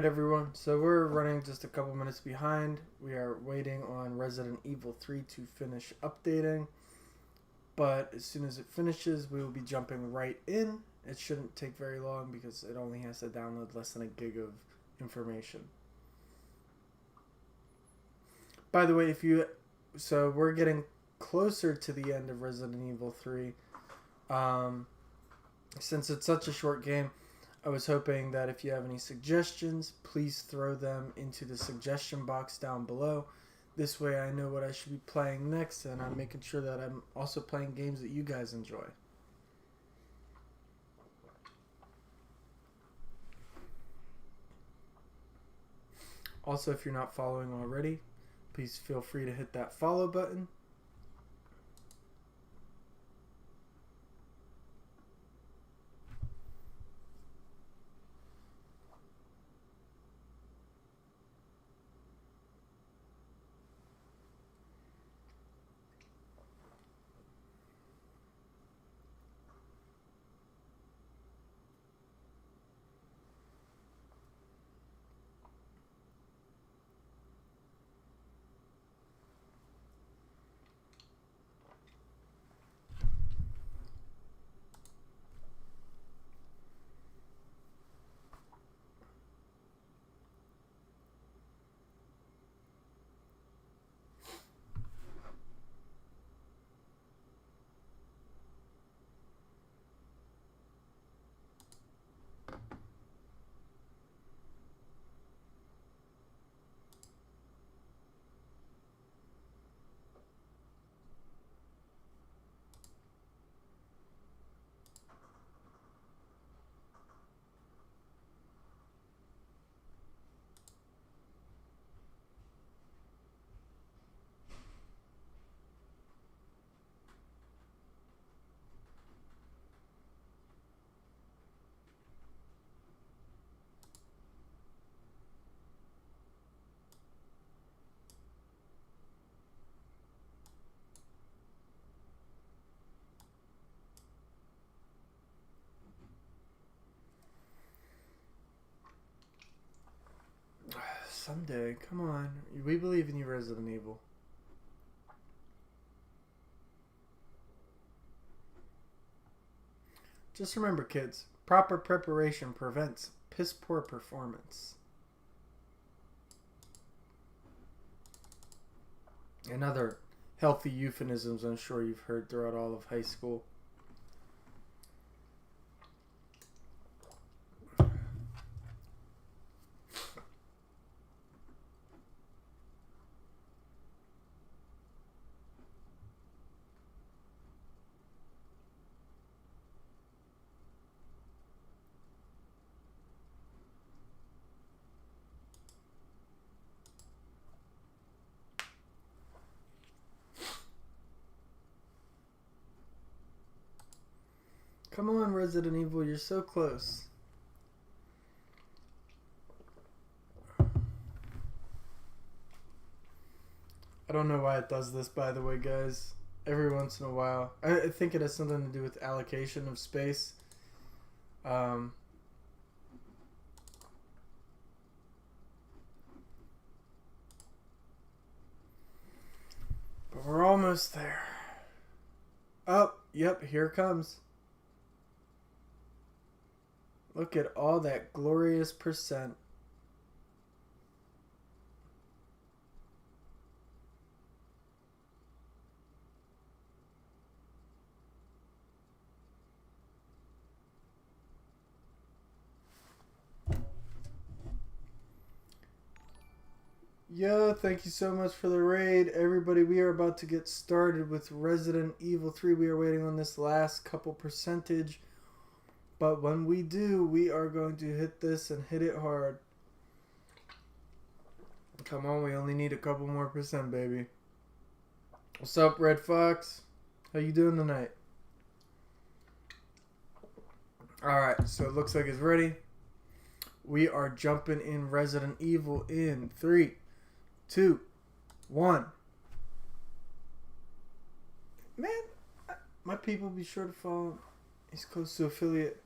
Alright everyone, so we're running just a couple minutes behind. We are waiting on Resident Evil 3 to finish updating. But as soon as it finishes, we will be jumping right in. It shouldn't take very long because it only has to download less than a gig of information. By the way, so we're getting closer to the end of Resident Evil 3. Since it's such a short game, I was hoping that if you have any suggestions, please throw them into the suggestion box down below. This way I know what I should be playing next, and I'm making sure that I'm also playing games that you guys enjoy. Also, if you're not following already, please feel free to hit that follow button. Someday, come on. We believe in you, Resident Evil. Just remember, kids, proper preparation prevents piss poor performance. And other healthy euphemisms I'm sure you've heard throughout all of high school. Come on, Resident Evil, you're so close. I don't know why it does this, by the way, guys. Every once in a while. I think it has something to do with allocation of space. But we're almost there. Oh, yep, here it comes. Look at all that glorious percent. Yo, thank you so much for the raid. Everybody, we are about to get started with Resident Evil 3. We are waiting on this last couple percentage. But when we do, we are going to hit this and hit it hard. Come on, we only need a couple more percent, baby. What's up, Red Fox? How you doing tonight? Alright, so it looks like it's ready. We are jumping in Resident Evil in 3, 2, 1. Man, my people be sure to follow East Coast to affiliate.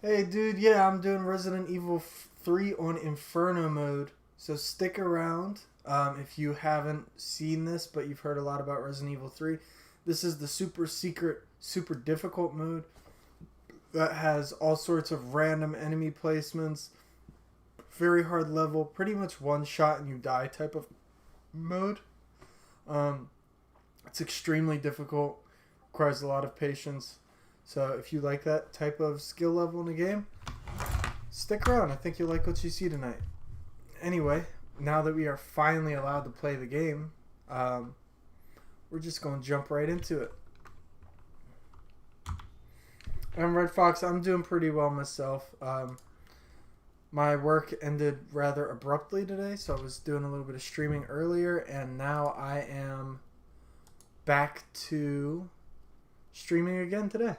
Hey, dude, yeah, I'm doing Resident Evil 3 on Inferno mode. So stick around. If you haven't seen this, but you've heard a lot about Resident Evil 3, this is the super secret, super difficult mode that has all sorts of random enemy placements, very hard level, pretty much one shot and you die type of mode. Um, it's extremely difficult, requires a lot of patience. So if you like that type of skill level in the game, stick around. I think you'll like what you see tonight. Anyway, now that we are finally allowed to play the game, we're just going to jump right into it. I'm Red Fox. I'm doing pretty well myself. My work ended rather abruptly today, so I was doing a little bit of streaming earlier, and now I am back to streaming again today.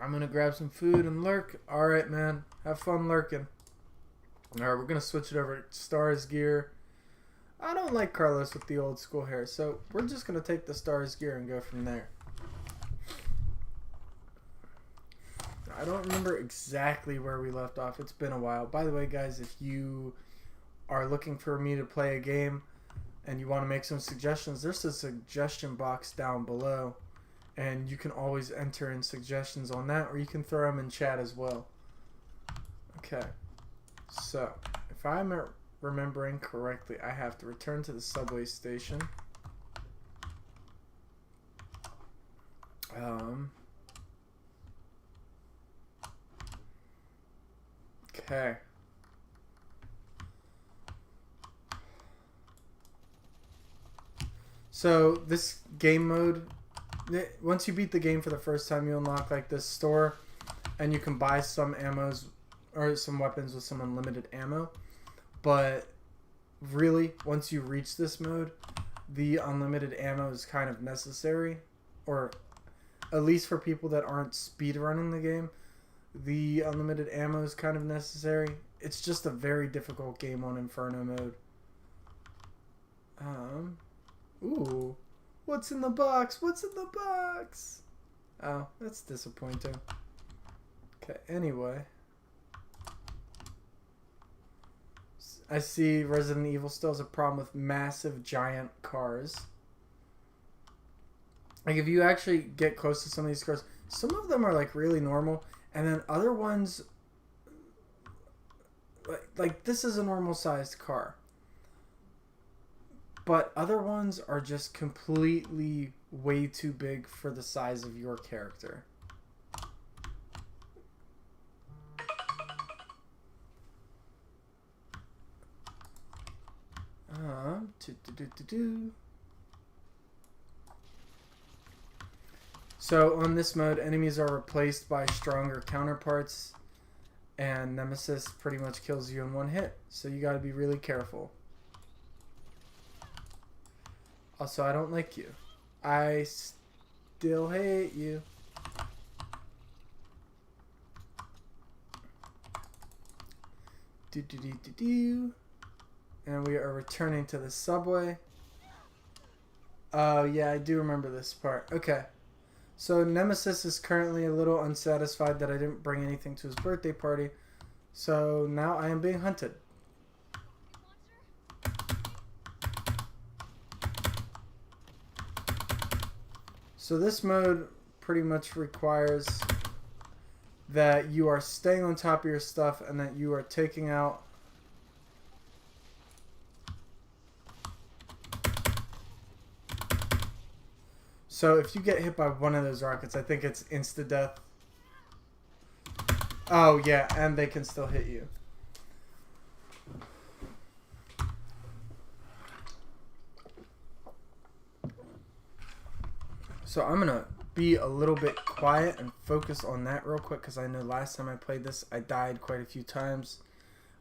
I'm going to grab some food and lurk. Alright, man. Have fun lurking. Alright, we're going to switch it over to Stars gear. I don't like Carlos with the old school hair, so we're just going to take the Stars gear and go from there. I don't remember exactly where we left off. It's been a while. By the way, guys, if you are looking for me to play a game and you want to make some suggestions, there's a suggestion box down below. And you can always enter in suggestions on that, or you can throw them in chat as well. Okay. So, if I'm remembering correctly, I have to return to the subway station. Okay. So, this game mode, once you beat the game for the first time, you unlock like this store, and you can buy some ammos or some weapons with some unlimited ammo. But really, once you reach this mode, the unlimited ammo is kind of necessary, or at least for people that aren't speedrunning the game, the unlimited ammo is kind of necessary. It's just a very difficult game on Inferno mode. Ooh. What's in the box? What's in the box? Oh, that's disappointing. Okay, anyway. I see Resident Evil still has a problem with massive, giant cars. Like, if you actually get close to some of these cars, some of them are, like, really normal. And then other ones... Like this is a normal-sized car. But other ones are just completely way too big for the size of your character. So on this mode, enemies are replaced by stronger counterparts, and Nemesis pretty much kills you in one hit. So you gotta be really careful. Also, I don't like you. I still hate you. And we are returning to the subway. Oh, yeah, I do remember this part. Okay. So, Nemesis is currently a little unsatisfied that I didn't bring anything to his birthday party. So, now I am being hunted. So this mode pretty much requires that you are staying on top of your stuff and that you are taking out so if you get hit by one of those rockets, I think it's insta-death. Oh yeah, and they can still hit you. So I'm going to be a little bit quiet and focus on that real quick, because I know last time I played this, I died quite a few times.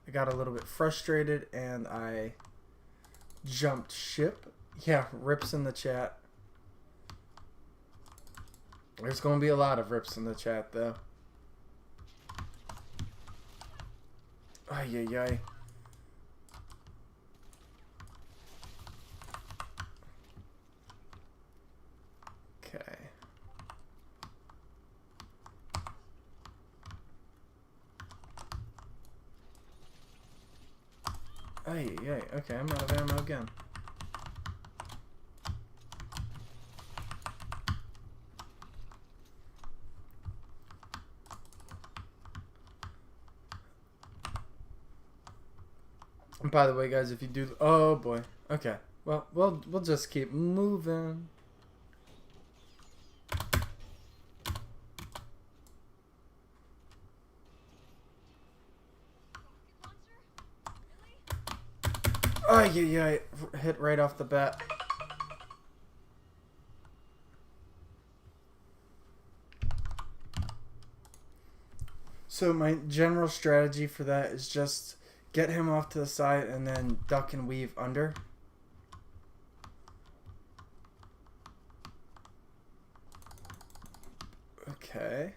I got a little bit frustrated and I jumped ship. Yeah, rips in the chat. There's going to be a lot of rips in the chat, though. Ay, ay, ay. Okay. Ay, yay. Okay, I'm out of ammo again. And by the way, guys, if you do... Oh, boy. Okay. Well, we'll just keep moving. Oh, yeah. Hit right off the bat. So my general strategy for that is just get him off to the side and then duck and weave under. Okay.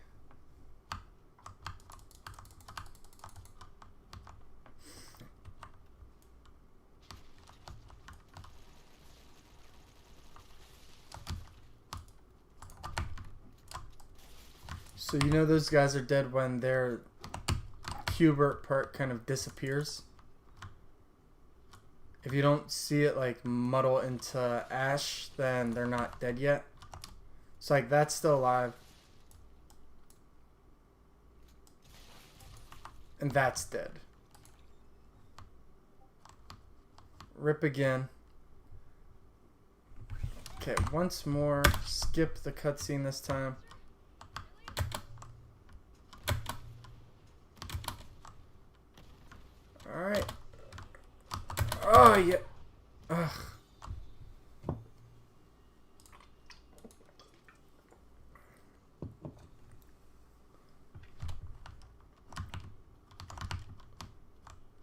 So you know those guys are dead when their Hubert part kind of disappears. If you don't see it like muddle into ash, then they're not dead yet. So like that's still alive. And that's dead. Rip again. Okay, once more. Skip the cutscene this time. Alright. Oh, yeah. Ugh.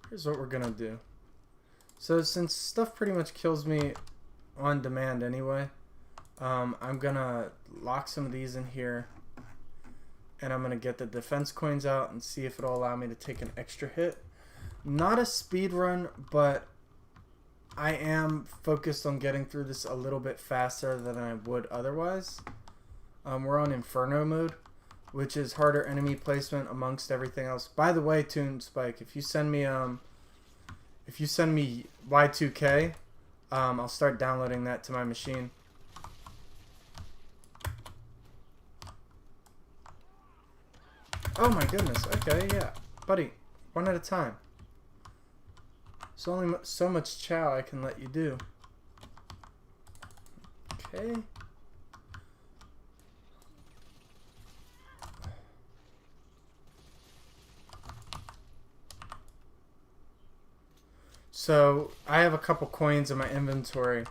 Here's what we're gonna do. So since stuff pretty much kills me on demand anyway, I'm gonna lock some of these in here, and I'm gonna get the defense coins out and see if it'll allow me to take an extra hit. Not a speed run, but I am focused on getting through this a little bit faster than I would otherwise. We're on Inferno mode, which is harder enemy placement amongst everything else. By the way, Toon Spike, if you send me Y2K, I'll start downloading that to my machine. Oh my goodness. Okay, yeah, buddy, one at a time. There's only so much chow I can let you do. Okay. So, I have a couple coins in my inventory,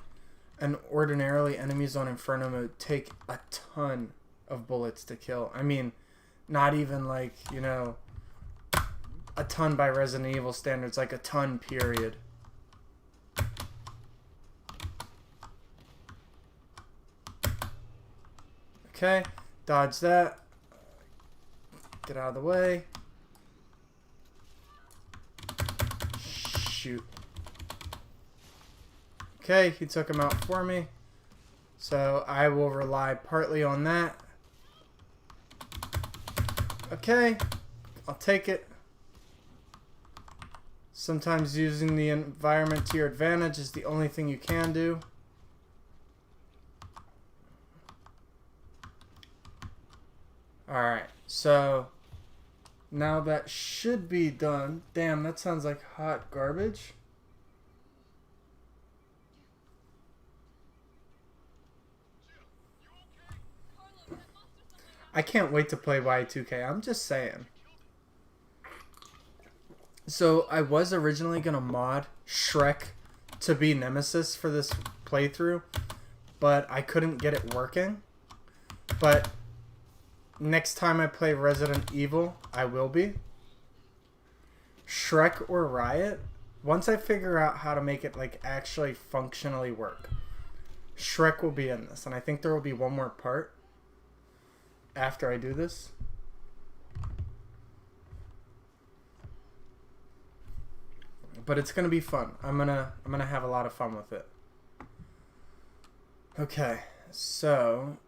and ordinarily enemies on Inferno mode take a ton of bullets to kill. I mean, not even like, you know, a ton by Resident Evil standards, like a ton, period. Okay, dodge that. Get out of the way. Shoot. Okay, he took him out for me. So I will rely partly on that. Okay, I'll take it. Sometimes using the environment to your advantage is the only thing you can do. Alright, so now that should be done. Damn, that sounds like hot garbage. I can't wait to play Y2K, I'm just saying. So I was originally going to mod Shrek to be Nemesis for this playthrough, but I couldn't get it working. But next time I play Resident Evil, I will be. Shrek or Riot, once I figure out how to make it like actually functionally work, Shrek will be in this, and I think there will be one more part after I do this. But it's gonna be fun. I'm gonna have a lot of fun with it. Okay, so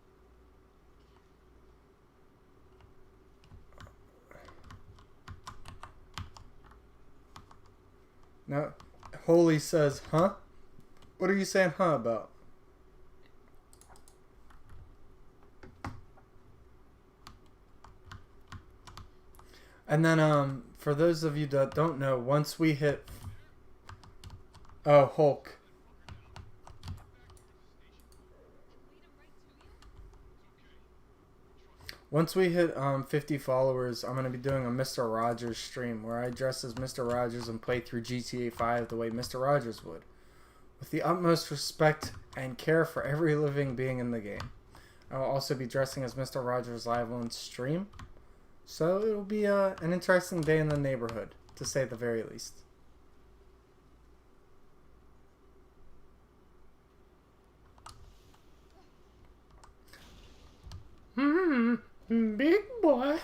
no, Holy says, huh? What are you saying, huh, about? And then, for those of you that don't know, once we hit... Oh, Hulk. Once we hit 50 followers, I'm going to be doing a Mr. Rogers stream where I dress as Mr. Rogers and play through GTA 5 the way Mr. Rogers would, with the utmost respect and care for every living being in the game. I will also be dressing as Mr. Rogers live on stream, so it'll be an interesting day in the neighborhood, to say the very least. Big boy.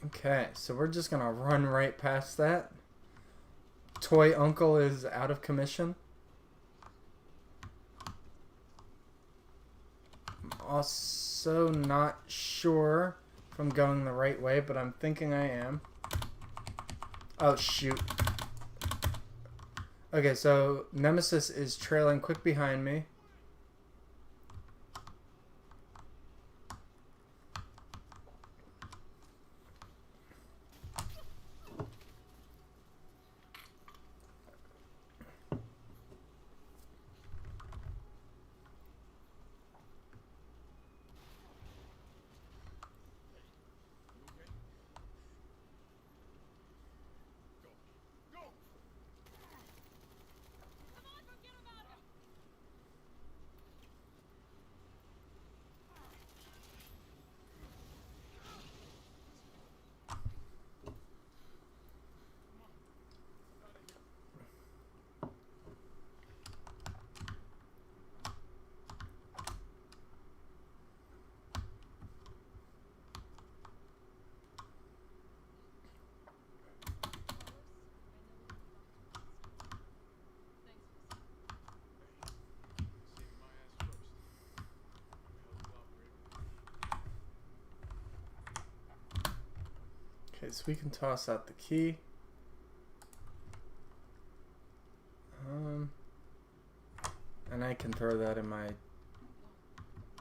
Okay, so we're just gonna run right past that. Toy Uncle is out of commission. I'm also not sure if I'm going the right way, but I'm thinking I am. Oh, shoot. Okay, so Nemesis is trailing quick behind me. Okay, so we can toss out the key. And I can throw that in my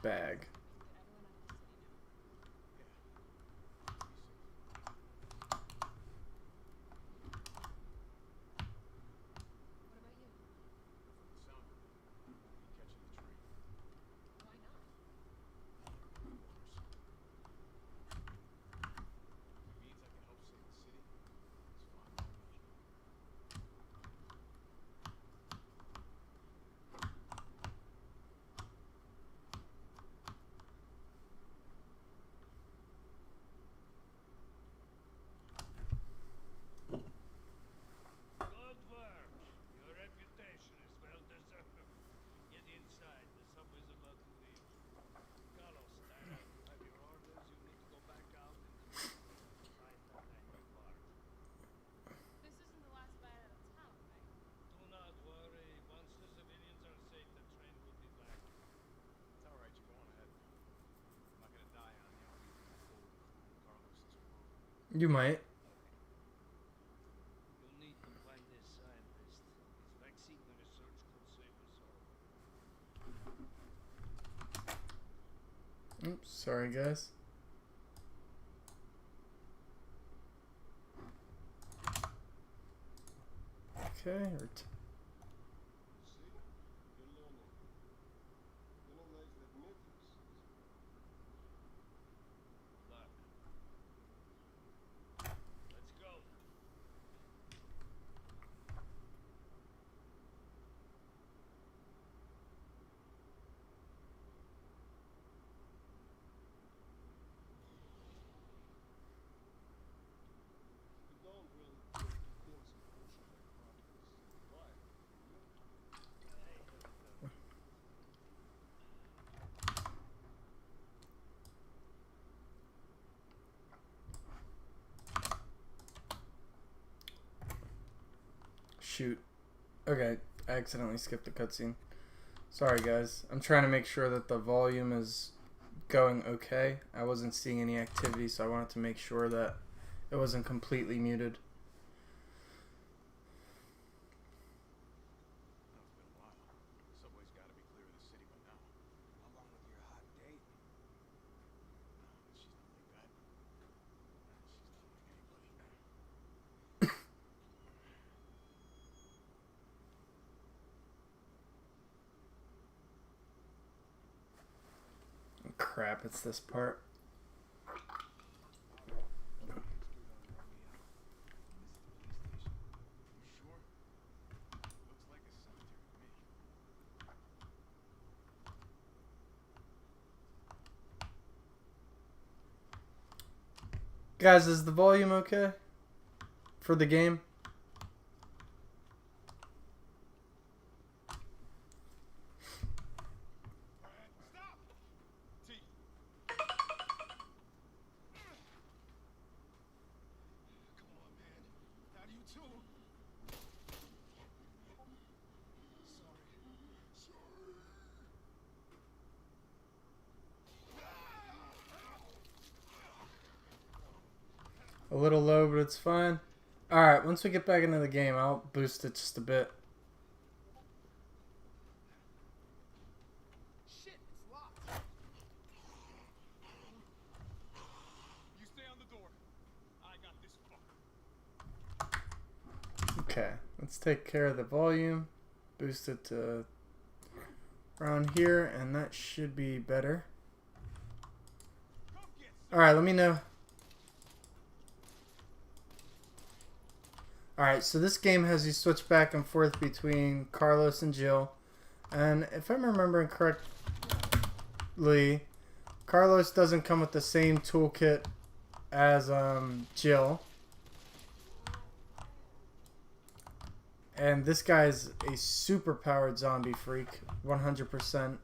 bag. You might. You'll need to find this scientist. His vaccine research could save us all. Oops, sorry guys. Okay, Let's go. shoot. Okay, I accidentally skipped the cutscene. Sorry guys. I'm trying to make sure that the volume is going okay. I wasn't seeing any activity, so I wanted to make sure that it wasn't completely muted. It's been a while. Subway's got to be clear of the city by now. Along with your hot date. She's not like that. She's not like anybody. Crap, it's this part. You sure? Looks like a cemetery to me. Guys, is the volume okay for the game? Stop! T. Come on, man. Not you too. Sorry. A little low, but it's fine. Alright, once we get back into the game, I'll boost it just a bit. Shit, it's locked. You stay on the door. I got this fucker. Okay, let's take care of the volume. Boost it to around here, and that should be better. Come get some. Alright, let me know. Alright, so this game has you switch back and forth between Carlos and Jill. And if I'm remembering correctly, Carlos doesn't come with the same toolkit as Jill. And this guy's a super powered zombie freak, 100%.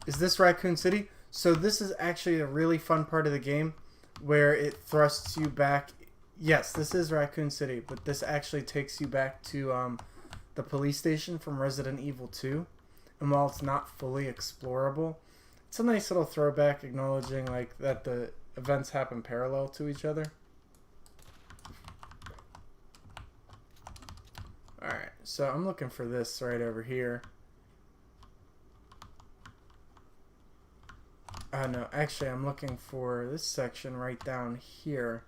Is this Raccoon City? So this is actually a really fun part of the game where it thrusts you back. Yes, this is Raccoon City, but this actually takes you back to the police station from Resident Evil 2. And while it's not fully explorable, it's a nice little throwback acknowledging like that the events happen parallel to each other. Alright, so I'm looking for this right over here. No, actually I'm looking for this section right down here.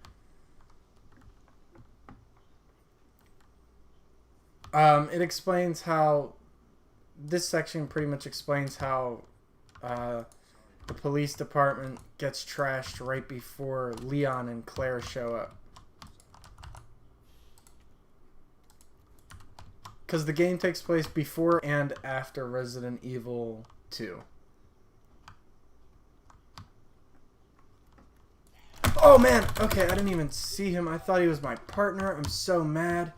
It explains how, this section pretty much explains how the police department gets trashed right before Leon and Claire show up. Because the game takes place before and after Resident Evil 2. Oh man! Okay, I didn't even see him. I thought he was my partner. I'm so mad.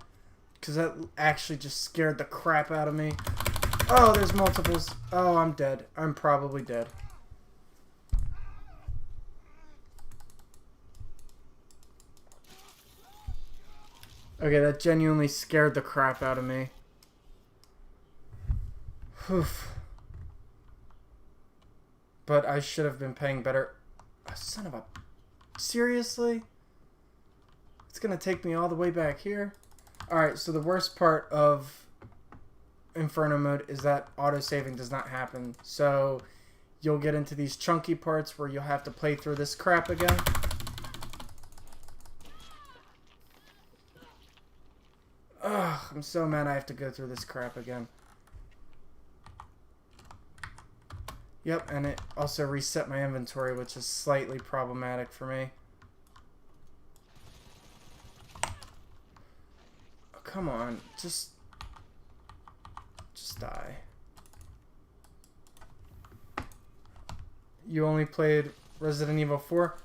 Because that actually just scared the crap out of me. Oh, there's multiples. Oh, I'm dead. I'm probably dead. Okay, that genuinely scared the crap out of me. Oof. But I should have been paying better. Oh, son of a... Seriously? It's gonna take me all the way back here? Alright, so the worst part of Inferno mode is that auto-saving does not happen. So you'll get into these chunky parts where you'll have to play through this crap again. Ugh, I'm so mad I have to go through this crap again. Yep, and it also reset my inventory, which is slightly problematic for me. Oh, come on, just die. You only played Resident Evil 4?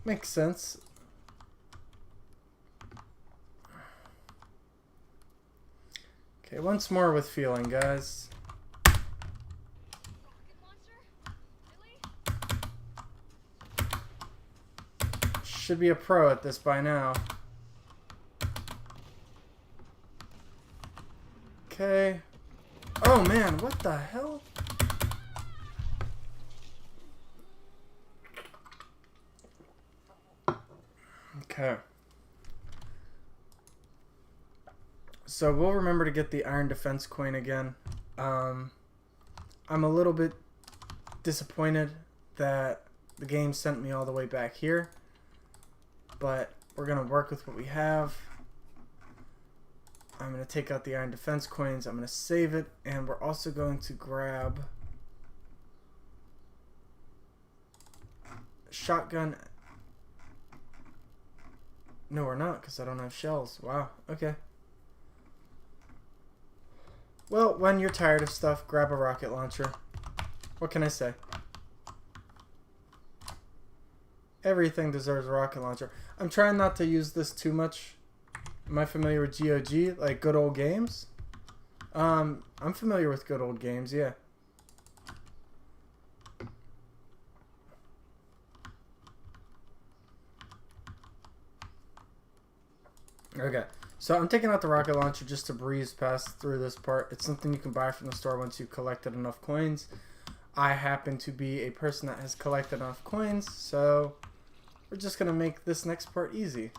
Makes sense. Okay, once more with feeling, guys. Should be a pro at this by now. Okay. Oh man, what the hell? Okay. So we'll remember to get the Iron Defense coin again. I'm a little bit disappointed that the game sent me all the way back here, but we're going to work with what we have. I'm going to take out the Iron Defense coins, I'm going to save it, and we're also going to grab shotgun. No, we're not, because I don't have shells. Wow, okay. Well, when you're tired of stuff, grab a rocket launcher. What can I say? Everything deserves a rocket launcher. I'm trying not to use this too much. Am I familiar with GOG? Like good old games? I'm familiar with good old games, yeah. Okay, so I'm taking out the rocket launcher just to breeze past through this part. It's something you can buy from the store once you've collected enough coins. I happen to be a person that has collected enough coins, so we're just going to make this next part easy.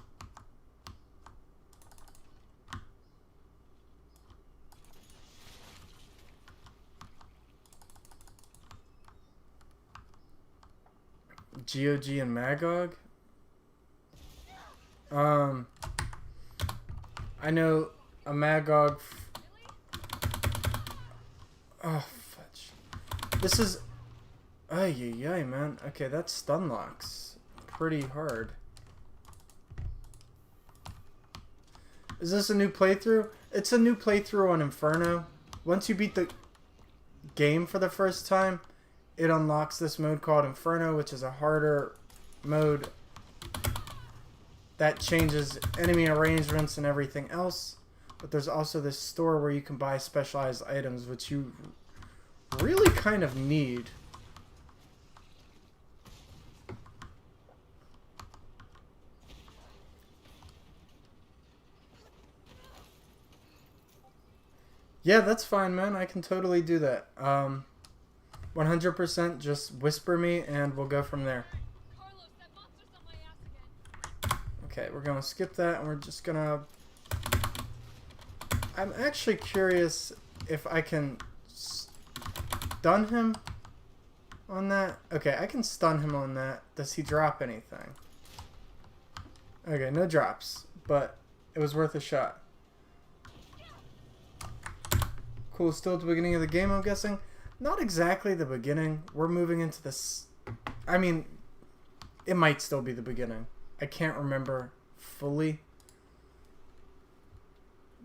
GOG and Magog? I know a Magog. Oh, fudge. This is. Ay, man. Okay, that stun locks pretty hard. Is this a new playthrough? It's a new playthrough on Inferno. Once you beat the game for the first time, it unlocks this mode called Inferno, which is a harder mode that changes enemy arrangements and everything else. But there's also this store where you can buy specialized items, which you really kind of need. Yeah, that's fine, man. I can totally do that. 100% just whisper me and we'll go from there. Carlos, that monster's on my ass again. Okay, we're going to skip that and we're just going to... I'm actually curious if I can stun him on that. Okay, I can stun him on that. Does he drop anything? Okay, no drops, but it was worth a shot. Cool, still at the beginning of the game, I'm guessing. Not exactly the beginning. We're moving into this... I mean, it might still be the beginning. I can't remember fully.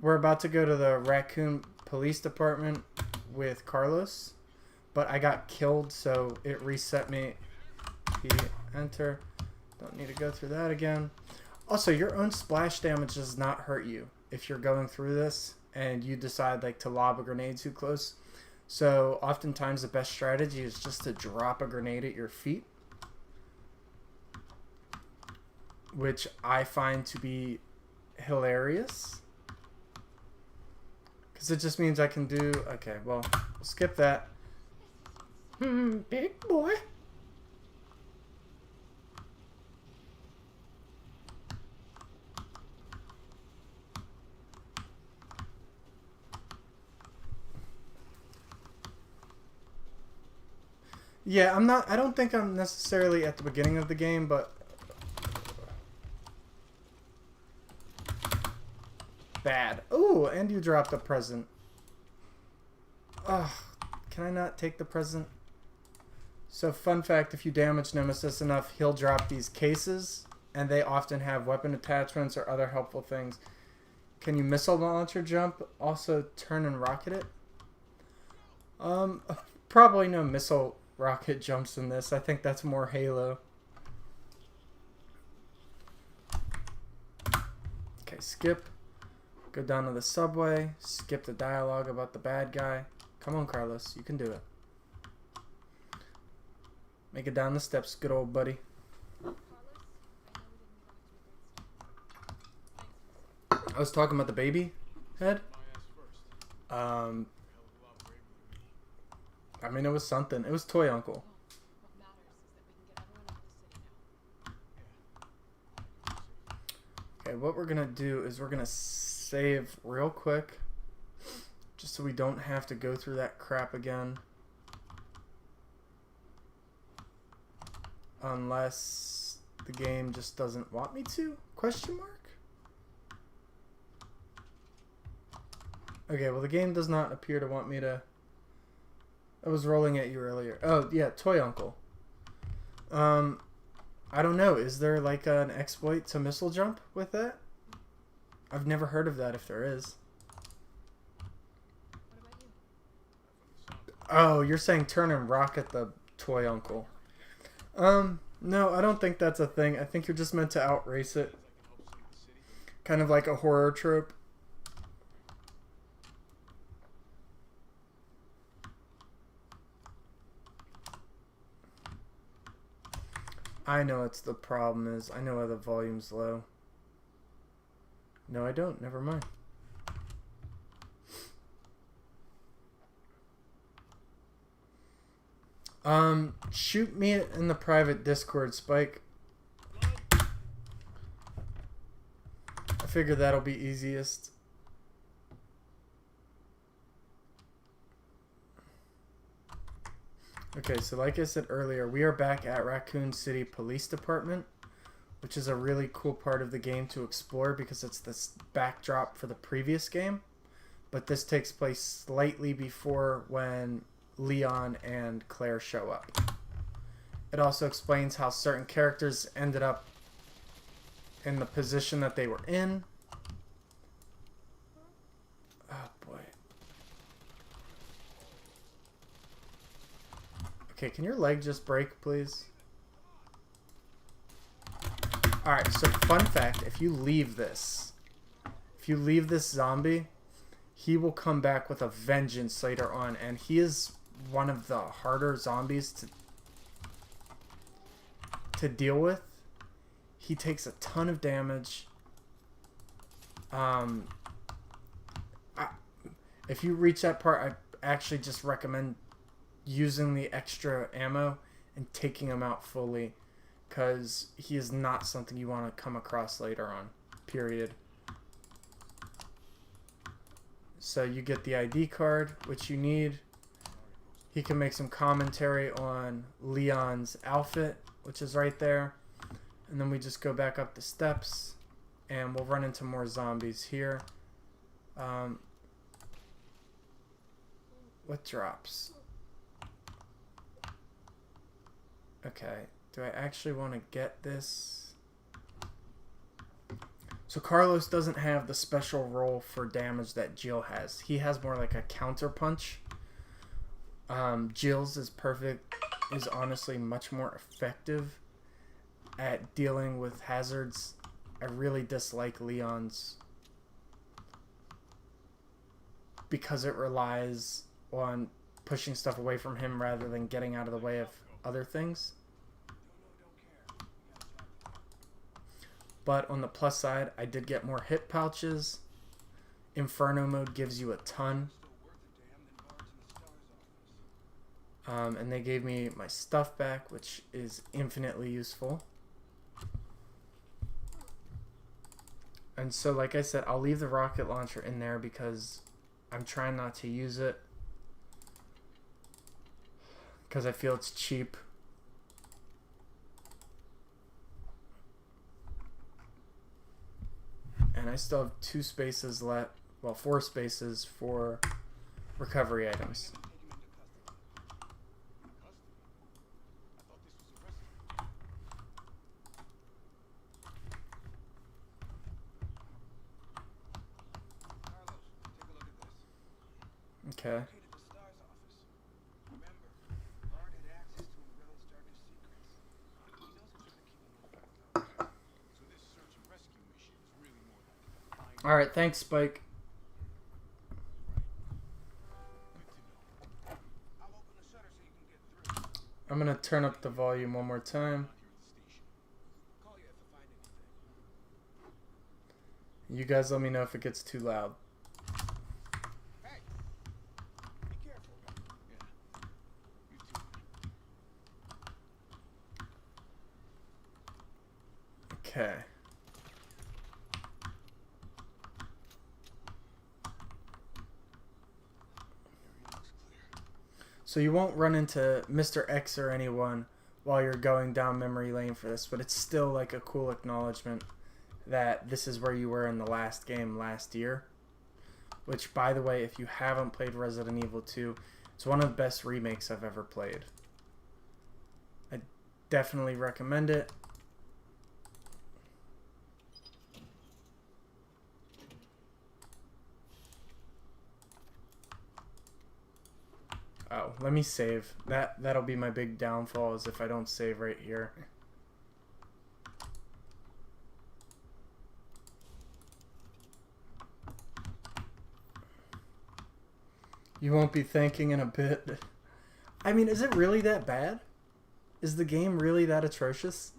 We're about to go to the Raccoon Police Department with Carlos, but I got killed, so it reset me. Enter. Don't need to go through that again. Also, your own splash damage does not hurt you if you're going through this and you decide like to lob a grenade too close. So oftentimes the best strategy is just to drop a grenade at your feet, which I find to be hilarious because it just means I can do... Okay, well, we'll skip that. Big boy. Yeah, I don't think I'm necessarily at the beginning of the game, but... Bad. Ooh, and you dropped a present. Ugh, can I not take the present? So, fun fact, if you damage Nemesis enough, he'll drop these cases, and they often have weapon attachments or other helpful things. Can you missile launcher jump? Also, turn and rocket it? Probably no missile rocket jumps in this. I think that's more Halo. Okay, skip. Go down to the subway. Skip the dialogue about the bad guy. Come on, Carlos. You can do it. Make it down the steps, good old buddy. I was talking about the baby head. My ass first. I mean, it was something. It was Toy Uncle. What matters is that we can get everyone out of the city now. Okay, what we're gonna do is we're gonna save real quick, just so we don't have to go through that crap again. Unless the game just doesn't want me to? Question mark? Okay, well the game does not appear to want me to. I was rolling at you earlier. Oh yeah, Toy Uncle. I don't know. Is there like an exploit to missile jump with that? I've never heard of that if there is. What about you? Oh, you're saying turn and rocket the Toy Uncle. No, I don't think that's a thing. I think you're just meant to outrace it. Kind of like a horror trope. I know it's the problem is. I know why the volume's low. No, I don't. Never mind. Shoot me in the private Discord, Spike. I figure that'll be easiest. Okay, so like I said earlier, we are back at Raccoon City Police Department, which is a really cool part of the game to explore because it's this backdrop for the previous game. But this takes place slightly before when Leon and Claire show up. It also explains how certain characters ended up in the position that they were in. Oh boy. Okay, can your leg just break, please? Alright, so fun fact, if you leave this zombie, he will come back with a vengeance later on, and he is one of the harder zombies to deal with. He takes a ton of damage. If you reach that part, I actually just recommend using the extra ammo and taking him out fully, because he is not something you want to come across later on, period. So you get the ID card, which you need. He can make some commentary on Leon's outfit, which is right there. And then we just go back up the steps, and we'll run into more zombies here. What drops? Okay, do I actually want to get this? So Carlos doesn't have the special roll for damage that Jill has. He has more like a counter punch. Jill's is honestly much more effective at dealing with hazards. I really dislike Leon's because it relies on pushing stuff away from him rather than getting out of the way of other things. But on the plus side, I did get more hit pouches. Inferno mode gives you a ton. And they gave me my stuff back, which is infinitely useful. And so, like I said, I'll leave the rocket launcher in there because I'm trying not to use it. Because I feel it's cheap. And I still have 2 spaces left, well, 4 spaces for recovery items. Okay. Alright, thanks, Spike. I'm gonna turn up the volume one more time. You guys let me know if it gets too loud. Okay. So you won't run into Mr. X or anyone while you're going down memory lane for this, but it's still like a cool acknowledgement that this is where you were in the last game last year. Which, by the way, if you haven't played Resident Evil 2, it's one of the best remakes I've ever played. I definitely recommend it. Oh, let me save. That'll be my big downfall, is if I don't save right here. You won't be thanking in a bit. I mean, is it really that bad? Is the game really that atrocious?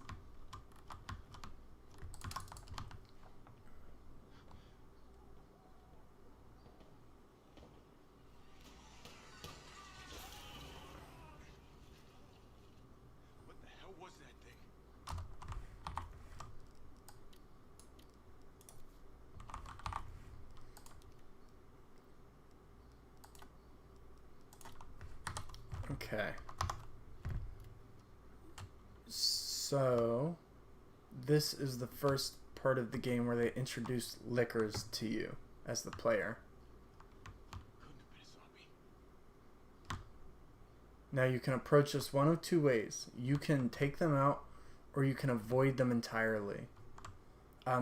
What the hell was that thing? Okay. So, this is the first part of the game where they introduce lickers to you as the player. Couldn't have been a zombie. Now you can approach this one of two ways. You can take them out, or you can avoid them entirely.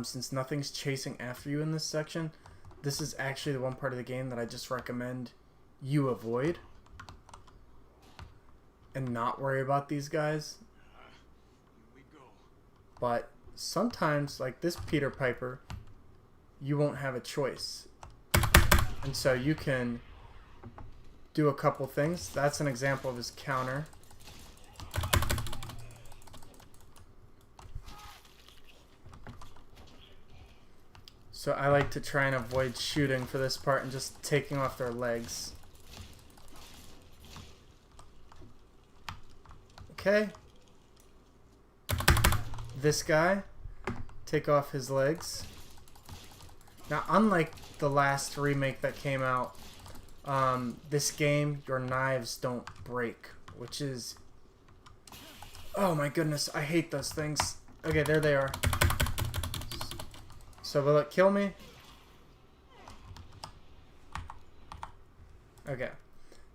Since nothing's chasing after you in this section, this is actually the one part of the game that I just recommend you avoid and not worry about these guys. Here we go. But sometimes, like this Peter Piper, you won't have a choice. And so you can do a couple things. That's an example of his counter. So I like to try and avoid shooting for this part and just taking off their legs. Okay. This guy, take off his legs. Now, unlike the last remake that came out, this game, your knives don't break, which is... Oh my goodness, I hate those things. Okay, there they are. So will it kill me? Okay.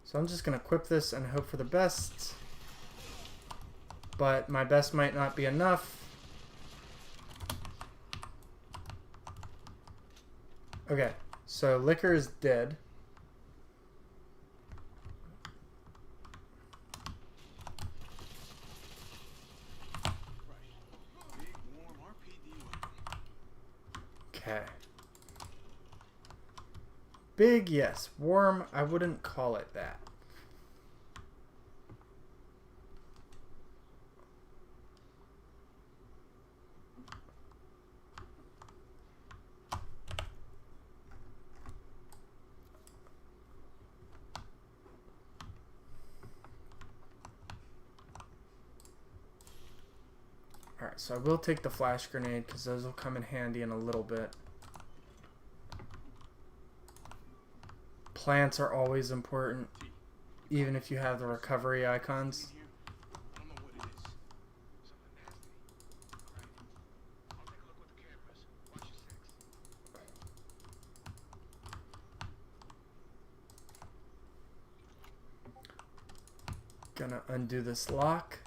So I'm just going to equip this and hope for the best. But my best might not be enough. Okay, so Licker is dead. Right. Big, warm RPD weapon. Okay. Big, yes. Warm, I wouldn't call it that. Alright, so I will take the flash grenade because those will come in handy in a little bit. Plants are always important, even if you have the recovery icons. In here? I don't know what it is. Something nasty. Alright. I'll take a look with the cameras. Watch your six. Gonna undo this lock.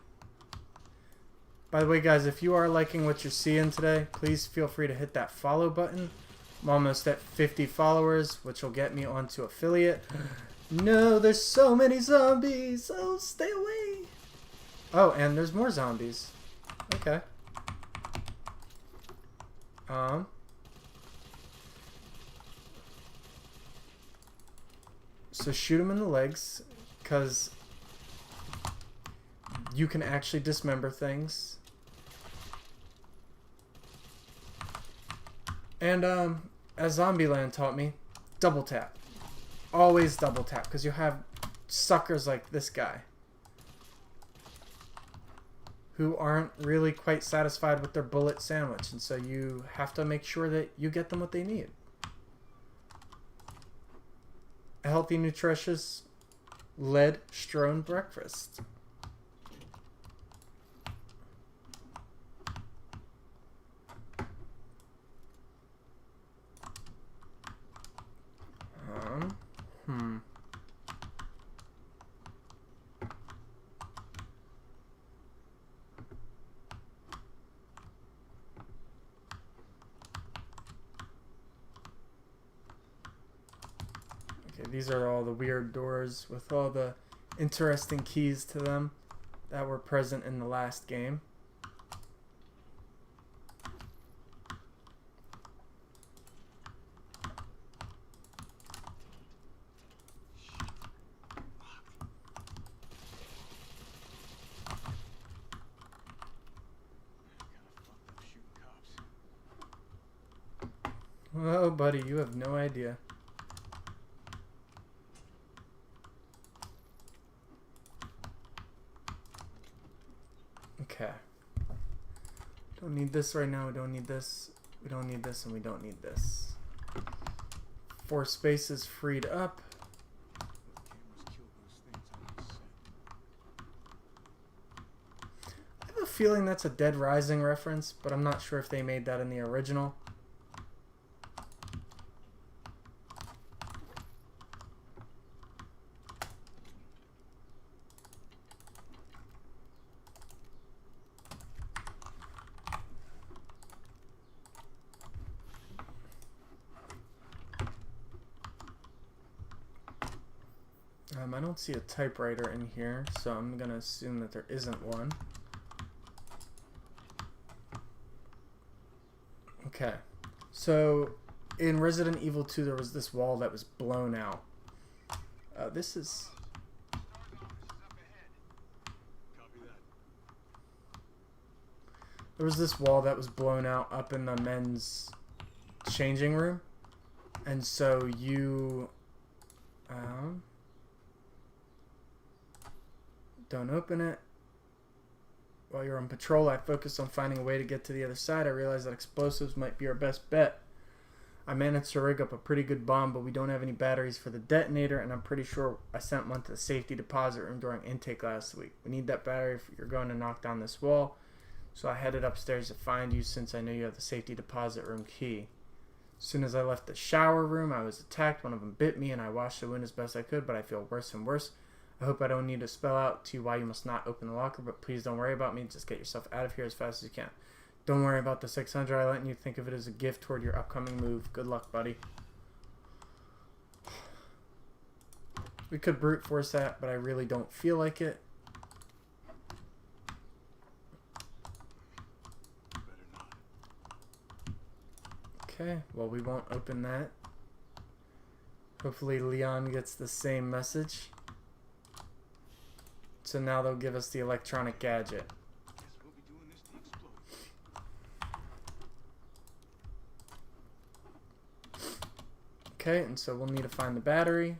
By the way, guys, if you are liking what you're seeing today, please feel free to hit that follow button. I'm almost at 50 followers, which will get me onto affiliate. No, there's so many zombies. Oh, stay away. Oh, and there's more zombies. Okay. So shoot him in the legs, because you can actually dismember things. And as Zombieland taught me, double tap. Always double tap, because you have suckers like this guy who aren't really quite satisfied with their bullet sandwich, and so you have to make sure that you get them what they need. A healthy, nutritious, lead-strewn breakfast. Hmm. Okay, these are all the weird doors with all the interesting keys to them that were present in the last game. Oh, buddy, you have no idea. Okay. Don't need this right now. We don't need this. We don't need this, and we don't need this. 4 spaces freed up. I have a feeling that's a Dead Rising reference, but I'm not sure if they made that in the original. I don't see a typewriter in here, so I'm going to assume that there isn't one. Okay, so in Resident Evil 2 there was this wall that was blown out. This is... There was this wall that was blown out up in the men's changing room, and so you... don't open it. While you're on patrol, I focused on finding a way to get to the other side. I realized that explosives might be our best bet. I managed to rig up a pretty good bomb, but we don't have any batteries for the detonator, and I'm pretty sure I sent one to the safety deposit room during intake last week. We need that battery if you're going to knock down this wall. So I headed upstairs to find you since I know you have the safety deposit room key. As soon as I left the shower room, I was attacked. One of them bit me, and I washed the wound as best I could, but I feel worse and worse. I hope I don't need to spell out to you why you must not open the locker, but please don't worry about me. Just get yourself out of here as fast as you can. Don't worry about the 600 I lent you. Think of it as a gift toward your upcoming move. Good luck, buddy. We could brute force that, but I really don't feel like it. Okay, well, we won't open that. Hopefully Leon gets the same message. So now they'll give us the electronic gadget. Okay, and so we'll need to find the battery.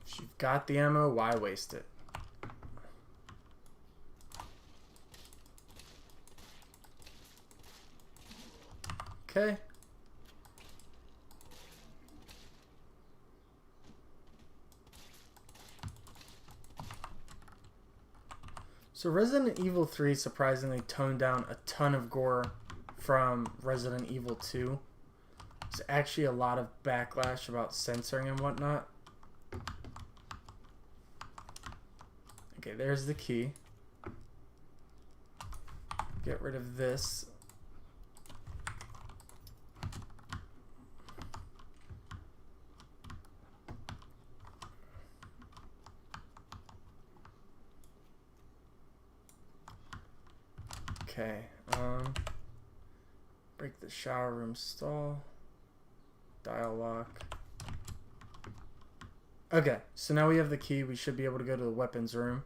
If you've got the ammo, why waste it? Okay. So Resident Evil 3 surprisingly toned down a ton of gore from Resident Evil 2. There's actually a lot of backlash about censoring and whatnot. Okay, there's the key. Get rid of this. Okay, break the shower room stall, dial lock. Okay, so now we have the key. We should be able to go to the weapons room.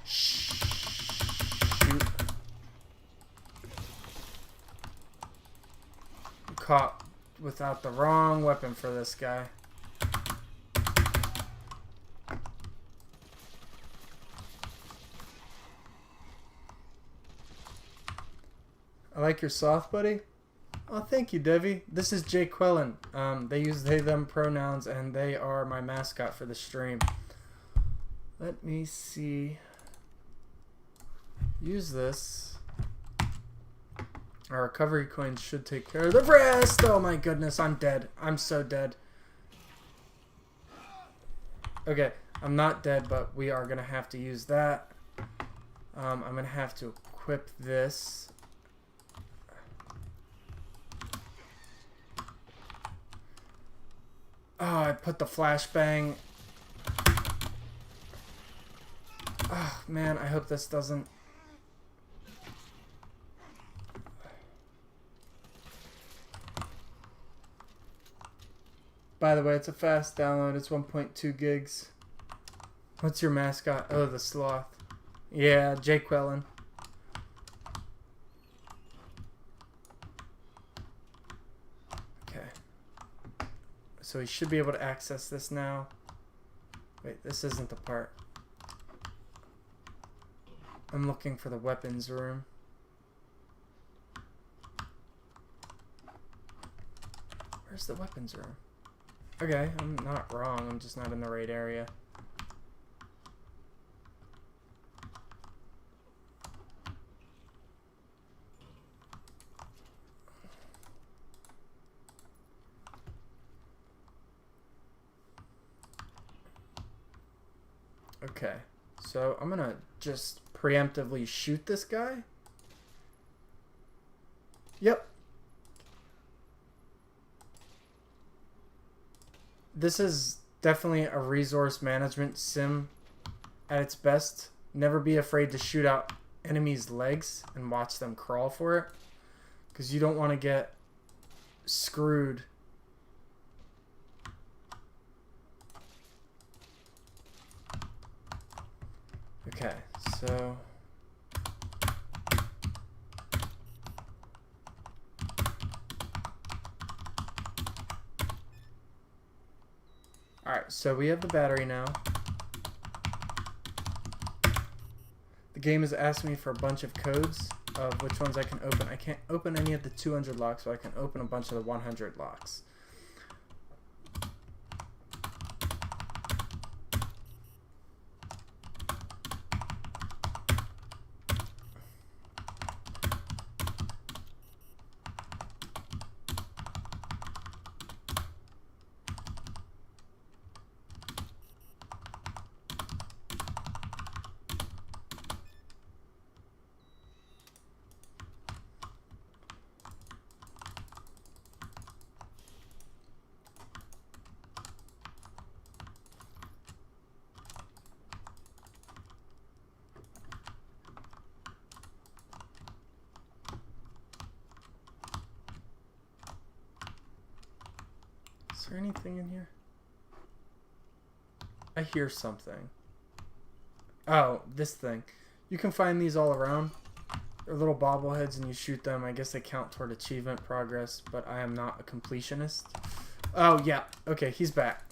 Shoot. Caught without the wrong weapon for this guy. I like your soft, buddy. Oh, thank you, Devi. This is Jay Quellen. They use they, them pronouns, and they are my mascot for the stream. Let me see. Use this. Our recovery coins should take care of the rest. Oh my goodness, I'm dead. I'm so dead. Okay, I'm not dead, but we are going to have to use that. I'm going to have to equip this. Oh, I put the flashbang. Oh, man, I hope this doesn't... By the way, it's a fast download. It's 1.2 gigs. What's your mascot? Oh, the sloth. Yeah, Jake Quellen. Okay. So he should be able to access this now. Wait, this isn't the part. I'm looking for the weapons room. Where's the weapons room? Okay, I'm not wrong. I'm just not in the right area. Okay, so I'm gonna just preemptively shoot this guy. Yep. This is definitely a resource management sim at its best. Never be afraid to shoot out enemies' legs and watch them crawl for it, because you don't want to get screwed. Okay, so... Alright, so we have the battery now. The game is asking me for a bunch of codes of which ones I can open. I can't open any of the 200 locks, so I can open a bunch of the 100 locks. Is there anything in here? I hear something. Oh, this thing. You can find these all around. They're little bobbleheads and you shoot them. I guess they count toward achievement progress, but I am not a completionist. Oh, yeah. Okay, he's back.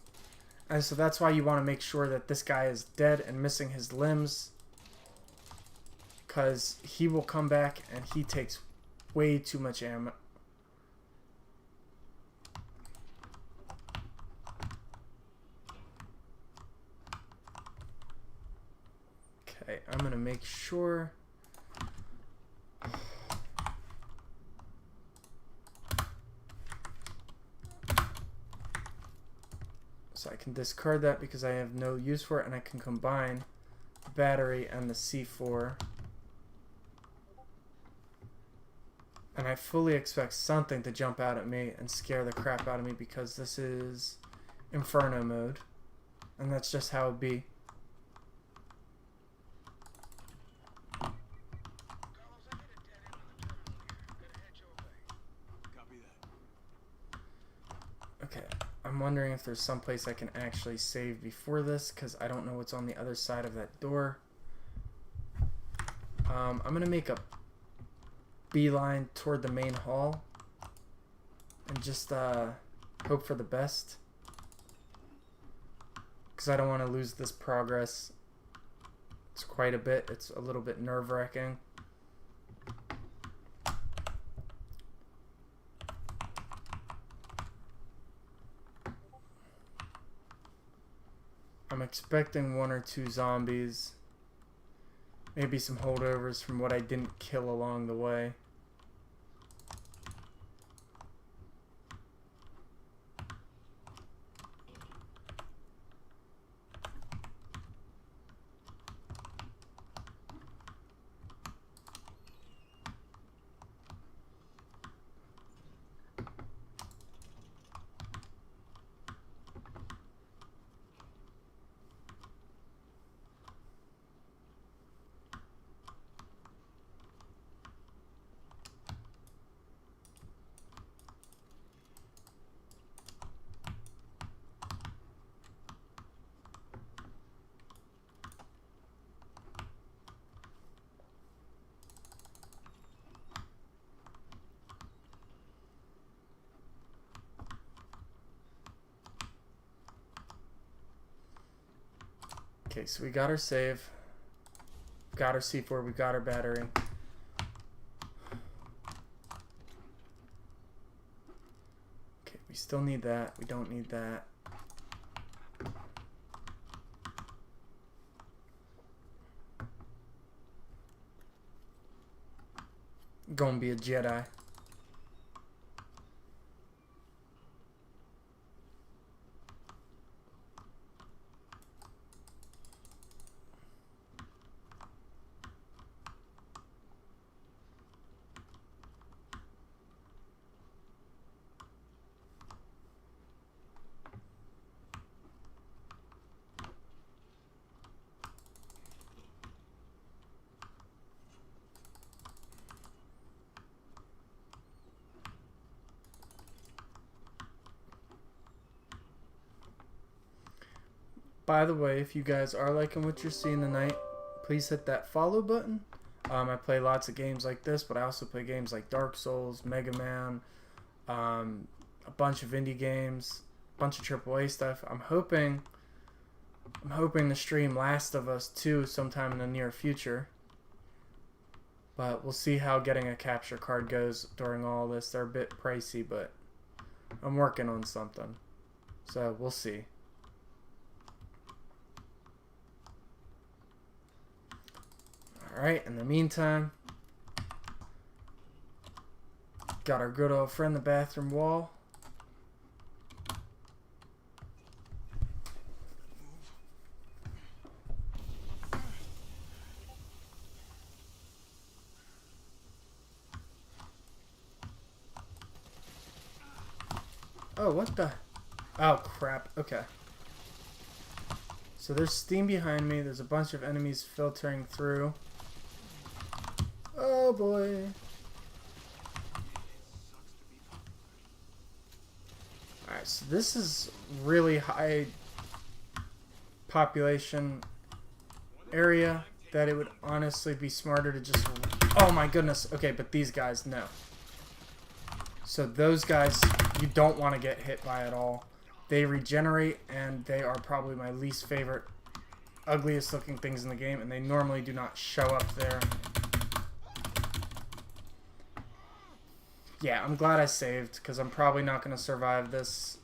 And so that's why you want to make sure that this guy is dead and missing his limbs, because he will come back and he takes way too much ammo. Okay, I'm going to make sure. So I can discard that because I have no use for it, and I can combine the battery and the C4. And I fully expect something to jump out at me and scare the crap out of me, because this is Inferno mode. And that's just how it be. Copy I'm wondering if there's some place I can actually save before this, because I don't know what's on the other side of that door. I'm going to make a beeline toward the main hall and just hope for the best, because I don't want to lose this progress. It's quite a bit. It's a little bit nerve-wracking. I'm expecting 1 or 2 zombies. Maybe some holdovers from what I didn't kill along the way. Okay, so we got our save. Got our C4, we got our battery. Okay, we still need that. We don't need that. Gonna be a Jedi. By the way, if you guys are liking what you're seeing tonight, please hit that follow button. I play lots of games like this, but I also play games like Dark Souls, Mega Man, a bunch of indie games, a bunch of AAA stuff. I'm hoping to stream Last of Us 2 sometime in the near future. But we'll see how getting a capture card goes during all this. They're a bit pricey, but I'm working on something. So we'll see. Alright, in the meantime, got our good old friend, the bathroom wall. Oh, what the? Oh, crap. Okay. So there's steam behind me. There's a bunch of enemies filtering through. Oh boy. Alright, so this is really high population area that it would honestly be smarter to just... Oh my goodness. Okay, but these guys, no. So those guys you don't want to get hit by at all. They regenerate, and they are probably my least favorite, ugliest looking things in the game, and they normally do not show up there. Yeah, I'm glad I saved, because I'm probably not going to survive this.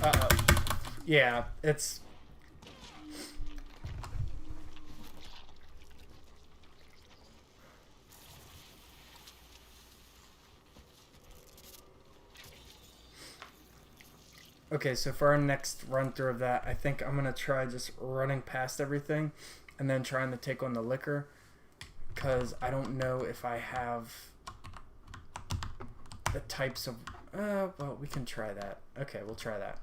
Uh-oh. Yeah, it's... Okay, so for our next run through of that, I think I'm going to try just running past everything and then trying to take on the liquor, because I don't know if I have the types of... well, we can try that. Okay, we'll try that.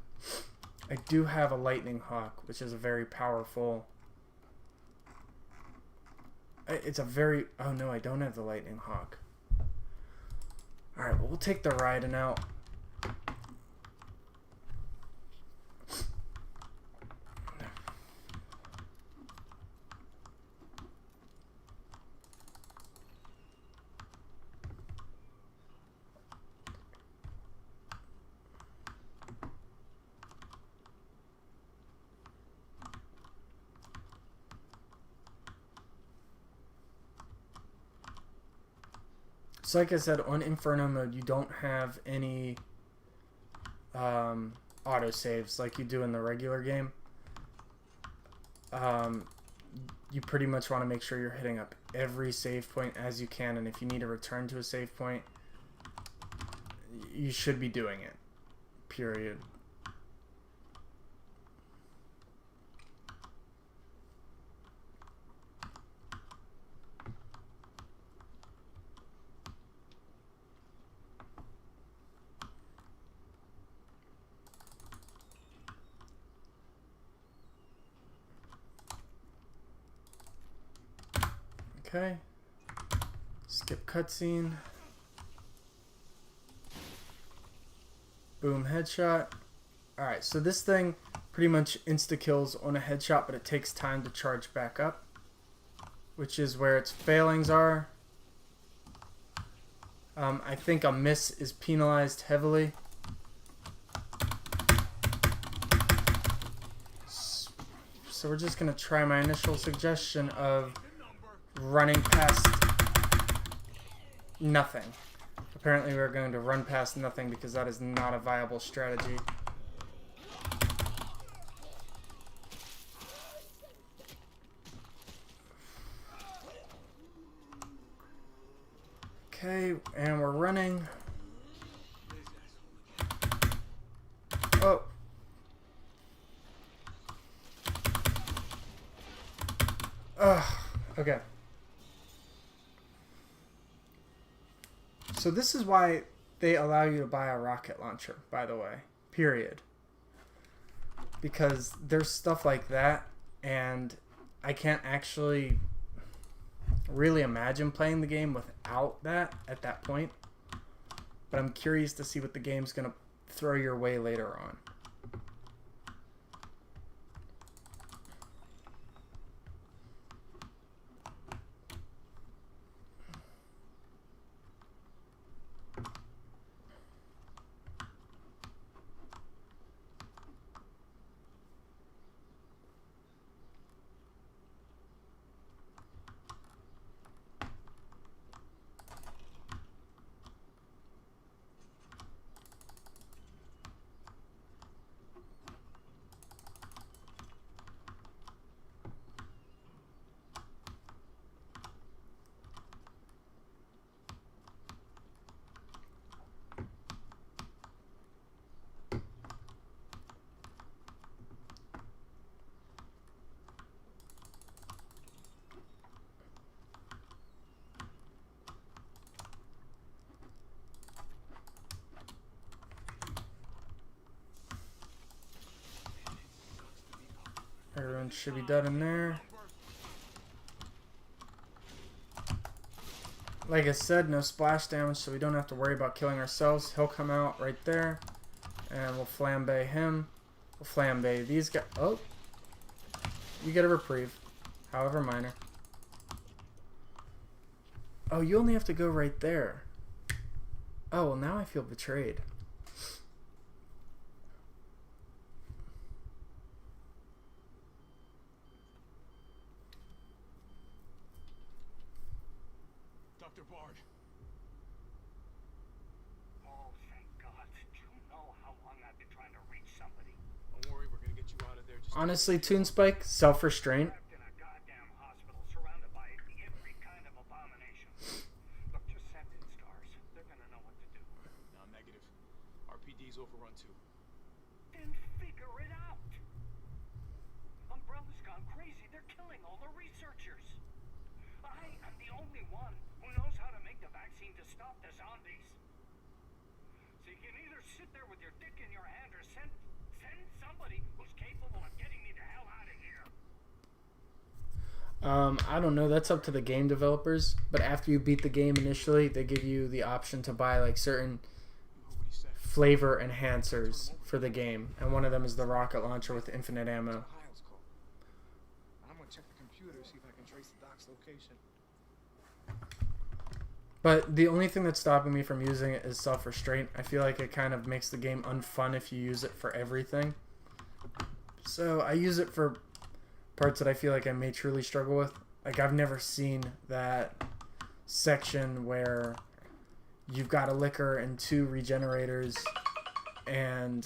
I do have a Lightning Hawk, which is a very powerful... It's a very... Oh no, I don't have the Lightning Hawk. Alright, well, we'll take the Raiden out. So like I said, on Inferno mode, you don't have any autosaves like you do in the regular game. You pretty much want to make sure you're hitting up every save point as you can, and if you need to return to a save point, you should be doing it. Period. Okay. Skip cutscene. Boom, headshot. Alright, so this thing pretty much insta-kills on a headshot, but it takes time to charge back up, which is where its failings are. I think a miss is penalized heavily. So we're just going to try my initial suggestion of running past nothing. Apparently we're going to run past nothing because that is not a viable strategy. Okay, and we're running. Oh. Ugh. Okay. So this is why they allow you to buy a rocket launcher, by the way. Period. Because there's stuff like that, and I can't actually really imagine playing the game without that at that point. But I'm curious to see what the game's going to throw your way later on. Everyone should be dead in there. Like I said, no splash damage, so we don't have to worry about killing ourselves. He'll come out right there, and we'll flambe him. We'll flambe these guys. Oh, you get a reprieve, however minor. Oh, you only have to go right there. Oh, well, now I feel betrayed. Dr. Bard. Oh, thank God. Do you know how long I've been trying to reach somebody? Don't worry, we're gonna get you out of there. Just Honestly, Toonspike, self-restraint. Trapped in a goddamn hospital, surrounded by every kind of abomination. Look, just send in stars. They're gonna know what to do. No, negative. RPD's overrun too. Then figure it out. Umbrella's gone crazy. They're killing all the researchers. I am the only one who knows how to make the vaccine to stop the zombies. So you can either sit there with your dick in your hand or send somebody who's capable of getting me the hell out of here. I don't know. That's up to the game developers. But after you beat the game initially, they give you the option to buy like certain Nobody said. flavor enhancers for the game, and one of them is the rocket launcher with infinite ammo. Hiles called. I'm gonna check the computer, see if I can trace the doc's location. But the only thing that's stopping me from using it is self-restraint. I feel like it kind of makes the game unfun if you use it for everything. So I use it for parts that I feel like I may truly struggle with. Like, I've never seen that section where you've got a liquor and 2 regenerators and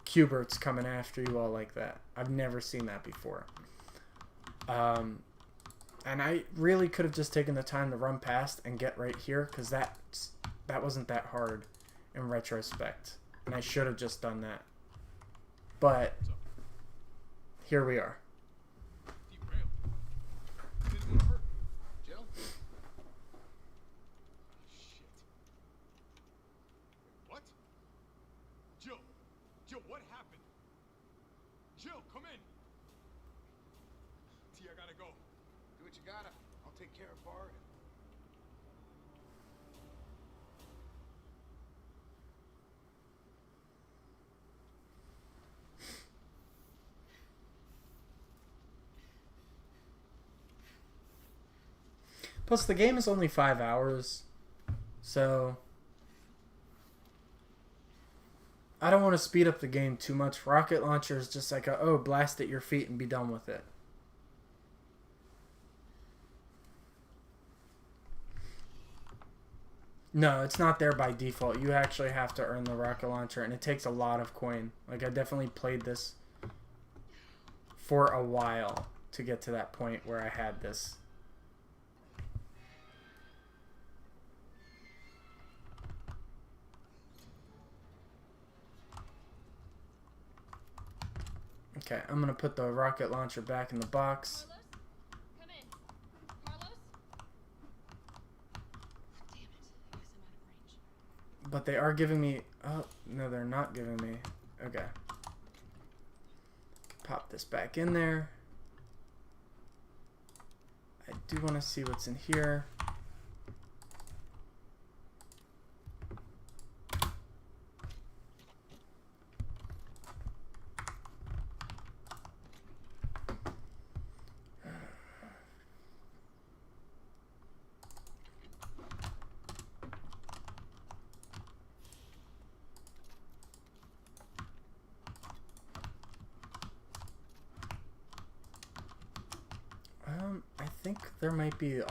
Q*berts coming after you all like that. I've never seen that before. And I really could have just taken the time to run past and get right here, because that wasn't that hard in retrospect. And I should have just done that. But here we are. Derailed. Didn't want to hurt. Jill? Shit. What? Jill. Jill, what happened? Jill, come in. T, I gotta go. Do what you gotta. I'll take care of Bart. Plus, the game is only 5 hours, so I don't want to speed up the game too much. Rocket launcher is just like blast at your feet and be done with it. No, it's not there by default. You actually have to earn the rocket launcher, and it takes a lot of coin. Like, I definitely played this for a while to get to that point where I had this. Okay, I'm gonna put the rocket launcher back in the box. Carlos? Come in. Carlos? Damn it. I guess I'm out of range. But they are giving me... Oh, no, they're not giving me... Okay. Pop this back in there. I do want to see what's in here. I think there might be a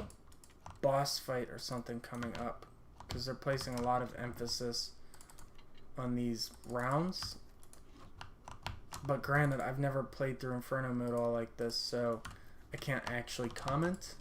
boss fight or something coming up, because they're placing a lot of emphasis on these rounds. But granted, I've never played through Inferno mode all like this, so I can't actually comment.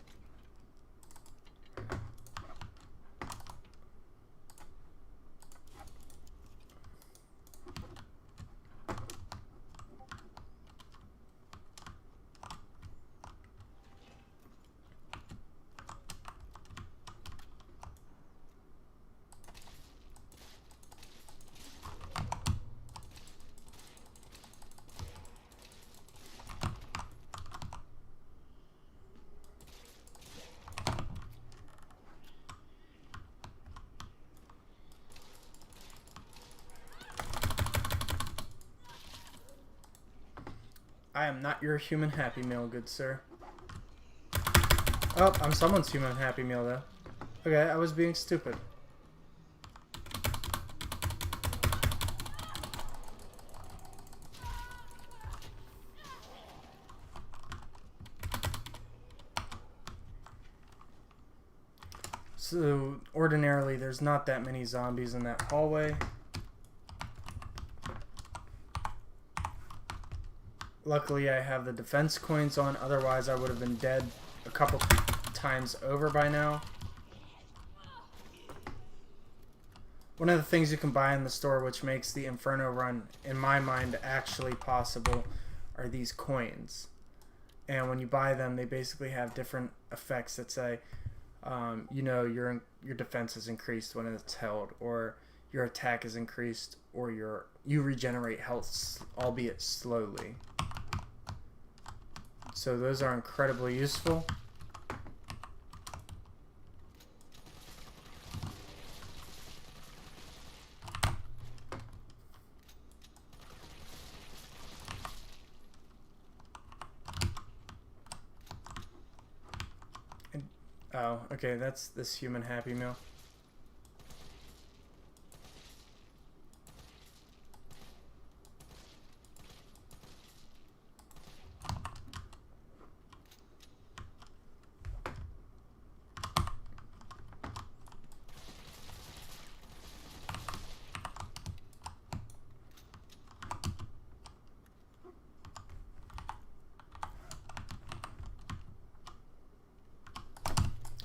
I am not your human Happy Meal, good sir. Oh, I'm someone's human Happy Meal, though. Okay, I was being stupid. So, ordinarily, there's not that many zombies in that hallway. Luckily, I have the defense coins on, otherwise I would have been dead a couple times over by now. One of the things you can buy in the store which makes the Inferno run, in my mind, actually possible are these coins. And when you buy them, they basically have different effects that say, you know, your defense is increased when it's held, or your attack is increased, or you regenerate health, albeit slowly. So those are incredibly useful. Oh, okay, that's this human Happy Meal.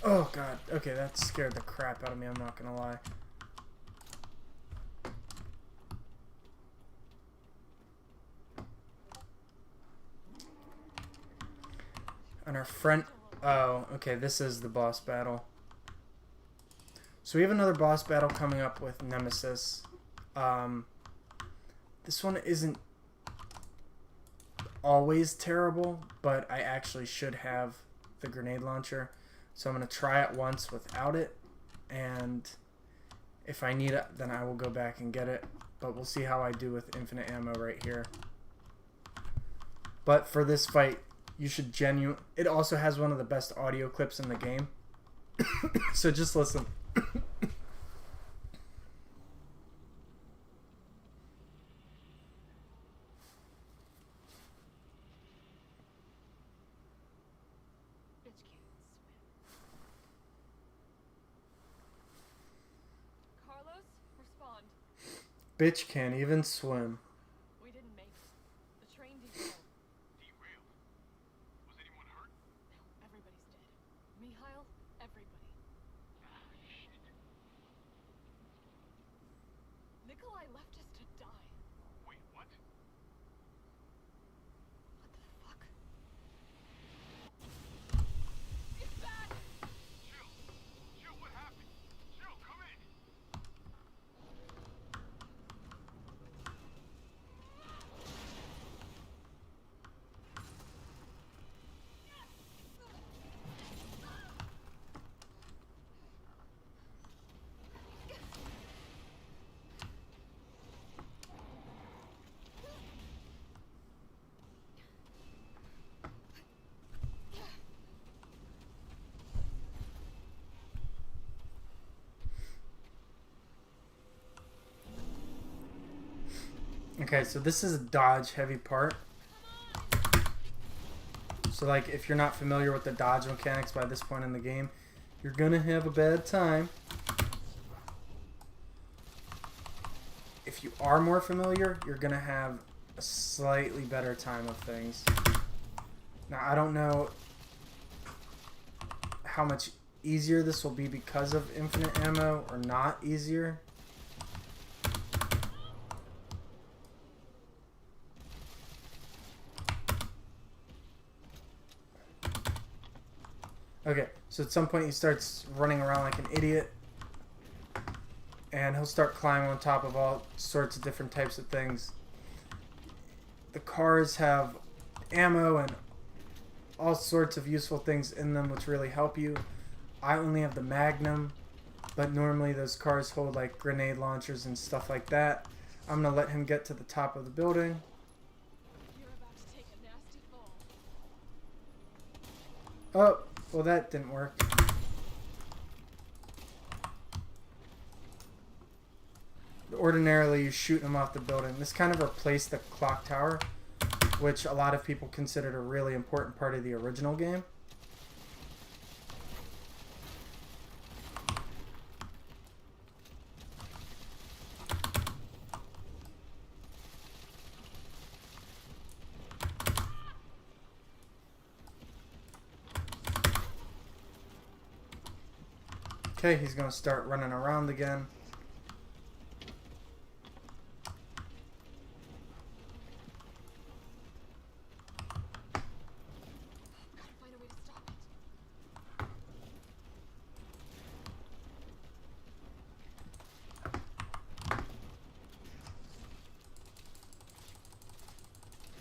Oh god, okay, that scared the crap out of me, I'm not gonna lie. And our friend... Oh, okay, this is the boss battle. So we have another boss battle coming up with Nemesis. This one isn't always terrible, but I actually should have the grenade launcher. So I'm going to try it once without it, and if I need it, then I will go back and get it. But we'll see how I do with infinite ammo right here. But for this fight, you should it also has one of the best audio clips in the game. So just listen. Bitch can't even swim. We didn't make it. The train derailed. Derailed? Was anyone hurt? No, everybody's dead. Mikhail, everybody. Ah, shit. Nikolai left us to die. Wait, what? What the fuck? It's bad! Jill! Jill, what happened? Jill, come in! Okay, so this is a dodge heavy part. So like if you're not familiar with the dodge mechanics by this point in the game, you're gonna have a bad time. If you are more familiar, you're gonna have a slightly better time of things. Now I don't know how much easier this will be because of infinite ammo or not easier. Okay, so at some point he starts running around like an idiot, and he'll start climbing on top of all sorts of different types of things. The cars have ammo and all sorts of useful things in them which really help you. I only have the Magnum, but normally those cars hold like grenade launchers and stuff like that. I'm gonna let him get to the top of the building. You're about to take a nasty fall. Oh, well that didn't work. Ordinarily you shoot him off the building. This kind of replaced the clock tower, which a lot of people considered a really important part of the original game. Okay, he's going to start running around again. Gotta find a way to stop it.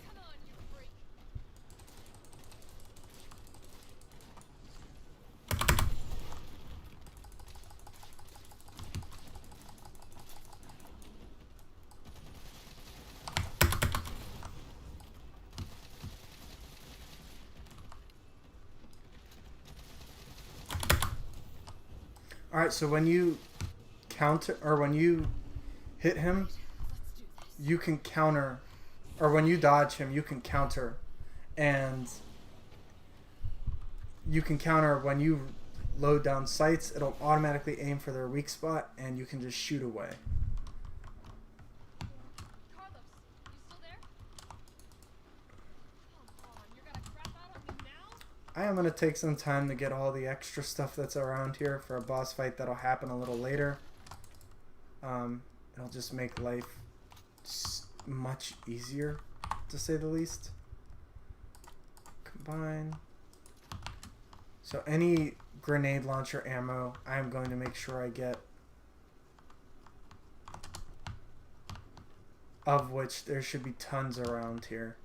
Come on, you freak. Alright, so when you counter, or when you hit him, you can counter, or when you dodge him, you can counter. And you can counter when you load down sights, it'll automatically aim for their weak spot, and you can just shoot away. Carlos, you still there? Come on, you're gonna crap out on me now? I am going to take some time to get all the extra stuff that's around here for a boss fight that'll happen a little later. It'll just make life much easier, to say the least. Combine. So any grenade launcher ammo, I'm going to make sure I get. Of which there should be tons around here.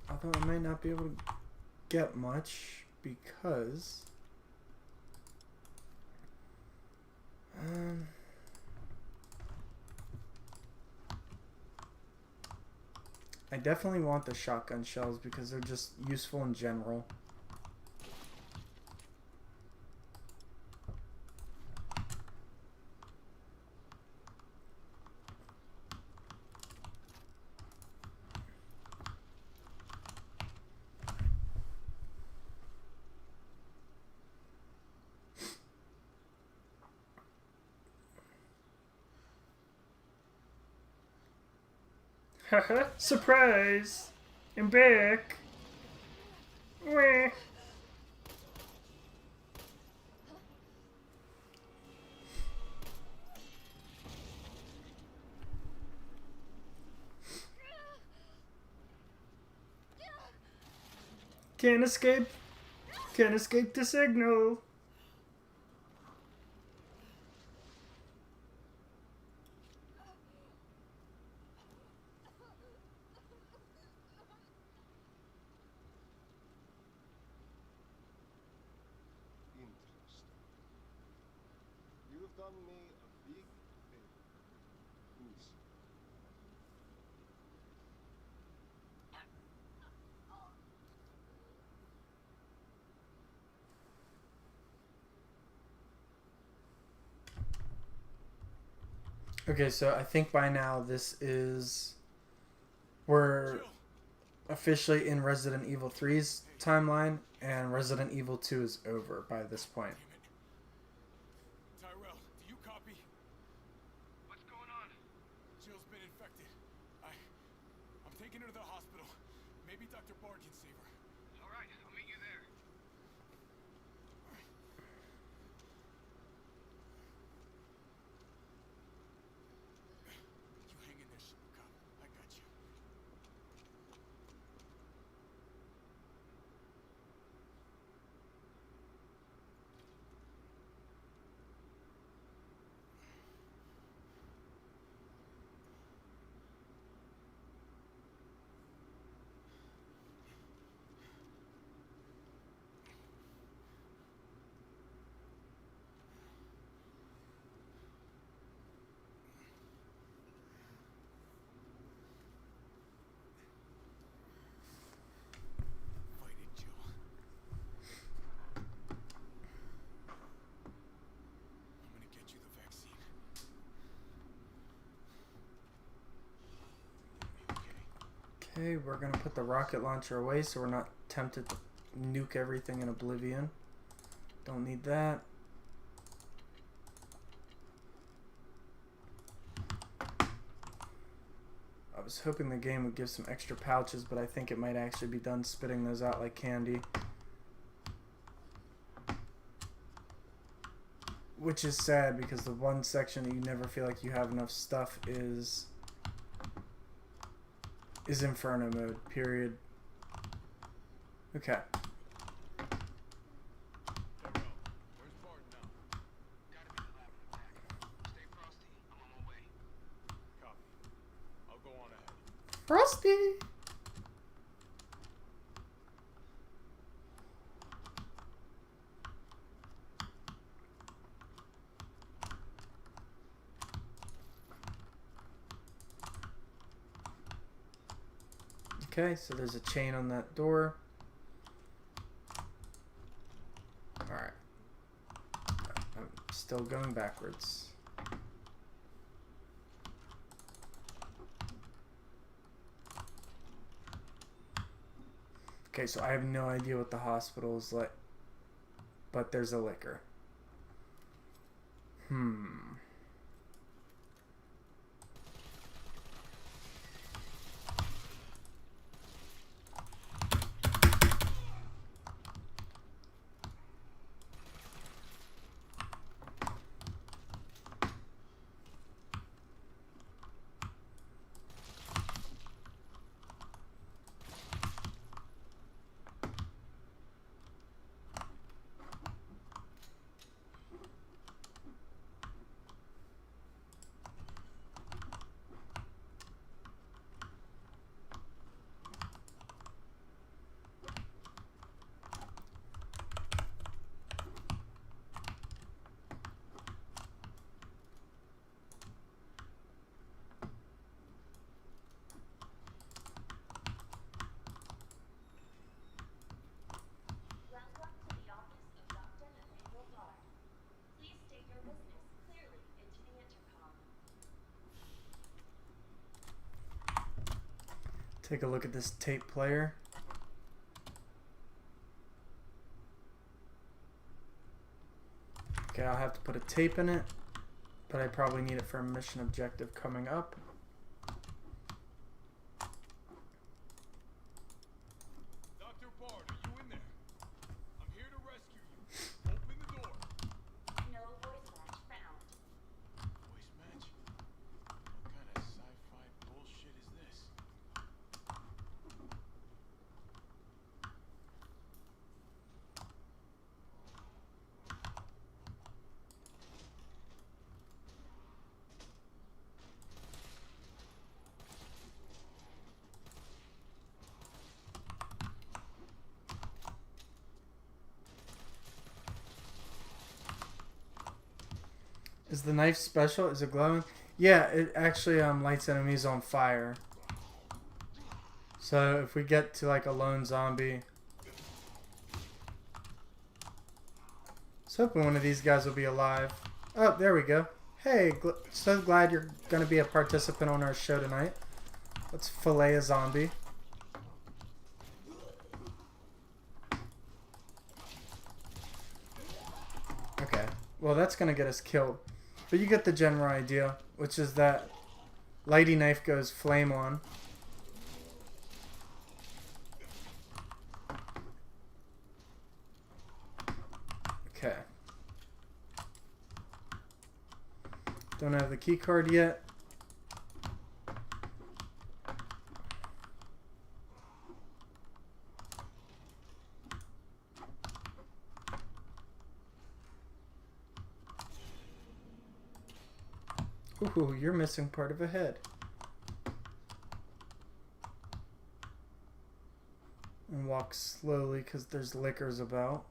Although I might not be able to get much because I definitely want the shotgun shells because they're just useful in general. Haha, surprise! I'm back. Wah. Can't escape. Can't escape the signal. Interesting. You've done me a big favor. Please. Okay, so I think by now we're officially in Resident Evil 3's timeline, and Resident Evil 2 is over by this point. Tyrell, do you copy? What's going on? Jill's been infected. I'm taking her to the hospital. Maybe Dr. Bard can save her. All right, I'll meet you there. You hang in there, Super Cop. I got you. Fight it, Jill. I'm gonna get you the vaccine. Okay. Okay, we're gonna put the rocket launcher away so we're not tempted to nuke everything in oblivion. Don't need that. I was hoping the game would give some extra pouches, but I think it might actually be done spitting those out like candy. Which is sad because the one section that you never feel like you have enough stuff is Inferno mode, period. Okay. Tyrell, where's Bard now? Gotta be the lab in the back. Stay frosty. I'm on my way. Copy. I'll go on ahead. Frosty! Okay, so there's a chain on that door. Alright. I'm still going backwards. Okay, so I have no idea what the hospital is like, but there's a liquor. Welcome to the office of Dr. Nathaniel Bard. Please state your business clearly into the intercom. Take a look at this tape player. Okay, I'll have to put a tape in it, but I probably need it for a mission objective coming up. Dr. Bard, are you in there? I'm here to rescue you. Open the door. No voice match found. Voice match? What kind of sci-fi bullshit is this? Is the knife special? Is it glowing? Yeah, it actually lights enemies on fire. So if we get to like a lone zombie, I was hoping one of these guys will be alive. Oh, there we go. Hey, so glad you're going to be a participant on our show tonight. Let's fillet a zombie. Okay, well that's going to get us killed. But you get the general idea, which is that Lighty Knife goes flame on. Okay. Don't have the key card yet. Ooh, you're missing part of a head. And walk slowly because there's liquors about.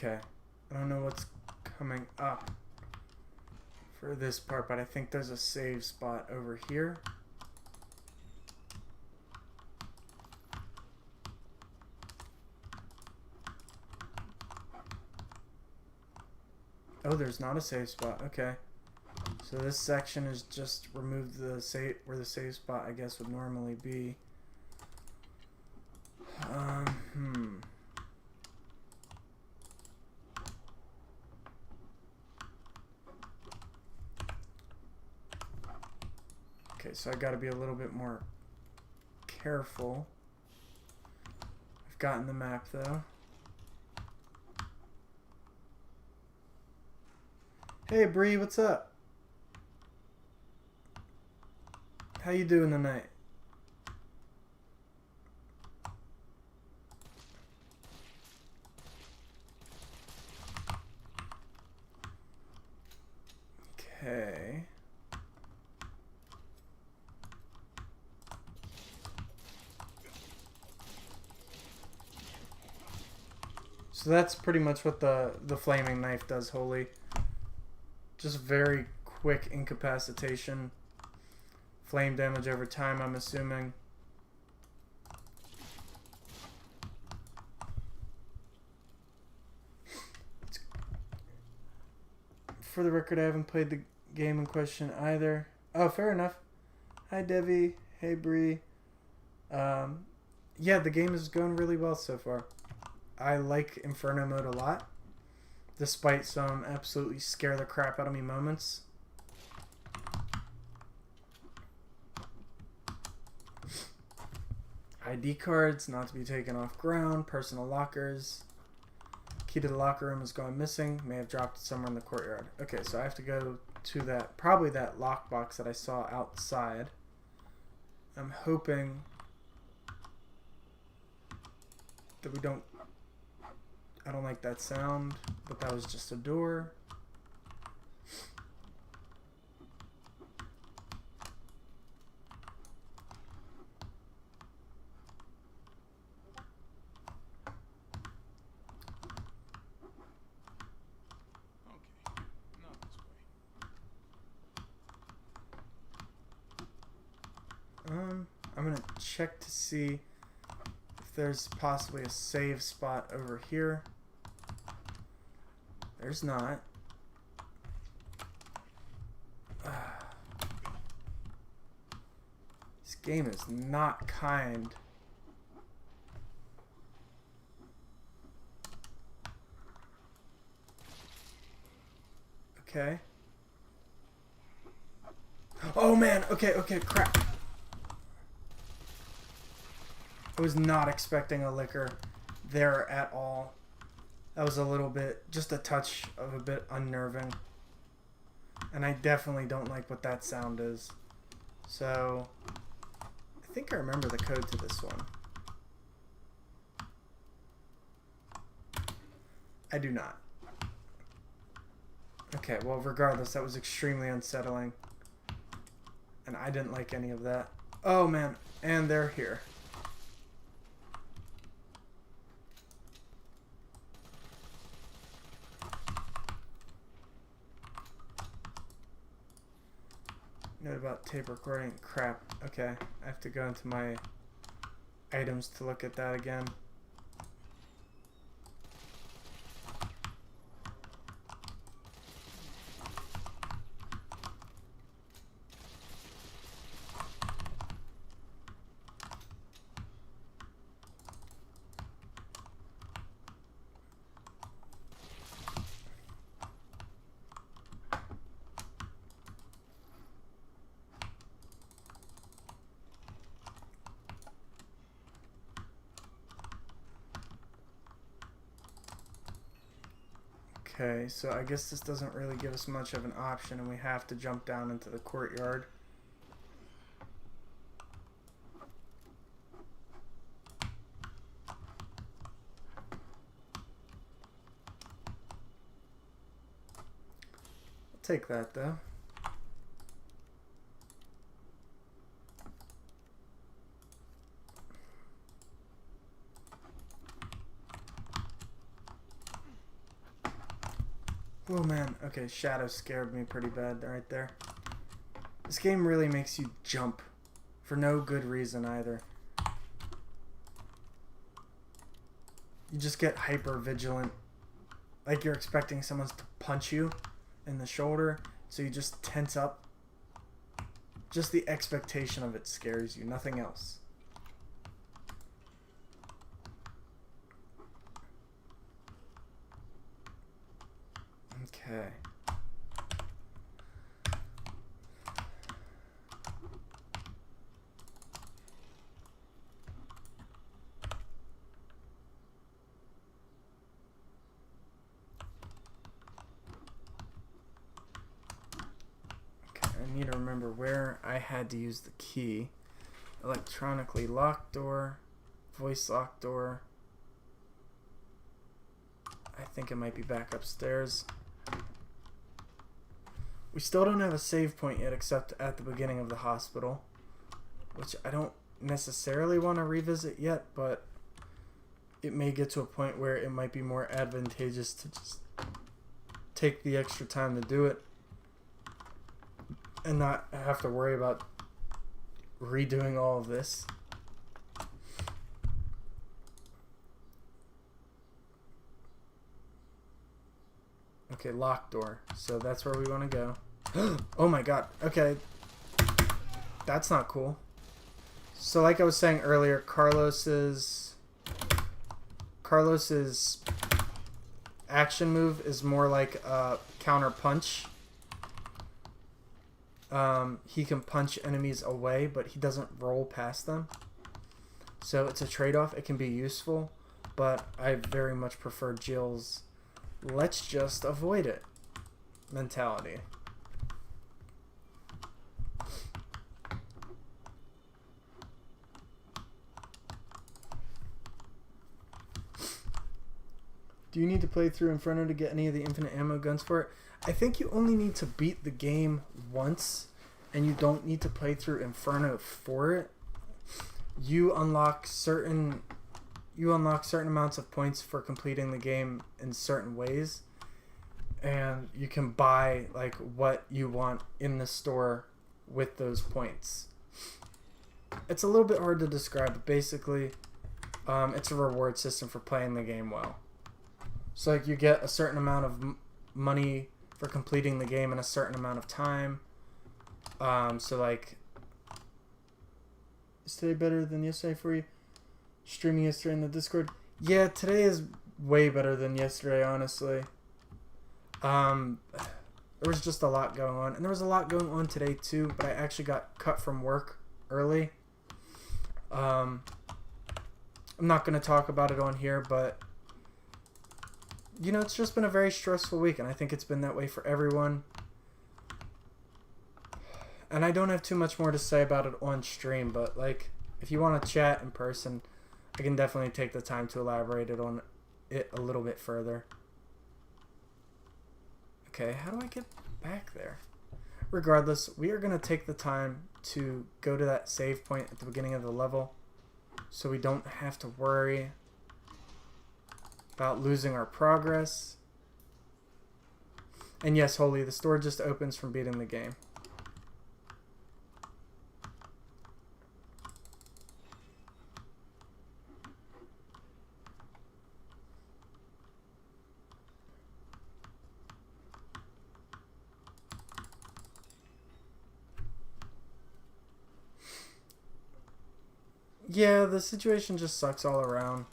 Okay, I don't know what's coming up for this part, but I think there's a save spot over here. Oh, there's not a save spot. Okay. So this section is just remove the save where the save spot I guess would normally be. Okay, so I got to be a little bit more careful. I've gotten the map though. Hey Bree, what's up? How you doing tonight? So that's pretty much what the flaming knife does, Holy. Just very quick incapacitation. Flame damage over time, I'm assuming. For the record, I haven't played the game in question either. Oh, fair enough. Hi, Devi. Hey, Bree. Yeah, the game is going really well so far. I like Inferno mode a lot, despite some absolutely scare the crap out of me moments. ID cards, not to be taken off ground, personal lockers. Key to the locker room is going missing. May have dropped it somewhere in the courtyard. Okay, so I have to go to that, probably that lockbox that I saw outside. I'm hoping that we don't... I don't like that sound, but that was just a door. Okay, not this way. I'm gonna check to see if there's possibly a save spot over here. There's not. This game is not kind. Okay. Oh man, okay, crap. I was not expecting a liquor there at all. That was a little bit, just a touch of a bit unnerving. And I definitely don't like what that sound is. So, I think I remember the code to this one. I do not. Okay, well regardless, that was extremely unsettling. And I didn't like any of that. Oh man, and they're here. Note about tape recording. Crap. Okay, I have to go into my items to look at that again. Okay, so I guess this doesn't really give us much of an option, and we have to jump down into the courtyard. I'll take that, though. Oh man, okay, Shadow scared me pretty bad right there. This game really makes you jump for no good reason either. You just get hyper vigilant, like you're expecting someone to punch you in the shoulder, so you just tense up. Just the expectation of it scares you, nothing else. Okay. I need to remember where I had to use the key. Electronically locked door, voice locked door. I think it might be back upstairs. We still don't have a save point yet, except at the beginning of the hospital, which I don't necessarily want to revisit yet, but it may get to a point where it might be more advantageous to just take the extra time to do it and not have to worry about redoing all of this. Okay, locked door. So that's where we want to go. Oh my god. Okay. That's not cool. So like I was saying earlier, Carlos's action move is more like a counter punch. He can punch enemies away, but he doesn't roll past them. So it's a trade-off. It can be useful, but I very much prefer Jill's let's just avoid it mentality. Do you need to play through Inferno to get any of the infinite ammo guns for it? I think you only need to beat the game once, and you don't need to play through Inferno for it. You unlock certain amounts of points for completing the game in certain ways, and you can buy like what you want in the store with those points. It's a little bit hard to describe, but basically it's a reward system for playing the game well. So like you get a certain amount of money for completing the game in a certain amount of time. So like, is today better than yesterday for you? Streaming yesterday in the Discord? Yeah, today is way better than yesterday, honestly. There was just a lot going on. And there was a lot going on today too, but I actually got cut from work early. I'm not going to talk about it on here, but you know, it's just been a very stressful week, and I think it's been that way for everyone. And I don't have too much more to say about it on stream, but like, if you want to chat in person, I can definitely take the time to elaborate on it a little bit further. Okay, how do I get back there? Regardless, we are going to take the time to go to that save point at the beginning of the level, so we don't have to worry about losing our progress. And yes, Holy, the store just opens from beating the game. Yeah, the situation just sucks all around.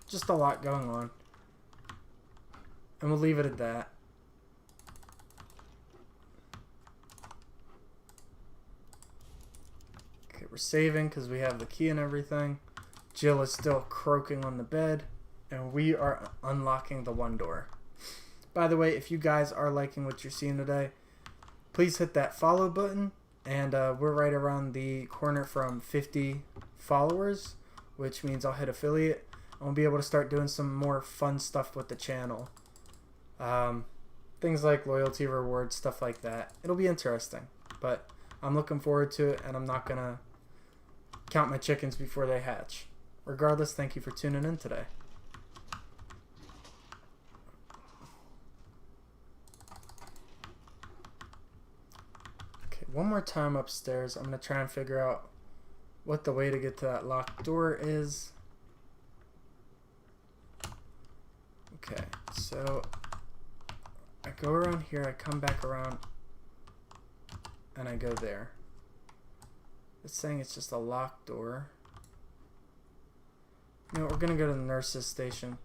Just a lot going on. And we'll leave it at that. Okay, we're saving because we have the key and everything. Jill is still croaking on the bed. And we are unlocking the one door. By the way, if you guys are liking what you're seeing today, please hit that follow button. And we're right around the corner from 50 followers, which means I'll hit affiliate. I'll be able to start doing some more fun stuff with the channel. Things like loyalty rewards, stuff like that. It'll be interesting, but I'm looking forward to it, and I'm not going to count my chickens before they hatch. Regardless, thank you for tuning in today. Okay, one more time upstairs. I'm going to try and figure out what the way to get to that locked door is. Okay, so I go around here, I come back around, and I go there. It's saying it's just a locked door. You know, we're gonna go to the nurse's station.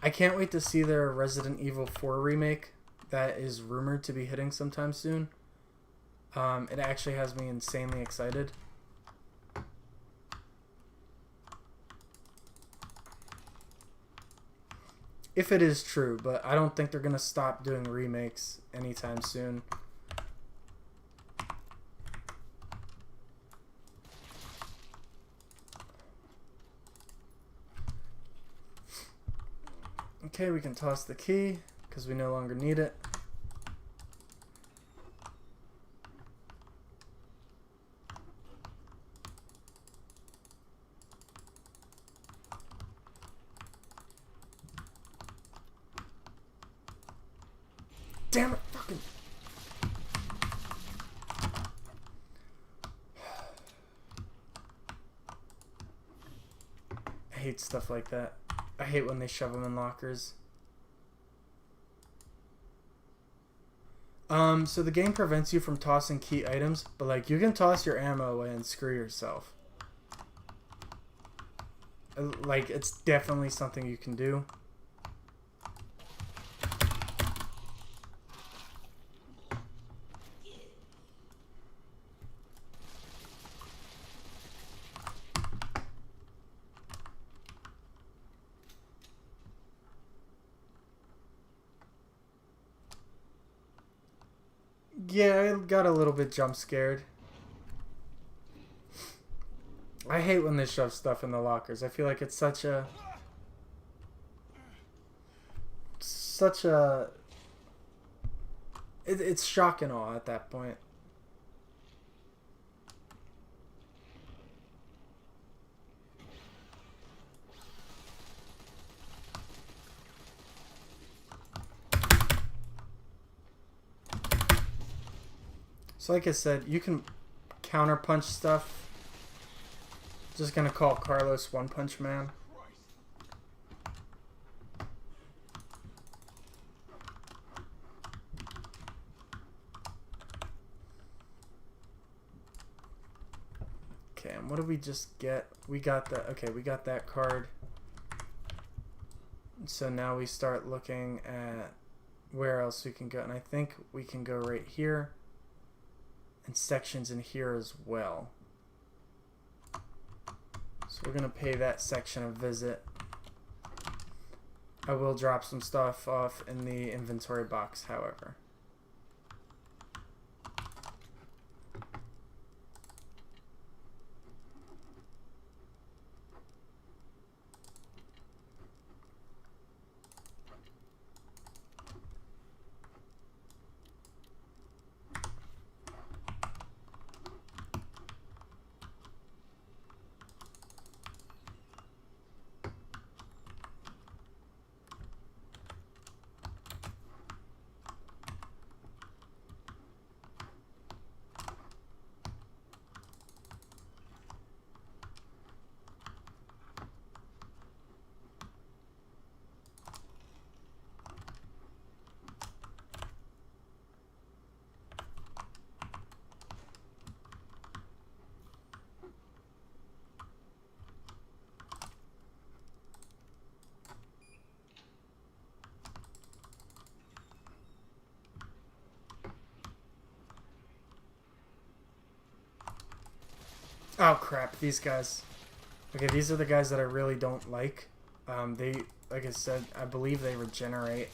I can't wait to see their Resident Evil 4 remake that is rumored to be hitting sometime soon. It actually has me insanely excited. If it is true, but I don't think they're going to stop doing remakes anytime soon. Okay, we can toss the key because we no longer need it. damn it, fucking. I hate stuff like that. I hate when they shove them in lockers. So the game prevents you from tossing key items, but like you can toss your ammo away and screw yourself. Like it's definitely something you can do. Yeah, I got a little bit jump scared. I hate when they shove stuff in the lockers. I feel like it's such a it's shock and awe at that point. So like I said, you can counter punch stuff. Just gonna call Carlos One Punch Man. Okay, and what did we just get? We got the we got that card. So now we start looking at where else we can go, and I think we can go right here. And sections in here as well. So we're gonna pay that section a visit. I will drop some stuff off in the inventory box, however. Oh crap, these guys. Okay, these are the guys that I really don't like. They, like I said, I believe they regenerate.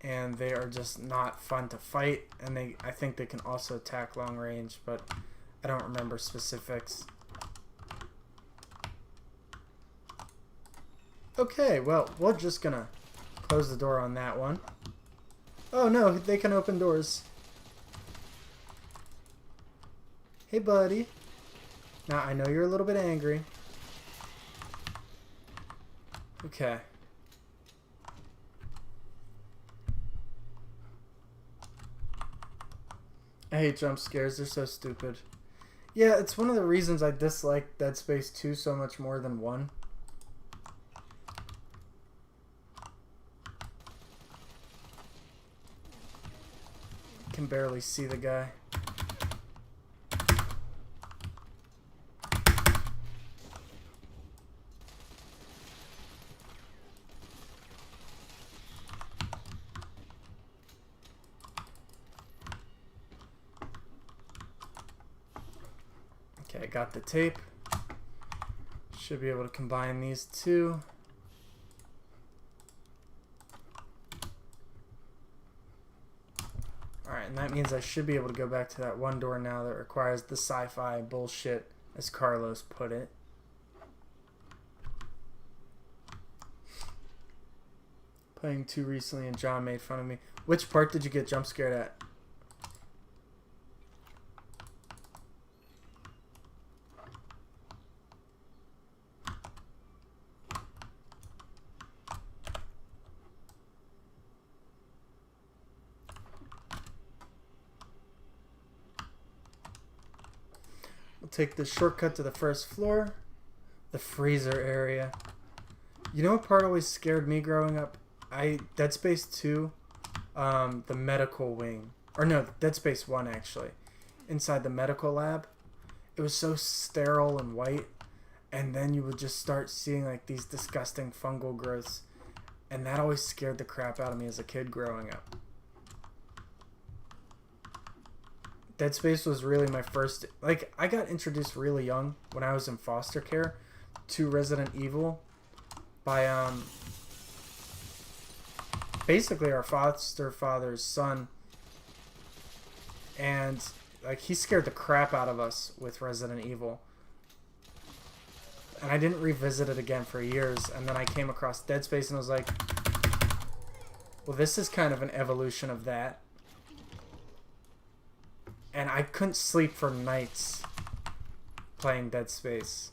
And they are just not fun to fight. And I think they can also attack long range, but I don't remember specifics. Okay, well, we're just gonna close the door on that one. Oh no, they can open doors. Hey, buddy. Now, I know you're a little bit angry. Okay. I hate jump scares. They're so stupid. Yeah, it's one of the reasons I dislike Dead Space 2 so much more than 1. Can barely see the guy. Okay, I got the tape. Should be able to combine these two. Alright, and that means I should be able to go back to that one door now that requires the sci-fi bullshit, as Carlos put it. Playing too recently and John made fun of me. Which part did you get jump scared at? take the shortcut to the first floor. The freezer area. You know what part always scared me growing up? Dead Space 2, the medical wing. Or no, Dead Space 1 actually. Inside the medical lab. It was so sterile and white. And then you would just start seeing like these disgusting fungal growths. And that always scared the crap out of me as a kid growing up. Dead Space was really my first... Like, I got introduced really young when I was in foster care to Resident Evil by, basically our foster father's son. And, like, he scared the crap out of us with Resident Evil. And I didn't revisit it again for years. And then I came across Dead Space and was like, well, this is kind of an evolution of that. And I couldn't sleep for nights playing Dead Space.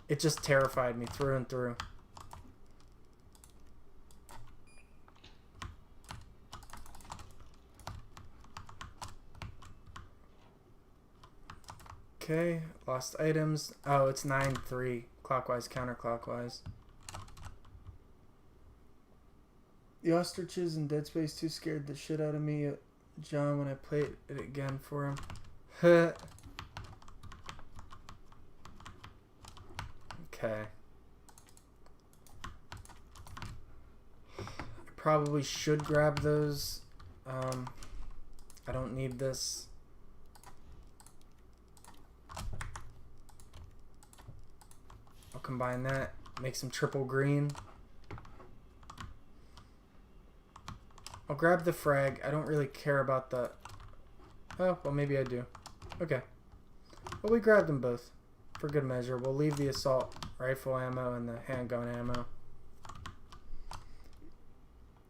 It just terrified me through and through. Okay, lost items. Oh, it's 9-3. Clockwise, counterclockwise. The ostriches in Dead Space 2 scared the shit out of me, John, when I played it again for him. Okay. I probably should grab those. I don't need this. I'll combine that. Make some triple green. I'll grab the frag. I don't really care about the... Oh, well, maybe I do. Okay. Well, we grabbed them both. For good measure. We'll leave the assault rifle ammo and the handgun ammo.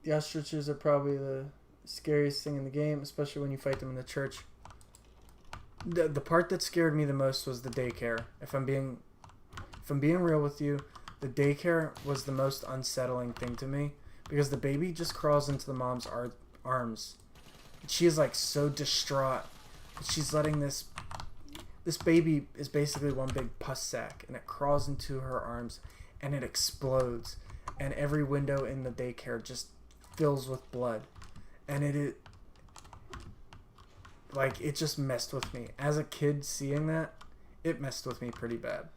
The ostriches are probably the scariest thing in the game, especially when you fight them in the church. The part that scared me the most was the daycare. If I'm being real with you, the daycare was the most unsettling thing to me. Because the baby just crawls into the mom's arms. She is like so distraught. She's letting this baby is basically one big pus sack. And it crawls into her arms. And it explodes. And every window in the daycare just fills with blood. And it just messed with me. As a kid seeing that, it messed with me pretty bad.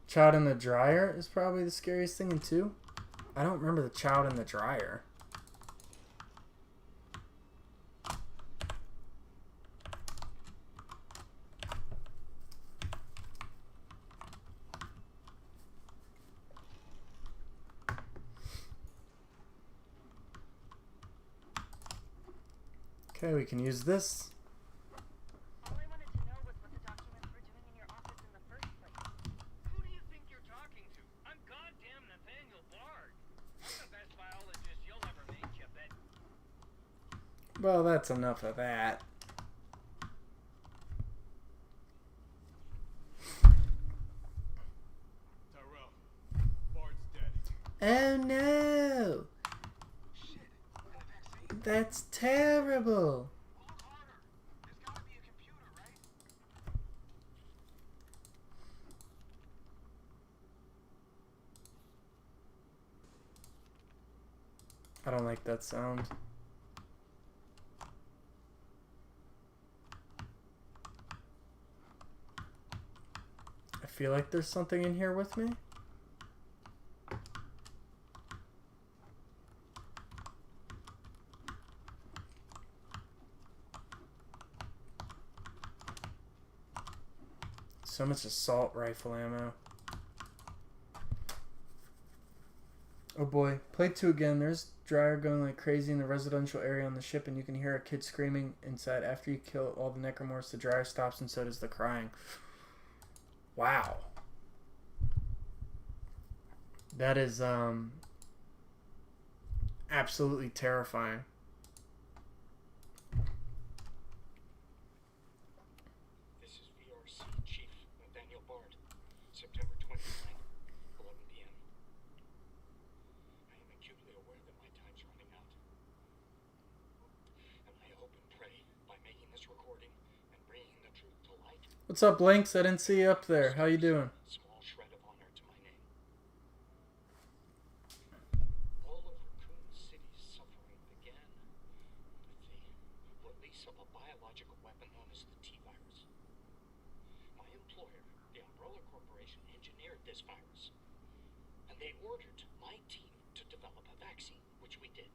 Child in the dryer is probably the scariest thing in 2. I don't remember the child in the dryer. Okay, we can use this. All I wanted to know was what the documents were doing in your office in the first place. Who do you think you're talking to? I'm goddamn Nathaniel Bard. I'm the best biologist you'll ever meet, you bet. Well, that's enough of that. Tyrell, Bard's dead. Oh no! Shit. And the vaccine? That's terrible! Look harder. There's gotta be a computer, right? I don't like that sound. I feel like there's something in here with me. So much assault rifle ammo. Oh boy, play 2 again. There's dryer going like crazy in the residential area on the ship, and you can hear a kid screaming inside. After you kill all the necromorphs, the dryer stops, and so does the crying. Wow. That is absolutely terrifying. This is VRC Chief Nathaniel Bard. September 29th, 11 p.m. I am What's up, Lynx? I didn't see you up there. How you doing? Small shred of honor to my name. All of Raccoon City's suffering began with the release of a biological weapon known as the T-virus. My employer, the Umbrella Corporation, engineered this virus, and they ordered my team to develop a vaccine, which we did.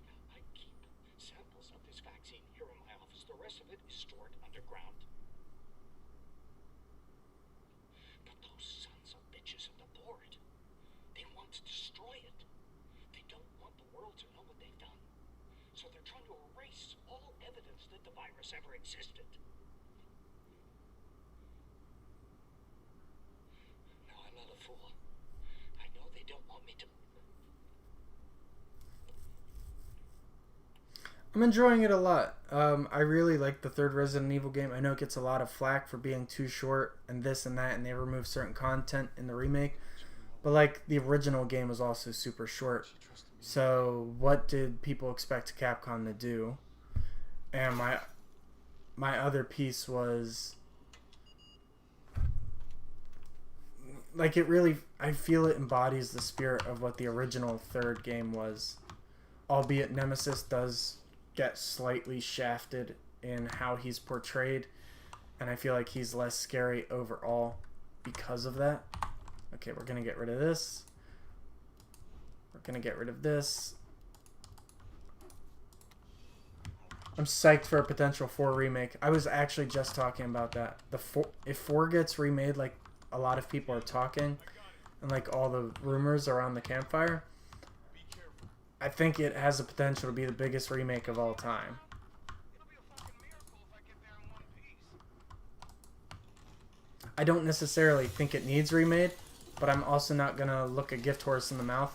Now, I keep samples of this vaccine here in my office. The rest of it is stored underground. But those sons of bitches on the board, they want to destroy it. They don't want the world to know what they've done. So they're trying to erase all evidence that the virus ever existed. No, I'm not a fool. I know they don't want me to. I'm enjoying it a lot. I really like the third Resident Evil game. I know it gets a lot of flack for being too short and this and that, and they remove certain content in the remake. But like the original game was also super short. So what did people expect Capcom to do? And my other piece was like it really, I feel it embodies the spirit of what the original third game was. Albeit Nemesis does get slightly shafted in how he's portrayed, and I feel like he's less scary overall because of that. Okay, we're gonna get rid of this. We're gonna get rid of this. I'm psyched for a potential 4 remake. I was actually just talking about that. If 4 gets remade, like a lot of people are talking, and like all the rumors around the campfire, I think it has the potential to be the biggest remake of all time. It'll be a fucking miracle if I get there in one piece. I don't necessarily think it needs remade, but I'm also not gonna look a gift horse in the mouth.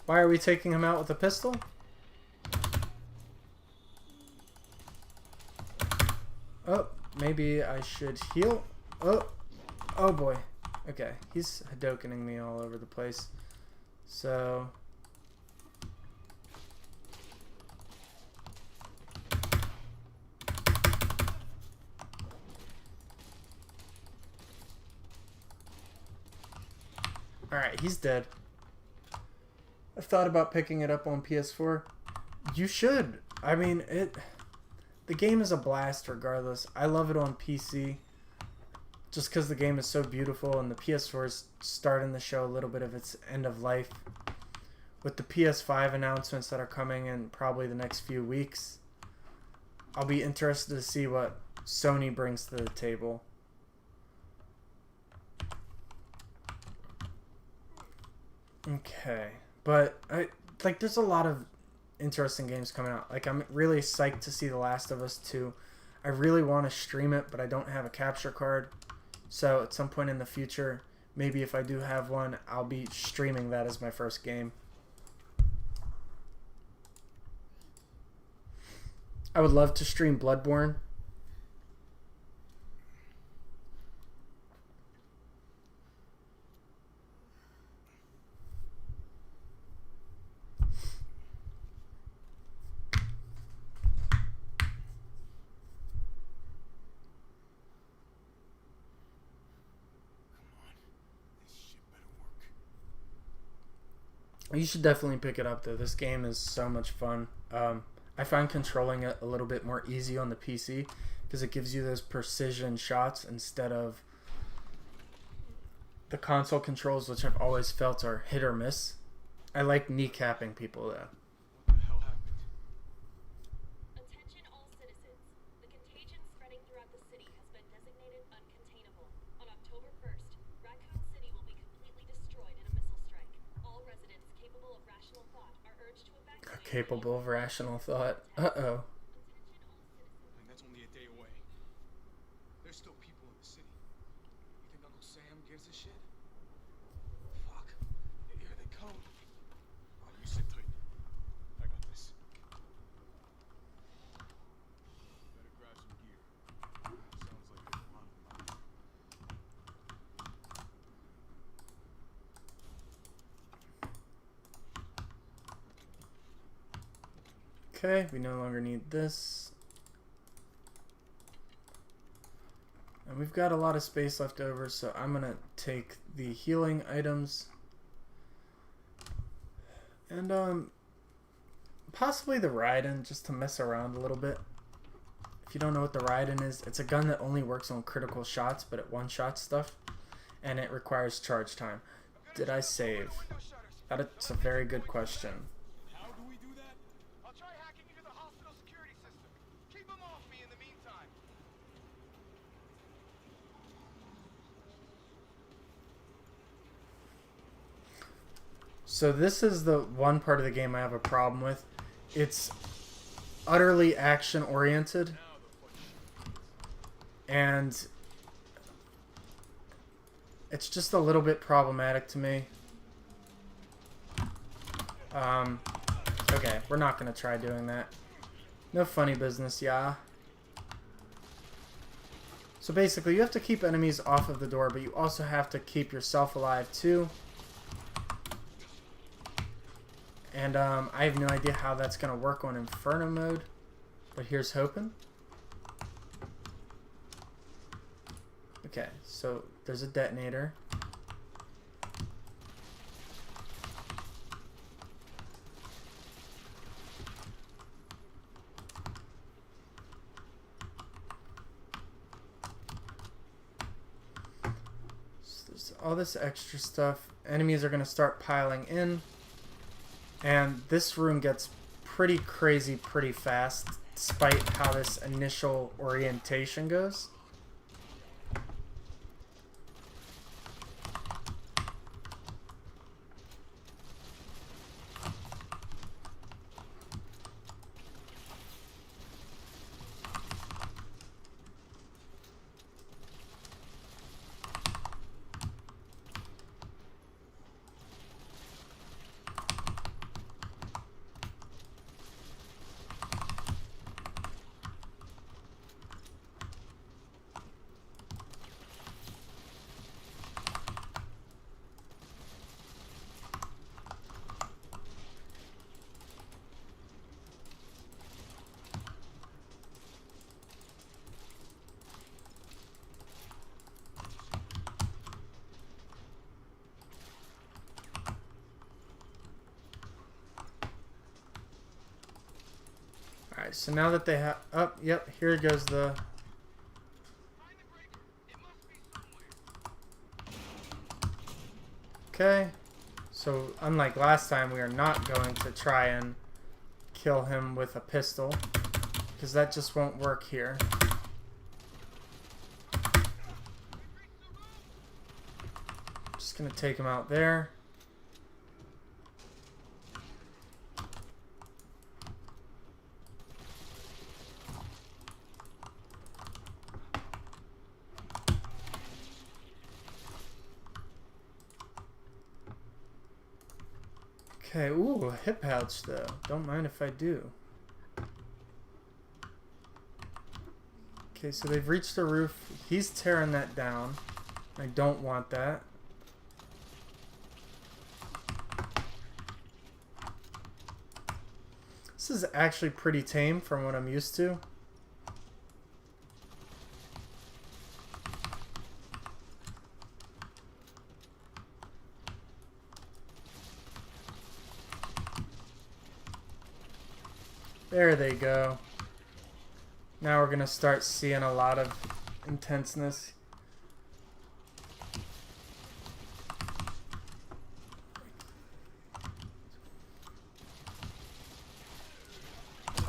Why are we taking him out with a pistol? Oh, maybe I should heal. Oh boy. Okay, he's Hadokening me all over the place. So... Alright, he's dead. I've thought about picking it up on PS4. You should. I mean, the game is a blast regardless. I love it on PC just because the game is so beautiful, and the PS4 is starting to show a little bit of its end of life. With the PS5 announcements that are coming in probably the next few weeks, I'll be interested to see what Sony brings to the table. Okay, but there's a lot of interesting games coming out. Like, I'm really psyched to see The Last of Us 2. I really want to stream it, but I don't have a capture card. So at some point in the future, maybe if I do have one, I'll be streaming that as my first game. I would love to stream Bloodborne. You should definitely pick it up though. This game is so much fun. I find controlling it a little bit more easy on the PC because it gives you those precision shots instead of the console controls, which I've always felt are hit or miss. I like kneecapping people though. What the hell happened? Attention all citizens. The contagion spreading throughout the city has been designated uncontainable. On October 1st, Raccoon City will be completely destroyed in a missile strike. All residents capable of rational thought are urged to evacuate. Capable of rational thought. Uh-oh. Attention all citizens. And that's only a day away. There's still people in the city. You think Uncle Sam gives a shit? Fuck. Here they come. Oh, you sit tight. I got this. Better grab some gear. Sounds like there's a lot of them out there. Okay, we no longer need this. And we've got a lot of space left over, so I'm gonna take the healing items. And possibly the Raiden, just to mess around a little bit. If you don't know what the Raiden is, it's a gun that only works on critical shots, but it one-shots stuff. And it requires charge time. Did I save? That's a very good question. How do we do that? I'll try hacking into the hospital security system. Keep them off me in the meantime. So this is the one part of the game I have a problem with. It's utterly action-oriented. And it's just a little bit problematic to me. Okay, we're not going to try doing that. No funny business, yeah. So basically, you have to keep enemies off of the door, but you also have to keep yourself alive, too. And I have no idea how that's going to work on Inferno mode, but here's hoping. Okay, so there's a detonator. So there's all this extra stuff. Enemies are going to start piling in. And this room gets pretty crazy pretty fast, despite how this initial orientation goes. Alright, so now that they have... Oh, yep, here goes the... Okay, so unlike last time, we are not going to try and kill him with a pistol, because that just won't work here. Just gonna take him out there. Okay, ooh, a hip pouch though. Don't mind if I do. Okay, so they've reached the roof. He's tearing that down. I don't want that. This is actually pretty tame from what I'm used to. There they go. Now we're gonna start seeing a lot of intenseness.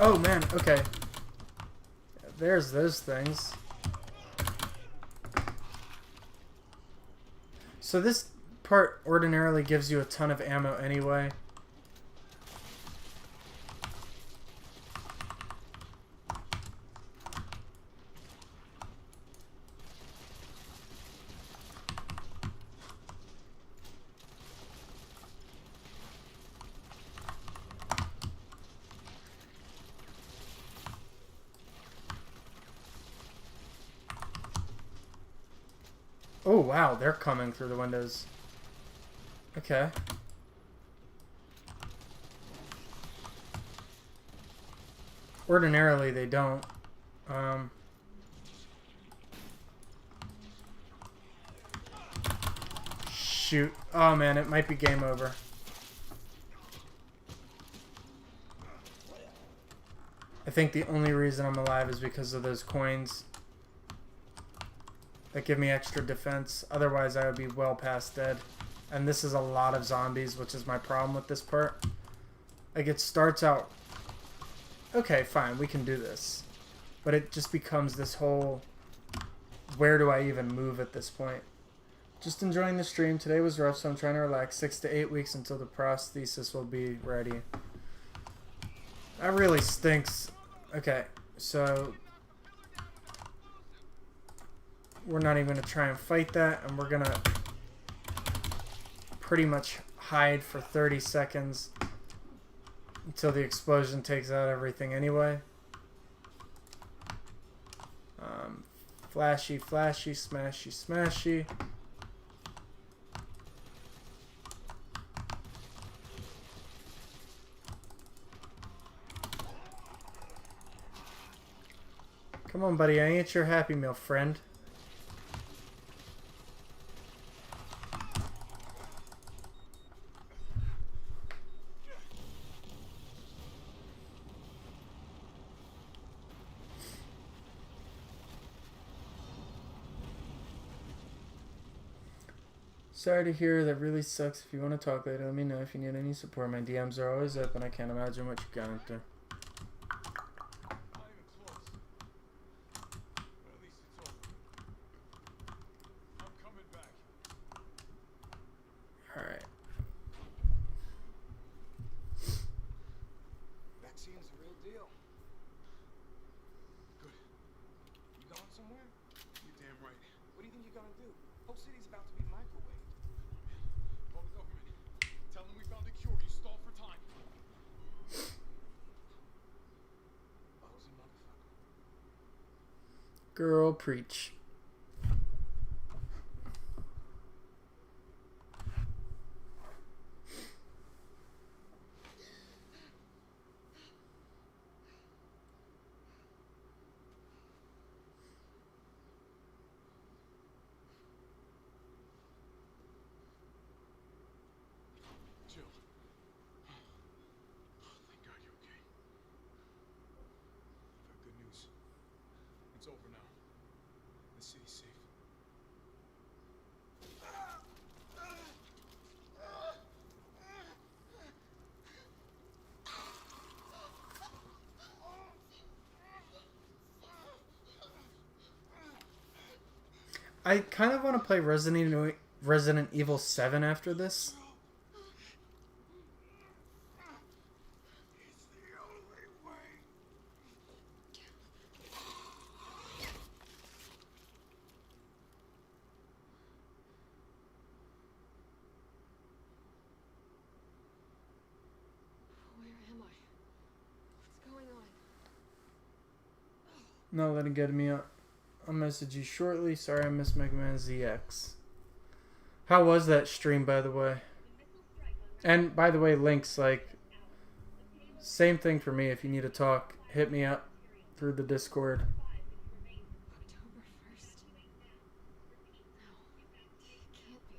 Oh man, okay. There's those things. So this part ordinarily gives you a ton of ammo anyway. Oh wow, they're coming through the windows. Okay. Ordinarily, they don't. Shoot. Oh man, it might be game over. I think the only reason I'm alive is because of those coins that give me extra defense. Otherwise, I would be well past dead. And this is a lot of zombies, which is my problem with this part. Like, it starts out... Okay, fine, we can do this. But it just becomes this whole... Where do I even move at this point? Just enjoying the stream. Today was rough, so I'm trying to relax. 6 to 8 weeks until the prosthesis will be ready. That really stinks. Okay, so... We're not even going to try and fight that, and we're going to pretty much hide for 30 seconds until the explosion takes out everything anyway. Flashy, flashy, smashy, smashy. Come on, buddy, I ain't your Happy Meal, friend. Sorry to hear, that really sucks. If you want to talk later, let me know. If you need any support, my DMs are always open. I can't imagine what you're going through. Not even close. But at least it's over. I'm coming back. Alright. Vaccine's the real deal. Good. You going somewhere? You're damn right. What do you think you're gonna do? Whole city's about to be microwaved. Call the government. Tell them we found a cure. You stalled for time. Lousy motherfucker. Girl, preach. Jill. Thank God you're okay. I've got good news. It's over now. The city's safe. I kind of want to play Resident Evil 7 after this. It's the only way. Where am I? What's going on? Not letting get me up. I'll message you shortly. Sorry I missed Mega Man ZX. How was that stream, by the way? And by the way, links, like, same thing for me. If you need to talk, hit me up through the Discord. October 1st? No, it can't be.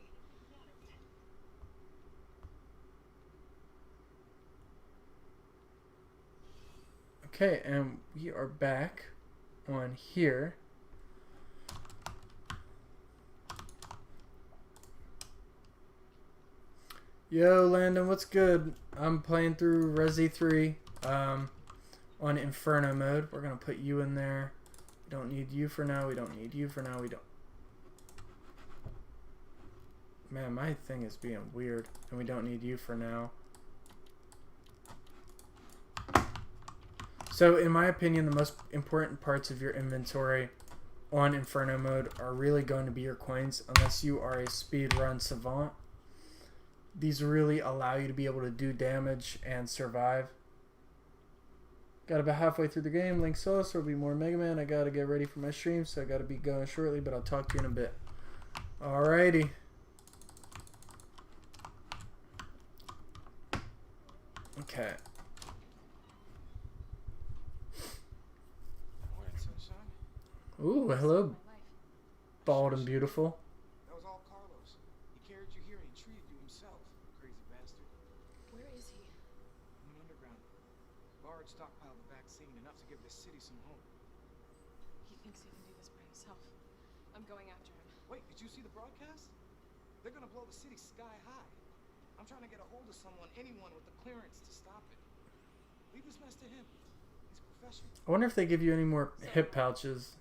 Okay, and we are back on here. Yo, Landon, what's good? I'm playing through Resi 3 on Inferno mode. We're going to put you in there. We don't need you for now. We don't need you for now. We don't. Man, my thing is being weird. And we don't need you for now. So, in my opinion, the most important parts of your inventory on Inferno mode are really going to be your coins, unless you are a speedrun savant. These really allow you to be able to do damage and survive. Got about halfway through the game. Link solo, so there'll be more Mega Man. I gotta get ready for my stream, so I gotta be going shortly, but I'll talk to you in a bit. Alrighty. Okay. Ooh, hello, bald and beautiful. That was all Carlos. He carried you here and he treated you himself. Crazy bastard. Where is he? In the underground. Bard stockpiled the vaccine, enough to give this city some hope. He thinks he can do this by himself. I'm going after him. Wait, did you see the broadcast? They're gonna blow the city sky high. I'm trying to get a hold of someone, anyone with the clearance to stop it. Leave this mess to him. He's professional. I wonder if they give you any more hip pouches.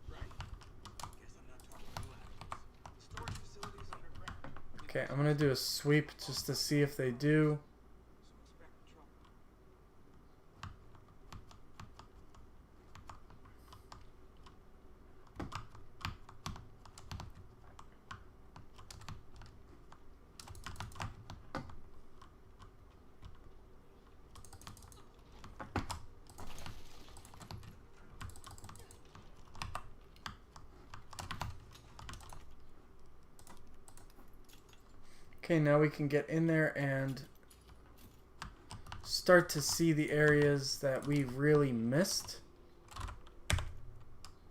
Right. Guess I'm not talking to actions. The storage facility's underground. Okay, I'm gonna do a sweep just to see if they do. So expect trouble. Okay, now we can get in there and start to see the areas that we really missed.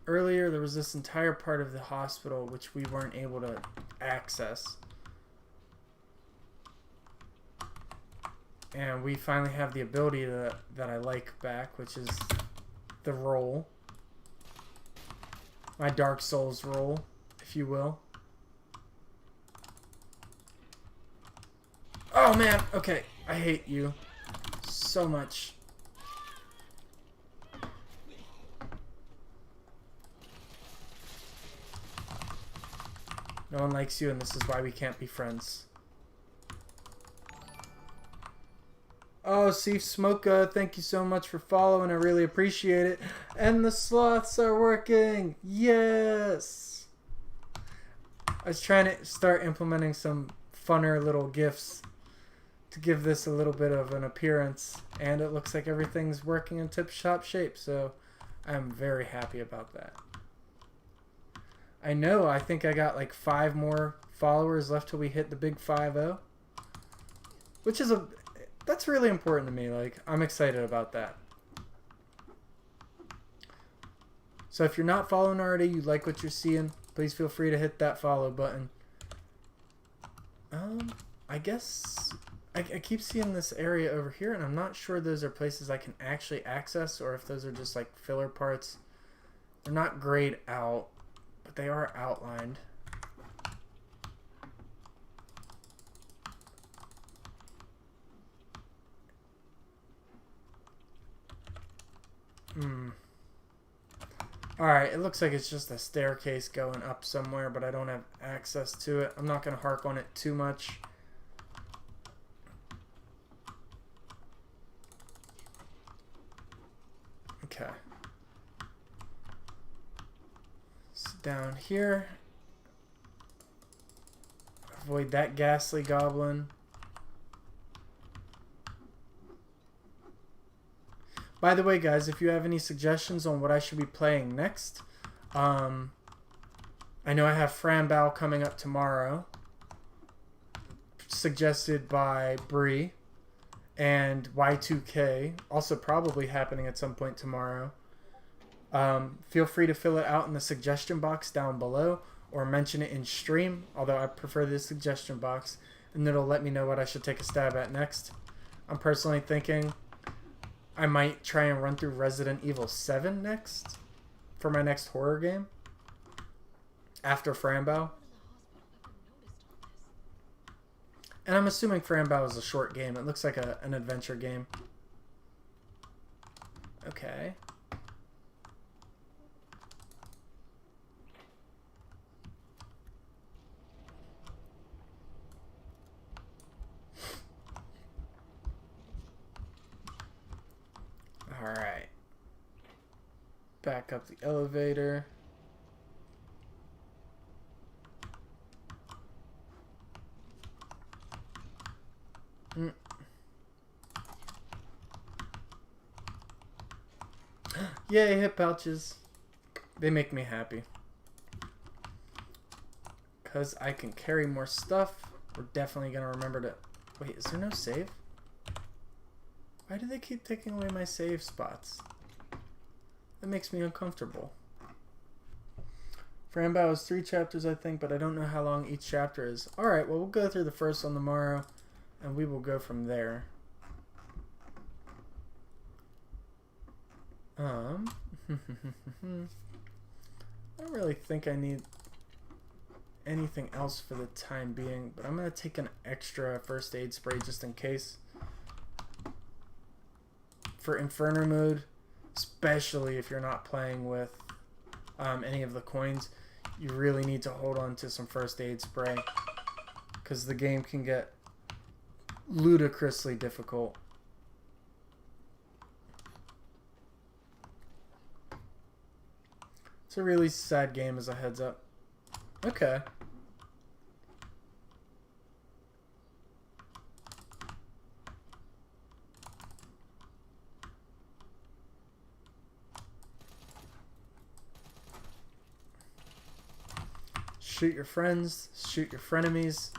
Earlier, there was this entire part of the hospital which we weren't able to access. And we finally have the ability that I like back, which is the roll. My Dark Souls roll, if you will. Oh man, okay, I hate you so much. No one likes you, and this is why we can't be friends. Oh, Seif Smoka, thank you so much for following. I really appreciate it. And the sloths are working. Yes. I was trying to start implementing some funner little GIFs to give this a little bit of an appearance, and it looks like everything's working in tip-top shape, so I'm very happy about that. I know, I think I got like 5 more followers left till we hit the big 5-0, which is that's really important to me. Like, I'm excited about that. So if you're not following already, you like what you're seeing, please feel free to hit that follow button. I guess I keep seeing this area over here, and I'm not sure those are places I can actually access, or if those are just like filler parts. They're not grayed out, but they are outlined. Alright, it looks like it's just a staircase going up somewhere, but I don't have access to it. I'm not going to harp on it too much. Okay. So down here. Avoid that ghastly goblin. By the way, guys, if you have any suggestions on what I should be playing next, I know I have Frambal coming up tomorrow, suggested by Bree, and Y2K, also probably happening at some point tomorrow. Feel free to fill it out in the suggestion box down below, or mention it in stream, although I prefer the suggestion box, and it'll let me know what I should take a stab at next. I'm personally thinking I might try and run through Resident Evil 7 next for my next horror game after Frambal. And I'm assuming Frambal is a short game. It looks like an adventure game. Okay. Alright. Back up the elevator. Yay, hip pouches. They make me happy. Because I can carry more stuff. We're definitely going to remember to... Wait, is there no save? Why do they keep taking away my save spots? It makes me uncomfortable. Frambow is 3 chapters, I think, but I don't know how long each chapter is. Alright, well, we'll go through the first one tomorrow, and we will go from there. I don't really think I need anything else for the time being, but I'm going to take an extra first aid spray just in case. For Inferno mode, especially if you're not playing with any of the coins, you really need to hold on to some first aid spray because the game can get ludicrously difficult. It's a really sad game as a heads up. Okay. Shoot your friends, shoot your frenemies.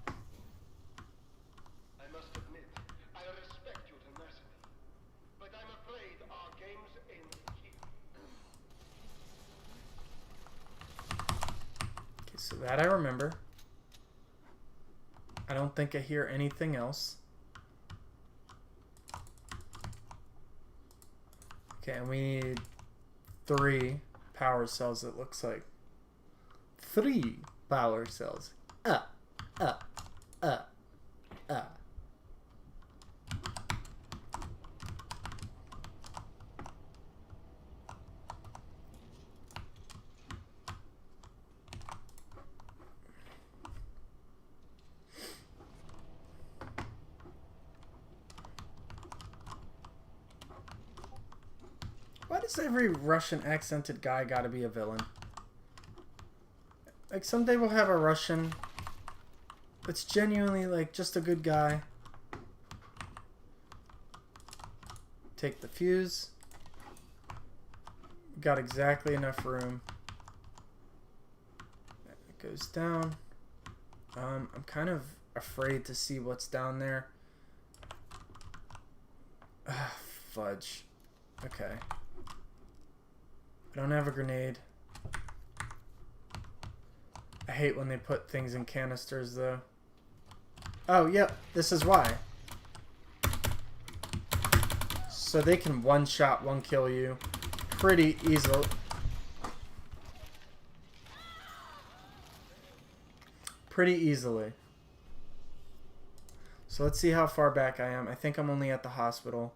I must admit, I respect your tenacity, but I'm afraid our games end here. Okay, so that I remember. I don't think I hear anything else. Okay, and we need 3 power cells, it looks like. 3 power cells. Why does every Russian accented guy gotta be a villain? Like, someday we'll have a Russian that's genuinely, like, just a good guy. Take the fuse. Got exactly enough room. It goes down. I'm kind of afraid to see what's down there. Fudge. Okay. I don't have a grenade. I hate when they put things in canisters, though. Oh, yep. This is why. So they can one-shot, one-kill you pretty easily. Pretty easily. So let's see how far back I am. I think I'm only at the hospital,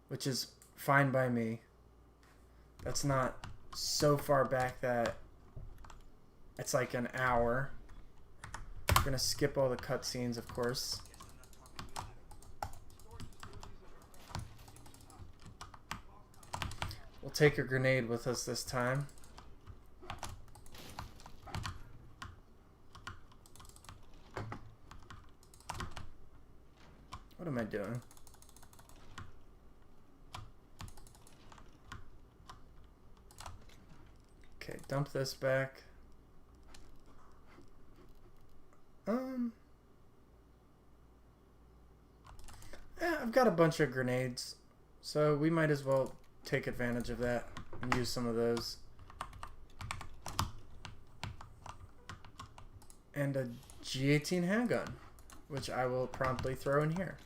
which is fine by me. That's not so far back that it's like an hour. We're gonna skip all the cutscenes, of course. We'll take a grenade with us this time. What am I doing? Okay, dump this back. Yeah, I've got a bunch of grenades, so we might as well take advantage of that and use some of those. And a G18 handgun, which I will promptly throw in here.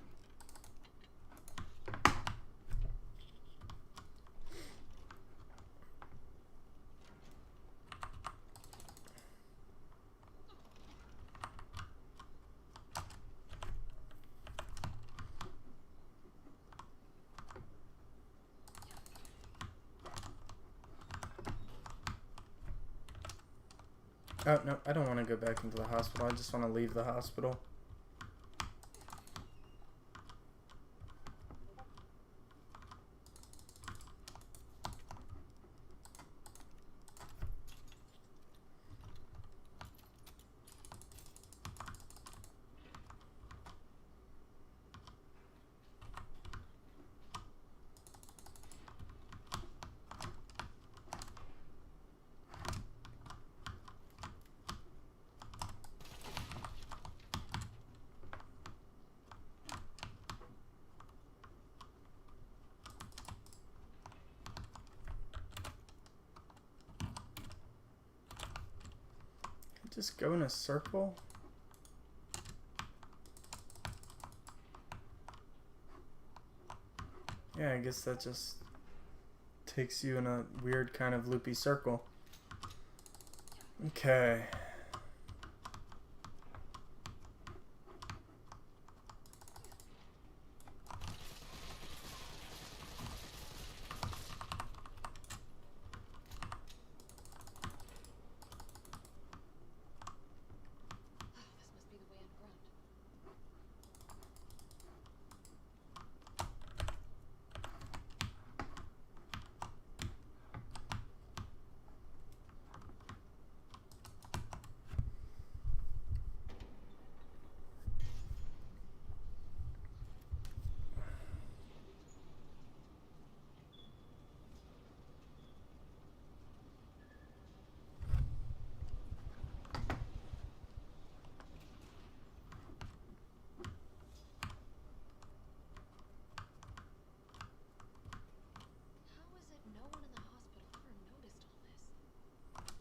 Oh, no, I don't want to go back into the hospital. I just want to leave the hospital. just go in a circle? Yeah, I guess that just takes you in a weird kind of loopy circle. Okay. This must be the way underground. How is it no one in the hospital ever noticed all this?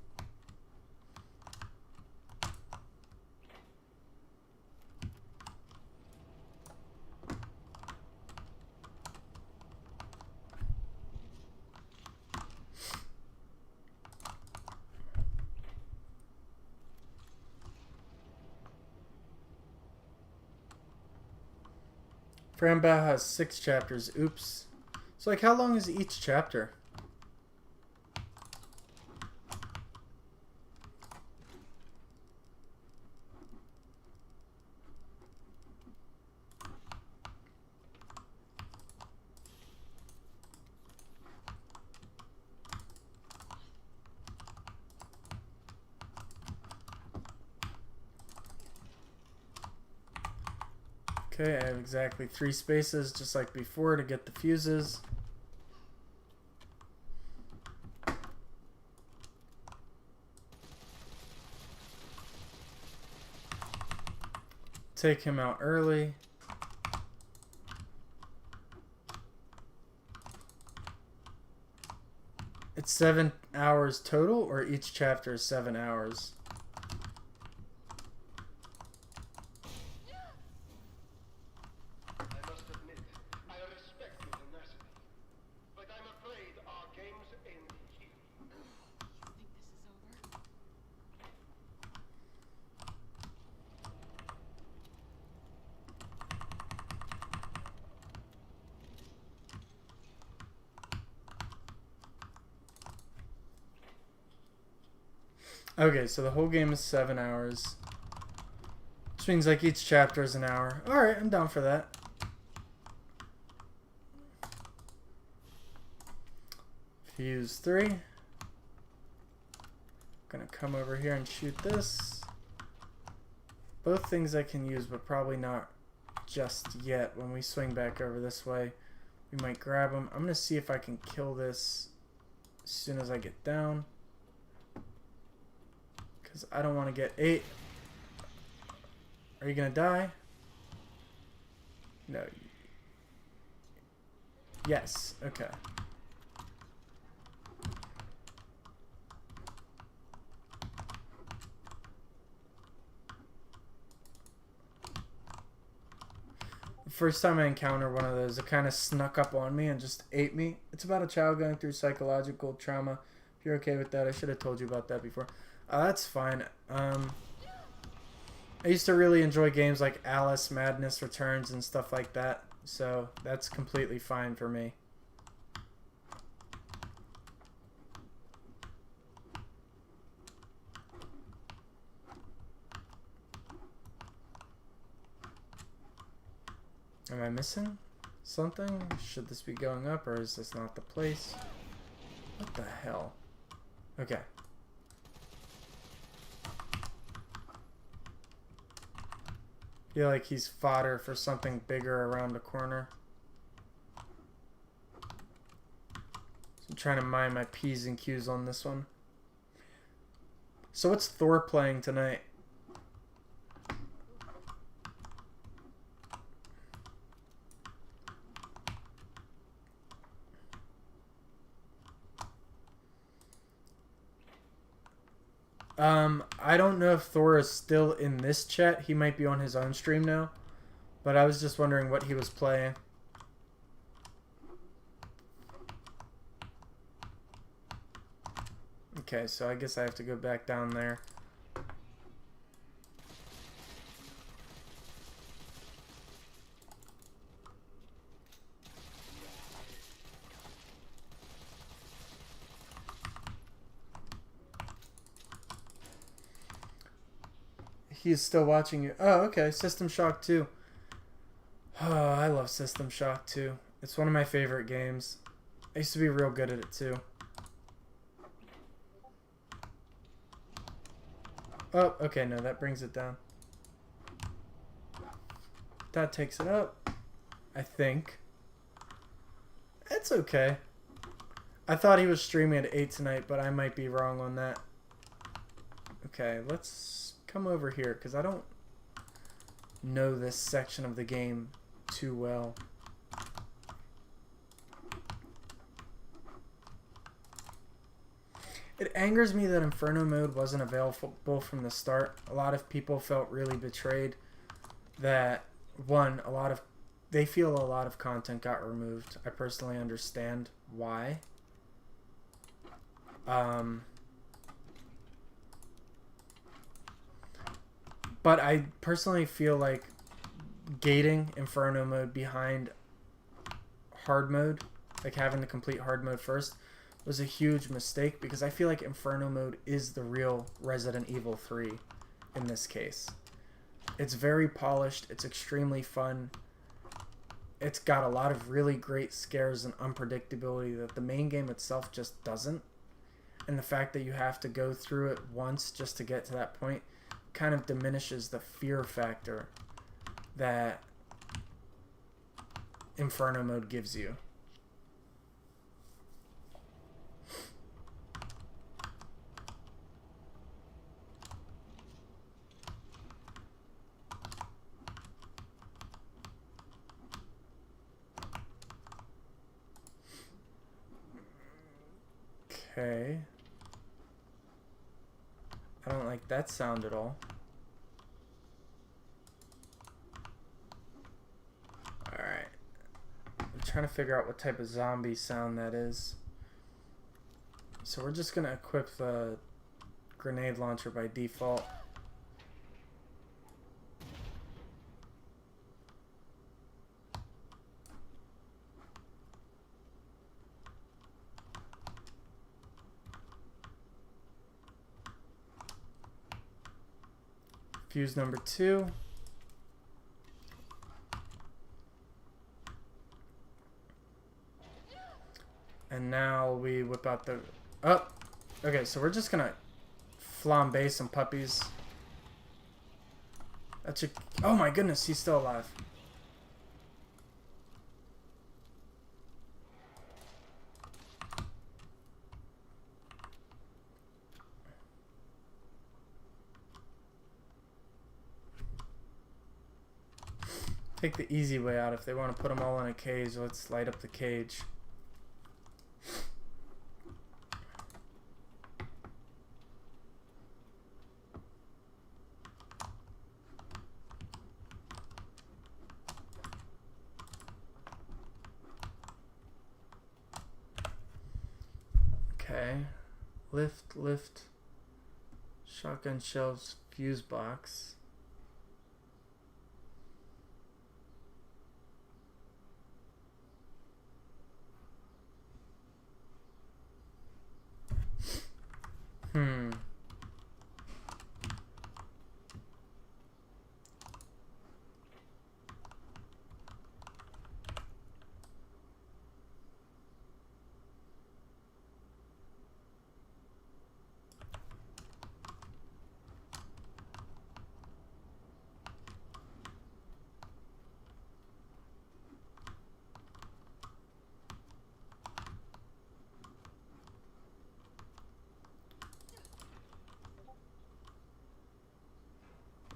Fran Bao has 6 chapters. Oops. So, like, how long is each chapter? Okay, I have exactly 3 spaces, just like before, to get the fuses. Take him out early. It's 7 hours total, or each chapter is 7 hours? I must admit, I respect your tenacity, but I'm afraid our games end here. You think this is over? Okay, so the whole game is 7 hours. Which means like each chapter is an hour. Alright, I'm down for that. Fuse 3. Gonna come over here and shoot this. Both things I can use, but probably not just yet. When we swing back over this way, we might grab them. I'm gonna see if I can kill this as soon as I get down, because I don't want to get 8. Are you gonna die? No. Yes. Okay. The first time I encountered one of those, it kind of snuck up on me and just ate me. It's about a child going through psychological trauma. If you're okay with that, I should have told you about that before. That's fine. I used to really enjoy games like Alice Madness Returns and stuff like that, so that's completely fine for me. Am I missing something? Should this be going up, or is this not the place? What the hell? Okay. Feel like he's fodder for something bigger around the corner. So I'm trying to mind my P's and Q's on this one. So what's Thor playing tonight? I don't know if Thor is still in this chat. He might be on his own stream now. But I was just wondering what he was playing. Okay, so I guess I have to go back down there. He's still watching you. Oh, okay. System Shock 2. Oh, I love System Shock 2. It's one of my favorite games. I used to be real good at it too. Oh, okay, no, that brings it down. That takes it up, I think. It's okay. I thought he was streaming at 8 tonight, but I might be wrong on that. Okay, let's come over here, because I don't know this section of the game too well. It angers me that Inferno mode wasn't available from the start. A lot of people felt really betrayed that, one, they feel a lot of content got removed. I personally understand why. But I personally feel like gating Inferno mode behind hard mode, like having to complete hard mode first, was a huge mistake, because I feel like Inferno mode is the real Resident Evil 3 in this case. It's very polished, it's extremely fun, it's got a lot of really great scares and unpredictability that the main game itself just doesn't. And the fact that you have to go through it once just to get to that point kind of diminishes the fear factor that Inferno mode gives you. Okay. I don't like that sound at all. Alright. I'm trying to figure out what type of zombie sound that is. So we're just going to equip the grenade launcher by default. Fuse number 2. And now we whip out the... Oh! Okay, so we're just gonna flambe some puppies. That should... Oh my goodness, he's still alive. Take the easy way out. If they want to put them all in a cage, let's light up the cage. Okay. Lift. Shotgun shells, fuse box.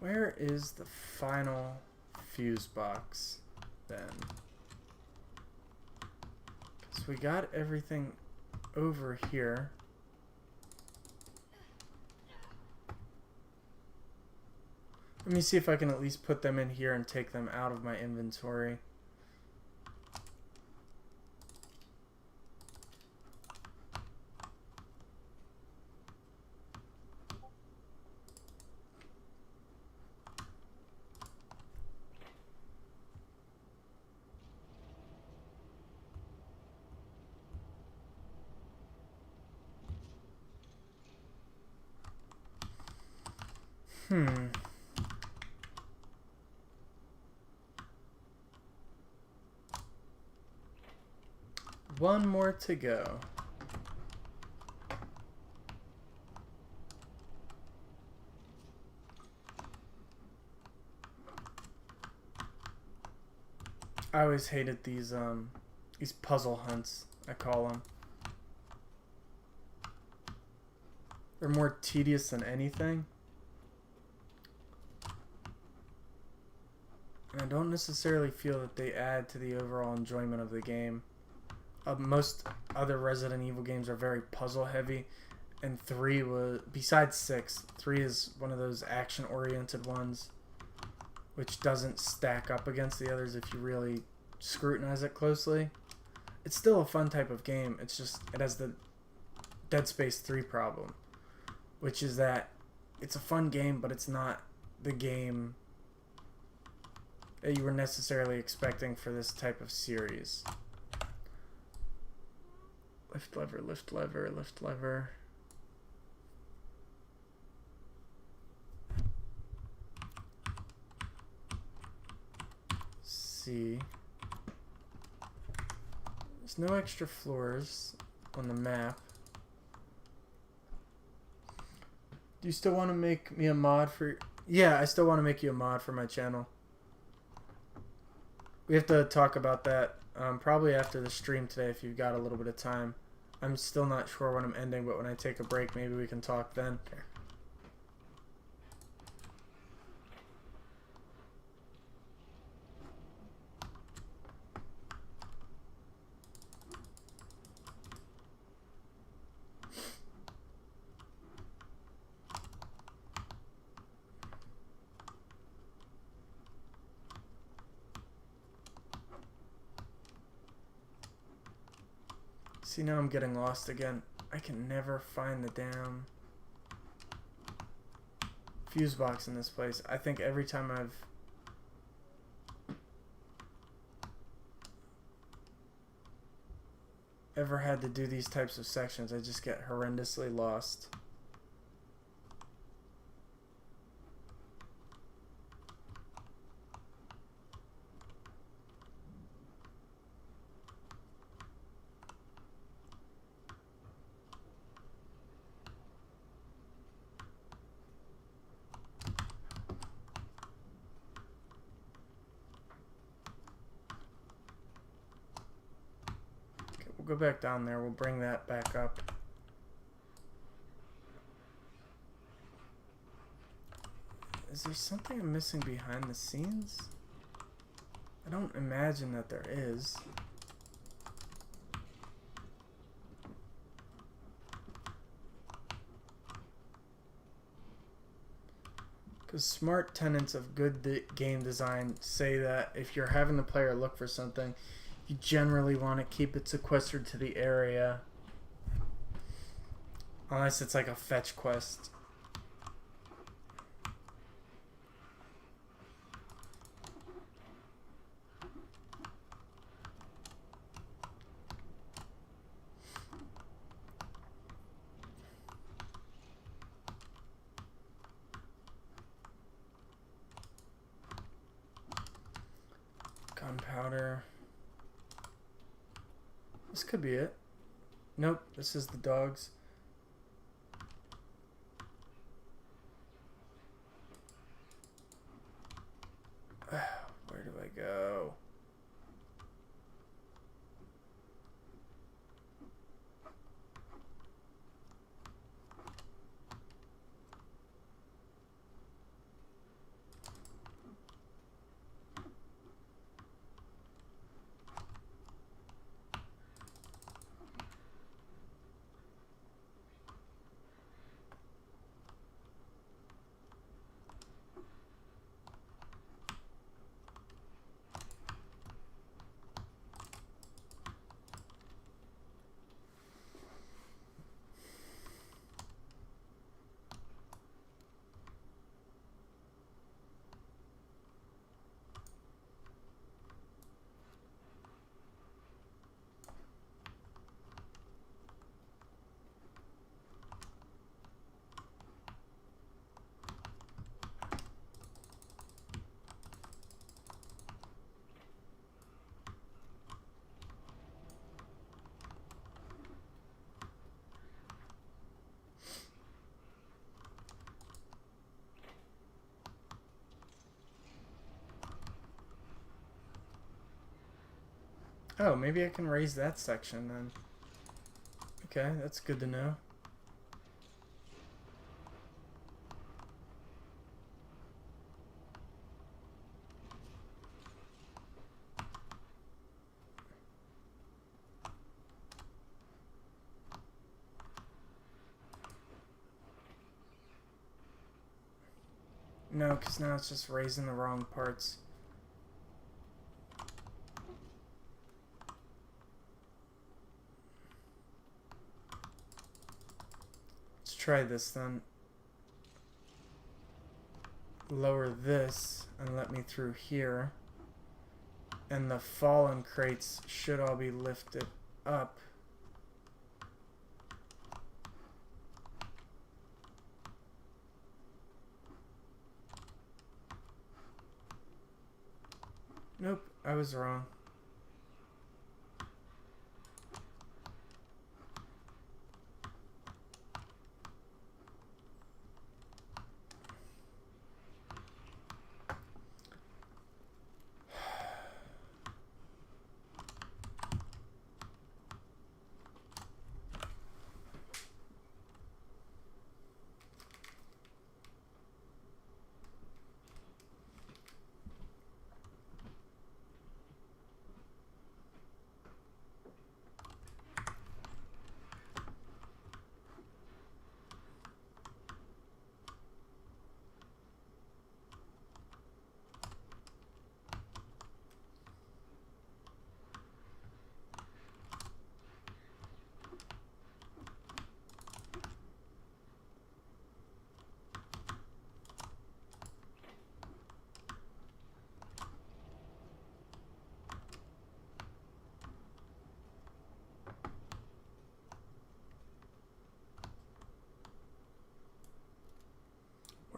Where is the final fuse box then? Because we got everything over here. Let me see if I can at least put them in here and take them out of my inventory. One more to go. I always hated these puzzle hunts, I call them. They're more tedious than anything. And I don't necessarily feel that they add to the overall enjoyment of the game. Most other Resident Evil games are very puzzle heavy, and 3 was, besides 6, 3 is one of those action oriented ones which doesn't stack up against the others if you really scrutinize it closely. It's still a fun type of game, it's just it has the Dead Space 3 problem, which is that it's a fun game, but it's not the game that you were necessarily expecting for this type of series. Lift lever, lift lever, lift lever. See. There's no extra floors on the map. Do you still want to make me a mod for... Yeah, I still want to make you a mod for my channel. We have to talk about that probably after the stream today if you've got a little bit of time. I'm still not sure when I'm ending, but when I take a break, maybe we can talk then. See, now I'm getting lost again. I can never find the damn fuse box in this place. I think every time I've ever had to do these types of sections, I just get horrendously lost. Go back down there. We'll bring that back up. Is there something I'm missing behind the scenes? I don't imagine that there is. Because smart tenets of good game design say that if you're having the player look for something, you generally want to keep it sequestered to the area. Unless it's like a fetch quest. Gunpowder. This could be it. Nope, this is the dogs. Where do I go? Oh, maybe I can raise that section then. Okay, that's good to know. No, because now it's just raising the wrong parts. Let's try this then. Lower this and let me through here. And the fallen crates should all be lifted up. Nope, I was wrong.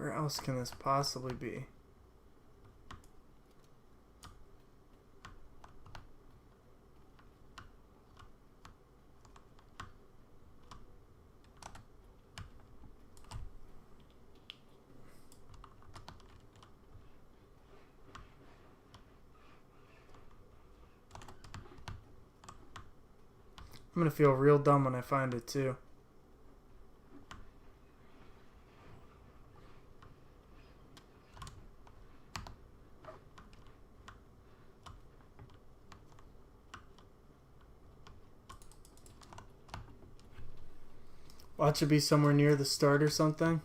Where else can this possibly be? I'm gonna feel real dumb when I find it too. Watch it be somewhere near the start or something.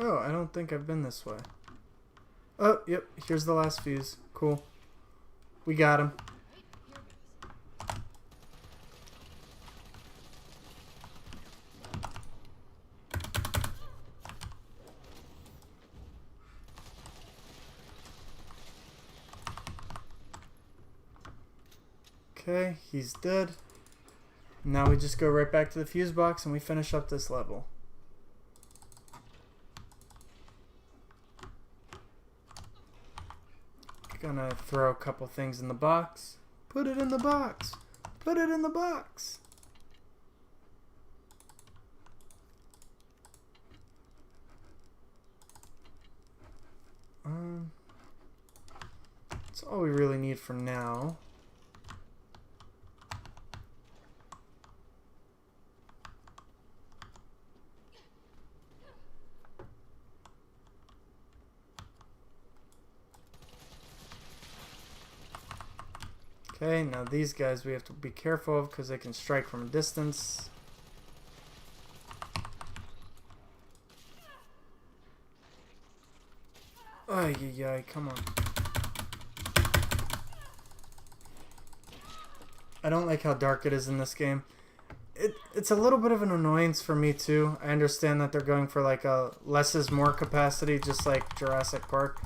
Oh, I don't think I've been this way. Oh, yep, here's the last fuse. Cool. We got him. Okay, he's dead. Now we just go right back to the fuse box and we finish up this level. Gonna throw a couple things in the box. Put it in the box. Put it in the box. That's all we really need for now. Okay, now these guys we have to be careful of because they can strike from a distance. Ay, ay, ay, come on. I don't like how dark it is in this game. It's a little bit of an annoyance for me too. I understand that they're going for like a less is more capacity, just like Jurassic Park.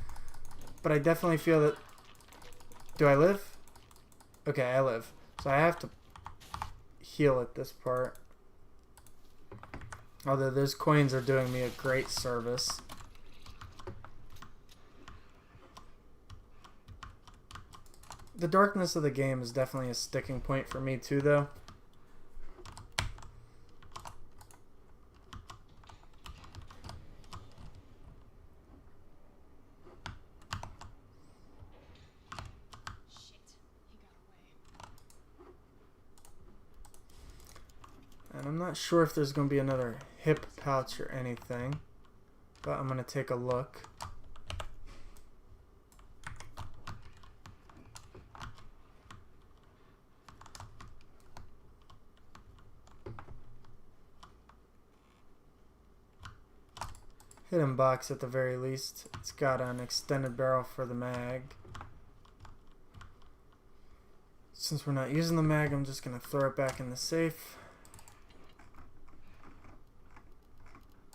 But I definitely feel that... Do I live? Okay, I live. So I have to heal at this part. Although those coins are doing me a great service. The darkness of the game is definitely a sticking point for me too, though. Shit, he got away. And I'm not sure if there's going to be another hip pouch or anything, but I'm going to take a look. Hidden box at the very least. It's got an extended barrel for the mag. Since we're not using the mag, I'm just going to throw it back in the safe.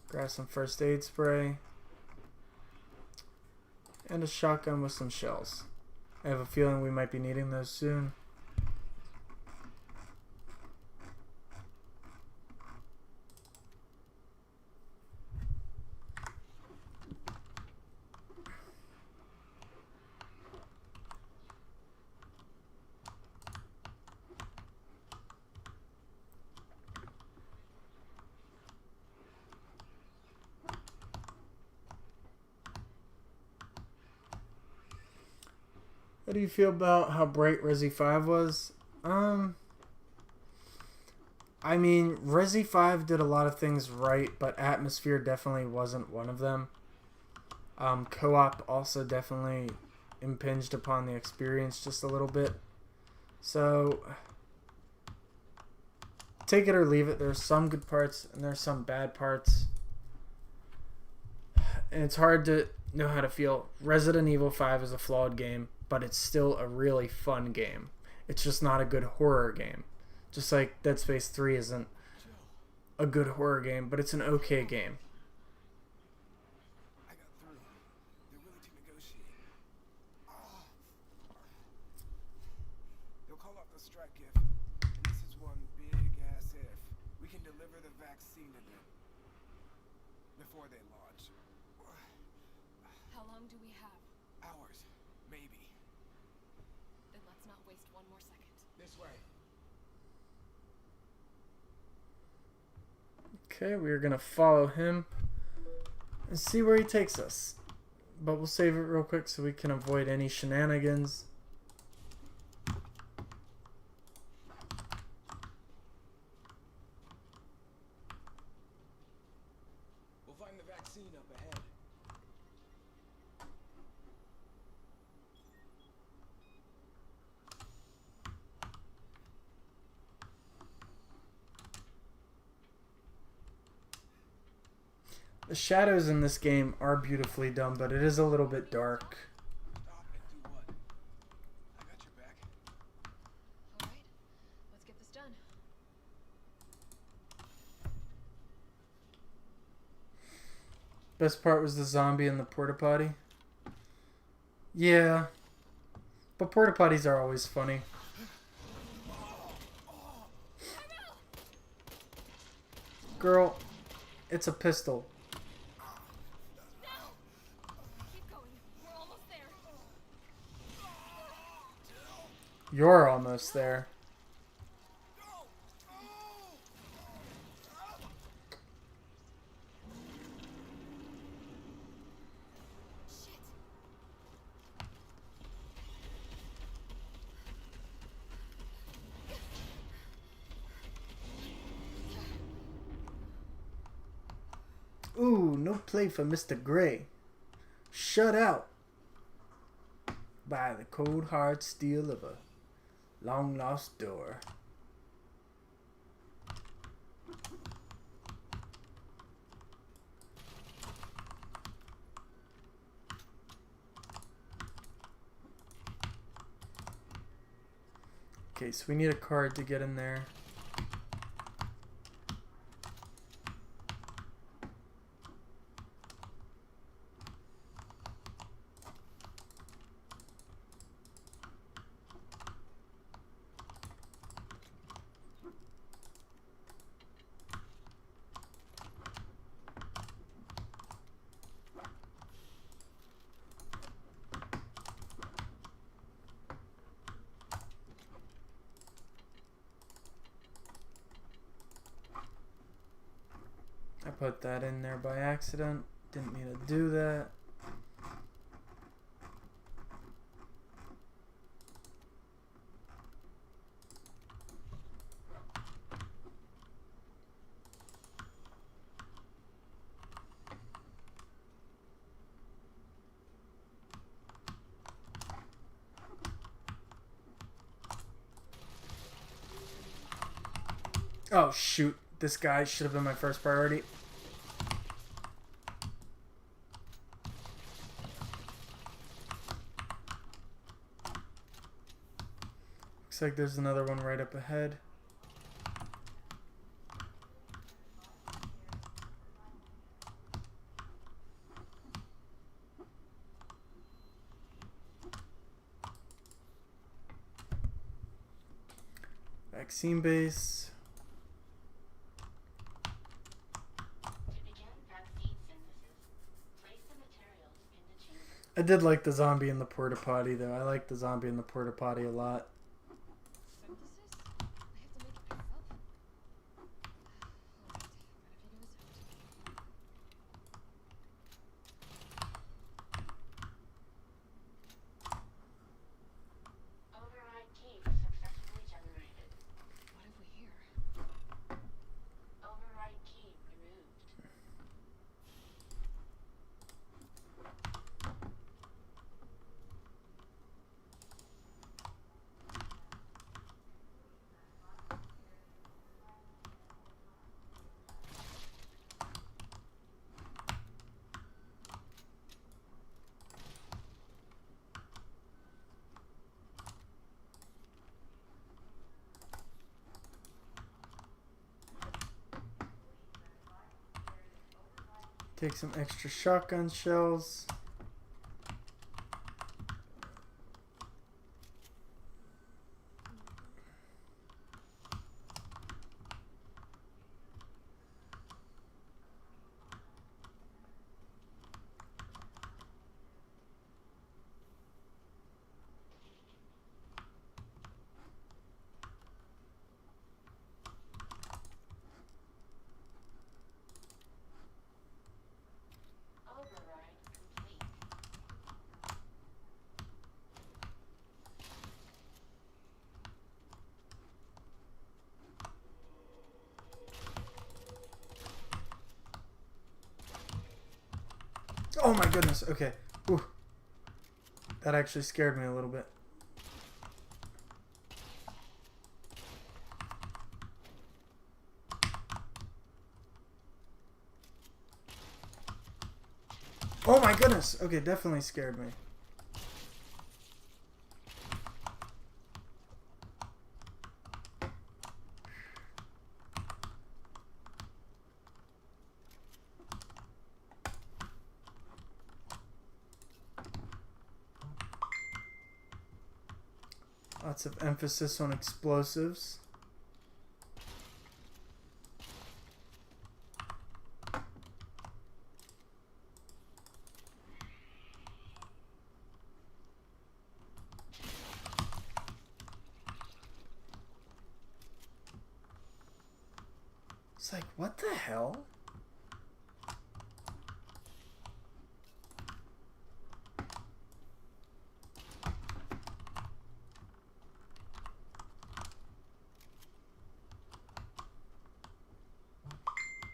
Grab some first aid spray. And a shotgun with some shells. I have a feeling we might be needing those soon. How do you feel about how bright Resi 5 was? I mean, Resi 5 did a lot of things right, but atmosphere definitely wasn't one of them. Co-op also definitely impinged upon the experience just a little bit. So, take it or leave it. There's some good parts and there's some bad parts. And it's hard to know how to feel. Resident Evil 5 is a flawed game, but it's still a really fun game. It's just not a good horror game. Just like Dead Space 3 isn't a good horror game, but it's an okay game. I got through. They're willing to negotiate. They'll call off the strike if, and this is one big ass if, we can deliver the vaccine to them before they launch. How long do we have? Hours, maybe. Then let's not waste one more second. This way. Okay, we're gonna follow him and see where he takes us. But we'll save it real quick so we can avoid any shenanigans. We'll find the vaccine up ahead. The shadows in this game are beautifully done, but it is a little bit dark. Stop and do what? I got your back. All right, let's get this done. Best part was the zombie in the porta potty. Yeah, but porta potties are always funny. Girl, it's a pistol. Keep going. We're almost there. You're almost there. Shit. Ooh, no play for Mr. Gray. Shut out by the cold hard steel of a long lost door. Okay, so we need a card to get in there. I put that in there by accident. Didn't mean to do that. Oh shoot, this guy should have been my first priority. Looks like there's another one right up ahead. Vaccine base. I did like the zombie in the porta potty though. I like the zombie in the porta potty a lot. Synthesis? I have to make it myself. Alright, ready to attempt. Override key successfully generated. What have we here? Override key removed. Take some extra shotgun shells. Override complete. Oh my goodness, okay. Ooh. That actually scared me a little bit. Oh my goodness! Okay, definitely scared me. Lots of emphasis on explosives. It's like, what the hell?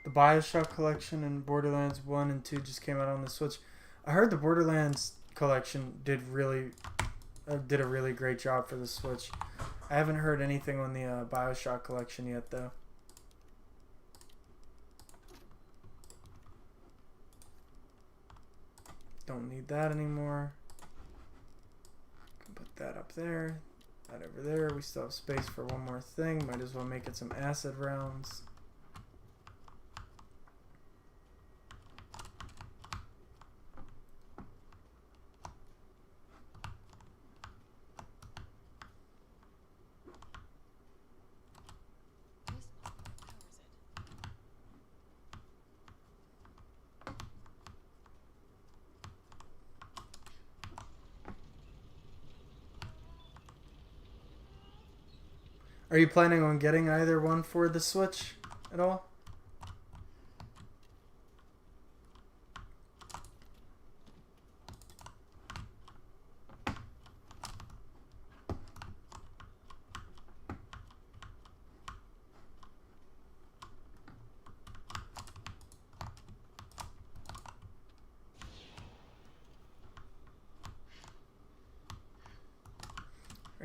The BioShock collection and Borderlands 1 and 2 just came out on the Switch. I heard the Borderlands collection did a really great job for the Switch. I haven't heard anything on the BioShock collection yet though. Don't need that anymore. Can put that up there. That over there. We still have space for one more thing. Might as well make it some acid rounds. This powers it. Are you planning on getting either one for the Switch at all?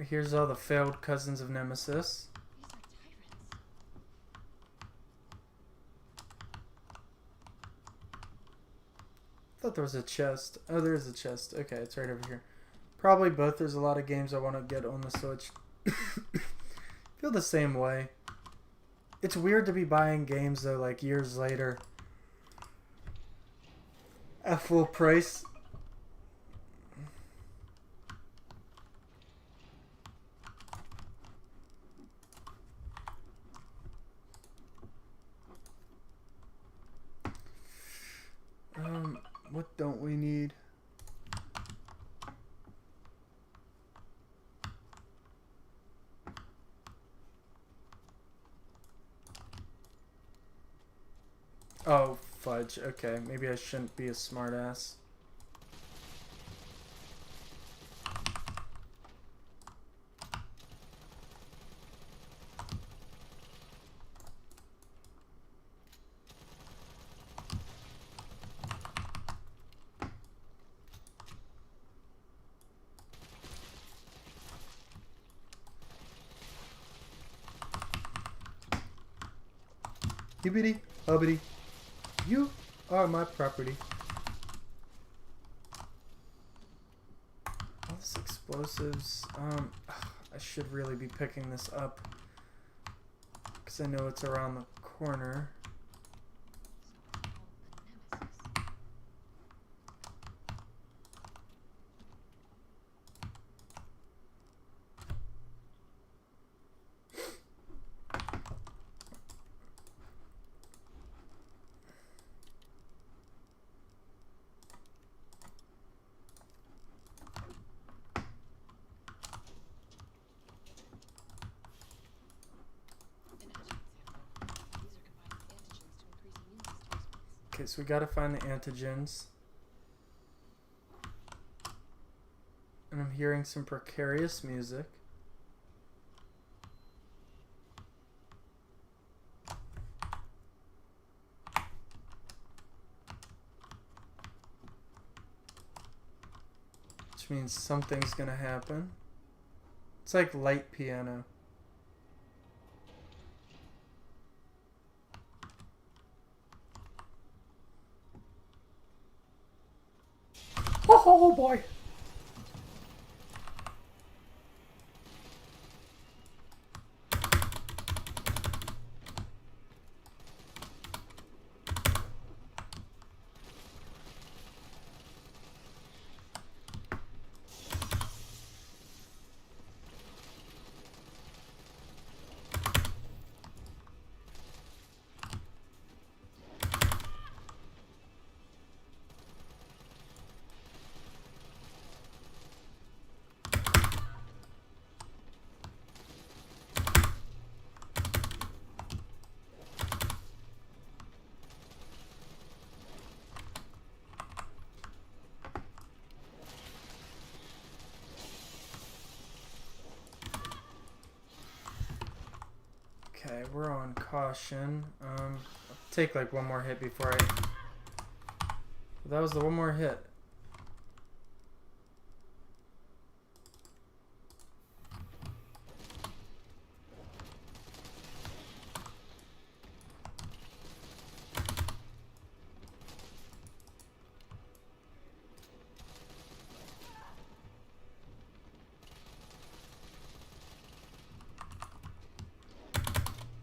Here's all the failed cousins of Nemesis. These are tyrants. I thought there was a chest. Oh, there is a chest. Okay, it's right over here. Probably both. There's a lot of games I want to get on the Switch. Feel the same way. It's weird to be buying games though, like years later, at full price. What don't we need? Oh, fudge. Okay, maybe I shouldn't be a smartass. Hibbity, hubbity. You are my property. All this explosives. I should really be picking this up because I know it's around the corner. So it's called the Nemesis. An adjuvant sample. These are combined with antigens to increase immune system response. Okay, so we gotta find the antigens. And I'm hearing some precarious music. Which means something's gonna happen. It's like light piano. Oh boy! Okay, we're on caution. I'll take like one more hit before I... That was the one more hit.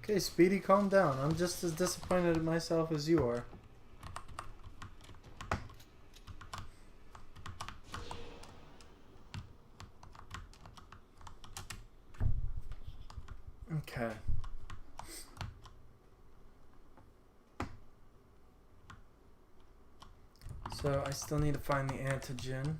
Okay, Speedy, calm down. I'm just as disappointed in myself as you are. Okay. So I still need to find the antigen.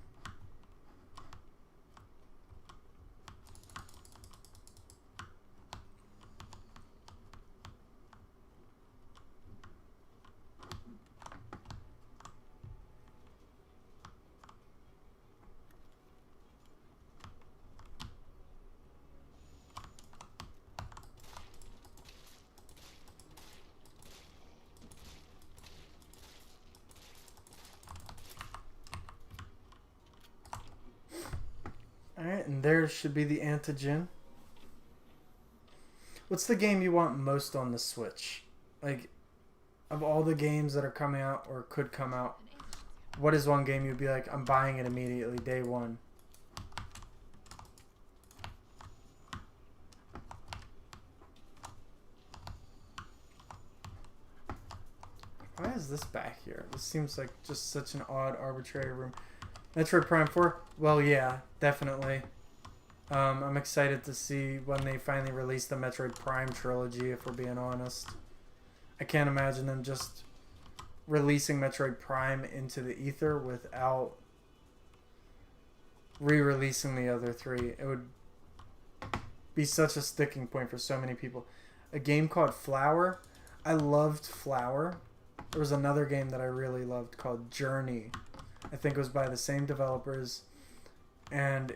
Alright, and there should be the antigen. What's the game you want most on the Switch? Like, of all the games that are coming out or could come out, what is one game you'd be like, I'm buying it immediately, day one? Why is this back here? This seems like just such an odd, arbitrary room. Metroid Prime 4? Well, yeah, definitely. I'm excited to see when they finally release the Metroid Prime trilogy, if we're being honest. I can't imagine them just releasing Metroid Prime into the ether without re-releasing the other three. It would be such a sticking point for so many people. A game called Flower. I loved Flower. There was another game that I really loved called Journey. I think it was by the same developers, and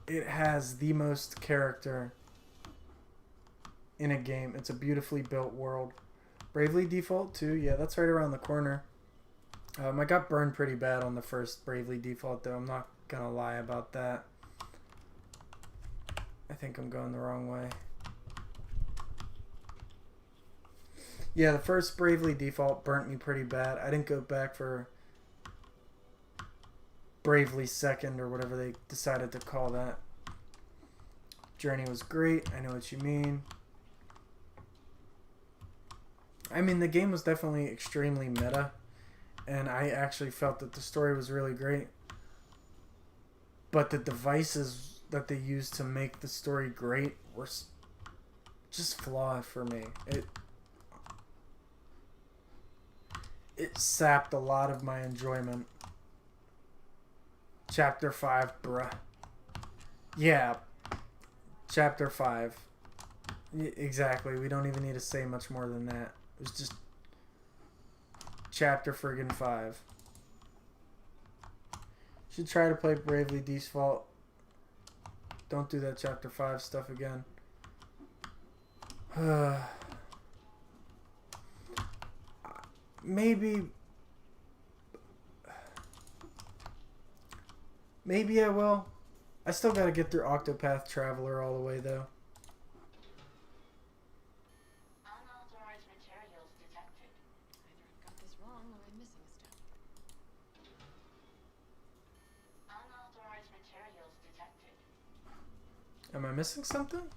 it has the most character in a game. It's a beautifully built world. Bravely Default 2, yeah, that's right around the corner. I got burned pretty bad on the first Bravely Default, though. I'm not gonna lie about that. I think I'm going the wrong way. Yeah, the first Bravely Default burnt me pretty bad. I didn't go back for Bravely Second or whatever they decided to call that. Journey was great. I know what you mean. I mean, the game was definitely extremely meta, and I actually felt that the story was really great. But the devices that they used to make the story great were just flawed for me. It sapped a lot of my enjoyment. Chapter 5, bruh. Yeah. Chapter 5. Exactly. We don't even need to say much more than that. It was just Chapter friggin' 5. Should try to play Bravely Default. Don't do that Chapter 5 stuff again. Maybe I will. I still gotta get through Octopath Traveler all the way, though. Unauthorized materials detected. Either I've got this wrong or I'm missing a step. Unauthorized materials detected. Am I missing something?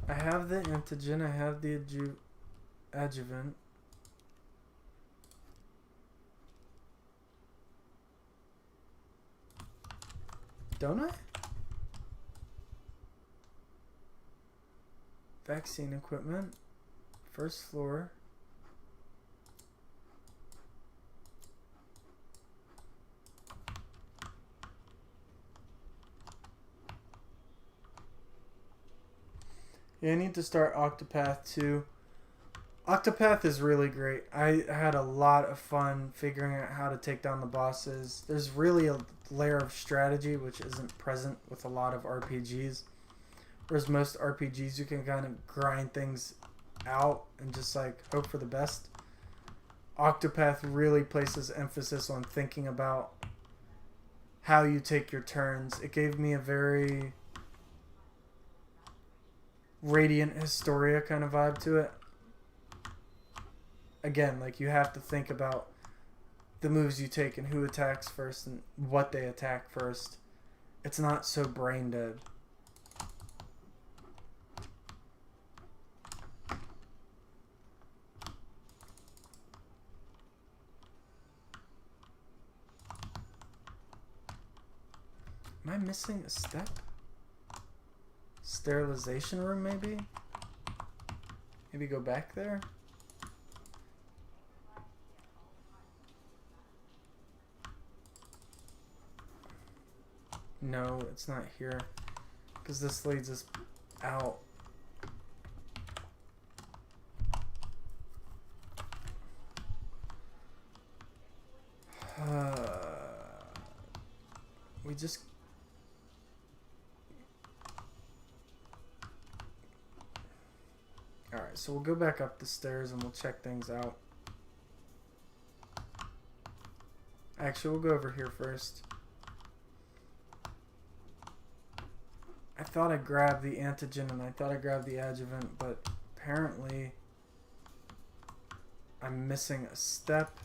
I have the antigen, I have the adjuvant. Don't I? Vaccine equipment. First floor. Yeah, I need to start Octopath 2. Octopath is really great. I had a lot of fun figuring out how to take down the bosses. There's really a layer of strategy which isn't present with a lot of RPGs. Whereas most RPGs you can kind of grind things out and just like hope for the best. Octopath really places emphasis on thinking about how you take your turns. It gave me a very Radiant Historia kind of vibe to it. Again, like you have to think about the moves you take and who attacks first and what they attack first. It's not so brain dead. Am I missing a step? Sterilization room, maybe? Maybe go back there? No, it's not here. Because this leads us out. We just... Alright, so we'll go back up the stairs and we'll check things out. Actually, we'll go over here first. I thought I grabbed the antigen and I thought I grabbed the adjuvant, but apparently I'm missing a step.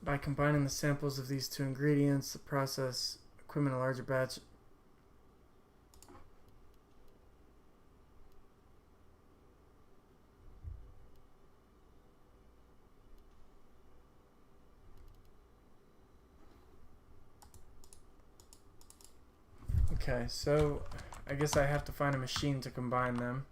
By combining the samples of these two ingredients, the process equipment a larger batch. Okay, so I guess I have to find a machine to combine them.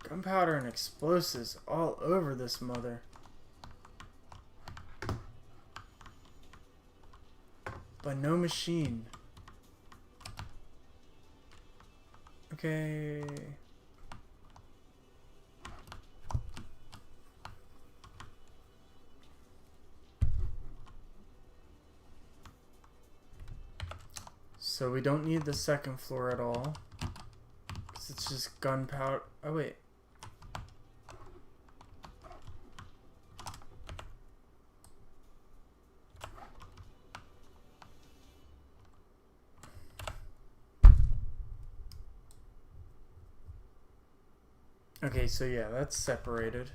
Gunpowder and explosives all over this mother. But no machine. Okay. So we don't need the second floor at all. 'Cause it's just gunpowder. Oh wait. Okay, so yeah, that's separated.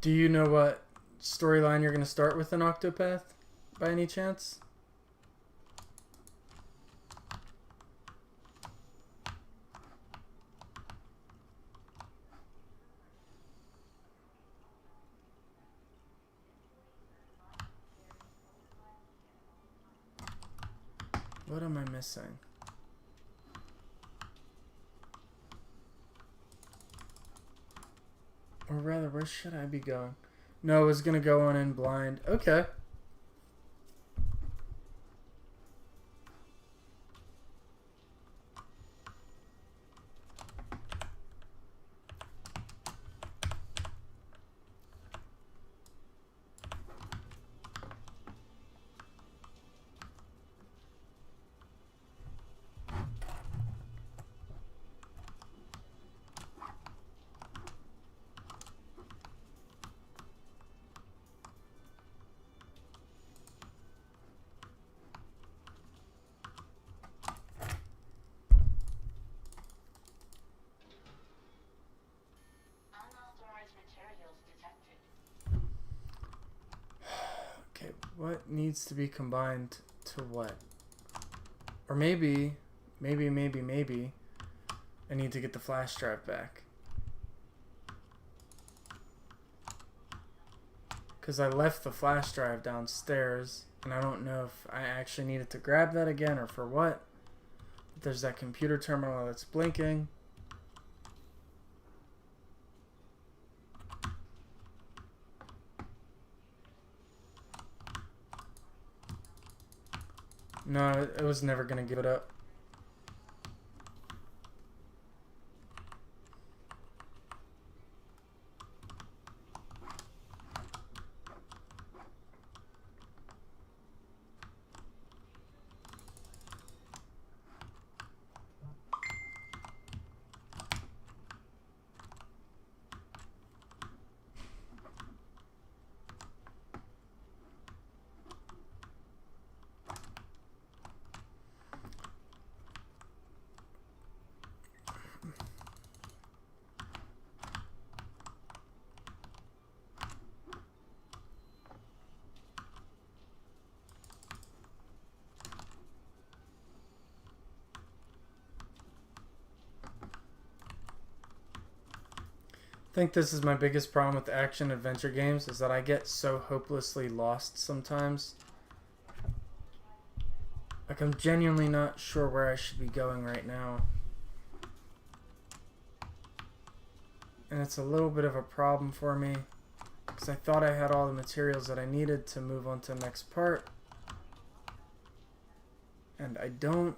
Do you know what storyline you're going to start with in Octopath, by any chance? What am I missing? Or rather, where should I be going? No, I was going to go on in blind. Okay. What needs to be combined to what? Or maybe I need to get the flash drive back. Because I left the flash drive downstairs, and I don't know if I actually needed to grab that again or for what. But there's that computer terminal that's blinking. No, it was never going to give it up. I think this is my biggest problem with action adventure games, is that I get so hopelessly lost sometimes. Like, I'm genuinely not sure where I should be going right now. And it's a little bit of a problem for me, because I thought I had all the materials that I needed to move on to the next part. And I don't.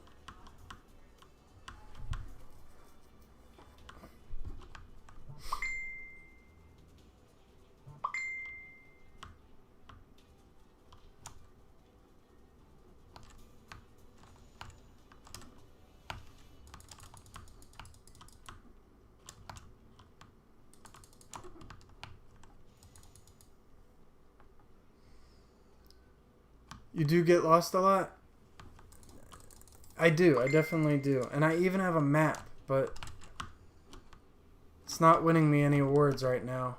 You do get lost a lot? I do. I definitely do. And I even have a map, but it's not winning me any awards right now.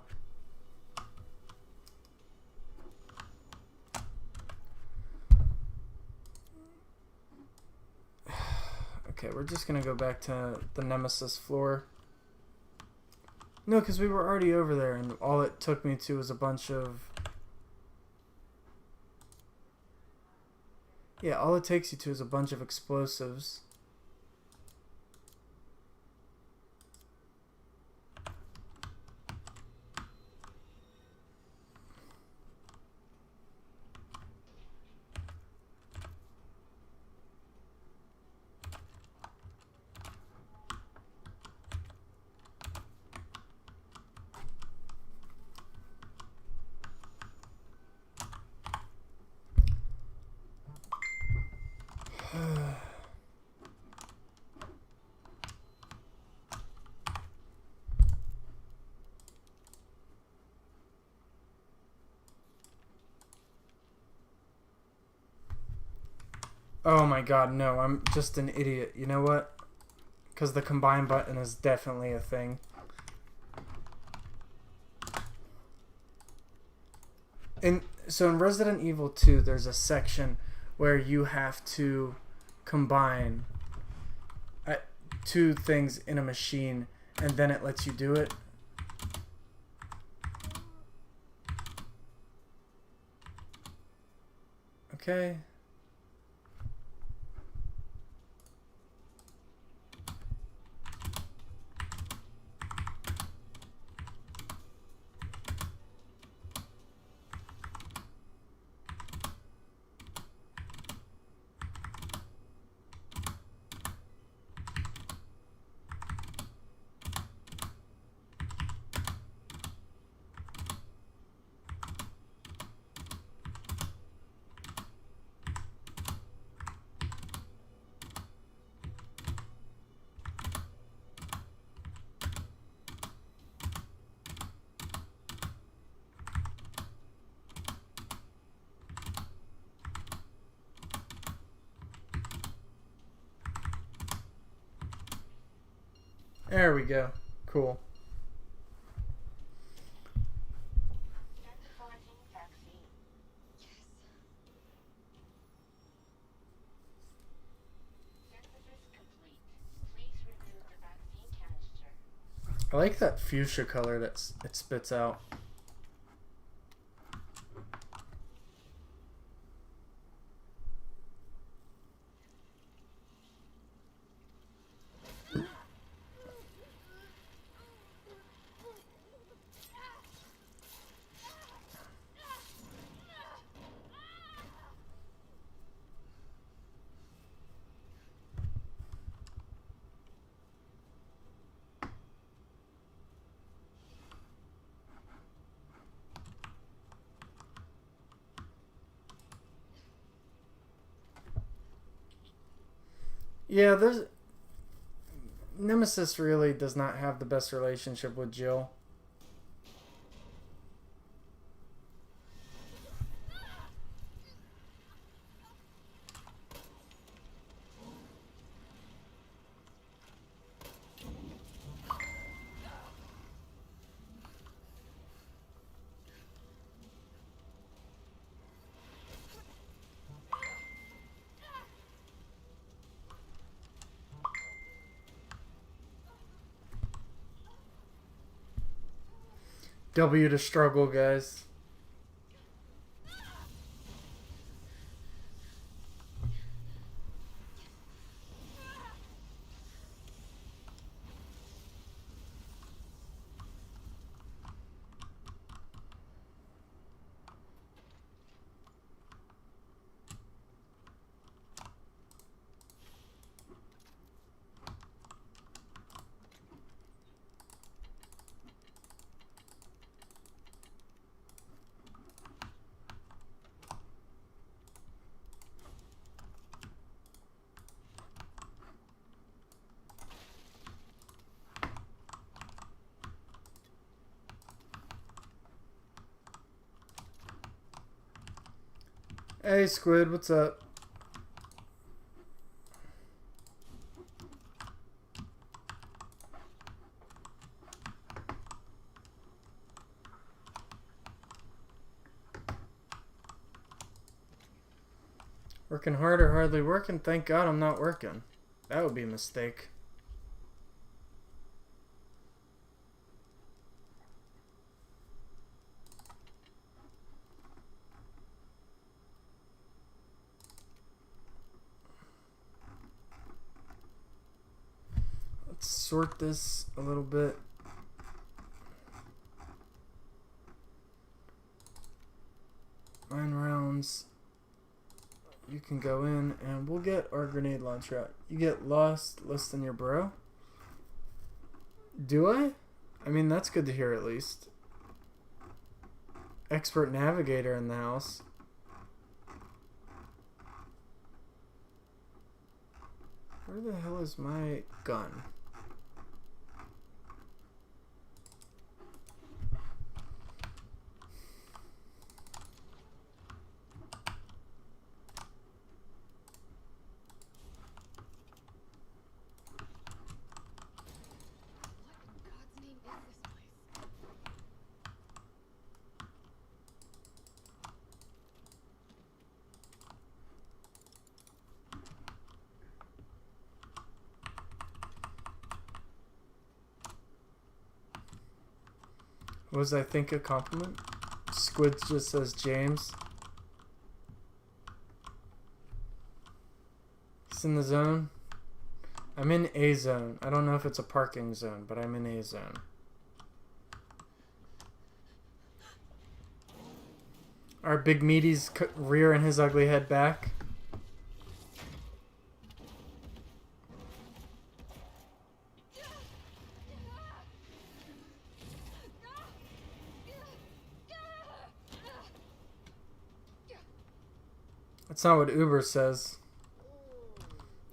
Okay, we're just going to go back to the Nemesis floor. No, because we were already over there, and all it took me to was a bunch of... Yeah, all it takes you to is a bunch of explosives. Oh my god, no, I'm just an idiot. You know what? Because the combine button is definitely a thing. So in Resident Evil 2, there's a section where you have to combine two things in a machine, and then it lets you do it. Okay. There we go. Cool. Yes. I like that fuchsia color it spits out. Yeah, there's Nemesis really does not have the best relationship with Jill. W to struggle, guys. Hey Squid, what's up? Working hard or hardly working? Thank God I'm not working. That would be a mistake. Let's sort this a little bit. Nine rounds. You can go in and we'll get our grenade launcher out. You get lost less than your bro? Do I? I mean, that's good to hear at least. Expert navigator in the house. Where the hell is my gun? Was I think a compliment? Squid just says James. He's in the zone. I'm in A zone. I don't know if it's a parking zone, but I'm in A zone. Our big meaty's rearing his ugly head back. That's not what Uber says.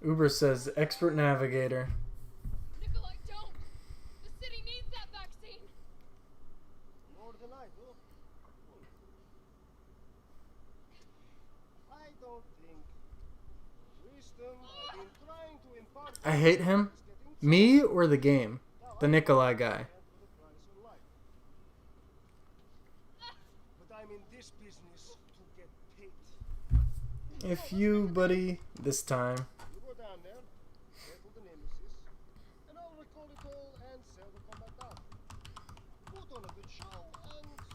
Uber says expert navigator. Nikolai, don't! The city needs that vaccine! More than I do. I don't think wisdom I've been trying to impart. I hate him. Me or the game? The Nikolai guy. But I'm in this business to get paid. If you, buddy, this time. You go down there, get to the Nemesis, and I'll record it all and sell the combat down.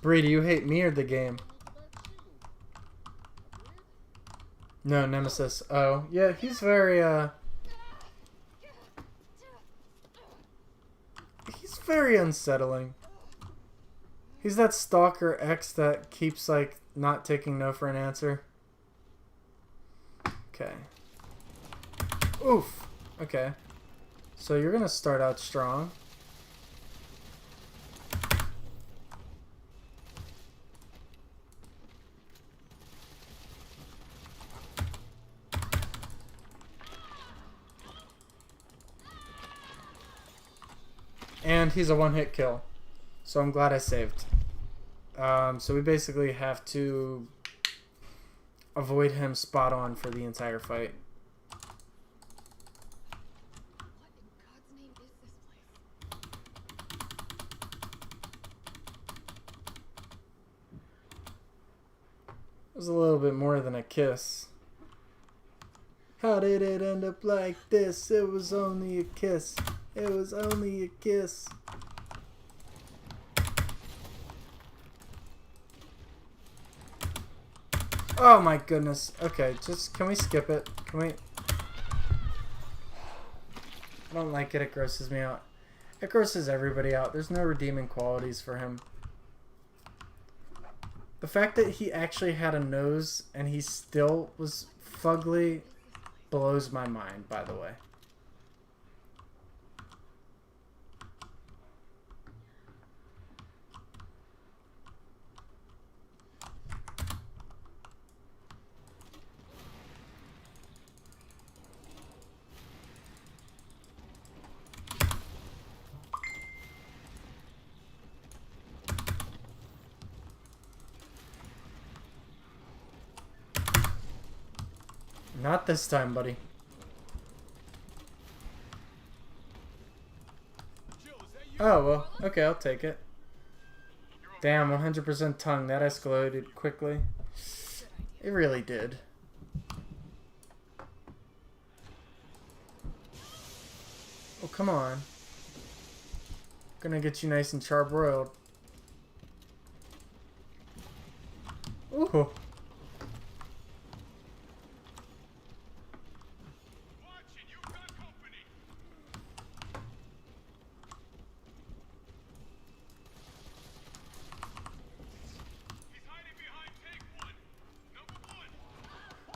Bree, do you hate me or the game? No, Nemesis. Oh, yeah, he's very, he's very unsettling. He's that stalker X that keeps, like, not taking no for an answer. Okay. Oof. Okay. So you're gonna start out strong. And he's a one-hit kill. So I'm glad I saved. So we basically have to avoid him spot on for the entire fight. What in God's name is this place? It was a little bit more than a kiss. How did it end up like this? It was only a kiss. It was only a kiss. Oh my goodness. Okay, just can we skip it? Can we? I don't like it. It grosses me out. It grosses everybody out. There's no redeeming qualities for him. The fact that he actually had a nose and he still was fugly blows my mind, by the way. Not this time, buddy. Oh, well, okay, I'll take it. Damn, 100% tongue. That escalated quickly. It really did. Oh, come on. Gonna get you nice and charbroiled. Ooh.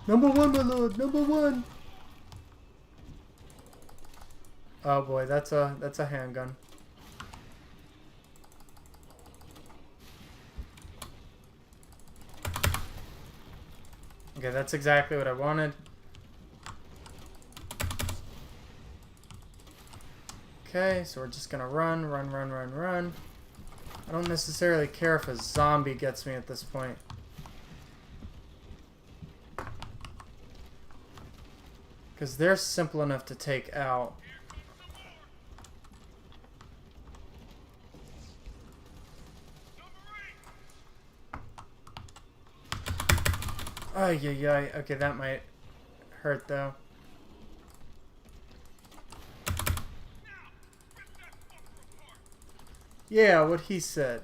Number one, my lord. Number one. Oh boy, that's a handgun. Okay, that's exactly what I wanted. Okay, so we're just gonna run. I don't necessarily care if a zombie gets me at this point. Because they're simple enough to take out. Oh, yeah. Okay, that might hurt, though. Yeah, what he said.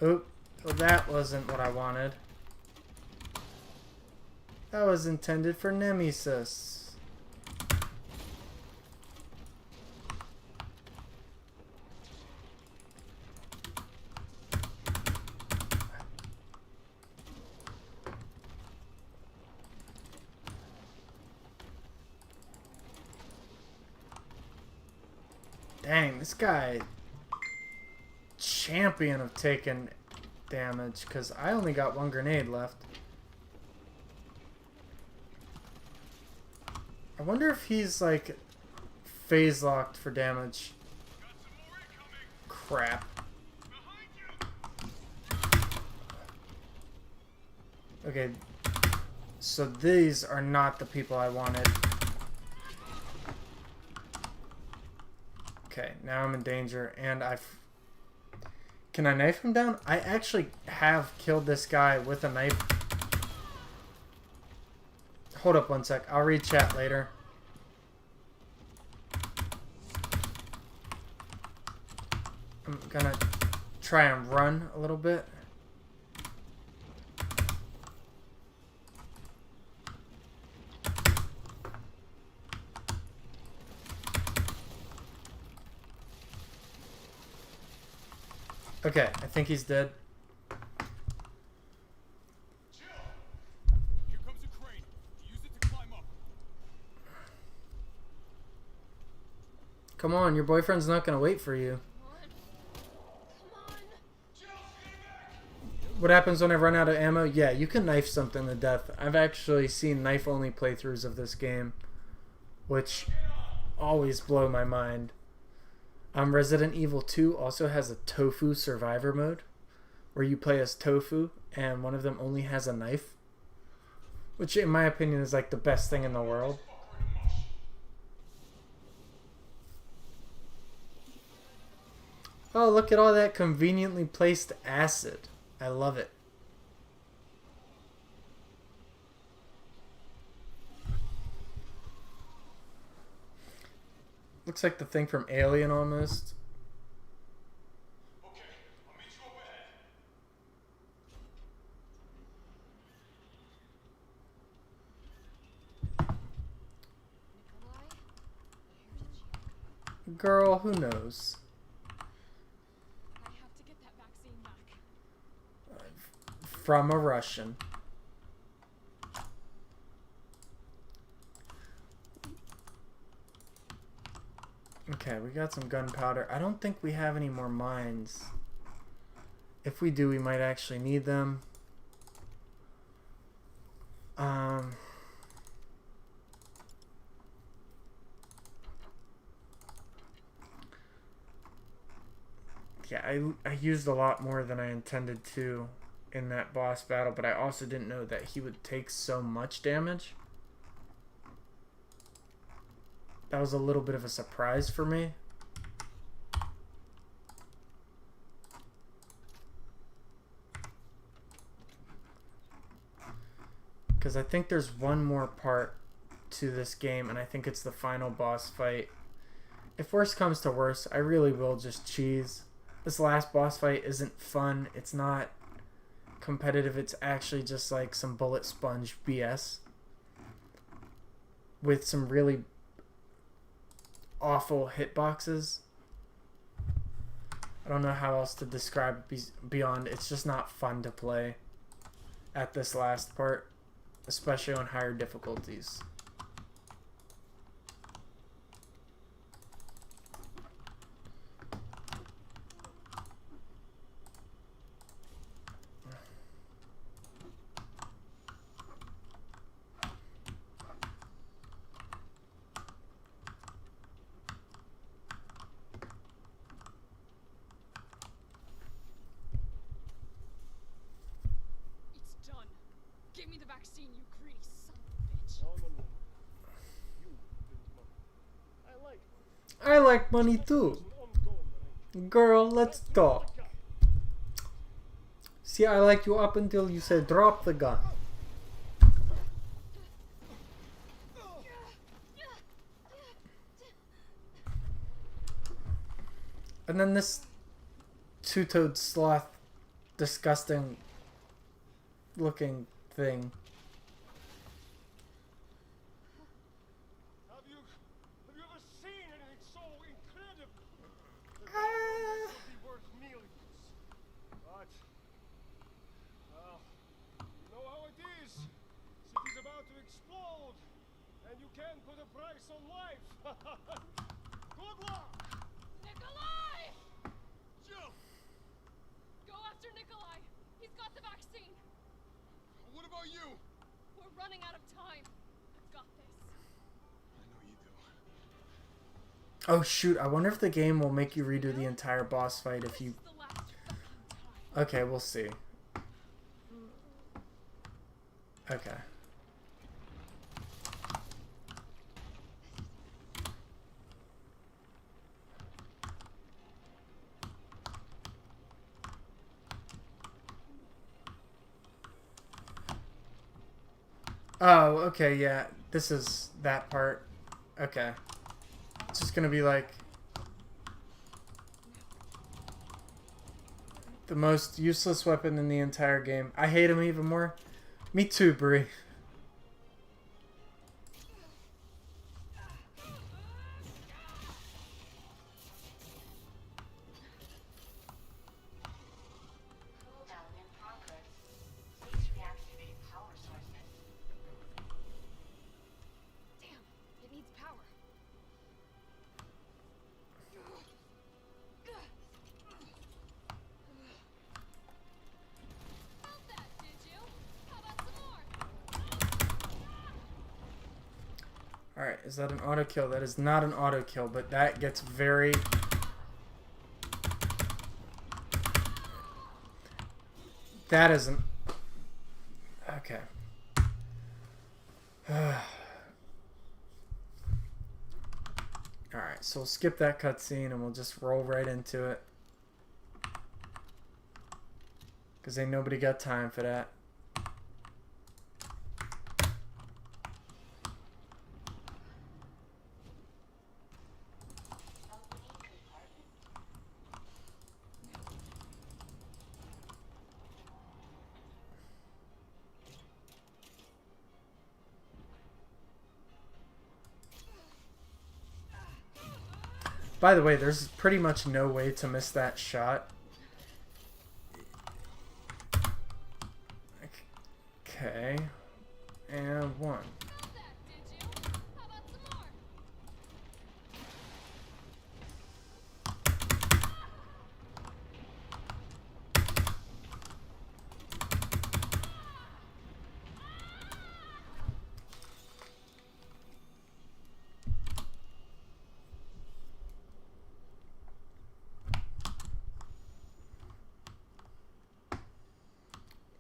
Oop. Well, that wasn't what I wanted. That was intended for Nemesis. Dang, this guy... champion of taking damage, because I only got one grenade left. I wonder if he's like phase locked for damage. Crap. Okay, so these are not the people I wanted. Okay, now I'm in danger, and Can I knife him down? I actually have killed this guy with a knife. Hold up one sec. I'll read chat later. I'm gonna try and run a little bit. Okay, I think he's dead. Here comes a crane. Use it to climb up. Come on, your boyfriend's not gonna wait for you. What happens when I run out of ammo? Yeah, you can knife something to death. I've actually seen knife-only playthroughs of this game, which always blow my mind. Resident Evil 2 also has a Tofu Survivor mode, where you play as Tofu, and one of them only has a knife, which in my opinion is like the best thing in the world. Oh, look at all that conveniently placed acid. I love it. Looks like the thing from Alien almost. Okay, I'll meet you up ahead. Nikolai? Where did you... Girl, who knows? I have to get that vaccine back. From a Russian. Okay, we got some gunpowder. I don't think we have any more mines. If we do, we might actually need them. Yeah, I used a lot more than I intended to in that boss battle, but I also didn't know that he would take so much damage. That was a little bit of a surprise for me. Because I think there's one more part to this game, and I think it's the final boss fight. If worse comes to worse, I really will just cheese. This last boss fight isn't fun. It's not competitive. It's actually just like some bullet sponge BS. With some really awful hitboxes. I don't know how else to describe it beyond. It's just not fun to play at this last part. Especially on higher difficulties. It's done. Give me the vaccine, you greedy son of a bitch. No. You didn't know. I like I like money too. ongoing Girl, let's talk. See, I like you up until you said drop the gun. And then this two-toed sloth, disgusting looking thing. Have you ever seen anything so incredible? The value will be worth millions. But, well, you know how it is. City's about to explode, and you can't put a price on life. Good luck! Nikolai! Jill! Go after Nikolai. He's got the vaccine. What about you? We're running out of time. I've got this. I know you do. Oh shoot, I wonder if the game will make you redo the entire boss fight if you... This is the last fucking time. Okay, we'll see. Okay. Oh, okay, yeah. This is that part. Okay. It's just gonna be like... The most useless weapon in the entire game. I hate him even more. Me too, Bree. Cooldown in progress. Please reactivate power sources. Damn, it needs power. Felt that, did you? How about some more? Alright, is that an auto kill? That is not an auto kill, but that gets very... That isn't... Okay. Alright, so we'll skip that cutscene and we'll just roll right into it. Because ain't nobody got time for that. By the way, there's pretty much no way to miss that shot. Okay. And one. Felt that, did you? How about some more?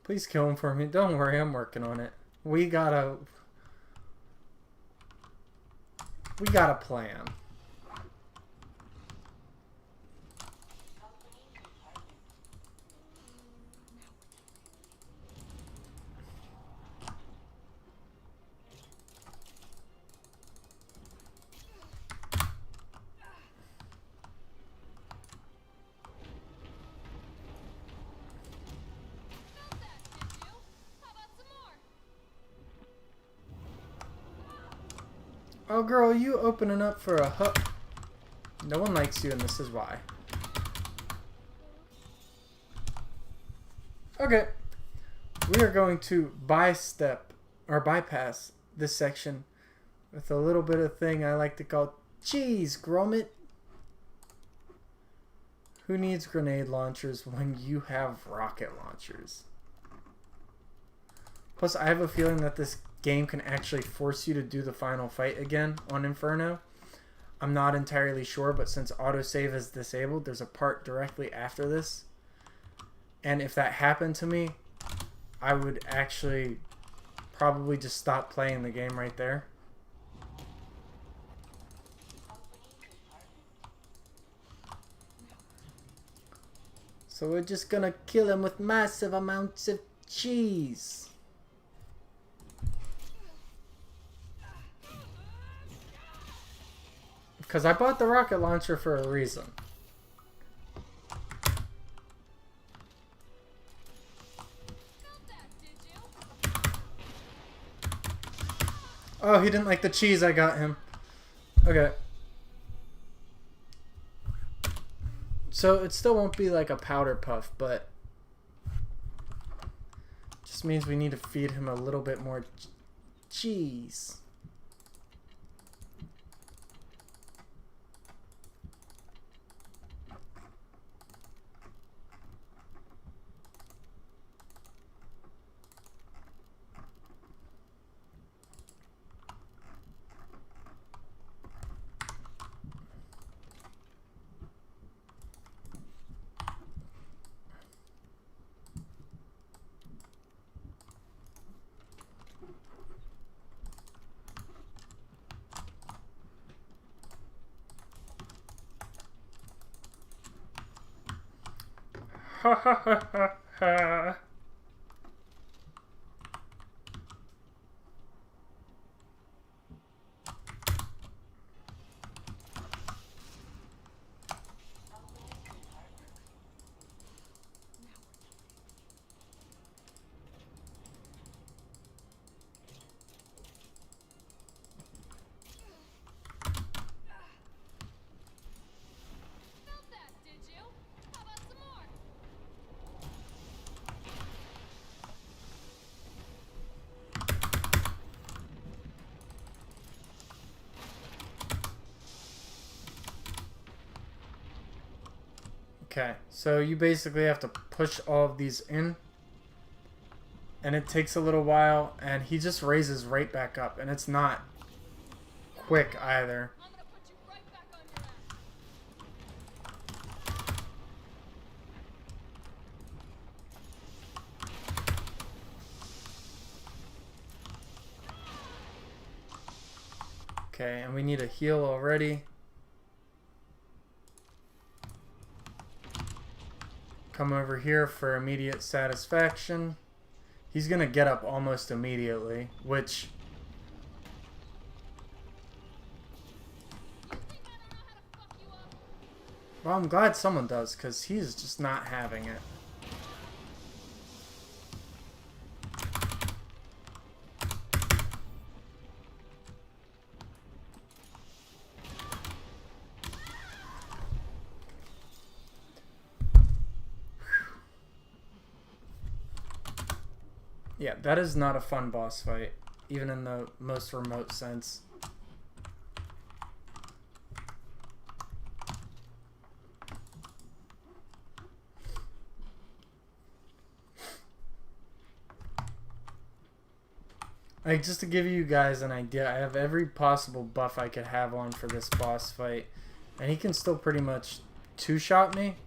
Please kill him for me. Don't worry, I'm working on it. We got a plan. Felt that, did you? How about some more? Oh, girl, you opening up for a hook. No one likes you, and this is why. Okay. We are going to bypass this section with a little bit of thing I like to call cheese grommet. Who needs grenade launchers when you have rocket launchers? Plus, I have a feeling that this game can actually force you to do the final fight again on Inferno. I'm not entirely sure, but since autosave is disabled, there's a part directly after this. And if that happened to me, I would actually probably just stop playing the game right there. So we're just gonna kill him with massive amounts of cheese. Because I bought the rocket launcher for a reason. Felt that, did you? Oh, he didn't like the cheese I got him. Okay. So it still won't be like a powder puff, but just means we need to feed him a little bit more cheese. Ha ha ha ha ha. Okay, so you basically have to push all of these in. And it takes a little while, and he just raises right back up, and it's not quick either. I'm gonna put you right back on your ass. Okay, and we need a heal already. Come over here for immediate satisfaction. He's gonna get up almost immediately, which... You think I don't know how to fuck you up? Well, I'm glad someone does, because he's just not having it. Yeah, that is not a fun boss fight, even in the most remote sense. Like, just to give you guys an idea, I have every possible buff I could have on for this boss fight, and he can still pretty much two-shot me.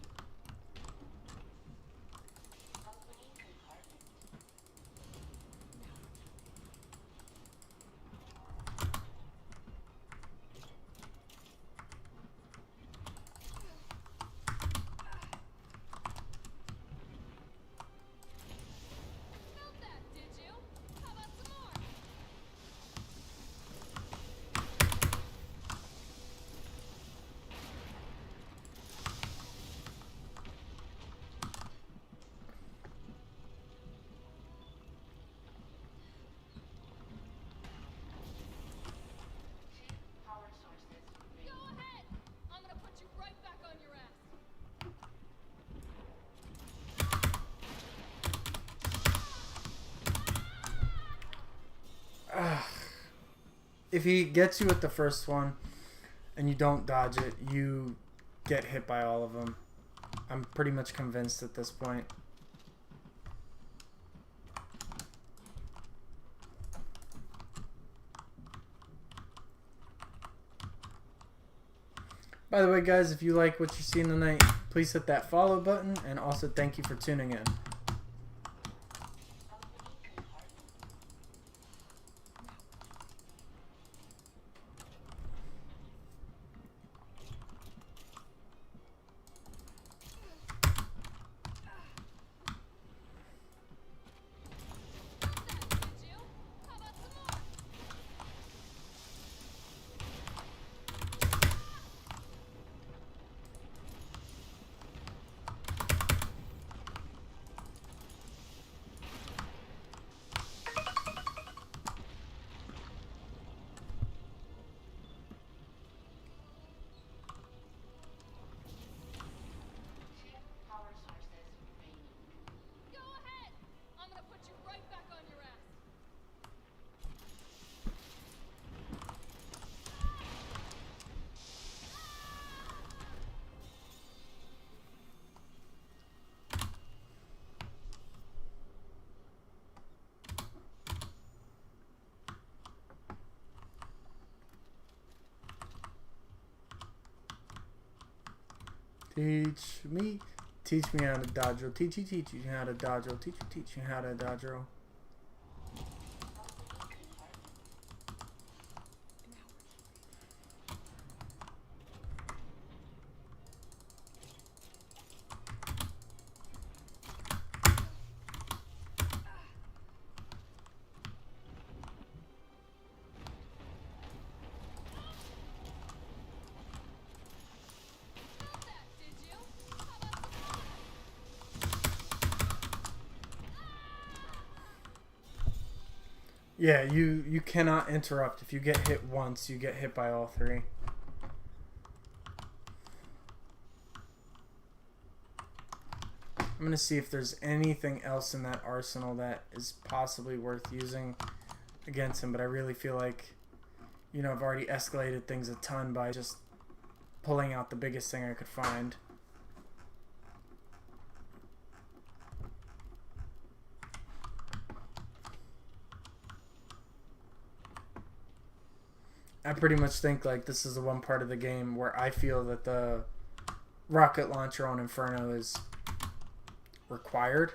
Felt that, did you? How about some more? Go ahead! I'm gonna put you right back on your ass. If he gets you with the first one, and you don't dodge it, you get hit by all of them. I'm pretty much convinced at this point. By the way, guys, if you like what you're seeing tonight, please hit that follow button, and also thank you for tuning in. Felt that, did you? How about some more? Go ahead! I'm gonna put you right back on your ass. Teach me how to dodge roll. Teach you how to dodge roll. Teach you how to dodge roll. Felt that, did you? How about some more? Yeah, you cannot interrupt. If you get hit once, you get hit by all three. I'm gonna see if there's anything else in that arsenal that is possibly worth using against him, but I really feel like, you know, I've already escalated things a ton by just pulling out the biggest thing I could find. I pretty much think like this is the one part of the game where I feel that the rocket launcher on Inferno is required.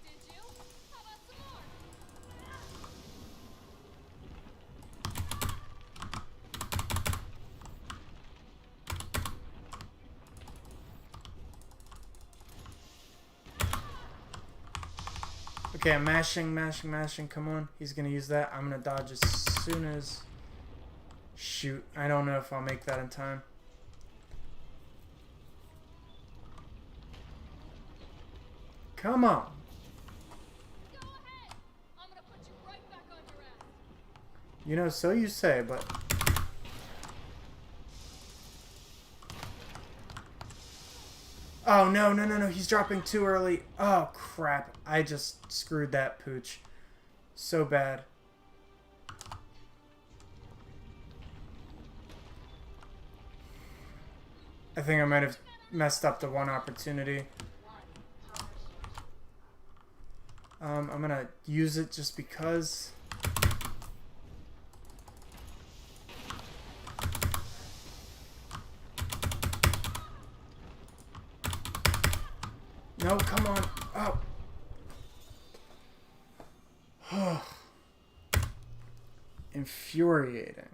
Did you? How about some more? Okay, I'm mashing. Come on. He's going to use that. I'm going to dodge as soon as... Shoot. I don't know if I'll make that in time. Come on. Go ahead. I'm gonna put you right back on your ass. You know, so you say, but... Oh, no. He's dropping too early. Oh, crap. I just screwed that pooch. So bad. I think I might have messed up the one opportunity. I'm gonna use it just because. No, come on. Oh. Infuriating.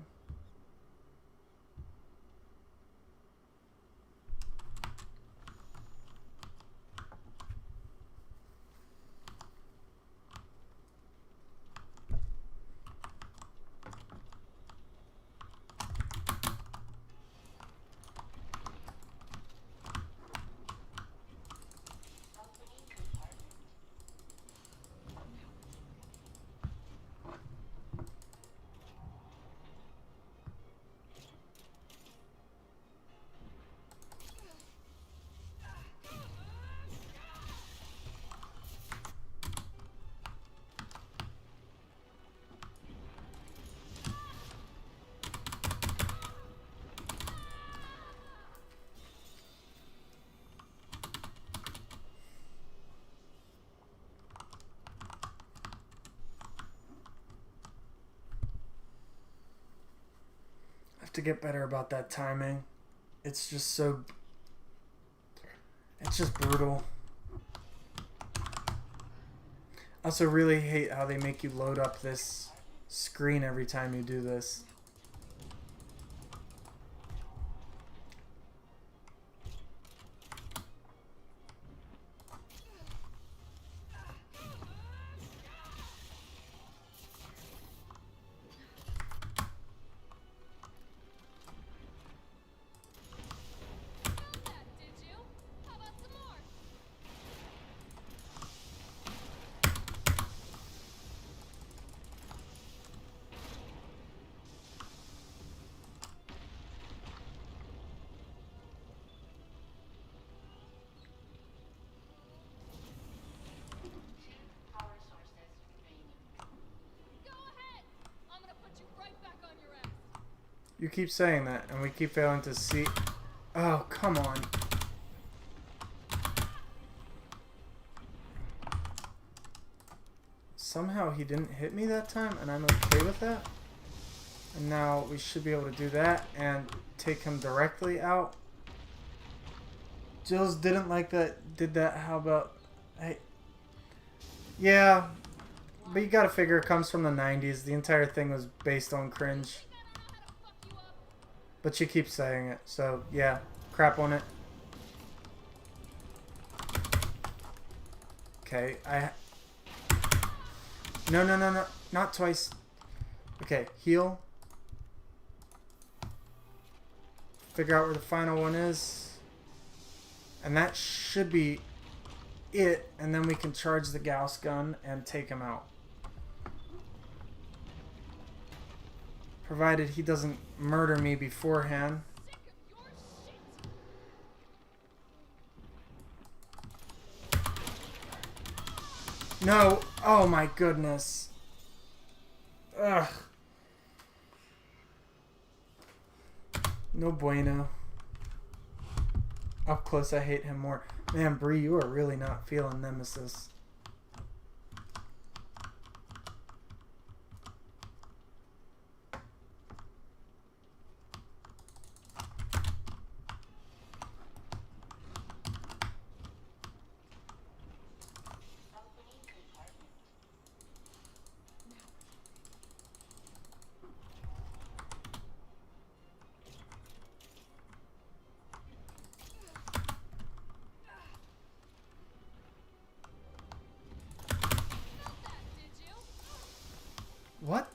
To get better about that timing. It's just so... It's just brutal. I also really hate how they make you load up this screen every time you do this. Did you? How about some more? Go ahead. I'm gonna put you right back on your ass. You keep saying that, and we keep failing to see... Oh, come on. Somehow he didn't hit me that time, and I'm okay with that. And now we should be able to do that and take him directly out. Jills didn't like that, did that. How about... Hey. Yeah, but you gotta figure it comes from the 90s. The entire thing was based on cringe. But you keep saying it, so yeah, crap on it. Okay, No, not twice. Okay, heal. Figure out where the final one is. And that should be it, and then we can charge the Gauss gun and take him out. Provided he doesn't murder me beforehand. Sick of your shit. No. Oh my goodness. Ugh. No bueno. Up close, I hate him more. Man, Bree, you are really not feeling Nemesis. What?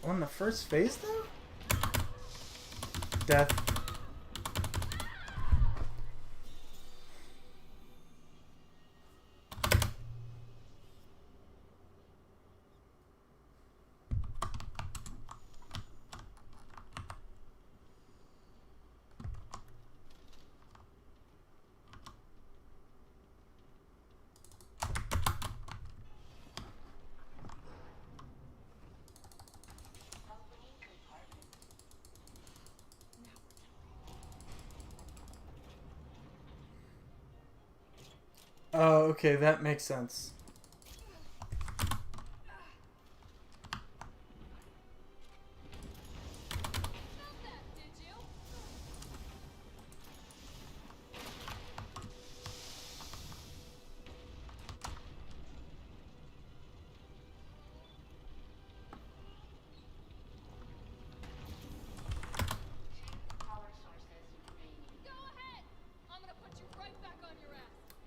On the first phase, though? Death. Oh, okay, that makes sense.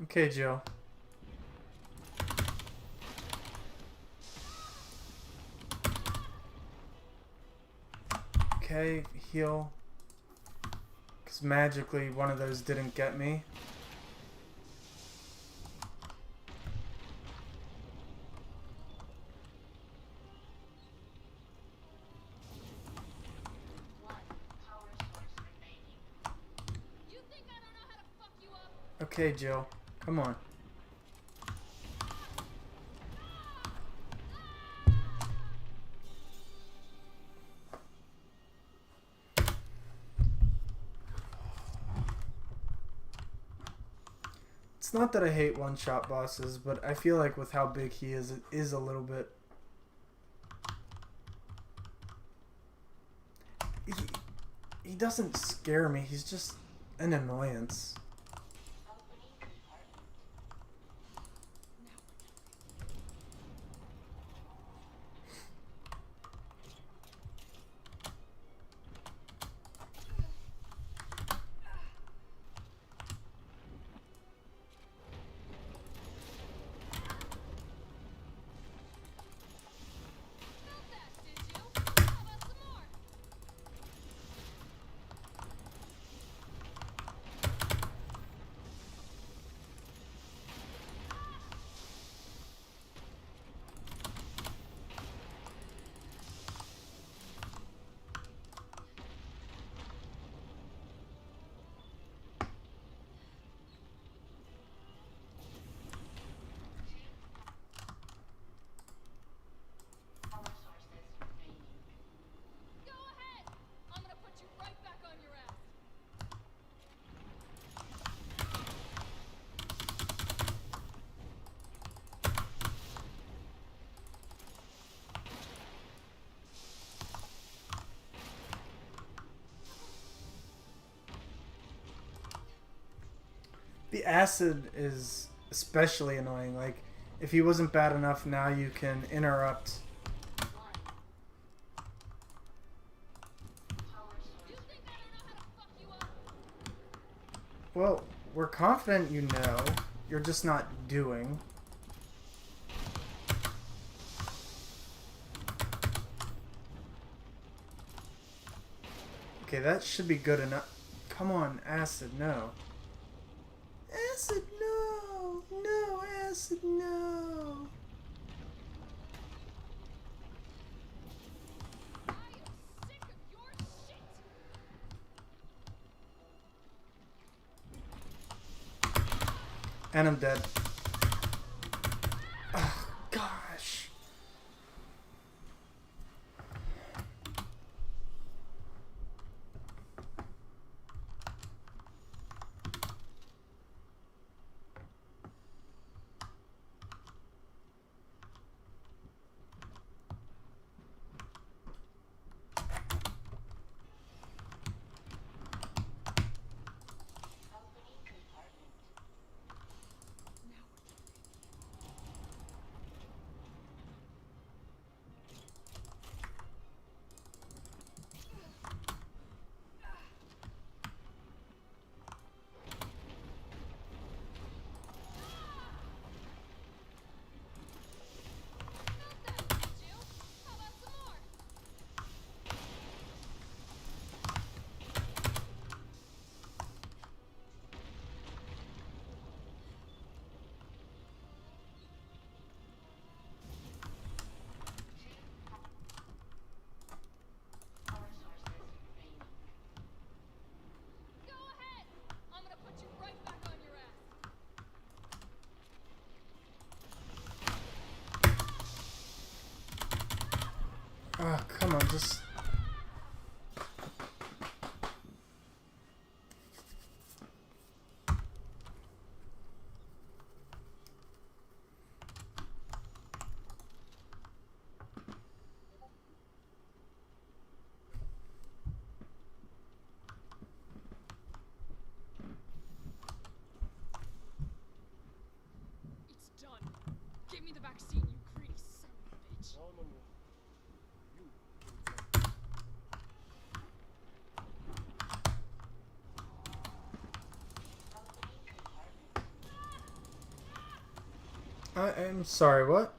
Okay, Joe. Okay, heal. Because magically one of those didn't get me. Okay, Jill. Come on. It's not that I hate one-shot bosses, but I feel like with how big he is, it is a little bit... He doesn't scare me, he's just an annoyance. The acid is especially annoying. Like, if he wasn't bad enough, now you can interrupt. Well, we're confident you know. You're just not doing. Okay, that should be good enough. Come on, acid, no. Acid, no! No, acid, no! And I'm dead. Ugh. Gosh. Go ahead! I'm gonna put you right back on your ass. Ah, come on, just. It's done. Give me the vaccine, you greedy son of a bitch. No, no, no. You. I'm sorry, what?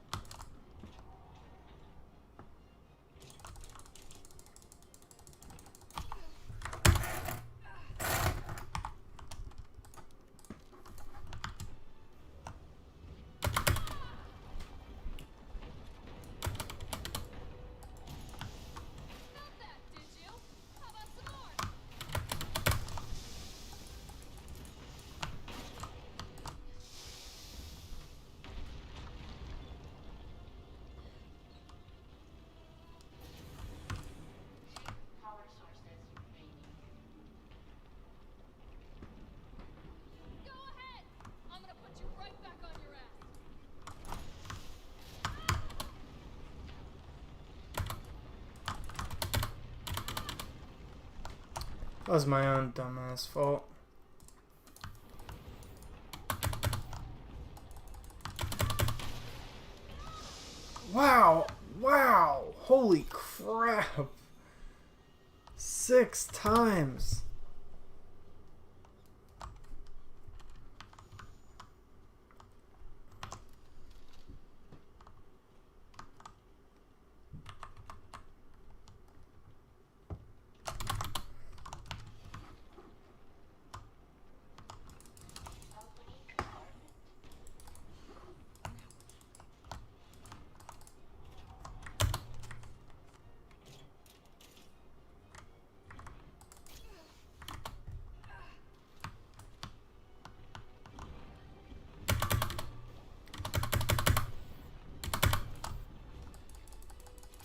Not that, did you? How about some more? Go ahead! I'm gonna put you right back on your ass. That was my own dumbass fault. Wow! Wow! Holy crap! 6 times!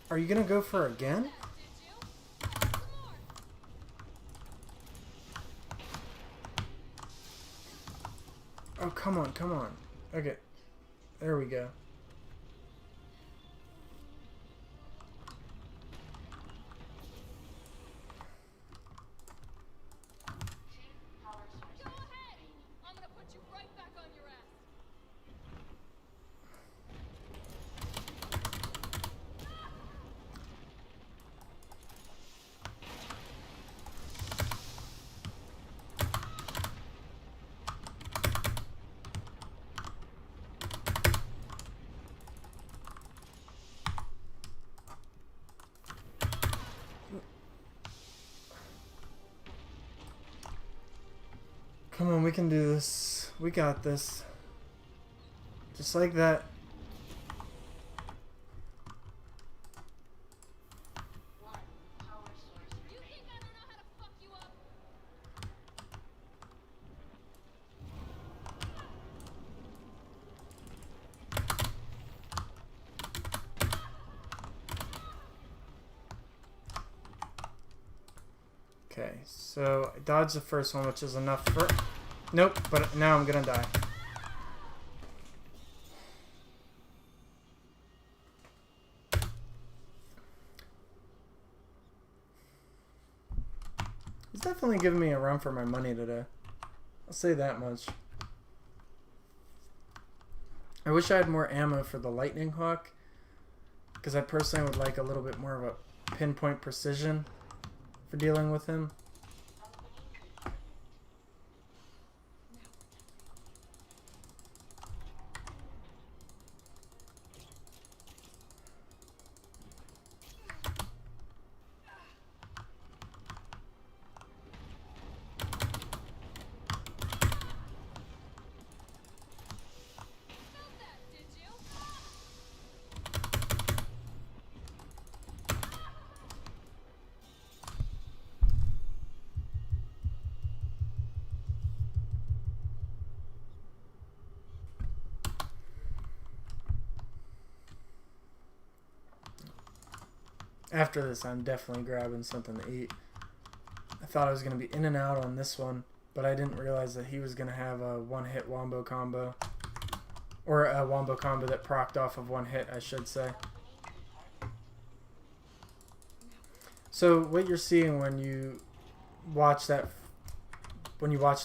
Are you gonna go for again? Did you? How about some more? Oh, come on, come on. Okay. There we go. Go ahead! I'm gonna put you right back on your ass. Come on, we can do this. We got this. Just like that. You think I don't know how to fuck you up? so I dodged the first one, which is enough for... Nope, but now I'm gonna die. He's definitely giving me a run for my money today. I'll say that much. I wish I had more ammo for the Lightning Hawk, because I personally would like a little bit more of a pinpoint precision for dealing with him. After this, I'm definitely grabbing something to eat. I thought I was going to be in and out on this one, but I didn't realize that he was going to have a one-hit wombo combo. Or a wombo combo that procced off of one hit, I should say. So what you're seeing when you watch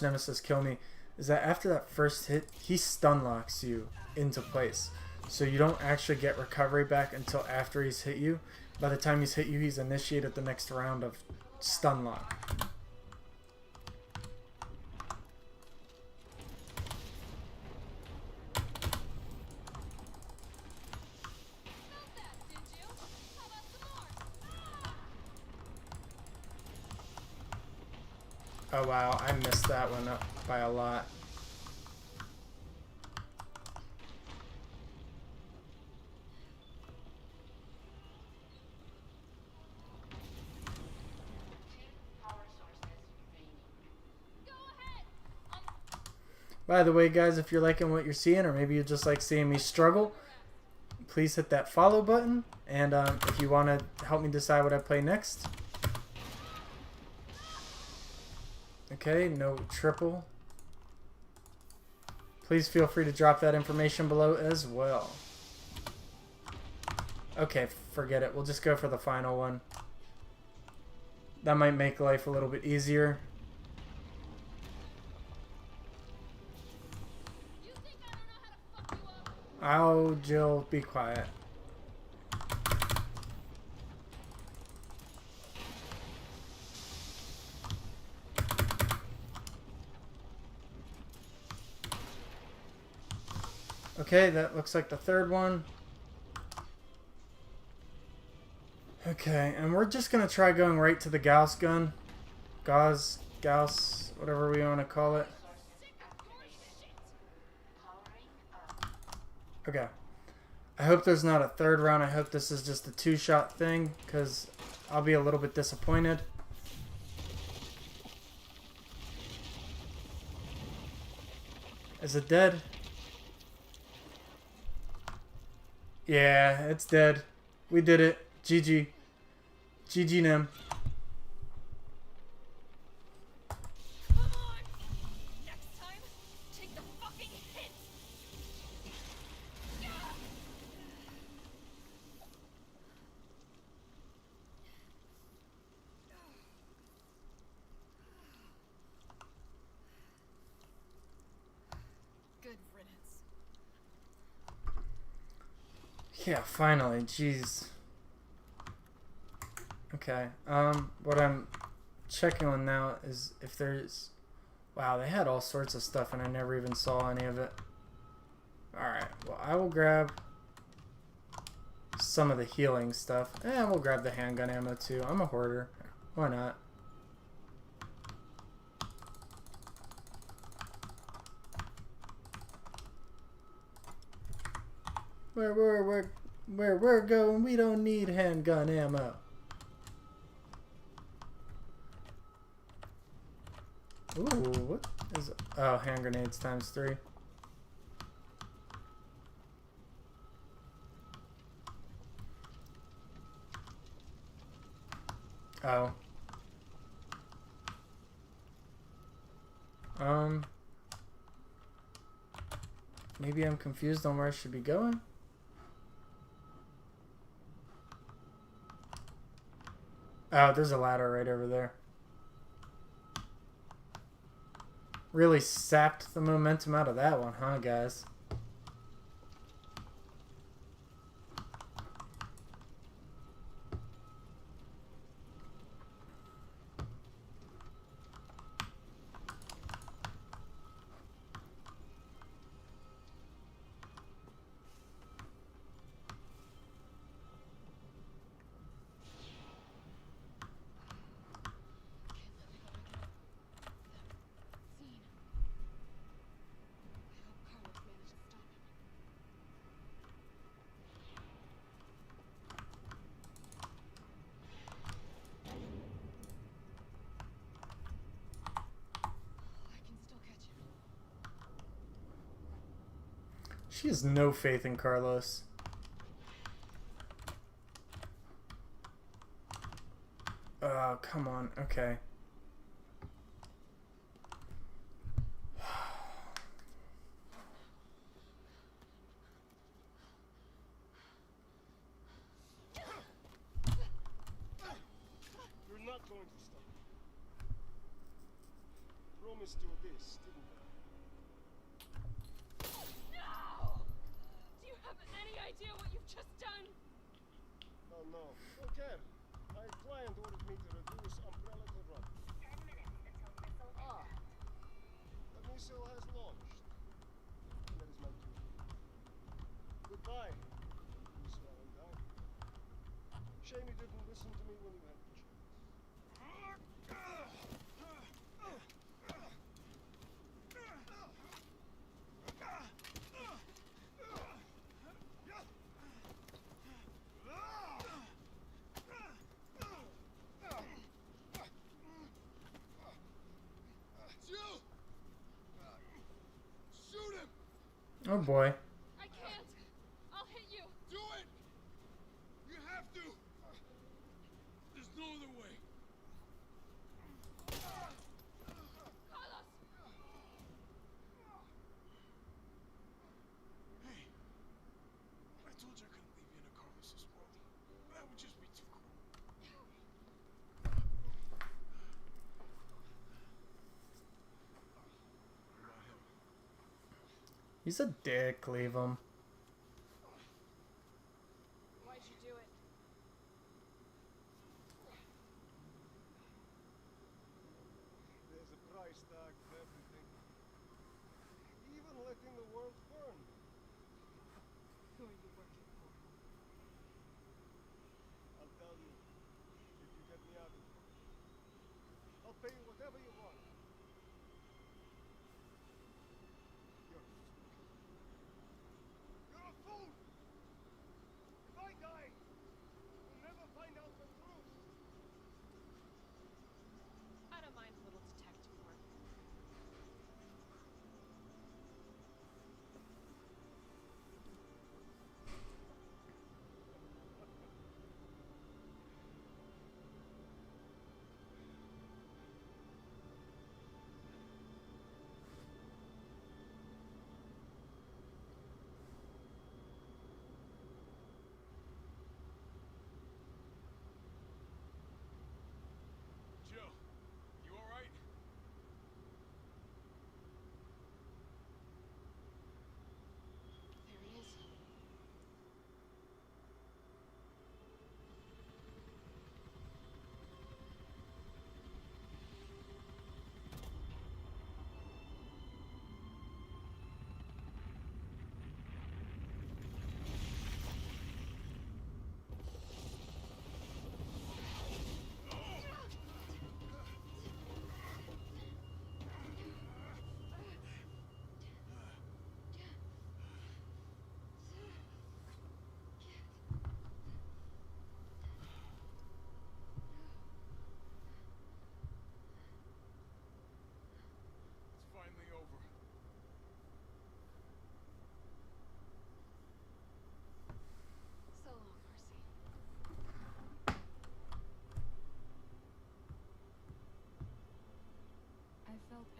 Nemesis kill me, is that after that first hit, he stun locks you into place. So you don't actually get recovery back until after he's hit you. By the time he's hit you, he's initiated the next round of stun lock. Oh wow, I missed that one up by a lot. By the way, guys, if you're liking what you're seeing, or maybe you just like seeing me struggle, please hit that follow button. And if you want to help me decide what I play next. Okay, no triple. Please feel free to drop that information below as well. Okay, forget it. We'll just go for the final one. That might make life a little bit easier. Oh, Jill, be quiet. Okay, that looks like the third one. Okay, and we're just gonna try going right to the Gauss gun. Gauss, whatever we want to call it. Okay. I hope there's not a third round. I hope this is just a two-shot thing, because I'll be a little bit disappointed. Is it dead? Yeah, it's dead. We did it. GG. GG, Nem. Yeah, finally. Jeez. Okay. What I'm checking on now is if there's... Wow, they had all sorts of stuff and I never even saw any of it. Alright, well, I will grab some of the healing stuff. And we'll grab the handgun ammo too. I'm a hoarder. Why not? Where we're going, we don't need handgun ammo. Ooh, what is it? Oh, hand grenades ×3. Oh. Maybe I'm confused on where I should be going. Oh, there's a ladder right over there. Really sapped the momentum out of that one, huh, guys? She has no faith in Carlos. Oh, come on. Okay. You're not going to stop. Promised you this, didn't I? No! Do you have any idea what you've just done? Oh no, don't care. My client ordered me to reduce Umbrella to run. 10 minutes until missile impact. The missile has launched. And that is my duty. Goodbye, Miss Valentine. Shame you didn't listen to me when you had the chance. It's you! Shoot him! Oh boy. I can't! I'll hit you! Do it! You have to! There's no other way. Carlos! Hey, I told you I couldn't leave you in a Carlos's world. That would just be too cool. What about him? He's a dick. Leave him. Why'd you do it? There's a price tag for everything. Even letting the world burn. Who are you working for? I'll tell you if you get me out of here. I'll pay you whatever you want. You're a fool! If I die, you'll never find out the truth. I don't mind a little detective work.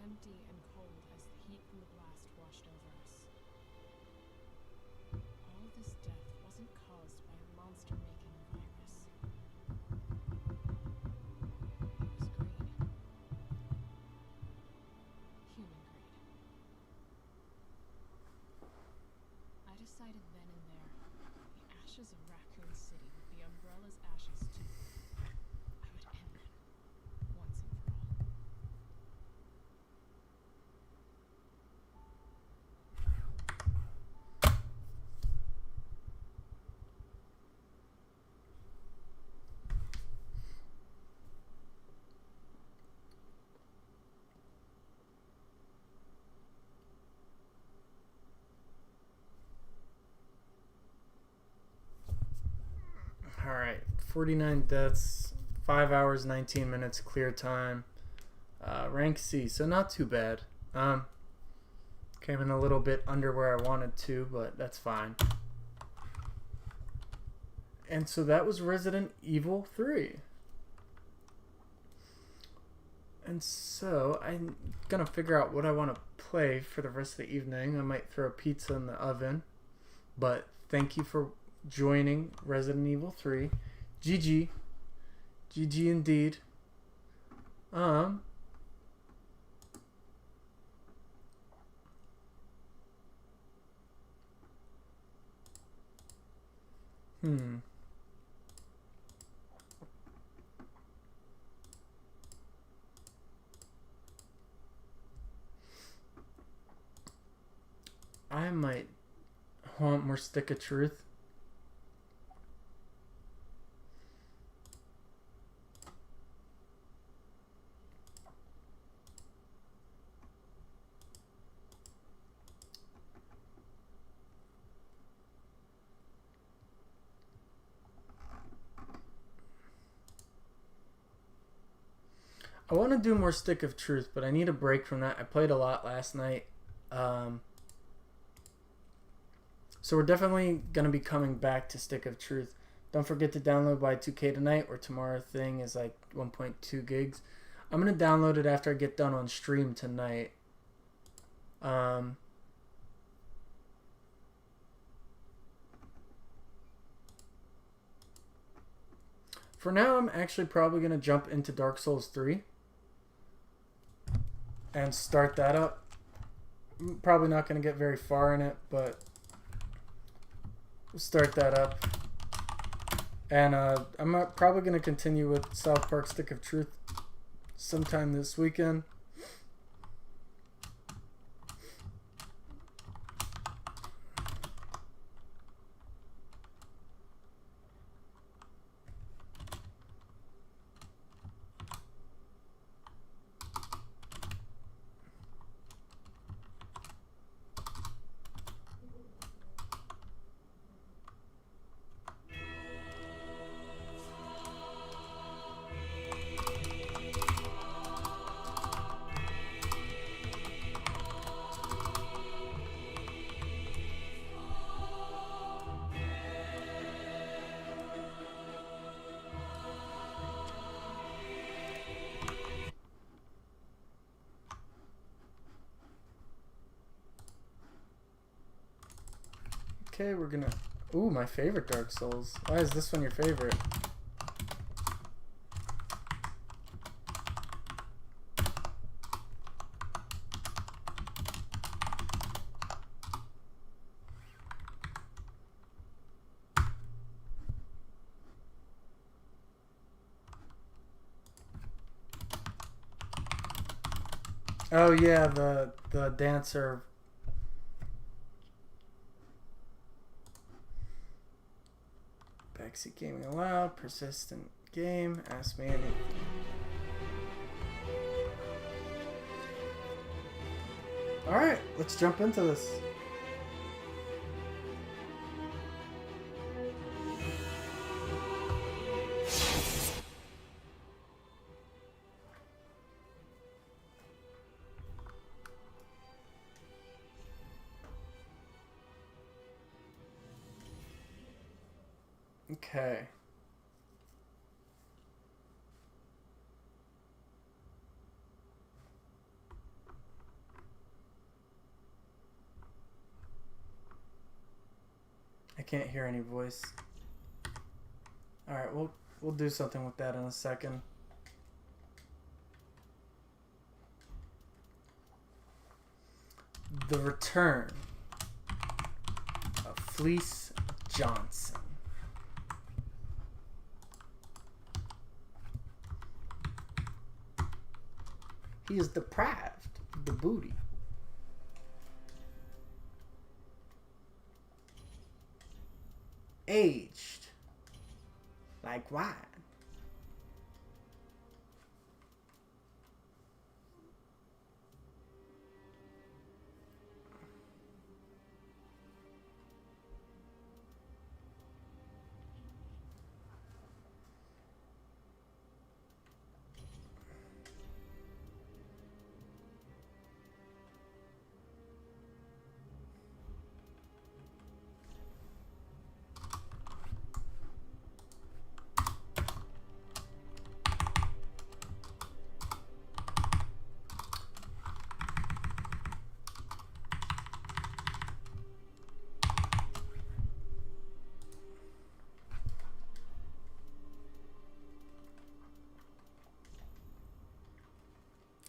empty and cold as the heat from the blast washed over us. All this death wasn't caused by a monster-making virus. It was greed. Human greed. I decided then and there, the ashes of Raccoon City would be Umbrella's ashes too. I would end them, once and for all. All right, 49 deaths, 5 hours, 19 minutes clear time. Rank C, so not too bad. Came in a little bit under where I wanted to, but that's fine. And so that was Resident Evil 3. And so I'm gonna figure out what I want to play for the rest of the evening. I might throw pizza in the oven, but thank you for joining Resident Evil 3. GG. GG indeed. I might want more Stick of Truth. I want to do more Stick of Truth, but I need a break from that. I played a lot last night. So we're definitely going to be coming back to Stick of Truth. Don't forget to download Y2K tonight, or tomorrow thing is like 1.2 gigs. I'm going to download it after I get done on stream tonight. For now, I'm actually probably going to jump into Dark Souls 3 and start that up. I'm probably not going to get very far in it, but we'll start that up. And I'm probably going to continue with South Park Stick of Truth sometime this weekend. Okay, we're gonna... Ooh, my favorite Dark Souls. Why is this one your favorite? Oh yeah, the dancer. Backseat gaming allowed. Persistent game. Ask me anything. Alright, let's jump into this. Okay. can't hear any voice. Alright, we'll do something with that in a second. The return of Fleece Johnson. He is deprived of the booty. Aged like wine.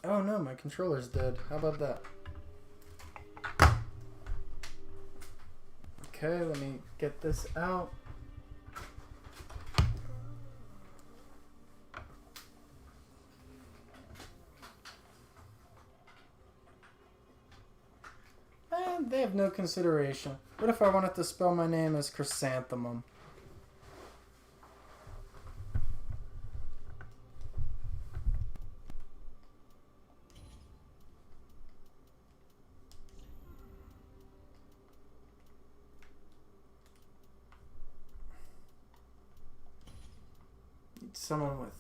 Oh no, my controller's dead. How about that? Okay, let me get this out. And they have no consideration. What if I wanted to spell my name as Chrysanthemum? Someone with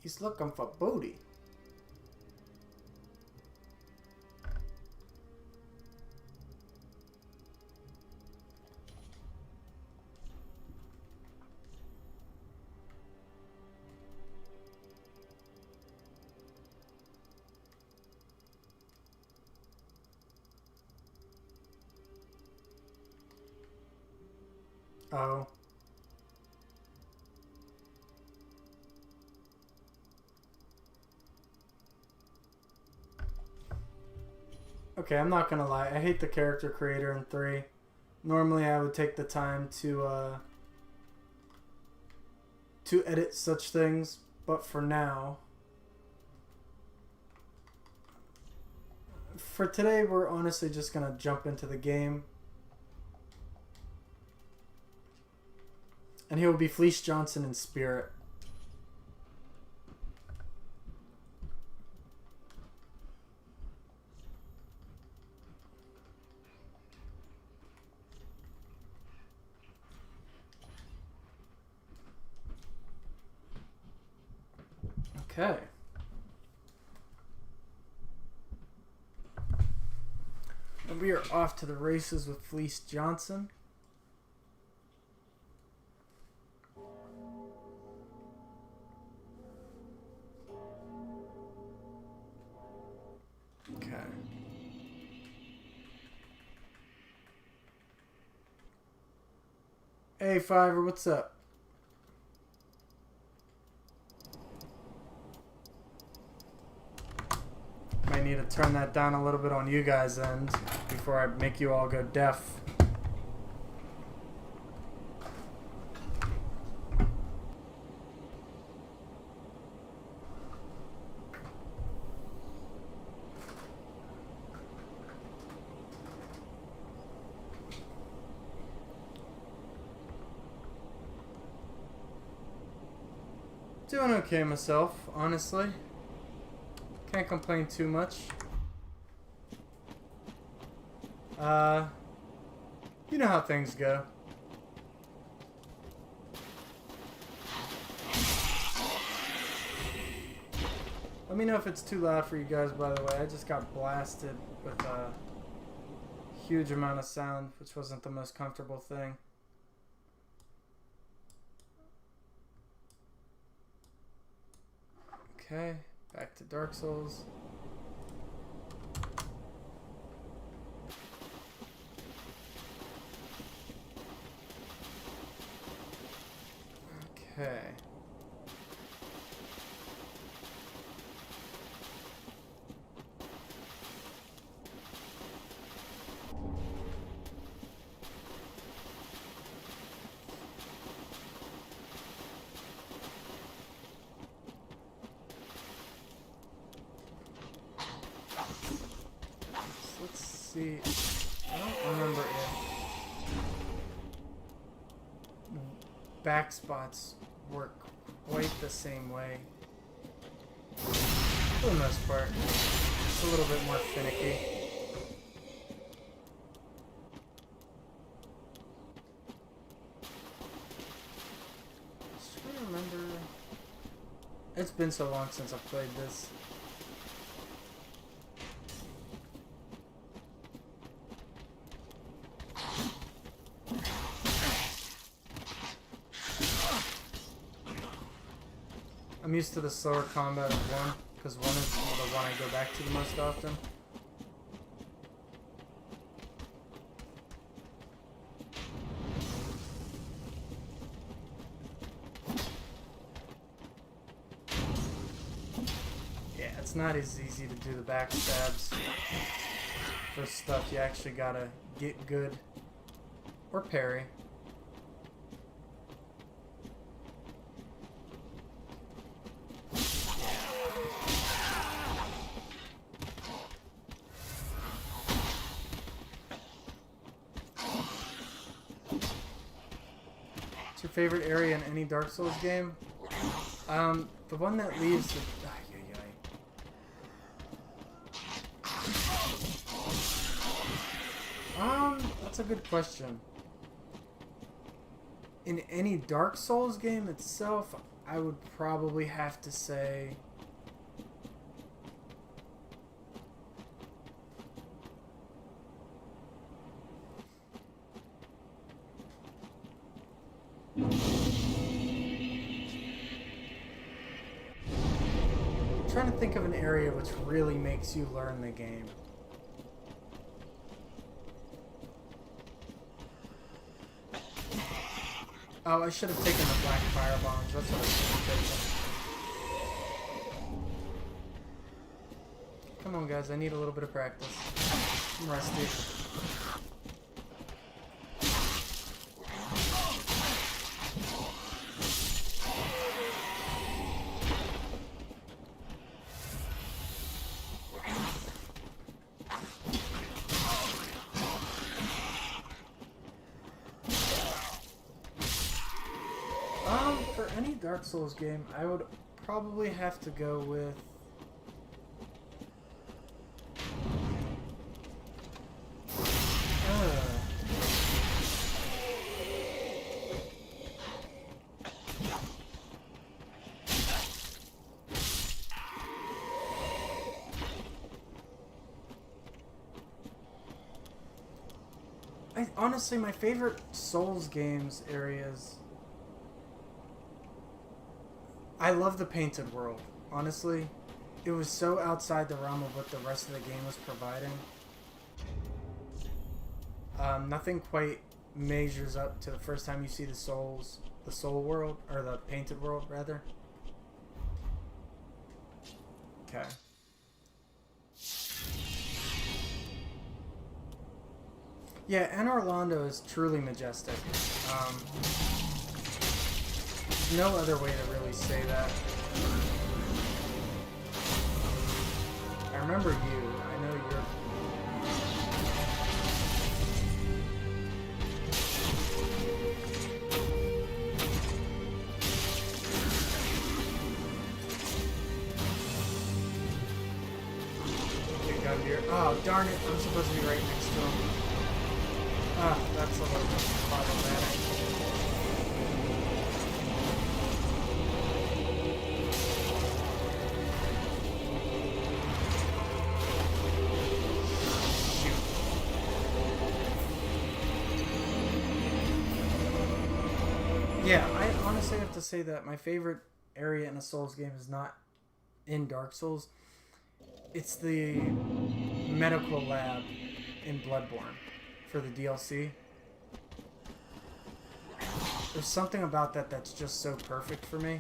he's looking for booty. Oh. Okay, I'm not gonna lie. I hate the character creator in 3. Normally, I would take the time to edit such things, but for now, for today, we're honestly just gonna jump into the game, and he will be Fleece Johnson in spirit. Okay. And we are off to the races with Fleece Johnson. Okay. Hey, Fiverr, what's up? Might need to turn that down a little bit on you guys' end before I make you all go deaf. Doing okay myself, honestly. Can't complain too much. You know how things go. Let me know if it's too loud for you guys, by the way. I just got blasted with a huge amount of sound, which wasn't the most comfortable thing. Okay, back to Dark Souls. Okay. Let's see. I don't remember if back spots work quite the same way. For the most part, it's a little bit more finicky. Just trying to remember. It's been so long since I've played this. I'm used to the slower combat of 1, because 1 is the one I go back to the most often. Yeah, it's not as easy to do the backstabs for stuff you actually gotta get good. Or parry. What's your favorite area in any Dark Souls game? The one that leaves the... That's a good question. In any Dark Souls game itself, I would probably have to say... I'm trying to think of an area which really makes you learn the game. Oh, I should have taken the black fire bombs. That's what I should have taken. Come on, guys. I need a little bit of practice. I'm rusty. For any Dark Souls game, I would probably have to go with... honestly, my favorite Souls games areas... I love the Painted World. Honestly, it was so outside the realm of what the rest of the game was providing. Nothing quite measures up to the first time you see the Soul World, or the Painted World, rather. Okay. Yeah, Anne Orlando is truly majestic. No other way to really say that. I remember you. I know you're... Oh, darn it. I'm supposed to be right next to him. Ah, that's a little bit problematic. Yeah, I honestly have to say that my favorite area in a Souls game is not in Dark Souls. It's the medical lab in Bloodborne for the DLC. There's something about that that's just so perfect for me.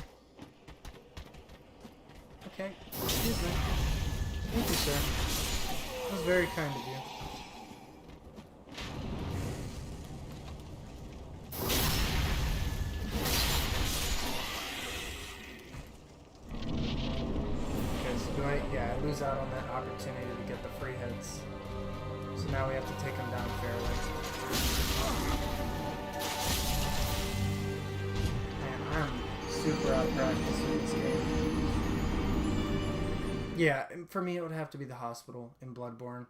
Okay, excuse me. Thank you, sir. That was very kind of you. Yeah, I lose out on that opportunity to get the free hits. So now we have to take him down fairly. Man, I'm super out of practice in this game. Yeah, for me it would have to be the hospital in Bloodborne.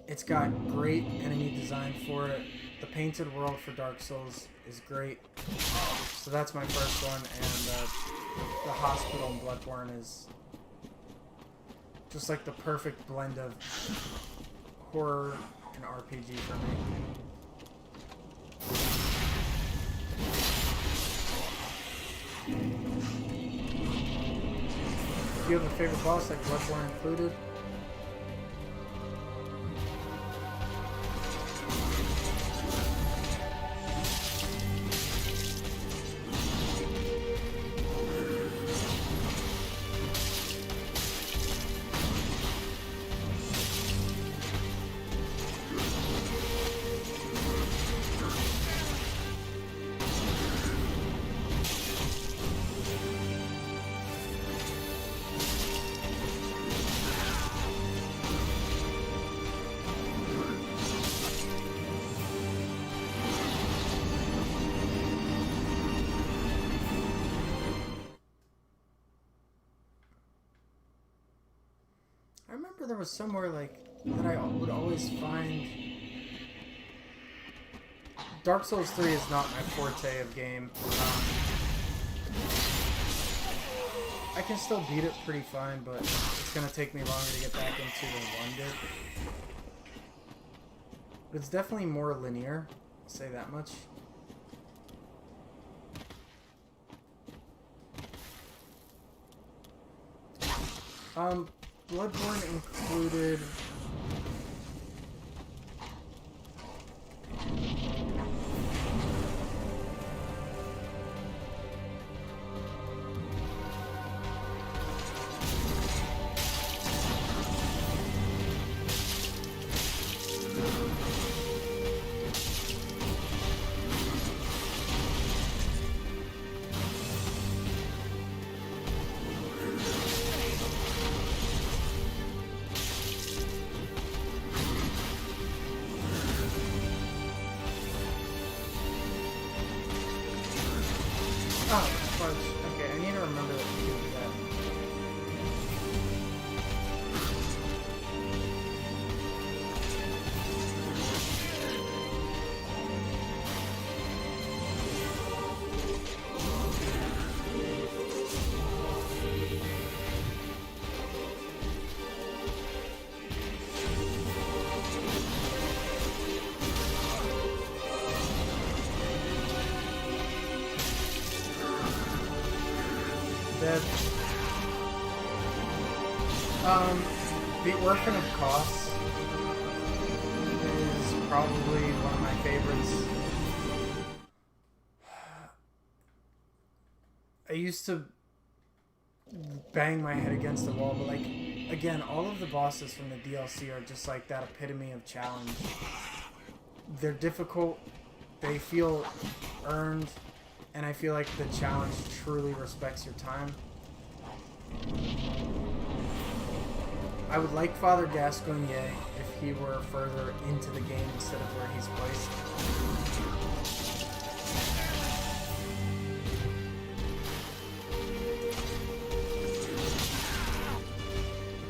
It's got great enemy design for it. The painted world for Dark Souls is great. So that's my first one, and the hospital in Bloodborne is just like the perfect blend of horror and RPG for me. If you have a favorite boss like Bloodborne included, I remember there was somewhere like that I would always find. Dark Souls 3 is not my forte of game. I can still beat it pretty fine, but it's gonna take me longer to get back into than 1 did. But it's definitely more linear, I'll say that much. Bloodborne included okay, I need to remember that you do that. Dead. The Orphan of Kos is probably one of my favorites. I used to bang my head against the wall, but like, again, all of the bosses from the DLC are just like that epitome of challenge. They're difficult, they feel earned, and I feel like the challenge truly respects your time. I would like Father Gascoigne if he were further into the game instead of where he's placed.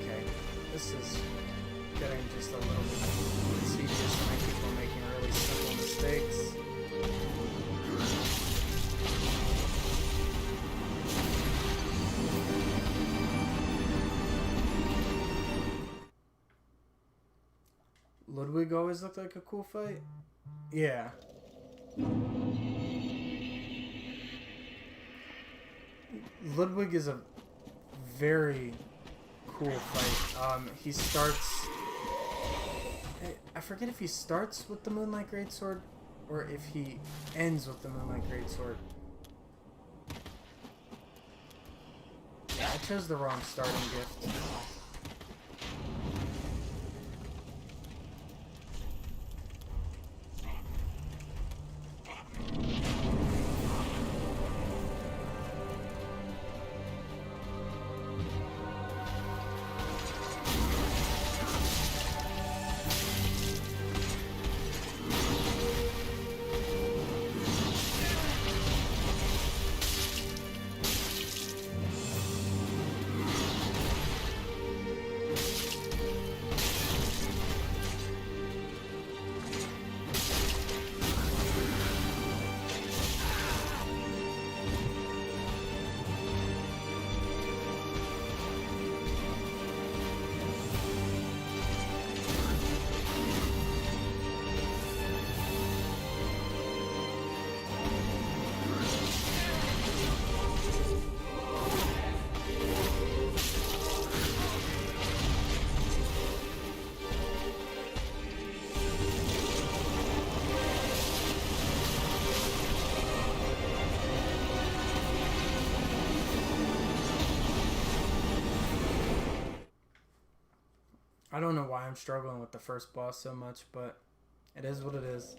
Okay, just a little bit tedious and I keep on making really simple mistakes. Ludwig always looked like a cool fight? Yeah. Ludwig is a very cool fight. He starts... I forget if he starts with the Moonlight Greatsword or if he ends with the Moonlight Greatsword. Yeah, I chose the wrong starting gift. I don't know why I'm struggling with the first boss so much, but it is what it is.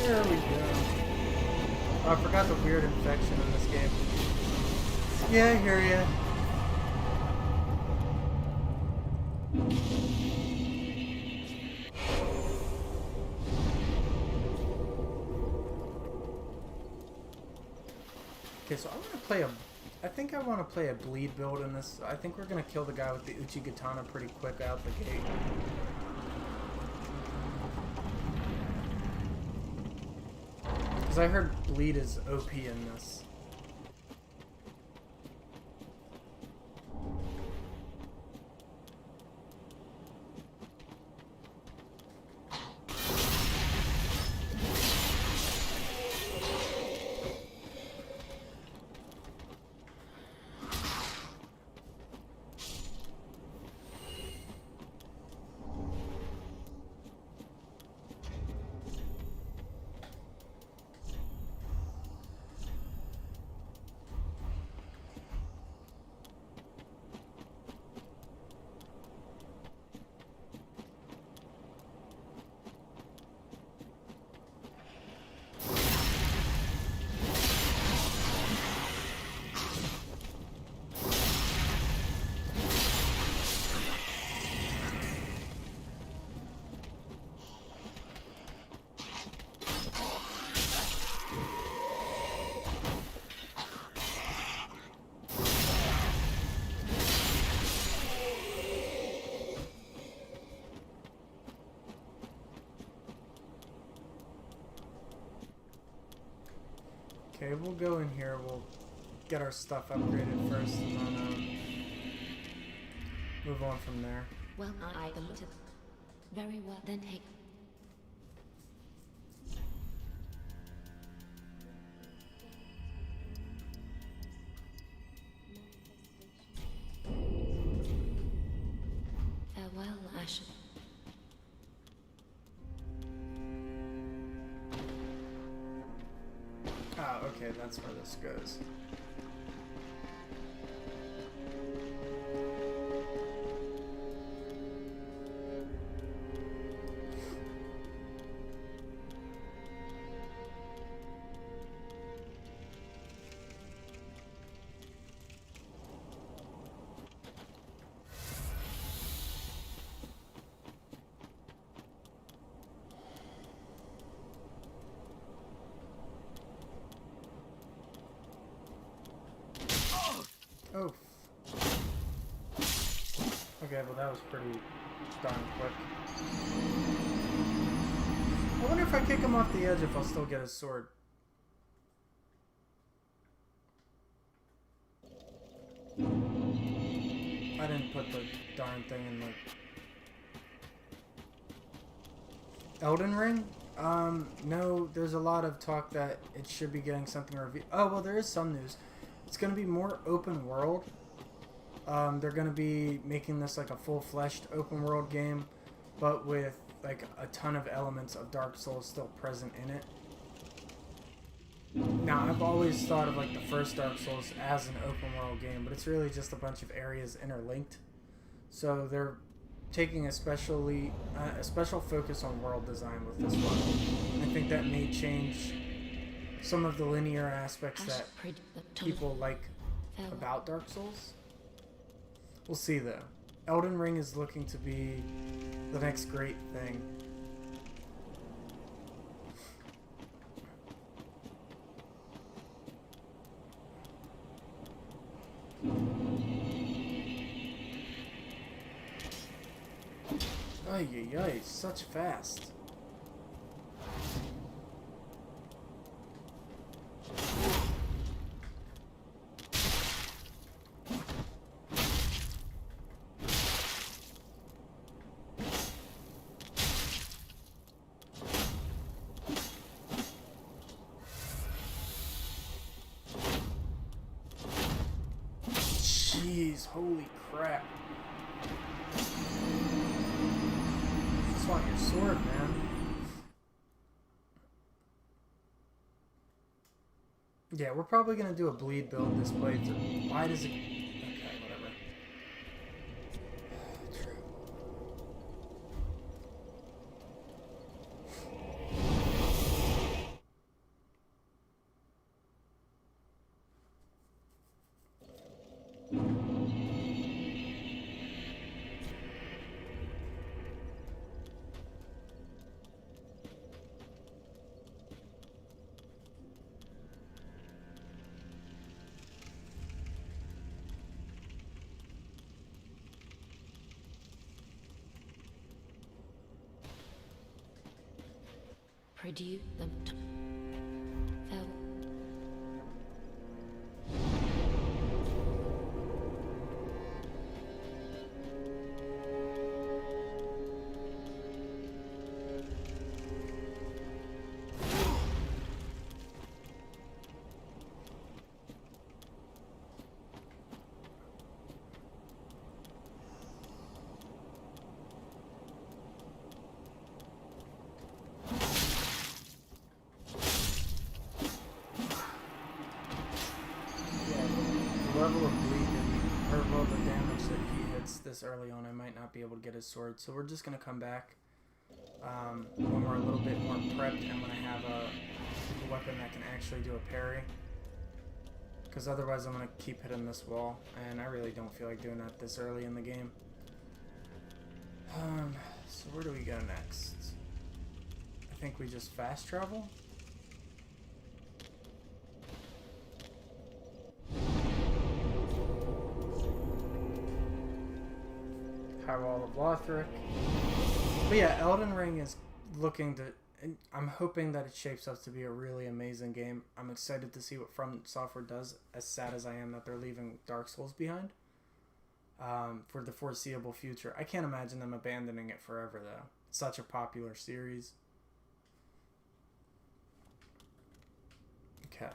There we go. Oh, I forgot the weird infection in this game. Yeah, I hear ya. Okay, so I want to play a... I think I want to play a bleed build in this. I think we're going to kill the guy with the Uchigatana pretty quick out the gate. Because I heard bleed is OP in this. Okay, we'll go in here. We'll get our stuff upgraded first, and then move on from there. Well, I alluded. Very well, then hey. Farewell, Ash. Ah, okay, that's where this goes. Oh. Okay, well that was pretty darn quick. I wonder if I kick him off the edge if I'll still get his sword. I didn't put the darn thing in the... Elden Ring? No, there's a lot of talk that it should be getting something revealed. Oh, well, there is some news. It's going to be more open world. They're going to be making this like a full-fleshed open world game, but with like a ton of elements of Dark Souls still present in it. Now, I've always thought of like the first Dark Souls as an open world game, but it's really just a bunch of areas interlinked. So they're taking a special focus on world design with this one. I think that may change some of the linear aspects that people like about Dark Souls. We'll see though. Elden Ring is looking to be the next great thing. Ay, ay, ay, such fast. Jeez, holy crap. Just want your sword, man. Yeah, we're probably gonna do a bleed build this playthrough. Why does it... Okay, whatever. True. Produce them. Farewell. Level of bleed or level of damage that he hits this early on, I might not be able to get his sword. So we're just gonna come back when we're a little bit more prepped and when I have a weapon that can actually do a parry. Because otherwise I'm gonna keep hitting this wall, and I really don't feel like doing that this early in the game. So where do we go next? I think we just fast travel. High Wall of Lothric. But yeah, Elden Ring is looking to and I'm hoping that it shapes up to be a really amazing game. I'm excited to see what From Software does, as sad as I am that they're leaving Dark Souls behind for the foreseeable future. I can't imagine them abandoning it forever, though. It's such a popular series. Okay.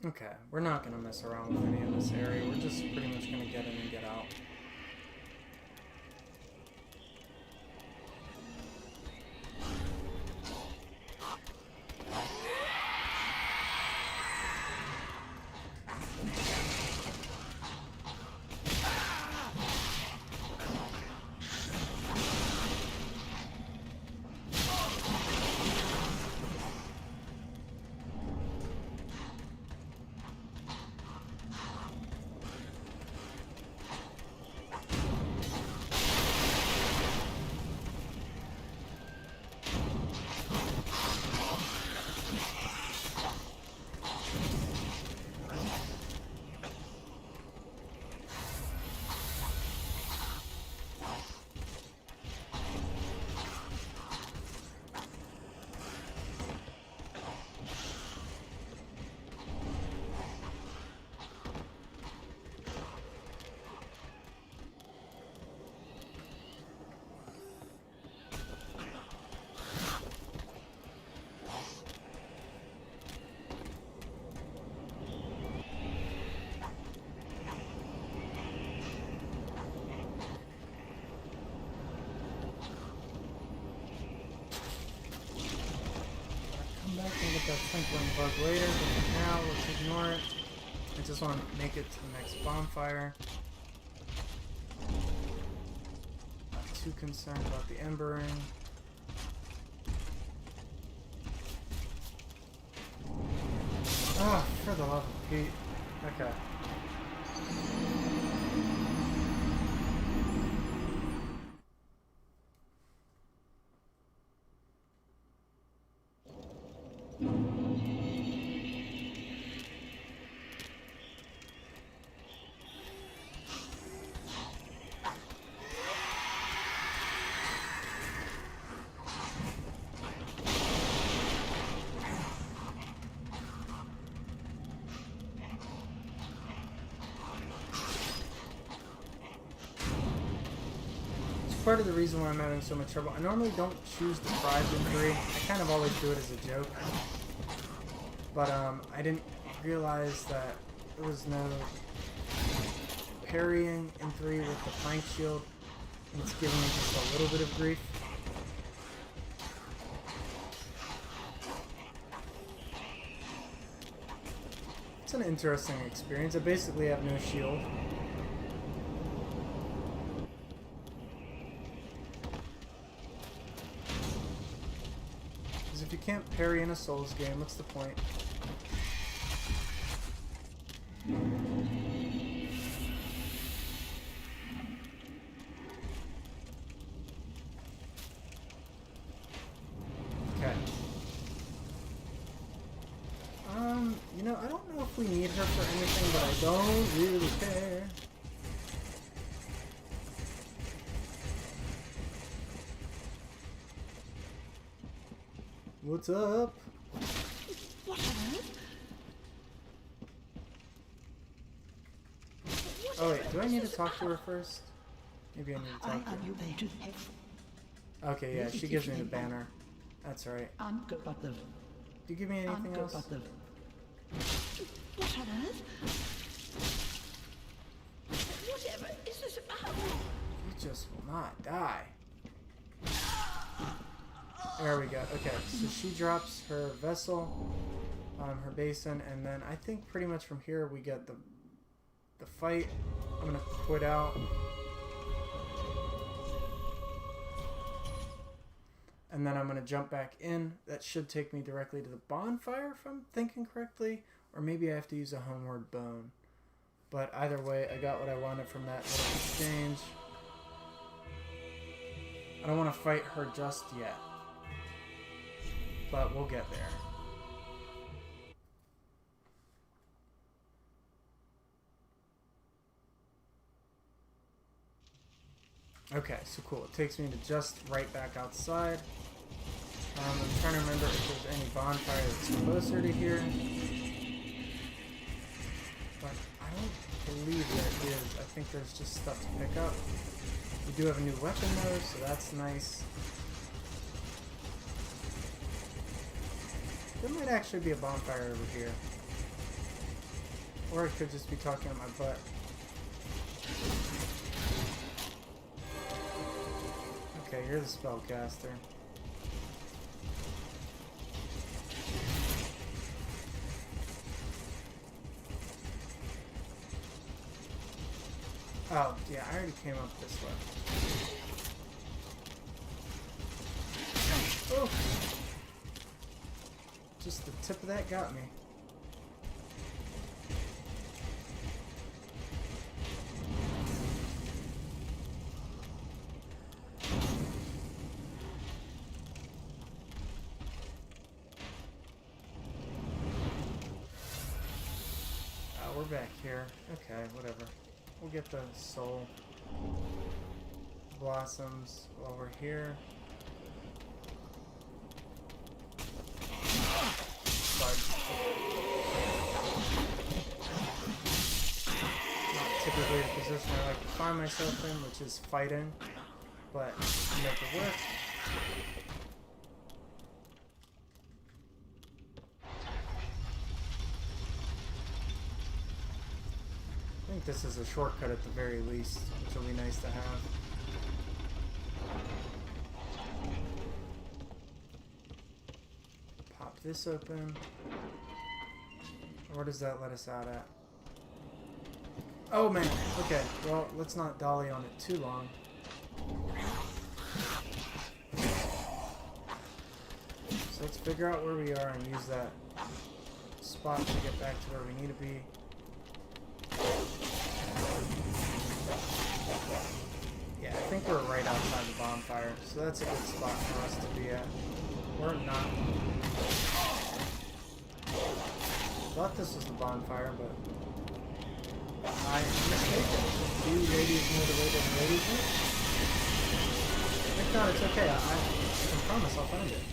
Okay, we're not going to mess around with any of this area. We're just pretty much going to get in and get out. That twinkling bug later, but for now, let's ignore it. I just want to make it to the next bonfire. Not too concerned about the Ember Ring. Oh, for the love of Pete. Okay. Part of the reason why I'm having so much trouble. I normally don't choose Deprived in 3. I kind of always do it as a joke. But I didn't realize that there was no parrying in 3 with the flank shield. And it's giving me just a little bit of grief. It's an interesting experience. I basically have no shield. If you can't parry in a Souls game, what's the point? Okay. You know, I don't know if we need her for anything, but I don't really care. What's up? Oh wait, do I need to talk to her first? Maybe I need to talk to her. Okay, yeah, she gives me the banner. That's right. Do you give me anything else? What on earth? Whatever is this about? You just will not die. There we go. Okay, so she drops her vessel, her basin, and then I think pretty much from here we get the fight. I'm gonna quit out. And then I'm gonna jump back in. That should take me directly to the bonfire if I'm thinking correctly. Or maybe I have to use a homeward bone. But either way, I got what I wanted from that little exchange. I don't want to fight her just yet. But we'll get there. Okay, so cool. It takes me to just right back outside. I'm trying to remember if there's any bonfire that's closer to here. But I don't believe there is. I think there's just stuff to pick up. We do have a new weapon though, so that's nice. There might actually be a bonfire over here. Or I could just be talking on my butt. Okay, you're the spellcaster. Oh, yeah, I already came up this way. Oh! Just the tip of that got me. We're back here. Okay, whatever. We'll get the soul blossoms while we're here. Not typically the position I like to find myself in, which is fighting, but I make it work. I think this is a shortcut at the very least, which will be nice to have. Pop this open. Where does that let us out at? Oh man, okay, well, let's not dolly on it too long. So let's figure out where we are and use that spot to get back to where we need to be. Yeah, I think we're right outside the bonfire, so that's a good spot for us to be at. Or not. Thought this was the bonfire, but I am mistaken. Do ladies know the way to the ladies know? If not, it's okay. I can promise I'll find it.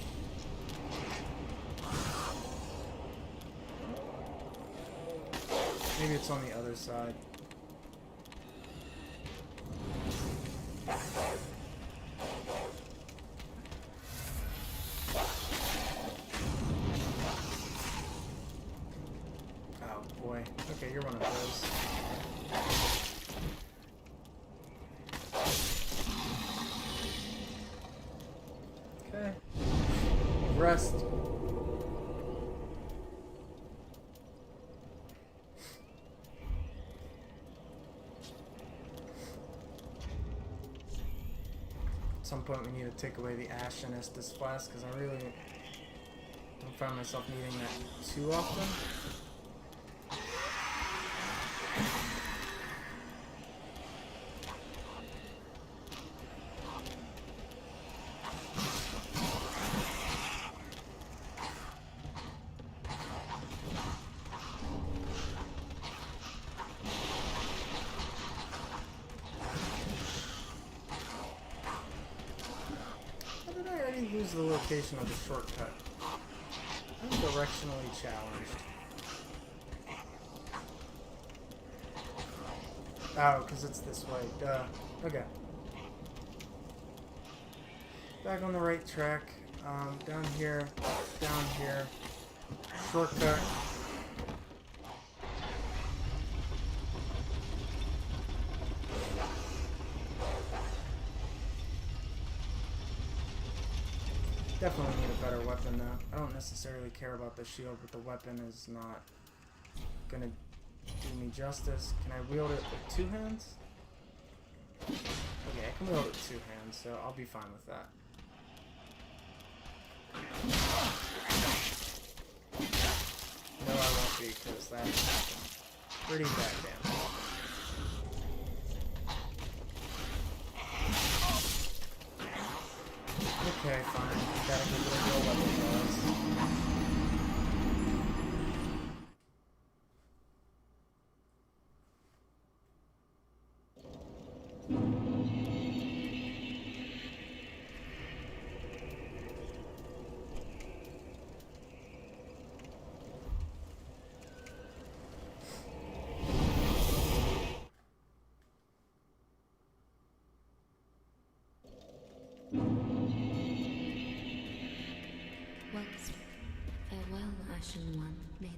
Maybe it's on the other side. Oh boy. Okay, you're one of those. Okay. Rest. At some point we need to take away the ash in Estus Flask because I really don't find myself needing that too often. Lose the location of the shortcut. I'm directionally challenged. Oh, because it's this way. Duh. Okay. Back on the right track. Down here. Down here. Shortcut. Definitely need a better weapon though. I don't necessarily care about the shield, but the weapon is not gonna do me justice. Can I wield it with 2 hands? Okay, I can wield it with 2 hands, so I'll be fine with that. No, I won't be, because that's pretty bad damage. Okay, fine. Gotta get rid of your weapon guys. Farewell, Ashen One. May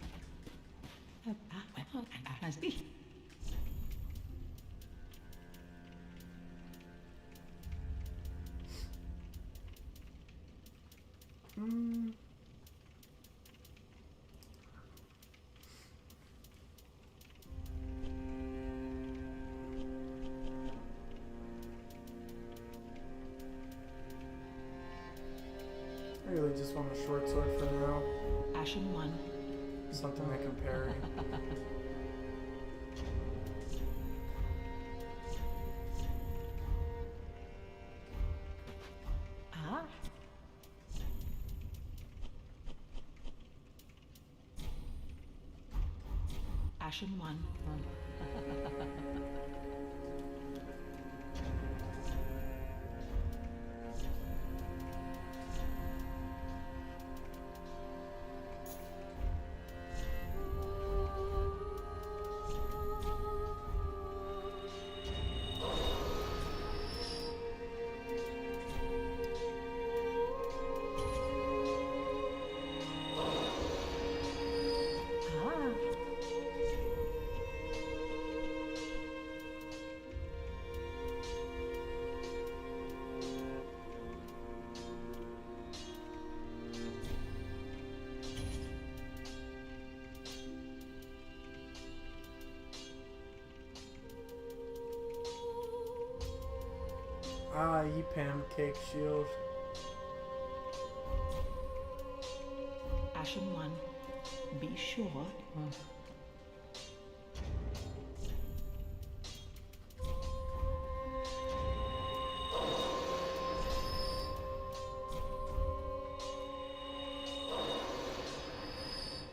I really just want a short sword for now. Ashen One. Something I can parry. Ah. Ashen One. Ah, ye pancake shield. Ashen One. Be sure.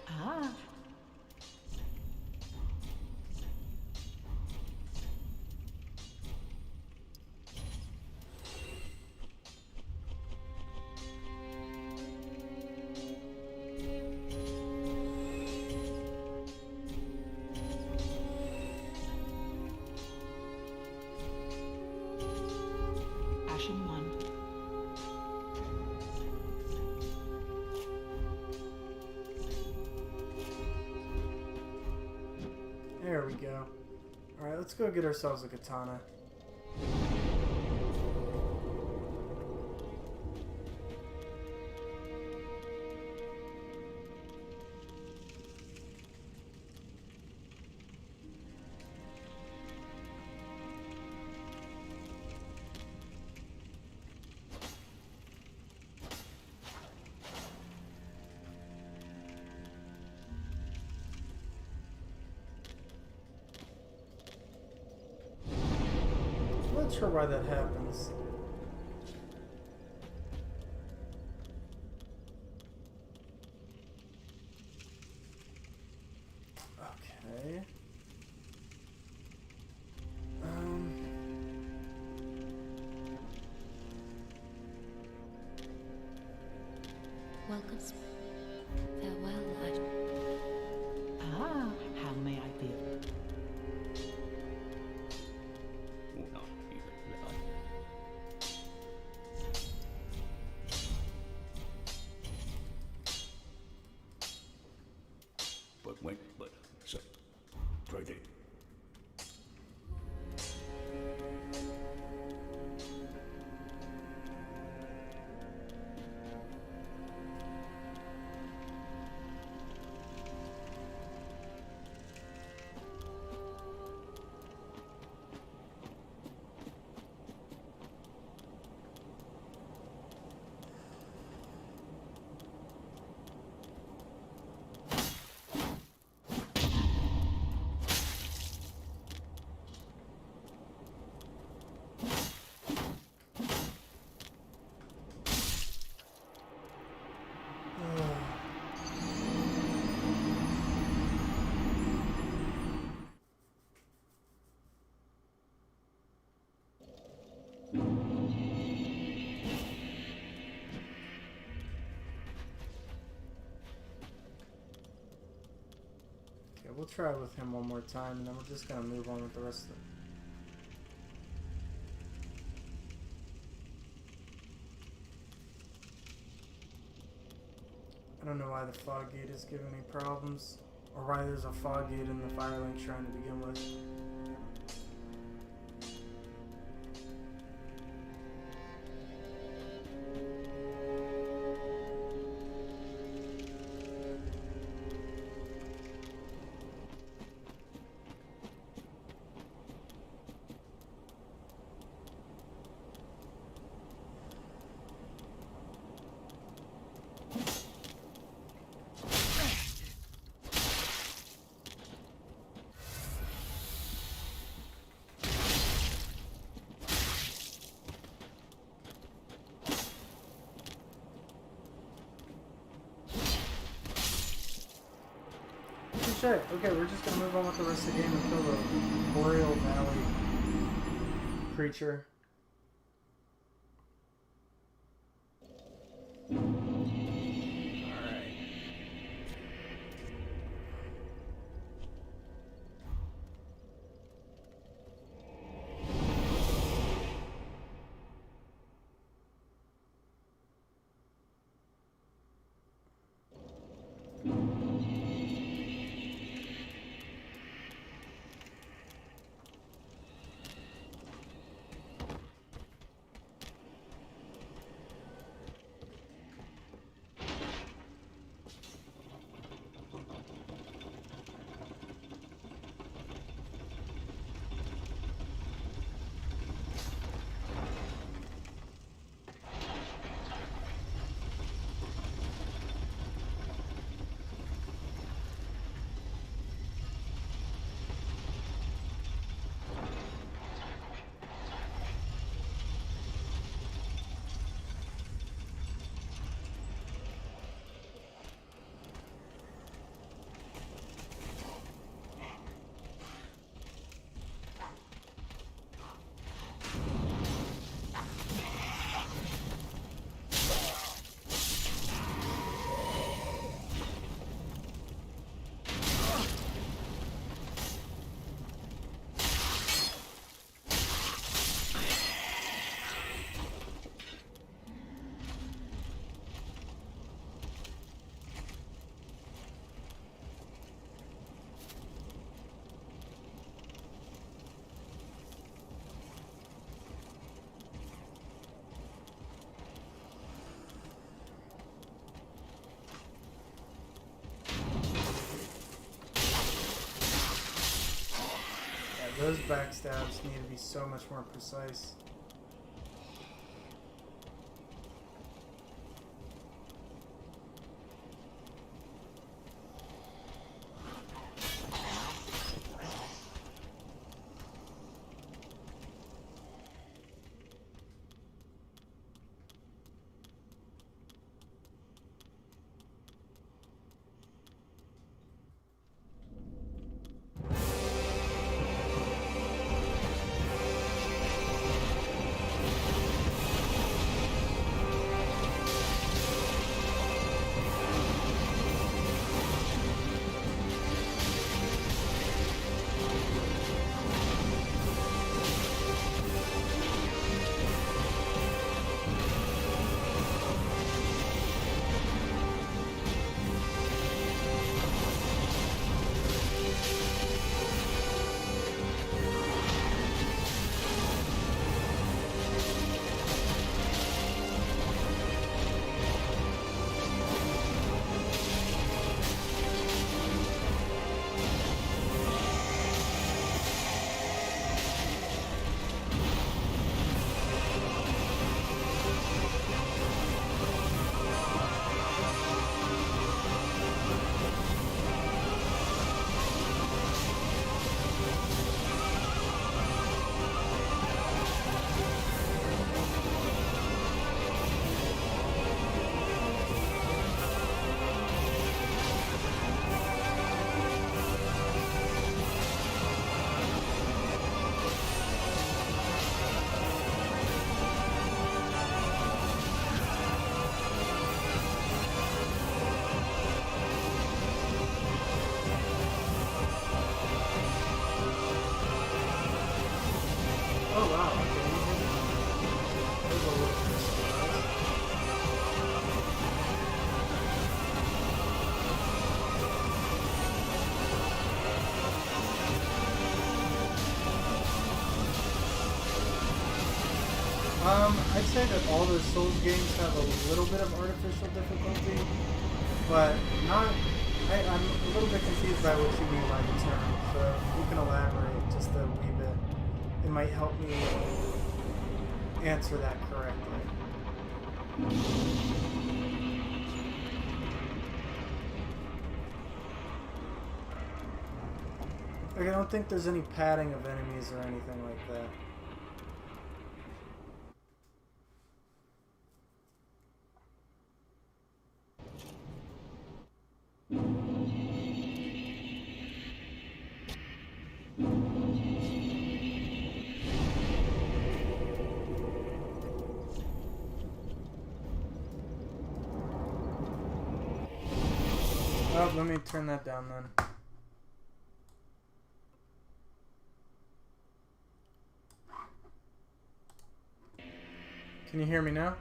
Ah. Ashen One. There we go. Alright, let's go get ourselves a katana. Not sure why that happens. Okay. welcome. Farewell, Ashen. Ah, how may I be? Try it. Yeah, we'll try with him one more time, and then we're just gonna move on with the rest of it. I don't know why the fog gate is giving me problems, or why there's a fog gate in the Firelink Shrine to begin with. Shit. Okay, we're just gonna move on with the rest of the game and kill the Boreal Valley creature. Alright. Those backstabs need to be so much more precise. I'd say that all the Souls games have a little bit of artificial difficulty, but not. I'm a little bit confused by what you mean by the term, so if you can elaborate just a wee bit. It might help me answer that correctly. Like, I don't think there's any padding of enemies or anything like that. Oh, let me turn that down then. Can you hear me now?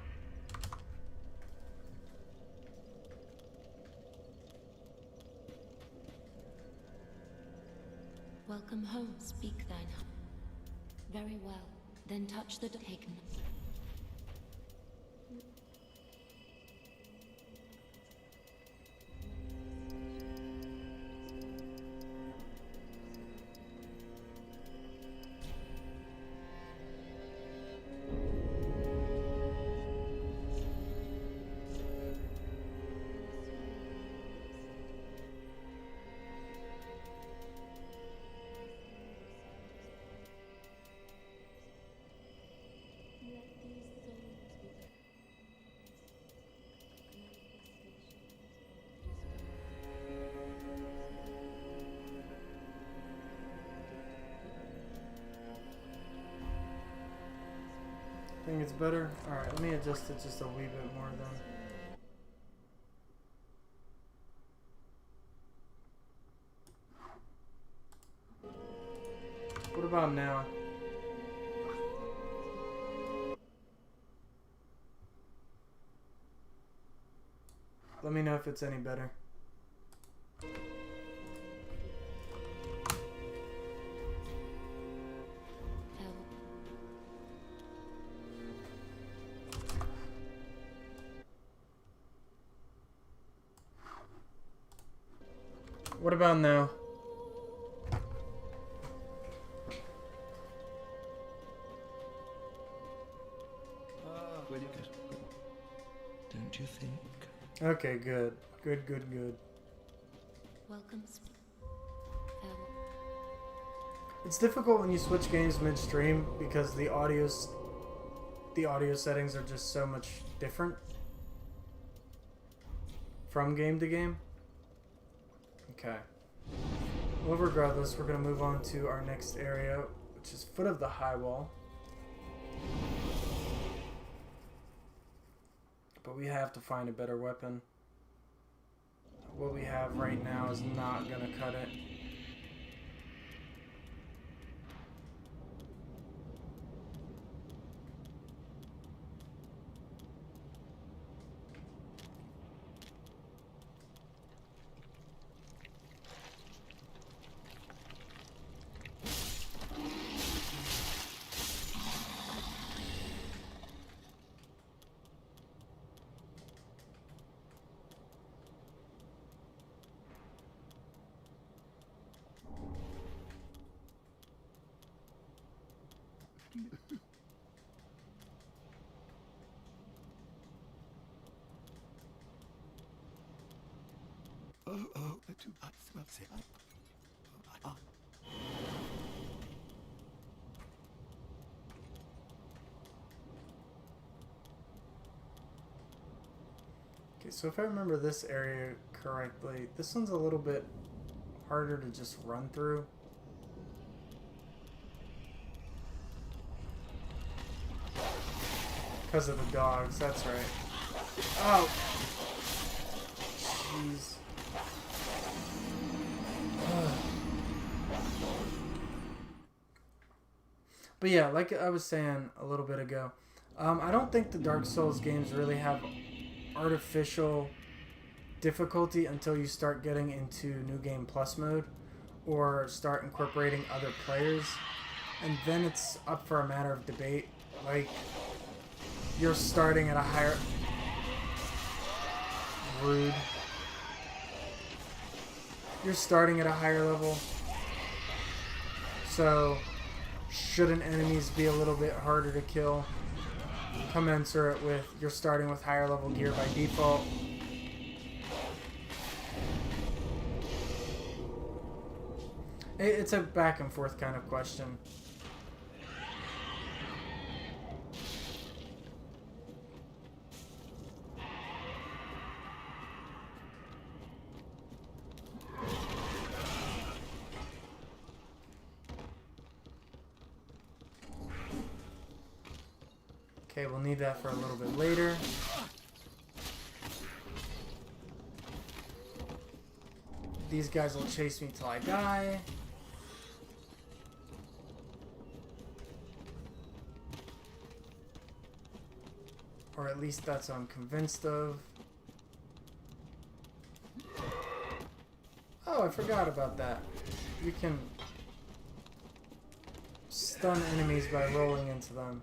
Welcome home, speak thine. Very well. Then touch the taken. Think it's better? Alright, let me adjust it just a wee bit more then. What about now? Let me know if it's any better. What about now? Well, you get. Don't you think? Okay, good. Good, good, good. Welcome. It's difficult when you switch games midstream because the audio settings are just so much different from game to game. Okay. Well, regardless, we're going to move on to our next area, which is Foot of the High Wall. But we have to find a better weapon. What we have right now is not going to cut it. Okay, so if I remember this area correctly, this one's a little bit harder to just run through. Because of the dogs, that's right. Oh! Jeez. But yeah, like I was saying a little bit ago, I don't think the Dark Souls games really have artificial difficulty until you start getting into New Game Plus mode or start incorporating other players, and then it's up for a matter of debate. Like, you're starting at a higher... Rude. You're starting at a higher level. So, shouldn't enemies be a little bit harder to kill? Commensurate with you're starting with higher level gear by default. It's a back and forth kind of question. Okay, we'll need that for a little bit later. These guys will chase me till I die. Or at least that's what I'm convinced of. Oh, I forgot about that. You can stun enemies by rolling into them.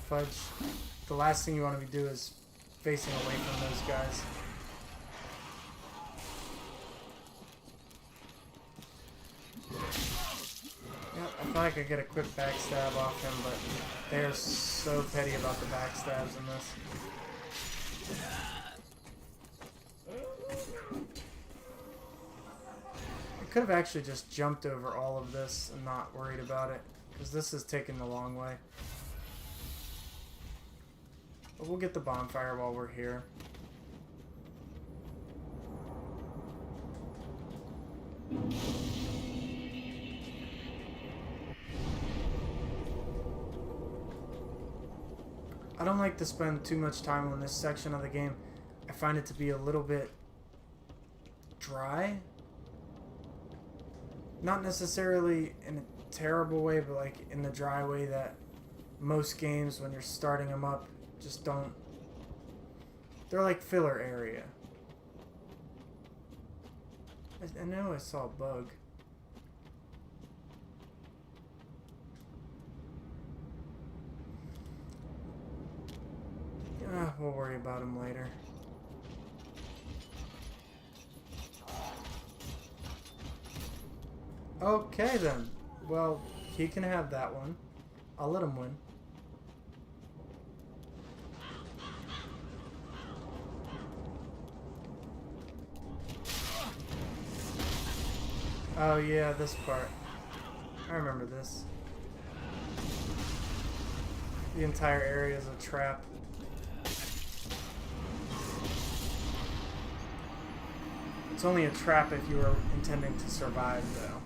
Fudge. The last thing you want to do is facing away from those guys. Yep, I thought I could get a quick backstab off him, but they're so petty about the backstabs in this. I could have actually just jumped over all of this and not worried about it, because this is taking the long way. But we'll get the bonfire while we're here. I don't like to spend too much time on this section of the game. I find it to be a little bit dry. Not necessarily in a terrible way, but like in the dry way that most games when you're starting them up just don't. They're like filler area. I know I saw a bug. We'll worry about him later. Okay then. Well, he can have that one. I'll let him win. Oh yeah, this part. I remember this. The entire area is a trap. It's only a trap if you are intending to survive, though.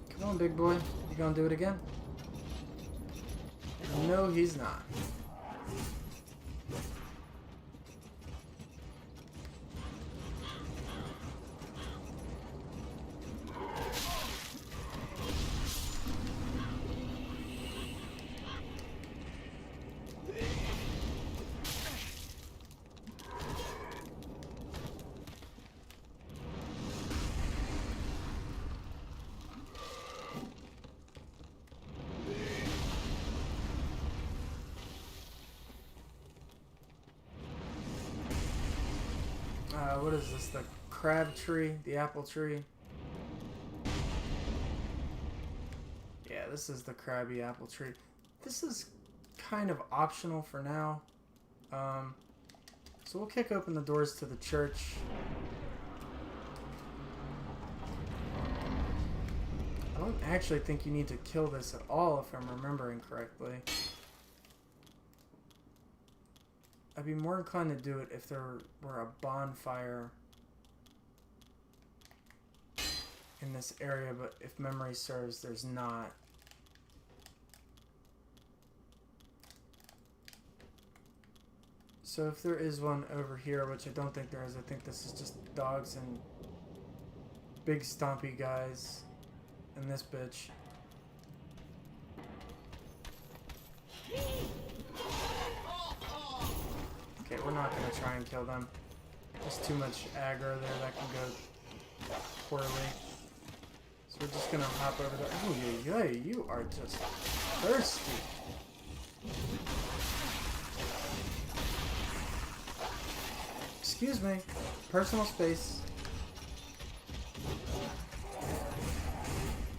Come on, big boy. You gonna do it again? No, he's not. What is this? The crab tree? The apple tree? Yeah, this is the crabby apple tree. This is kind of optional for now. So we'll kick open the doors to the church. I don't actually think you need to kill this at all, if I'm remembering correctly. I'd be more inclined to do it if there were a bonfire in this area, but if memory serves, there's not. So if there is one over here, which I don't think there is, I think this is just dogs and big stompy guys and this bitch. Okay, we're not gonna try and kill them. There's too much aggro there that can go poorly. So we're just gonna hop over there. Oh, yeah, you are just thirsty. Excuse me. Personal space.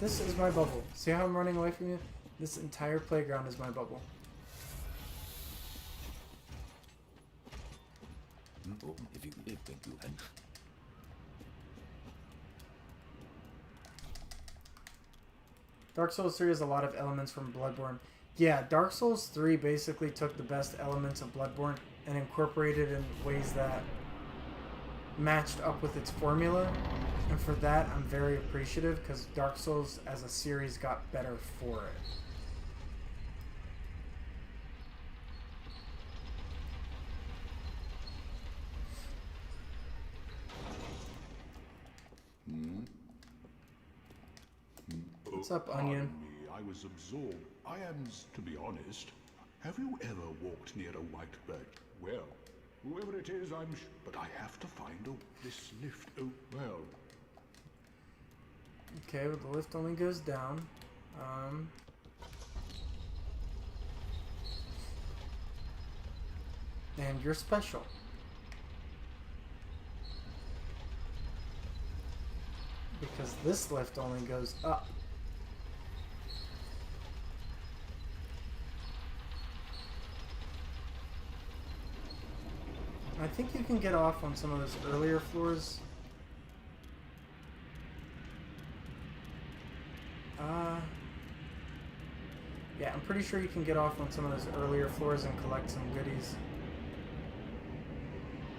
This is my bubble. See how I'm running away from you? This entire playground is my bubble. Oh, if you live, thank you, and Dark Souls 3 has a lot of elements from Bloodborne. Yeah, Dark Souls 3 basically took the best elements of Bloodborne and incorporated in ways that matched up with its formula. And for that, I'm very appreciative because Dark Souls as a series got better for it. What's up, Onion? Pardon me, I was absorbed. I am, to be honest. Have you ever walked near a white bird? Well, whoever it is, but I have to find this lift. Oh, well. Okay, well, the lift only goes down. And you're special. Because this lift only goes up. I think you can get off on some of those earlier floors. Yeah, I'm pretty sure you can get off on some of those earlier floors and collect some goodies.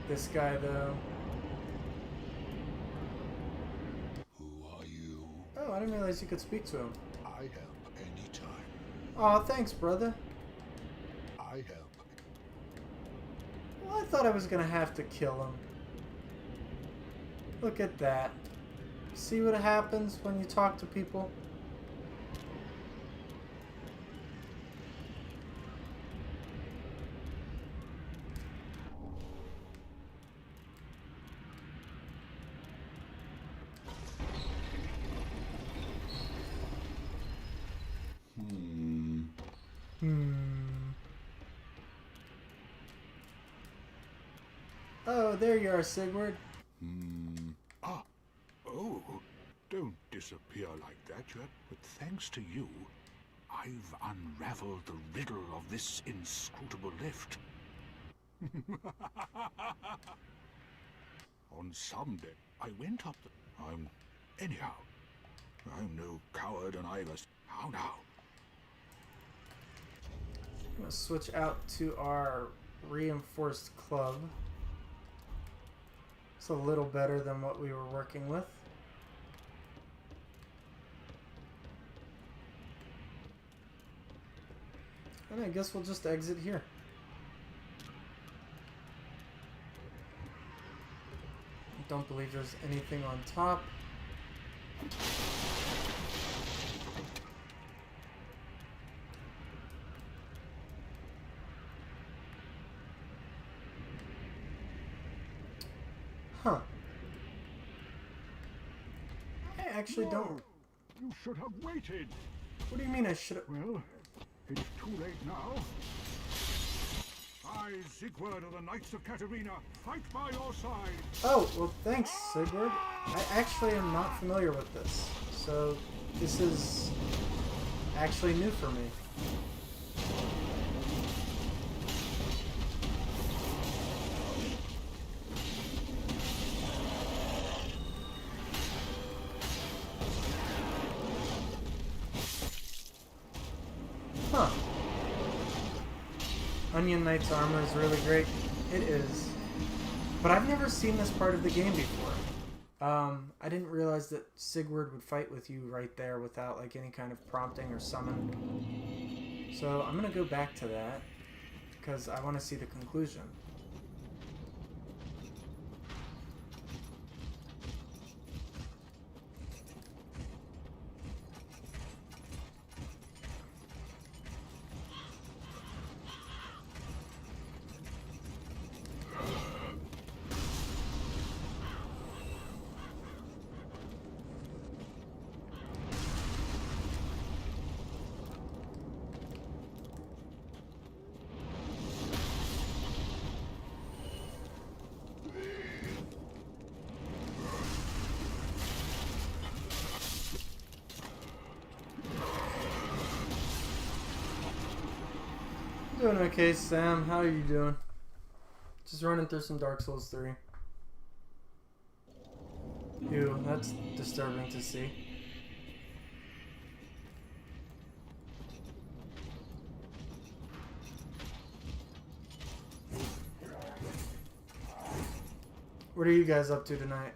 This guy, though. Who are you? Oh, I didn't realize you could speak to him. I help anytime. Aw, thanks, brother. I help. Well, I thought I was gonna have to kill him. Look at that. See what happens when you talk to people? Oh, there you are, Sigurd. Oh, don't disappear like that, yet. But thanks to you, I've unraveled the riddle of this inscrutable lift. On some day, I went up anyhow, I'm no coward and I was... How now? I'm gonna switch out to our reinforced club. It's a little better than what we were working with. And I guess we'll just exit here. I don't believe there's anything on top. Huh. I actually don't... You should have waited. What do you mean I should have... Well, it's too late now. I, Sigurd of the Knights of Katarina, fight by your side. Oh, well thanks, Sigurd. I actually am not familiar with this. So, this is actually new for me. Huh. Onion Knight's armor is really great. It is. But I've never seen this part of the game before. I didn't realize that Sigurd would fight with you right there without like any kind of prompting or summon. So I'm gonna go back to that because I want to see the conclusion. Doing okay, Sam. How are you doing? Just running through some Dark Souls 3. Ew, that's disturbing to see. What are you guys up to tonight?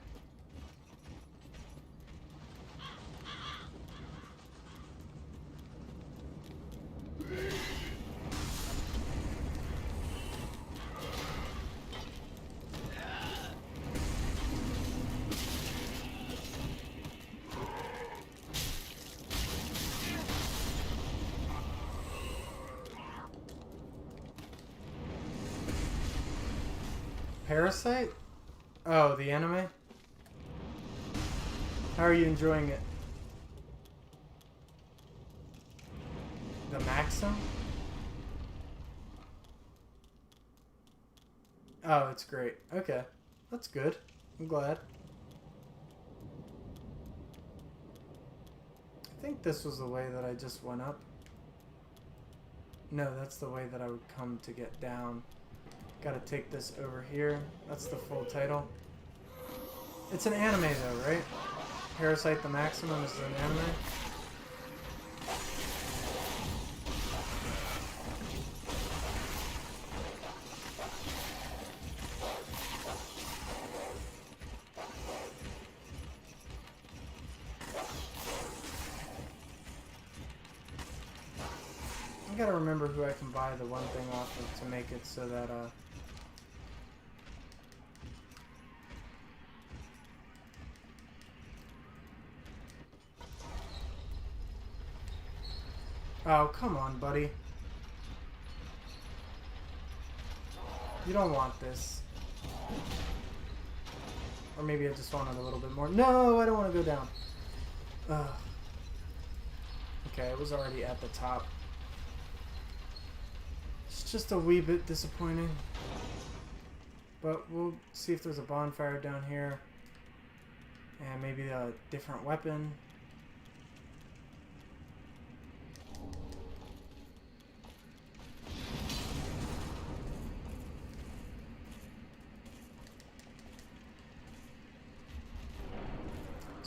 Parasite? Oh, the anime? How are you enjoying it? The Maxim? Oh, it's great. Okay. That's good. I'm glad. I think this was the way that I just went up. No, that's the way that I would come to get down. Gotta take this over here. That's the full title. It's an anime though, right? Parasite the Maximum is an anime. I gotta remember who I can buy the one thing off of to make it so that oh, come on, buddy. You don't want this. Or maybe I just wanted a little bit more. No, I don't want to go down. Ugh. Okay, it was already at the top. It's just a wee bit disappointing. But we'll see if there's a bonfire down here. And maybe a different weapon.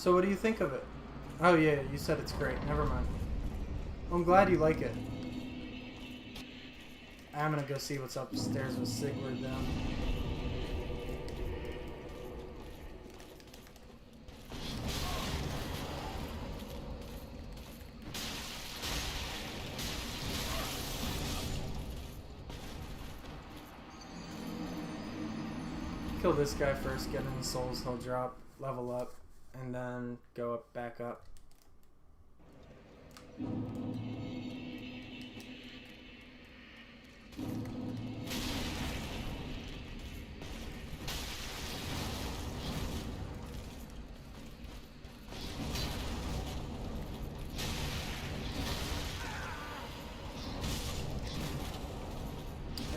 So what do you think of it? Oh yeah, you said it's great. Never mind. I'm glad you like it. I'm gonna go see what's upstairs with Sigurd then. Kill this guy first, get in the souls, he'll drop, level up, and then go up, back up.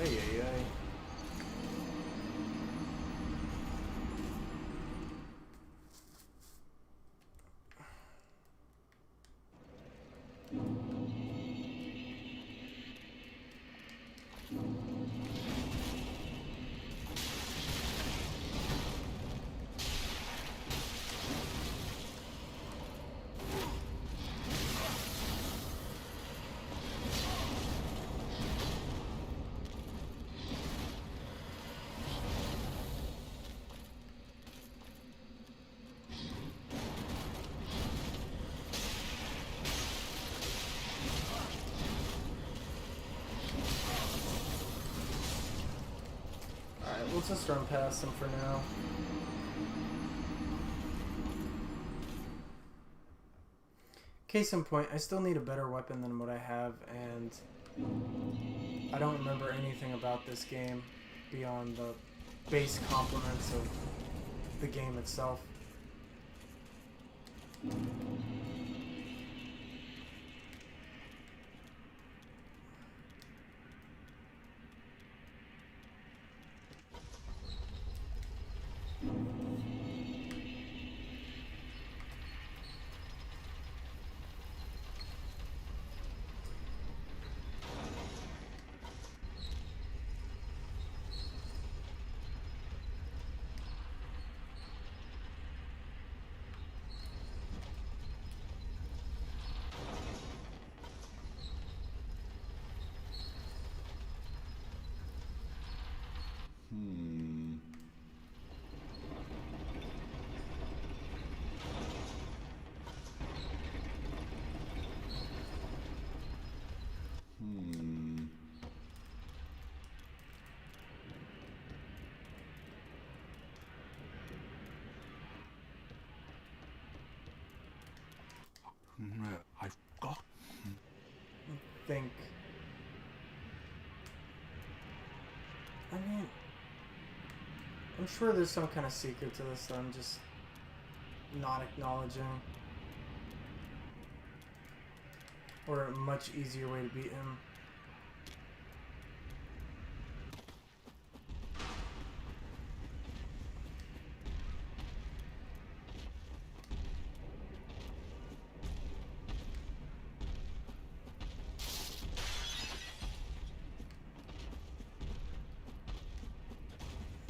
Ay, ay, ay. We'll just run past them for now. Case in point, I still need a better weapon than what I have, and I don't remember anything about this game beyond the base compliments of the game itself. I've got. Think. I mean, I'm sure there's some kind of secret to this that I'm just not acknowledging. Or a much easier way to beat him.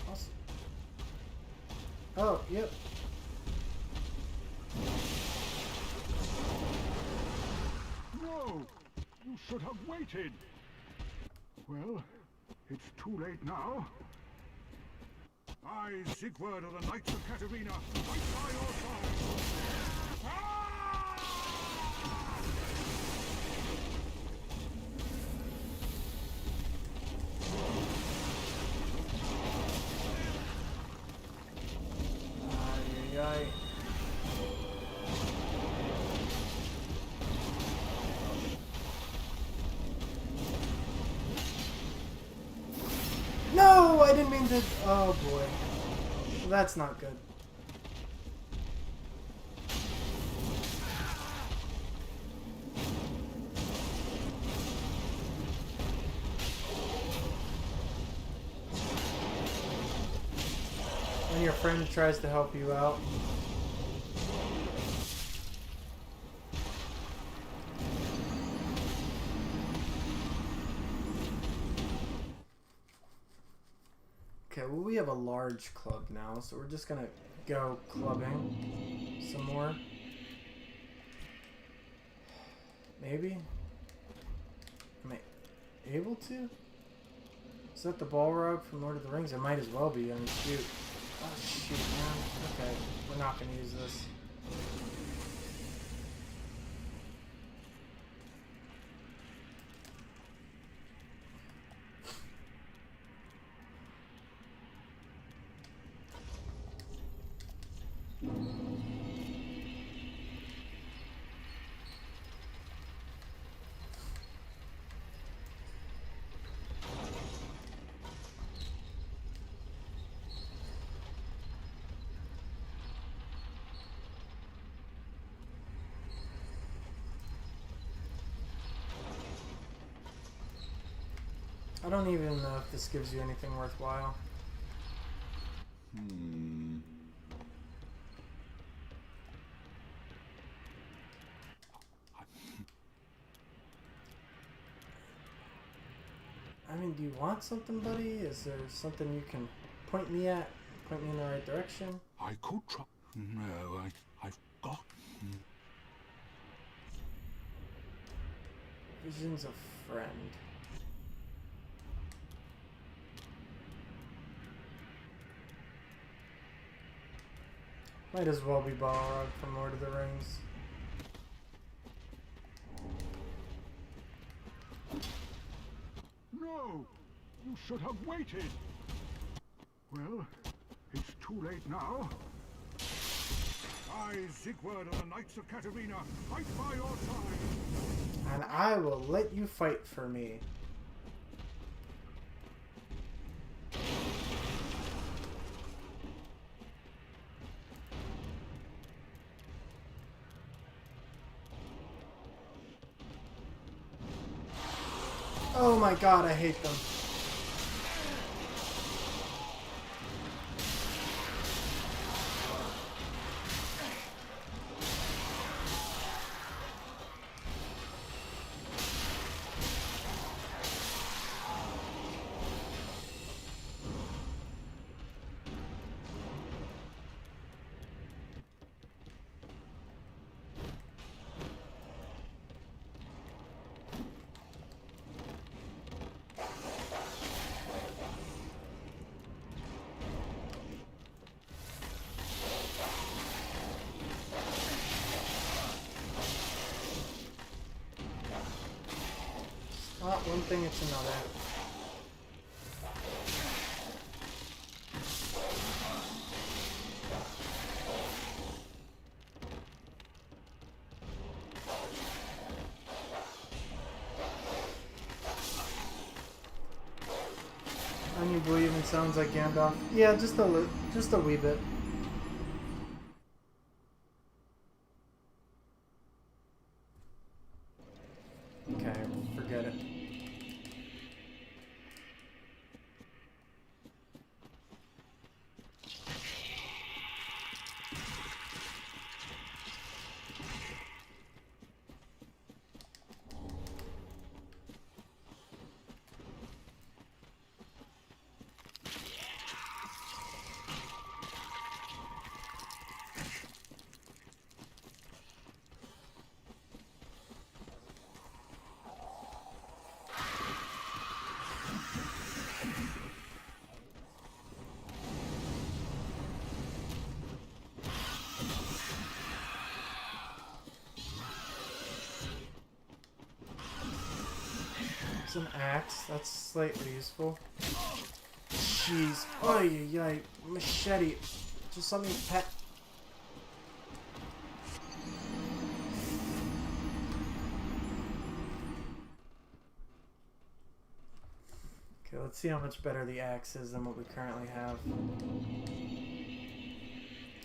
Awesome. Oh, yep. No! You should have waited! Well, it's too late now. I, Sigurd of the Knights of Katarina, fight by your side! Ay, ay, ay. No, I didn't mean to. Oh boy, that's not good. When your friend tries to help you out. Okay, well we have a large club now, so we're just gonna go clubbing some more. Maybe? Am I able to? Is that the Balrog from Lord of the Rings? It might as well be. I mean, shoot. Oh, shoot, man. Okay, we're not gonna use this. I don't even know if this gives you anything worthwhile. I mean, do you want something, buddy? Is there something you can point me at? Point me in the right direction? I could try. No, I've got. Vision's a friend. Might as well be Balrog from Lord of the Rings. No! You should have waited! Well, it's too late now. I, Sigurd of the Knights of Katarina, fight by your side! And I will let you fight for me. Oh my god, I hate them. Oh, one thing it's another. Onion Boy even sounds like Gandalf. Yeah, just a wee bit. Okay, forget it. It's an axe. That's slightly useful. Jeez. Oh, yeah, machete. Just let me pet. Okay, let's see how much better the axe is than what we currently have.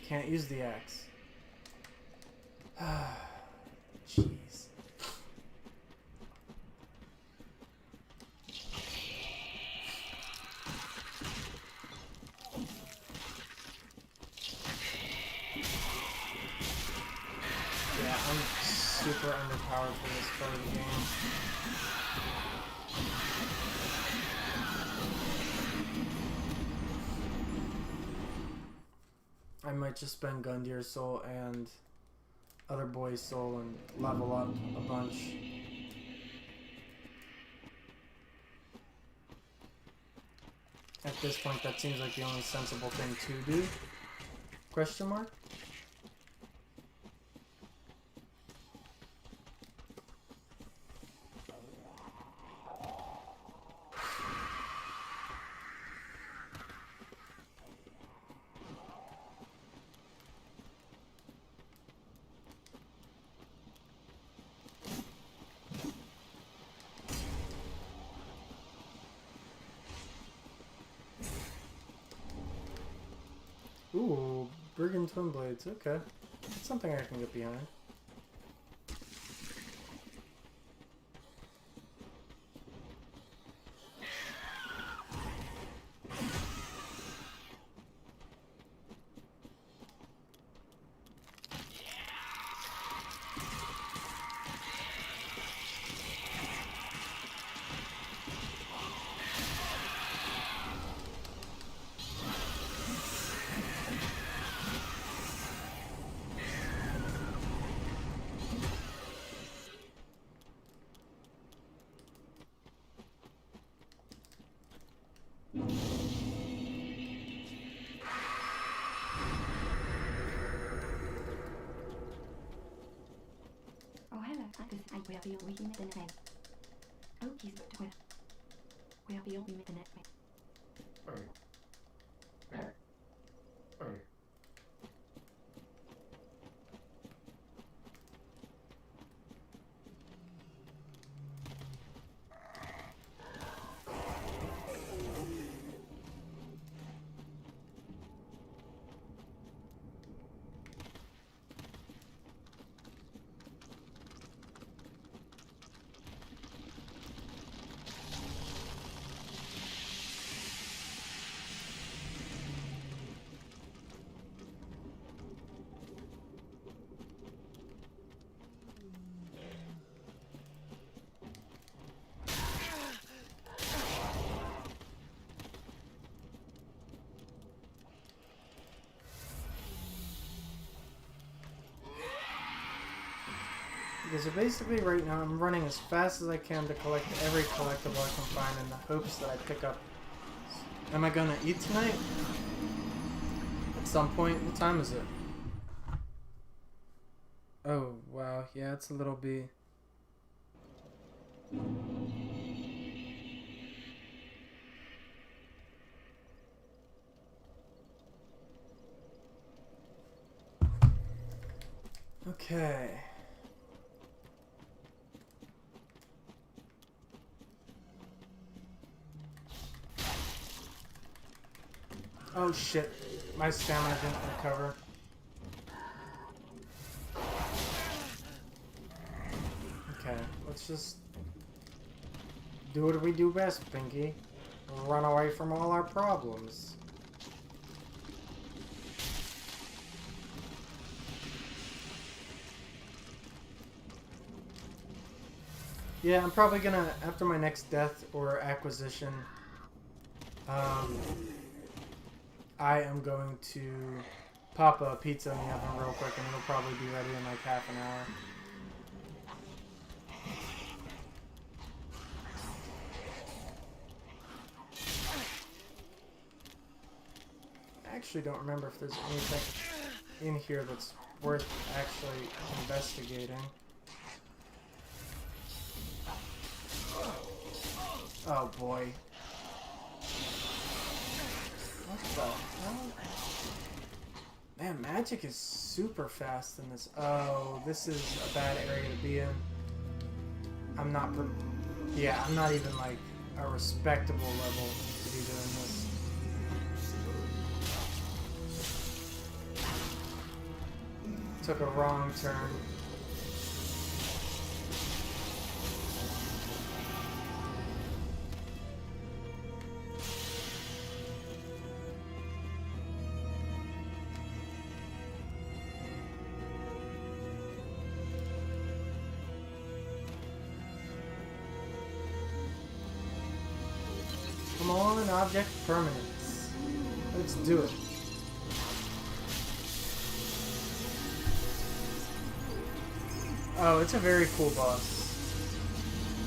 Can't use the axe. Jeez. Yeah, I'm super underpowered for this part of the game. I might just spend Gundir's soul and other boy's soul and level up a bunch. At this point, that seems like the only sensible thing to do. Question mark? Ooh, Brigand Twin Blades, okay. That's something I can get behind. Oh, hello. I will be on the next time. Oh, he's well. We'll be on the next time. Okay, so basically right now I'm running as fast as I can to collect every collectible I can find in the hopes that I pick up. Am I gonna eat tonight? At some point? What time is it? Oh, wow. Yeah, it's a little B. Okay. Oh shit, my stamina didn't recover. Okay, let's just do what we do best, Pinky. Run away from all our problems. Yeah, I'm probably gonna, after my next death or acquisition, I am going to pop a pizza in the oven real quick and it'll probably be ready in like half an hour. I actually don't remember if there's anything in here that's worth actually investigating. Oh boy. What the hell? Man, magic is super fast in this. Oh, this is a bad area to be in. I'm not even like a respectable level to be doing this. Took a wrong turn. Come on, object permanence. Let's do it. Oh, it's a very cool boss.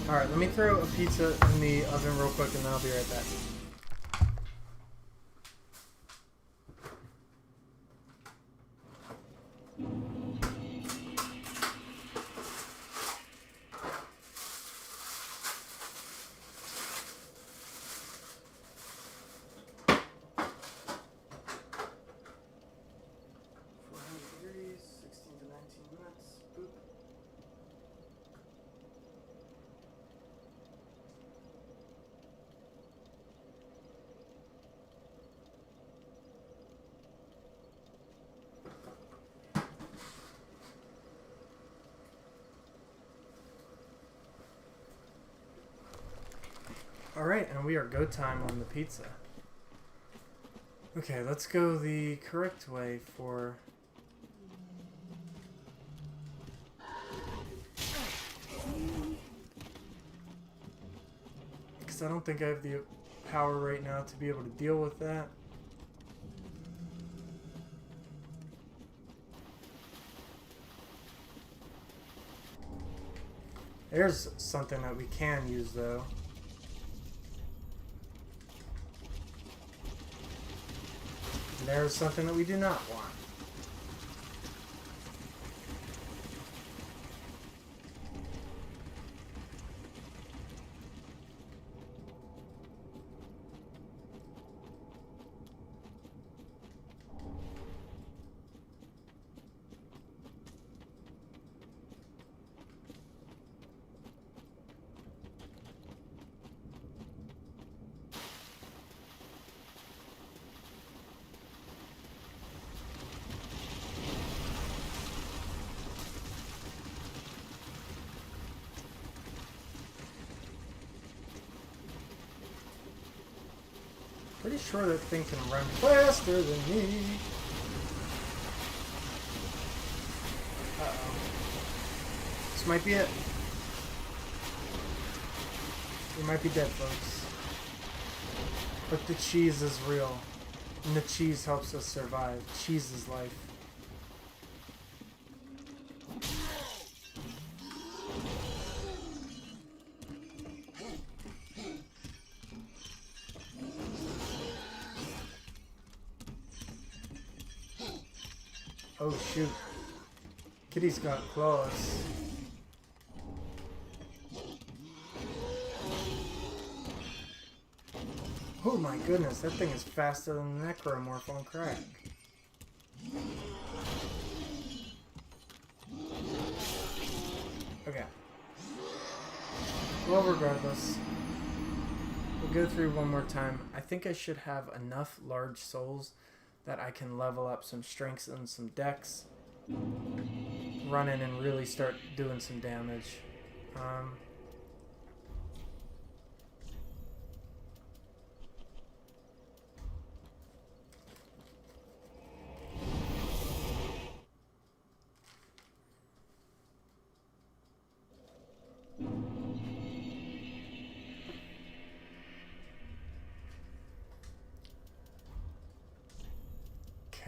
Alright, let me throw a pizza in the oven real quick and then I'll be right back. Alright, and we are go time on the pizza. Okay, let's go the correct way for... Because I don't think I have the power right now to be able to deal with that. There's something that we can use though. There's something that we do not want. Pretty sure that thing can run faster than me. Uh-oh. This might be it. We might be dead, folks. But the cheese is real. And the cheese helps us survive. Cheese is life. Oh shoot. Kitty's got claws. Oh my goodness, that thing is faster than the Necromorph on crack. Well, regardless, we'll go through one more time. I think I should have enough large souls that I can level up some strengths and some dex, run in and really start doing some damage.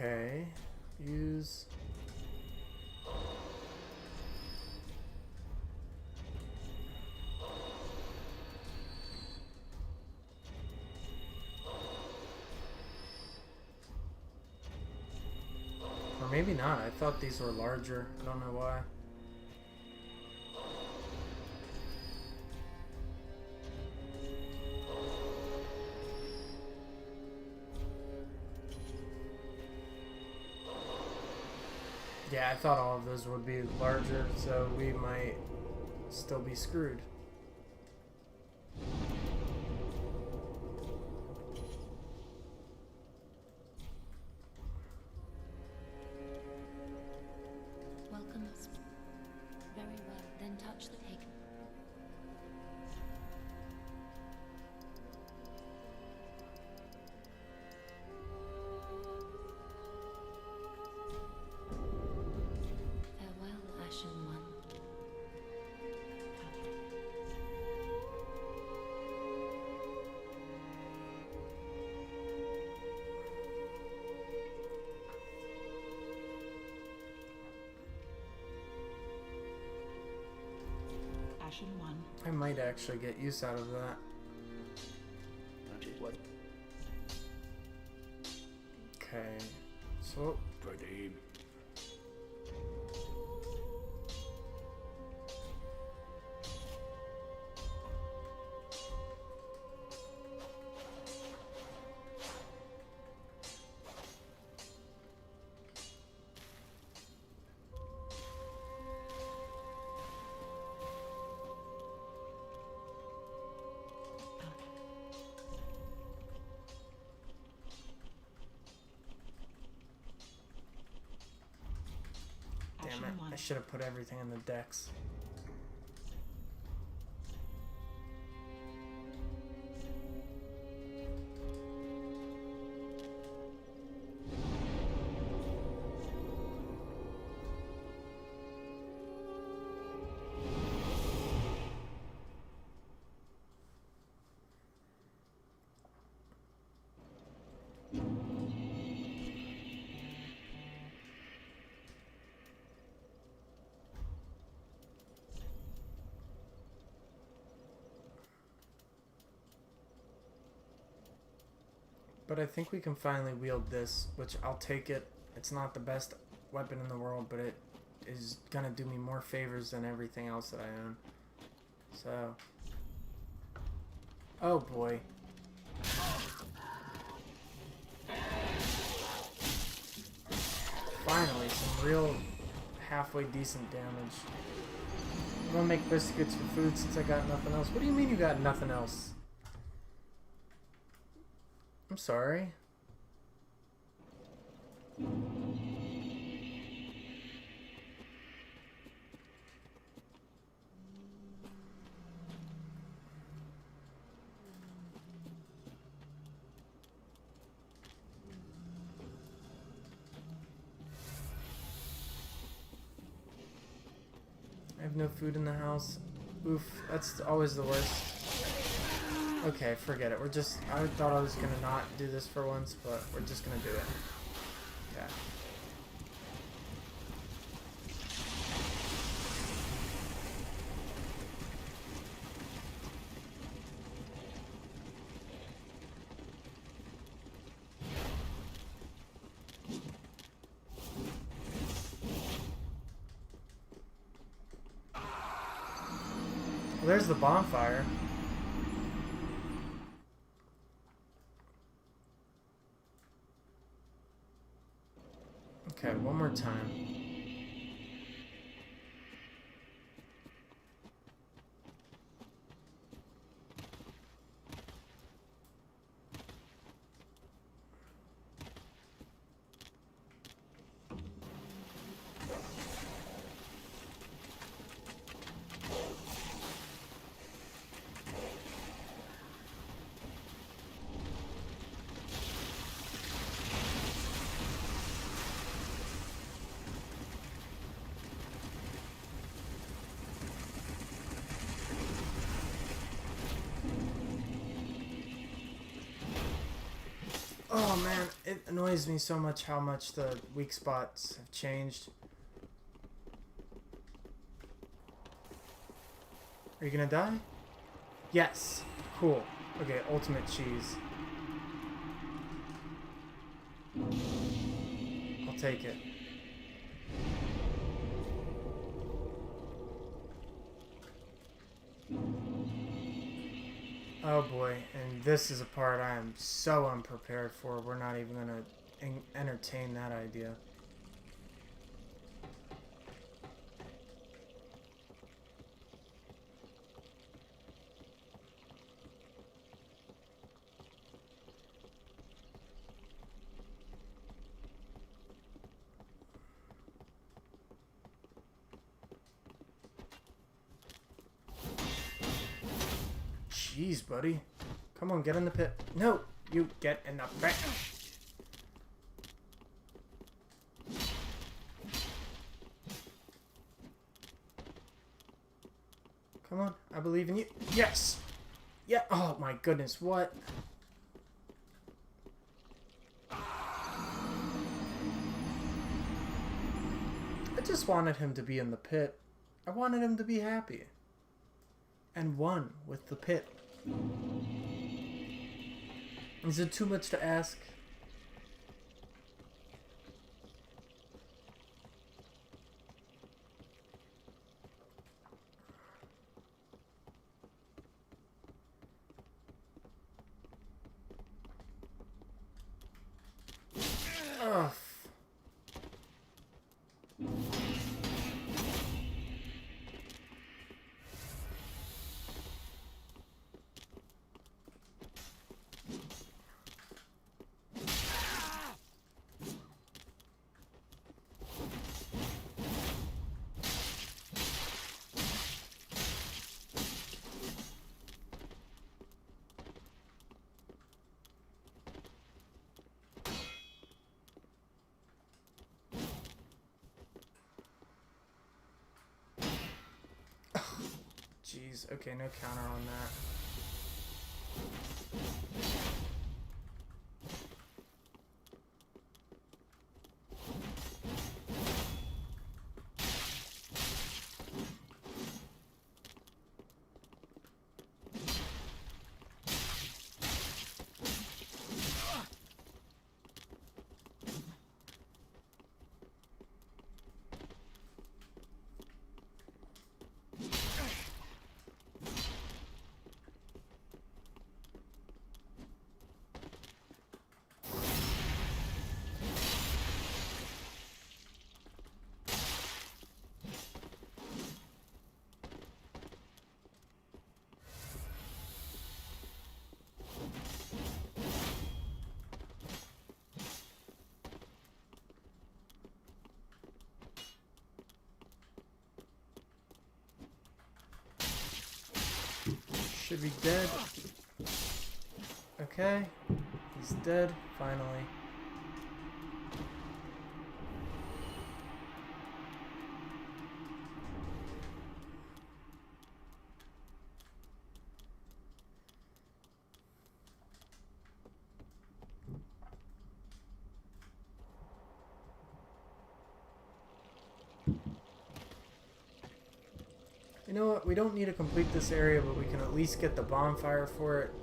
Okay, use... Or maybe not, I thought these were larger, I don't know why. Yeah, I thought all of those would be larger, so we might still be screwed. Welcome. Very well. Then touch the pig. Farewell, Ashen One. Ashen One. I might actually get use out of that. What? Okay, so... Pradeep. Damn it, I should have put everything in the decks. But I think we can finally wield this, which I'll take it. It's not the best weapon in the world, but it is gonna do me more favors than everything else that I own. So... Oh boy. Finally, some real halfway decent damage. I'm gonna make biscuits for food since I got nothing else. What do you mean you got nothing else? I'm sorry. I have no food in the house. Oof, that's always the worst. Okay, forget it. I thought I was gonna not do this for once, but we're just gonna do it. Yeah. Well, there's the bonfire. Okay, one more time. Oh man, it annoys me so much how much the weak spots have changed. Are you gonna die? Yes. Cool. Okay, ultimate cheese. I'll take it. Oh boy, and this is a part I am so unprepared for. We're not even gonna entertain that idea. Jeez, buddy. Come on, get in the pit. No! You get in the pit. Come on, I believe in you. Yes! Yeah, oh my goodness, what? I just wanted him to be in the pit. I wanted him to be happy. And won with the pit. Is it too much to ask? Ugh. Jeez, okay, no counter on that. Should be dead. Okay. He's dead, finally. You know what? We don't need to complete this area, but we can at least get the bonfire for it.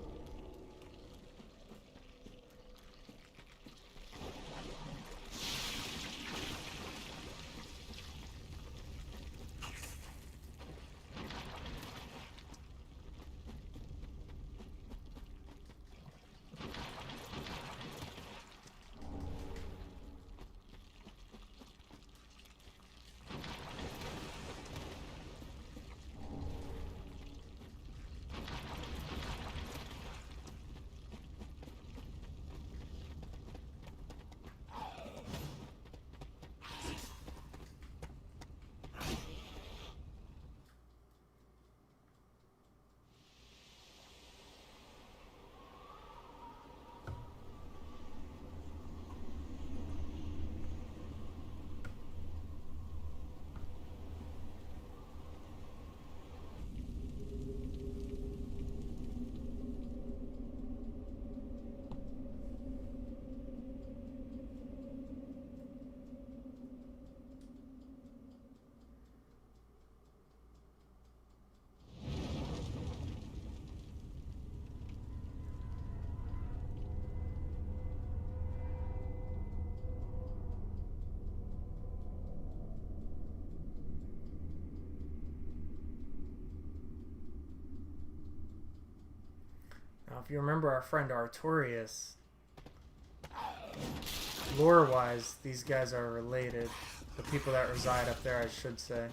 Now, if you remember our friend Artorias, lore-wise, these guys are related. The people that reside up there, I should say.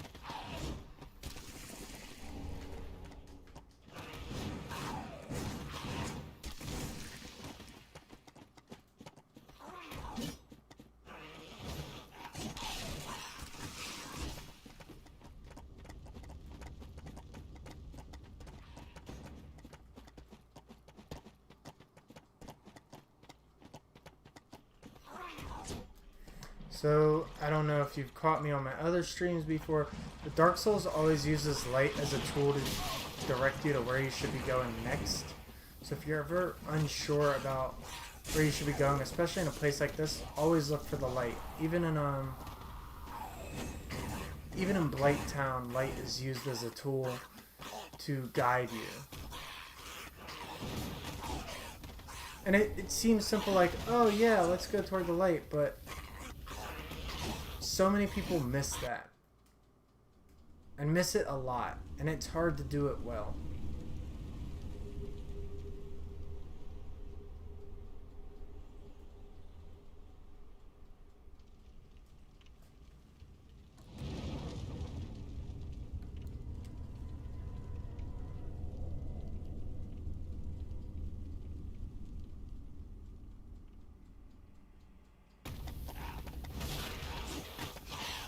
So, I don't know if you've caught me on my other streams before, but Dark Souls always uses light as a tool to direct you to where you should be going next. So if you're ever unsure about where you should be going, especially in a place like this, always look for the light. Even in Blight Town, light is used as a tool to guide you. And it seems simple, like, oh yeah, let's go toward the light, but so many people miss that. And miss it a lot. And it's hard to do it well.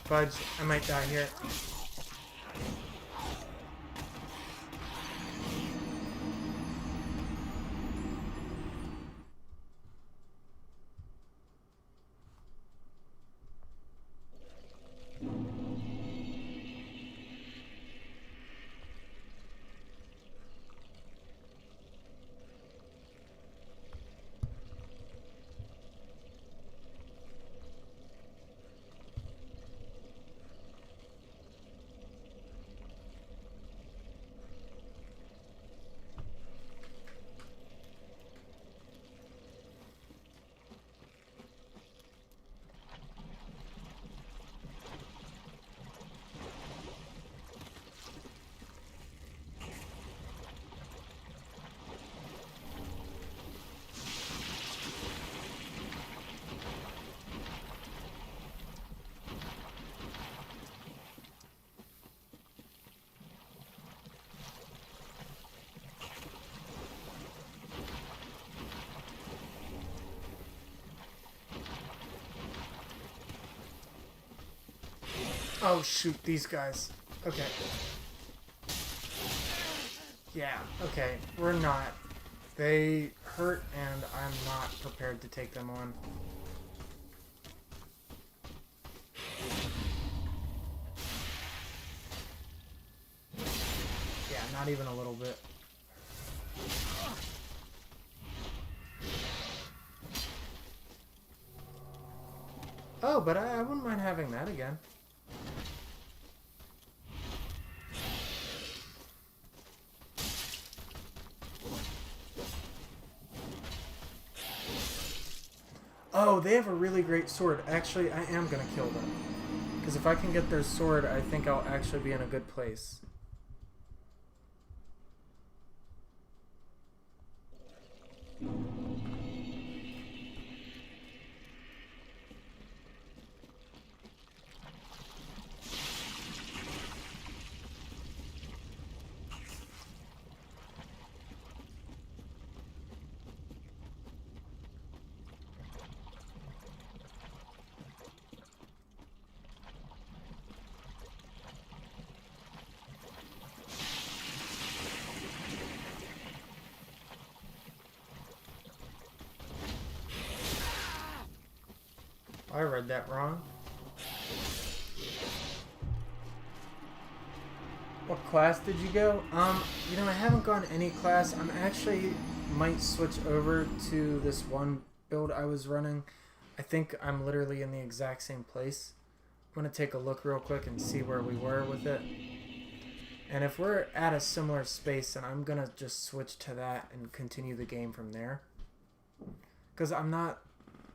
Fudge, I might die here. Oh shoot, these guys. Okay. Yeah, okay. We're not. They hurt and I'm not prepared to take them on. Yeah, not even a little bit. Oh, but I wouldn't mind having that again. Oh, they have a really great sword. Actually, I am going to kill them. Because if I can get their sword, I think I'll actually be in a good place. I read that wrong. What class did you go? You know, I haven't gone any class. I'm actually might switch over to this one build I was running. I think I'm literally in the exact same place. I'm gonna take a look real quick and see where we were with it. And if we're at a similar space, then I'm gonna just switch to that and continue the game from there. Because I'm not...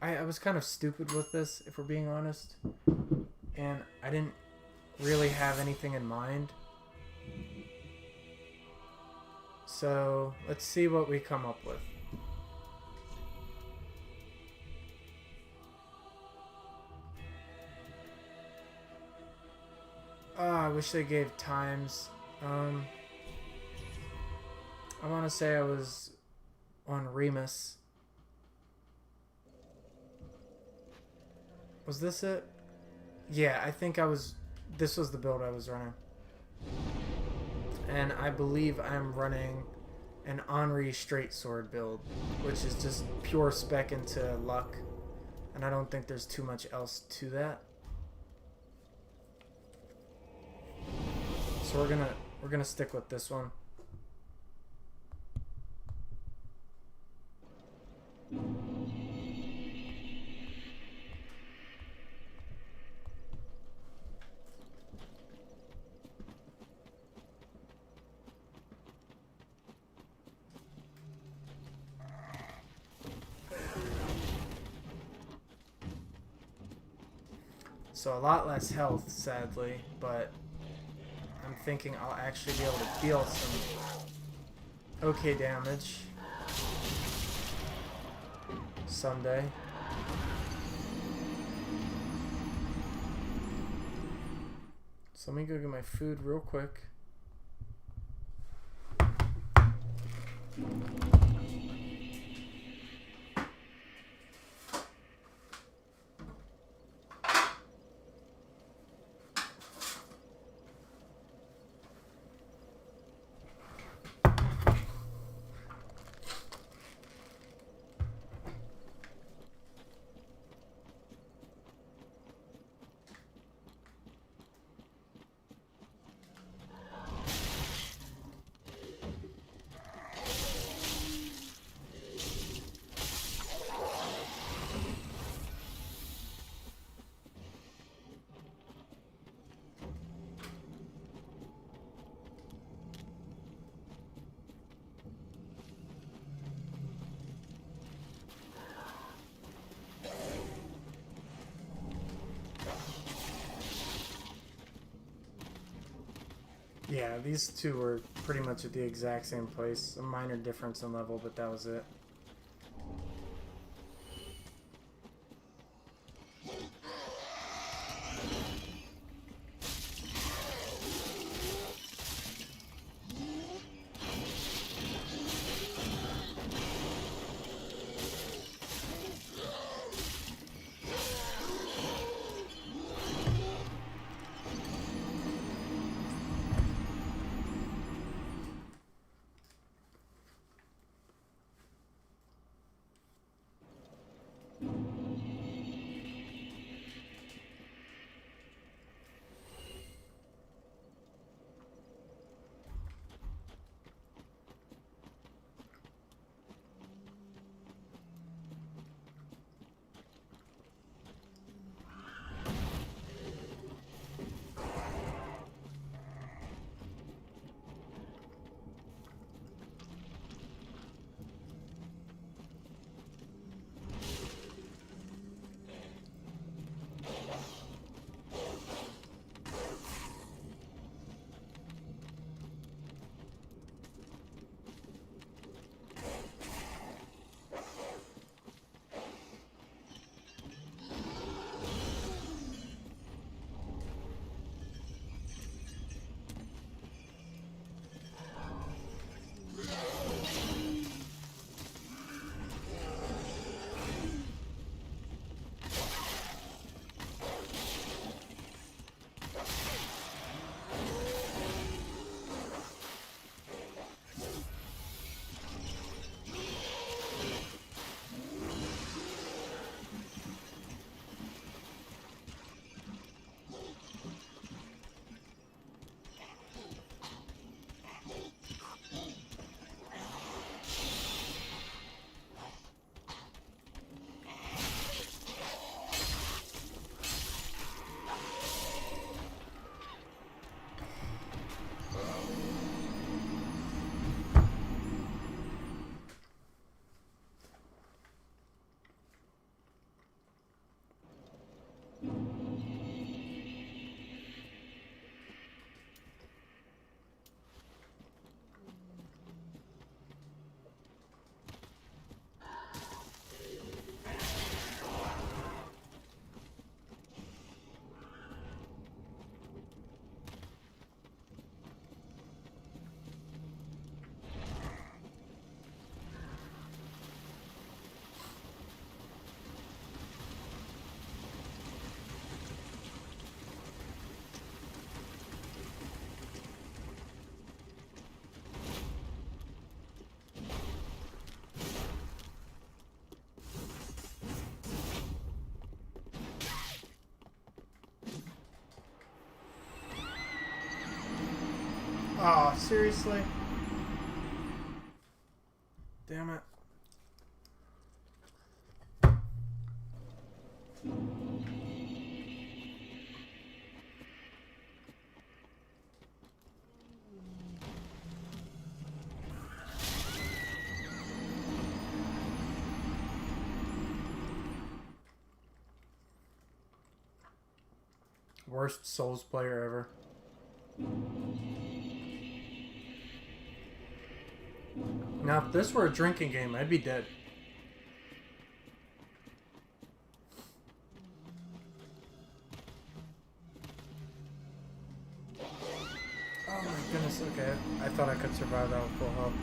I was kind of stupid with this, if we're being honest. And I didn't really have anything in mind. So let's see what we come up with. I wish they gave times. I want to say I was on Remus. Was this it? Yeah, I think I was... This was the build I was running. And I believe I'm running an Henri straight sword build, which is just pure spec into luck. And I don't think there's too much else to that. So we're gonna stick with this one. So a lot less health, sadly, but I'm thinking I'll actually be able to deal some okay damage someday. So let me go get my food real quick. Yeah, these two were pretty much at the exact same place. A minor difference in level, but that was it. Oh, seriously? Damn it. Worst Souls player ever. Now, if this were a drinking game, I'd be dead. Oh my goodness, okay. I thought I could survive that with full health.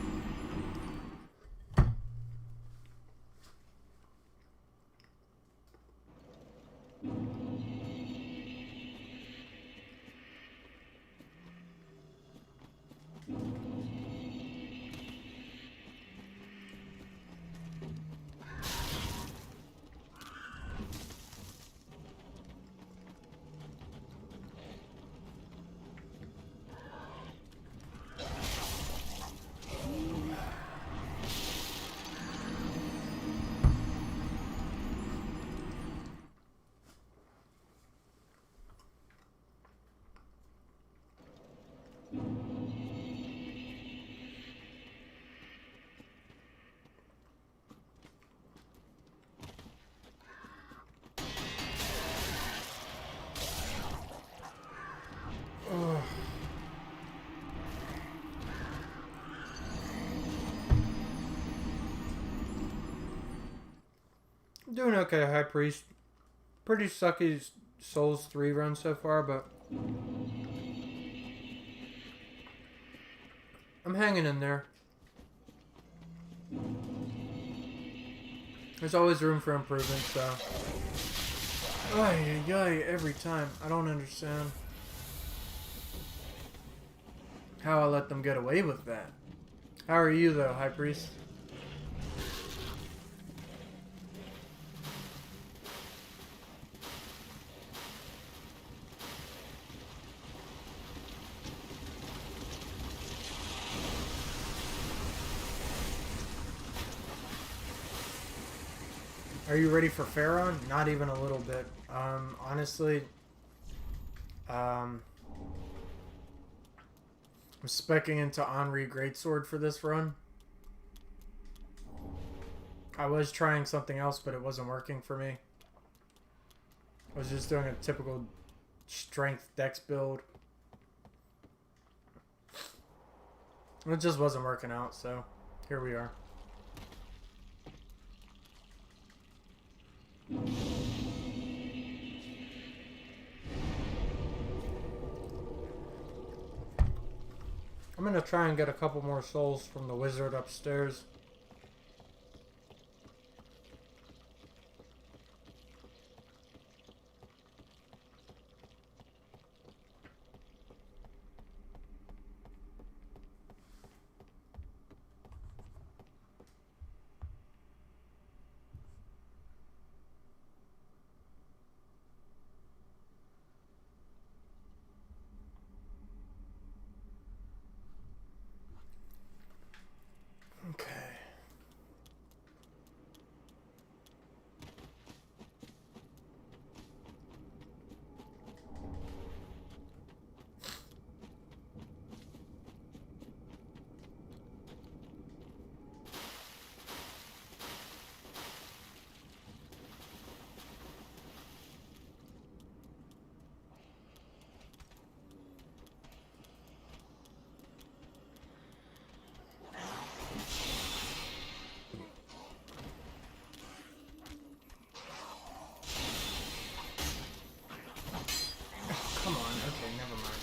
Doing okay, High Priest. Pretty sucky Souls 3 run so far, but I'm hanging in there. There's always room for improvement, so. Ay, ay, ay, every time. I don't understand how I let them get away with that. How are you, though, High Priest? Are you ready for Pharaoh? Not even a little bit. Honestly, I'm speccing into Henri Greatsword for this run. I was trying something else, but it wasn't working for me. I was just doing a typical strength dex build. It just wasn't working out, so here we are. I'm gonna try and get a couple more souls from the wizard upstairs. Okay. Come on, okay, never mind.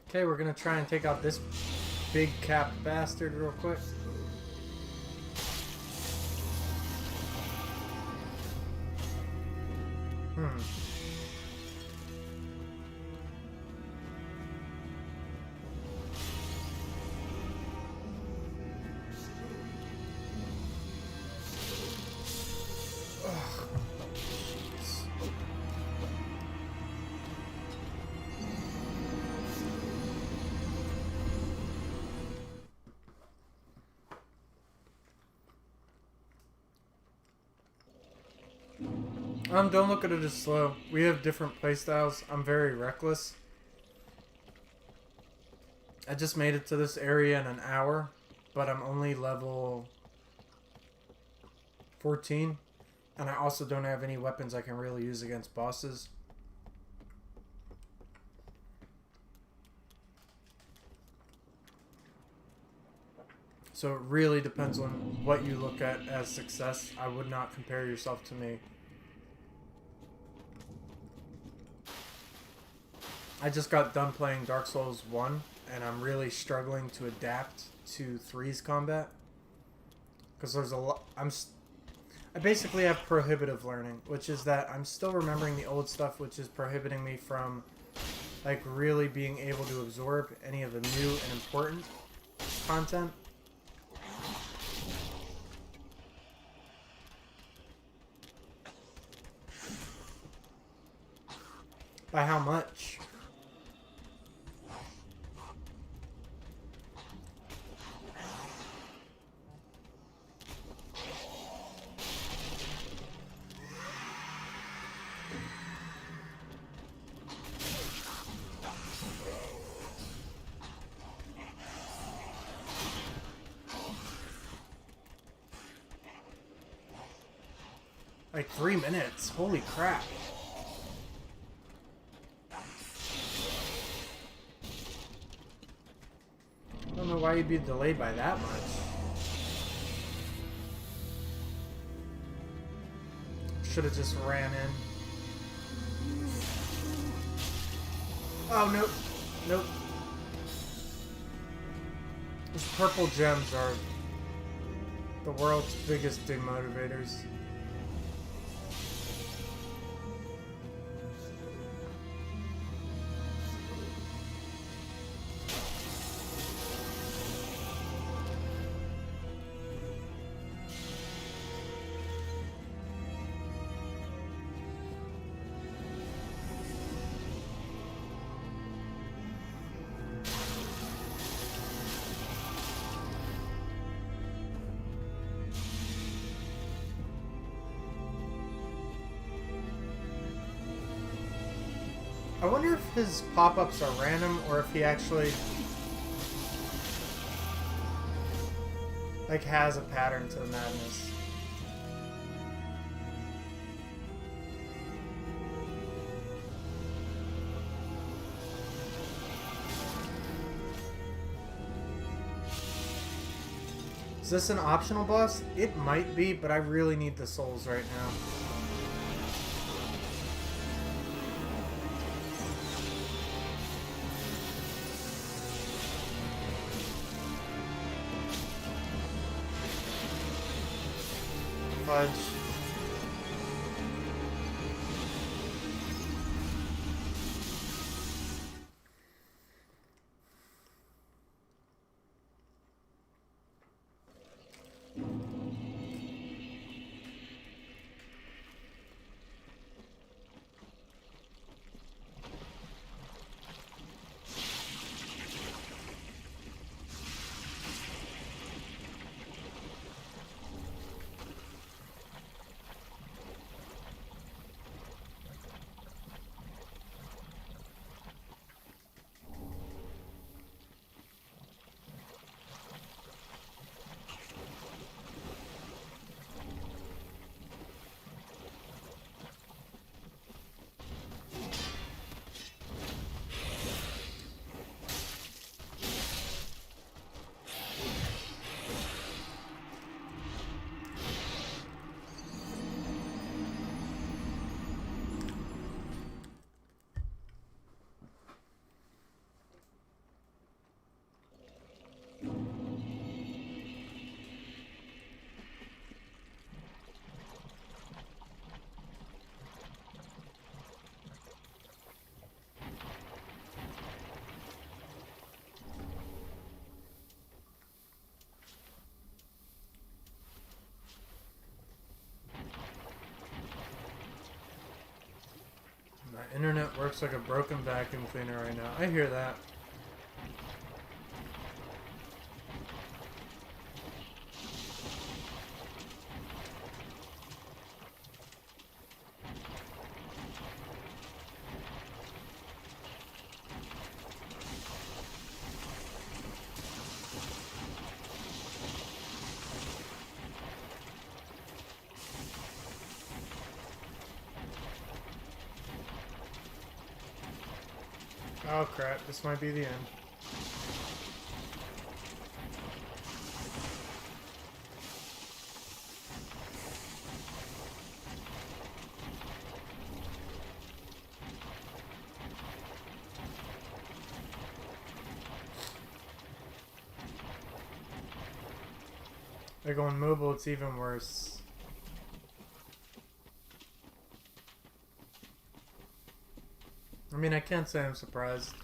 Okay, we're gonna try and take out this big cap bastard real quick. Don't look at it as slow. We have different playstyles. I'm very reckless. I just made it to this area in an hour, but I'm only level 14. And I also don't have any weapons I can really use against bosses. So it really depends on what you look at as success. I would not compare yourself to me. I just got done playing Dark Souls 1, and I'm really struggling to adapt to 3's combat. Because there's a lot... I basically have prohibitive learning, which is that I'm still remembering the old stuff, which is prohibiting me from, like, really being able to absorb any of the new and important content. By how much? Like 3 minutes. Holy crap. I don't know why you'd be delayed by that much. Should have just ran in. Oh, nope. Nope. These purple gems are the world's biggest demotivators. I wonder if his pop-ups are random or if he actually like has a pattern to the madness. Is this an optional boss? It might be, but I really need the souls right now. Fudge. My internet works like a broken vacuum cleaner right now. I hear that. Oh crap, this might be the end. They're going mobile, it's even worse. I mean, I can't say I'm surprised.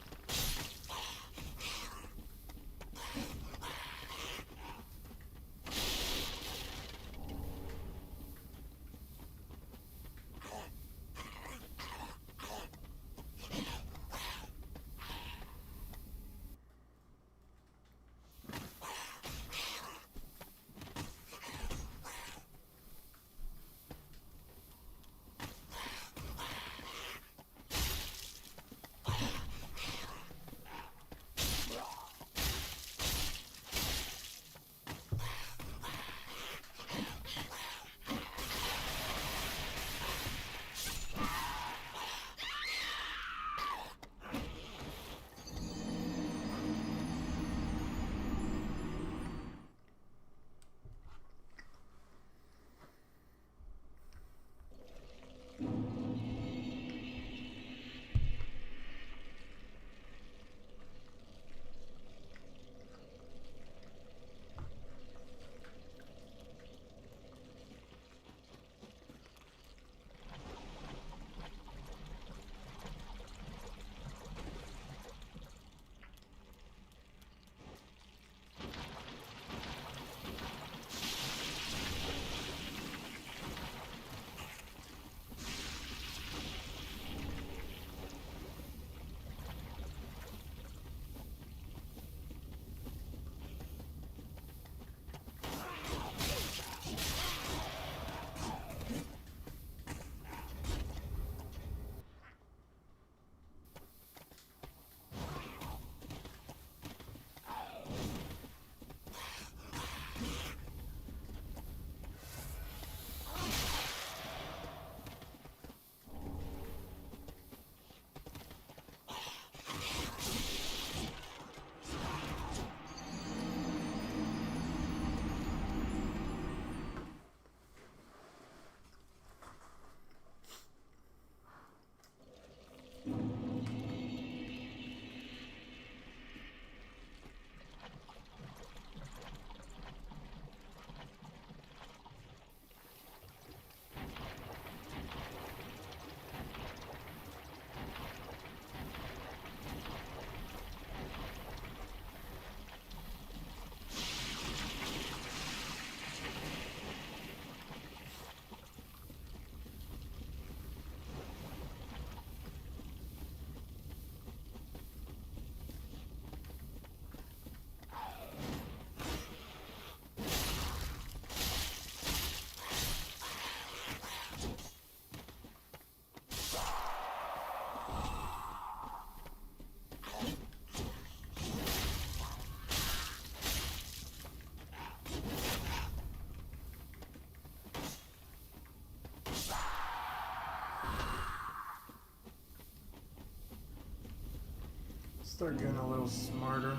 Start getting a little smarter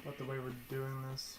about the way we're doing this.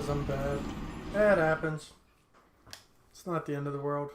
because I'm bad. That happens. It's not the end of the world.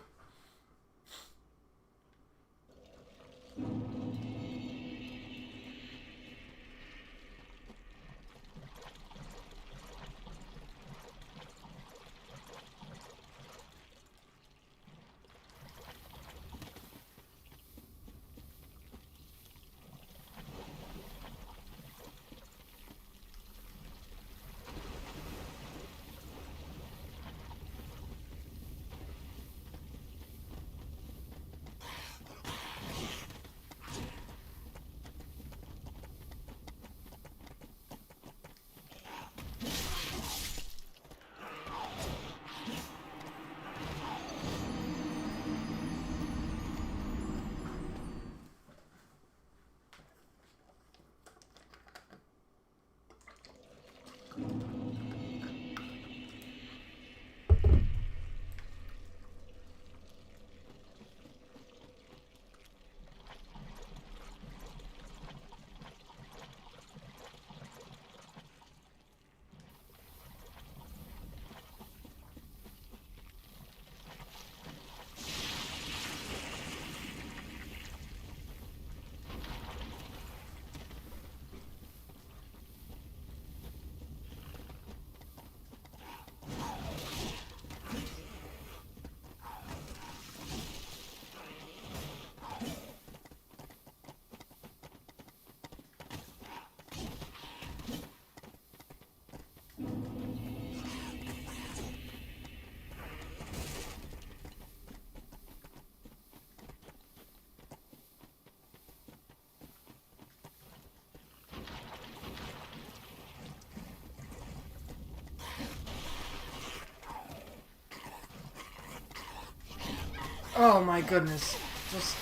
Oh my goodness. Just...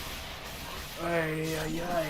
Ay, ay, ay.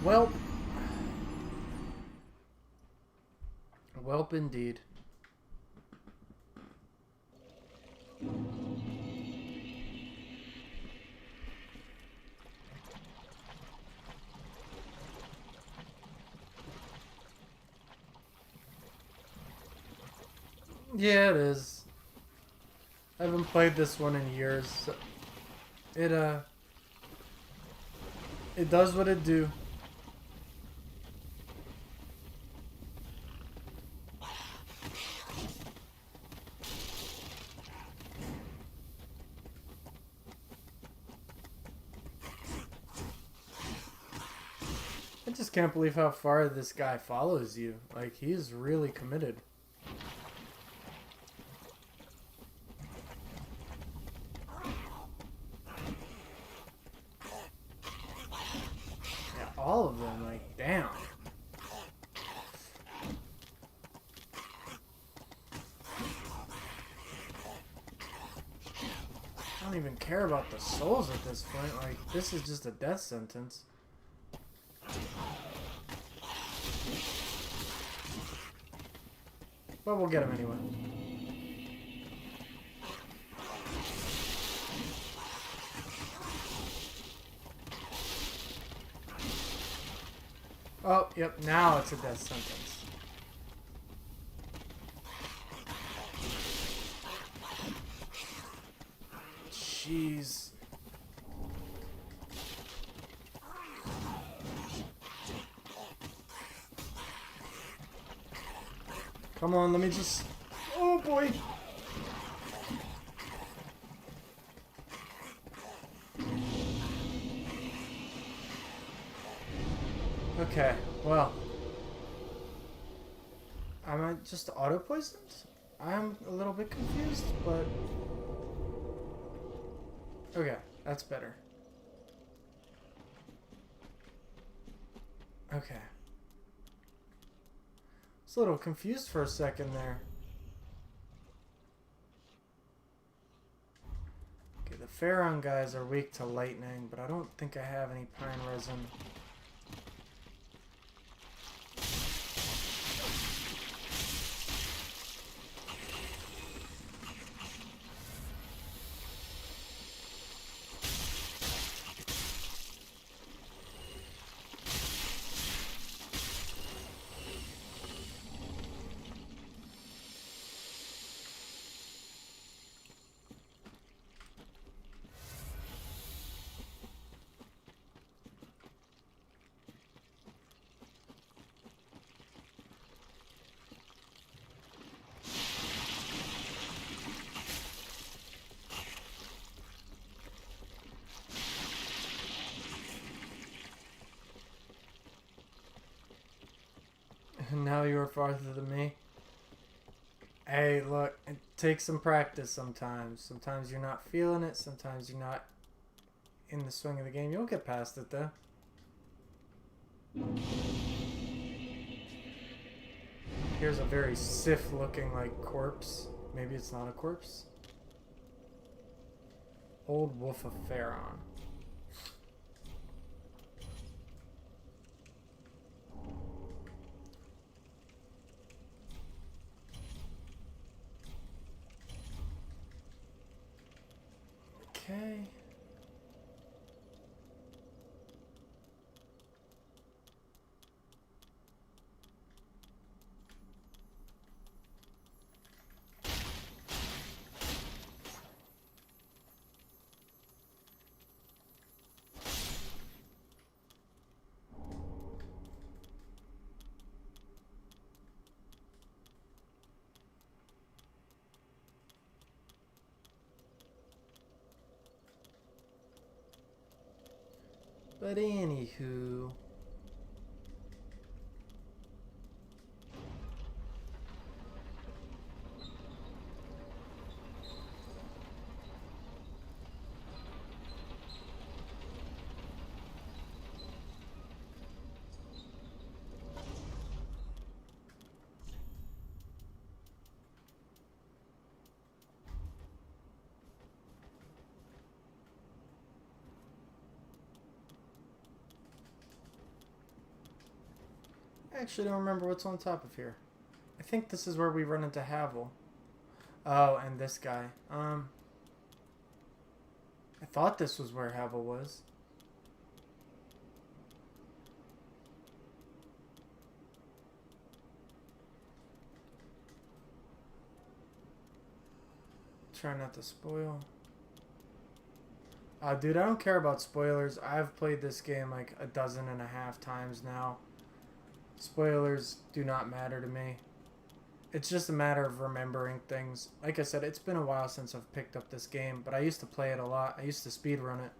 Welp. Welp indeed. Yeah, it is. I haven't played this one in years. So it does what it do. just can't believe how far this guy follows you. Like, he's really committed. Yeah, all of them, like, damn. I don't even care about the souls at this point. Like, this is just a death sentence. But we'll get him anyway. Oh, yep, now it's a death sentence. Jeez. Come on, let me just... Oh, boy. Okay, well. Am I just auto-poisoned? I'm a little bit confused, but... Okay, that's better. Okay. I was a little confused for a second there. Okay, the Pharaon guys are weak to lightning, but I don't think I have any pine resin. Now you are farther than me. Hey, look, it takes some practice sometimes. Sometimes you're not feeling it. Sometimes you're not in the swing of the game. You'll get past it, though. Here's a very Sith-looking, like, corpse. Maybe it's not a corpse. Old Wolf of Pharaon. Okay. But anywho... I actually don't remember what's on top of here. I think this is where we run into Havel. Oh, and this guy. I thought this was where Havel was. Try not to spoil. Dude, I don't care about spoilers. I've played this game like 12.5 times now. Spoilers do not matter to me. It's just a matter of remembering things. Like I said, it's been a while since I've picked up this game, but I used to play it a lot. I used to speedrun it.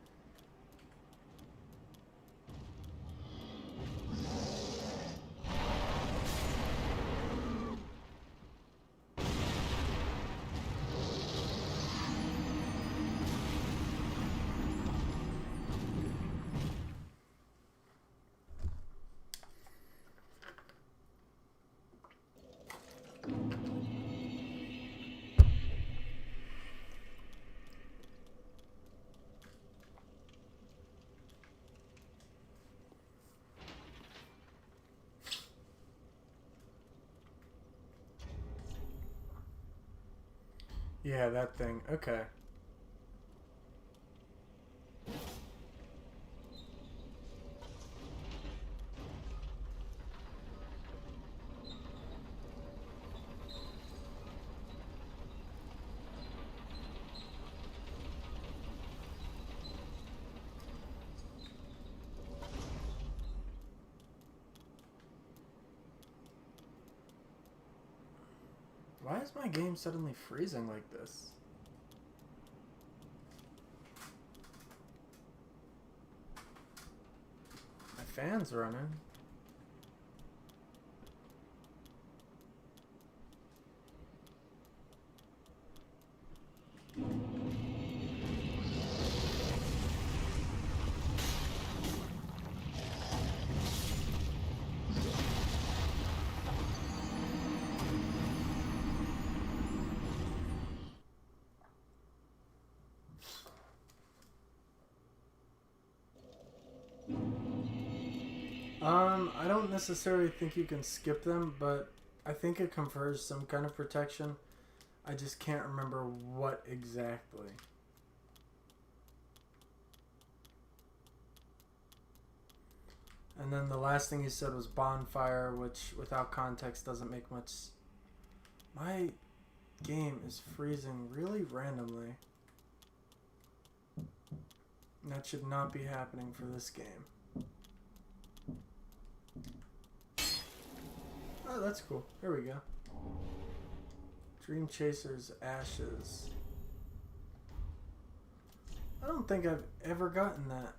Yeah, that thing. Okay. Why is my game suddenly freezing like this? My fan's running. I don't necessarily think you can skip them, but I think it confers some kind of protection. I just can't remember what exactly. And then the last thing you said was bonfire, which without context doesn't make much. My game is freezing really randomly. And that should not be happening for this game. Oh, that's cool. Here we go. Dream Chaser's Ashes. I don't think I've ever gotten that.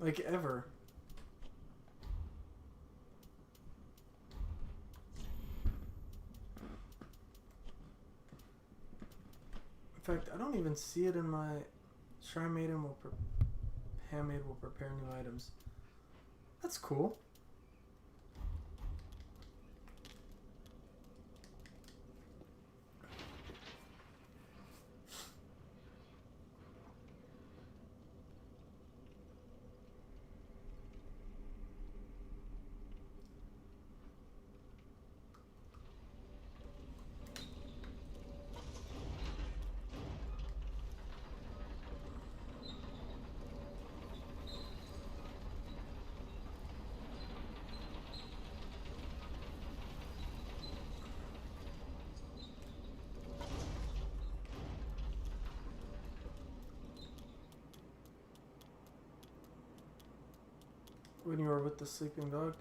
Like, ever. In fact, I don't even see it in my Shrine Maiden will Handmaid will prepare new items. That's cool. When you were with the sleeping dog,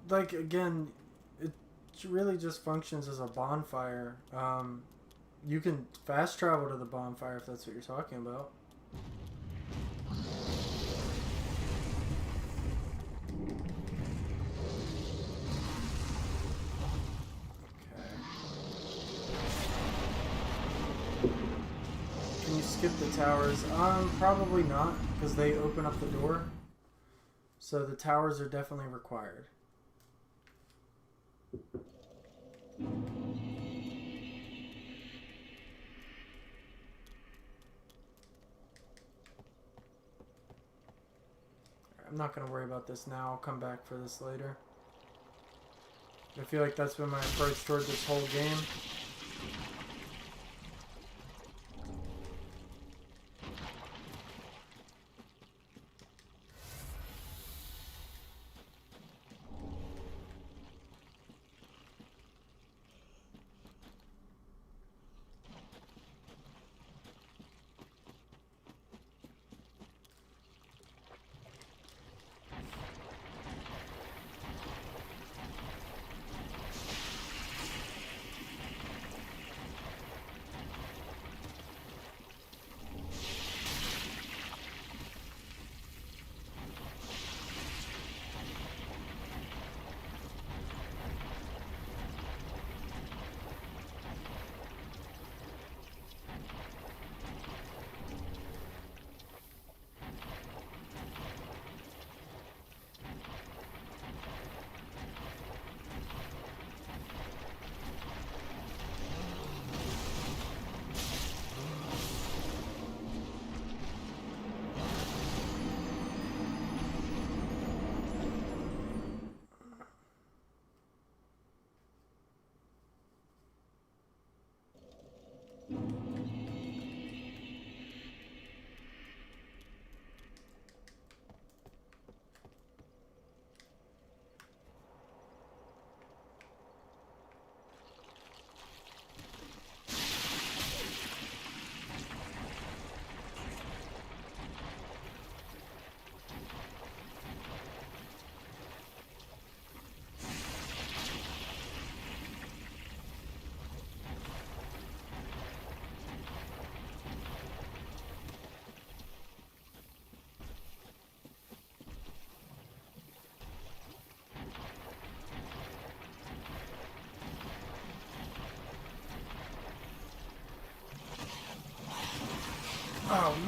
like, again, it really just functions as a bonfire. You can fast travel to the bonfire if that's what you're talking about. Can you skip the towers? Probably not, because they open up the door. So the towers are definitely required. I'm not going to worry about this now. I'll come back for this later. I feel like that's been my approach toward this whole game.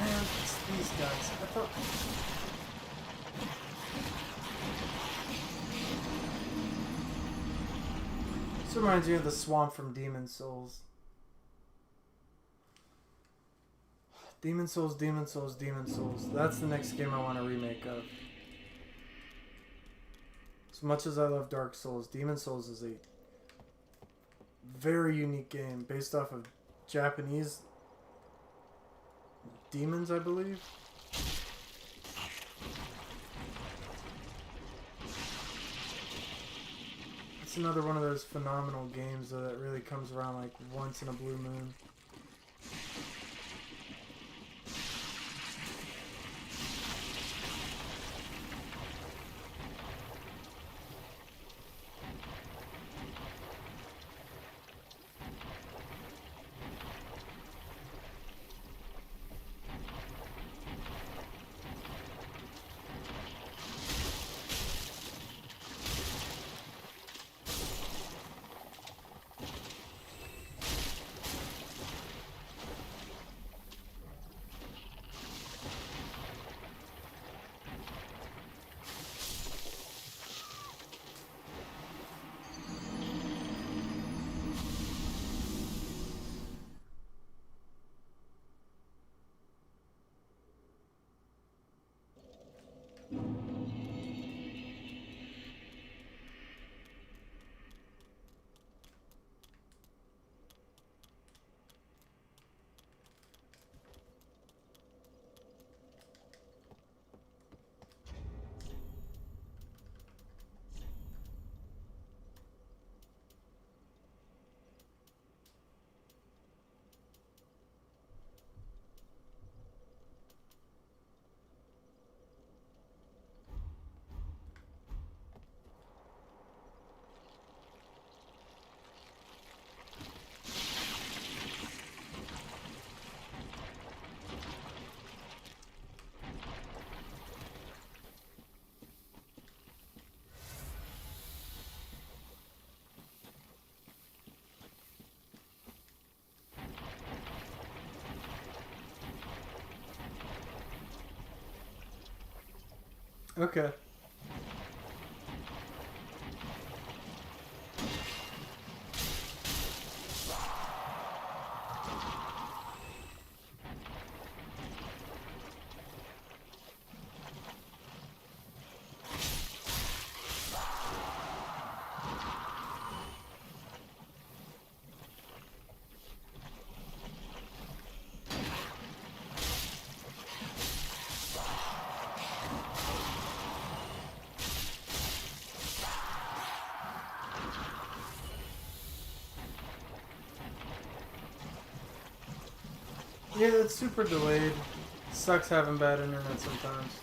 man, it's these guys. I thought... This reminds me of the swamp from Demon Souls. Demon Souls, Demon Souls, Demon Souls. That's the next game I want a remake of. As much as I love Dark Souls, Demon Souls is a very unique game based off of Japanese demons, I believe. It's another one of those phenomenal games that really comes around like once in a blue moon. Okay. Yeah, it's super delayed. Sucks having bad internet sometimes.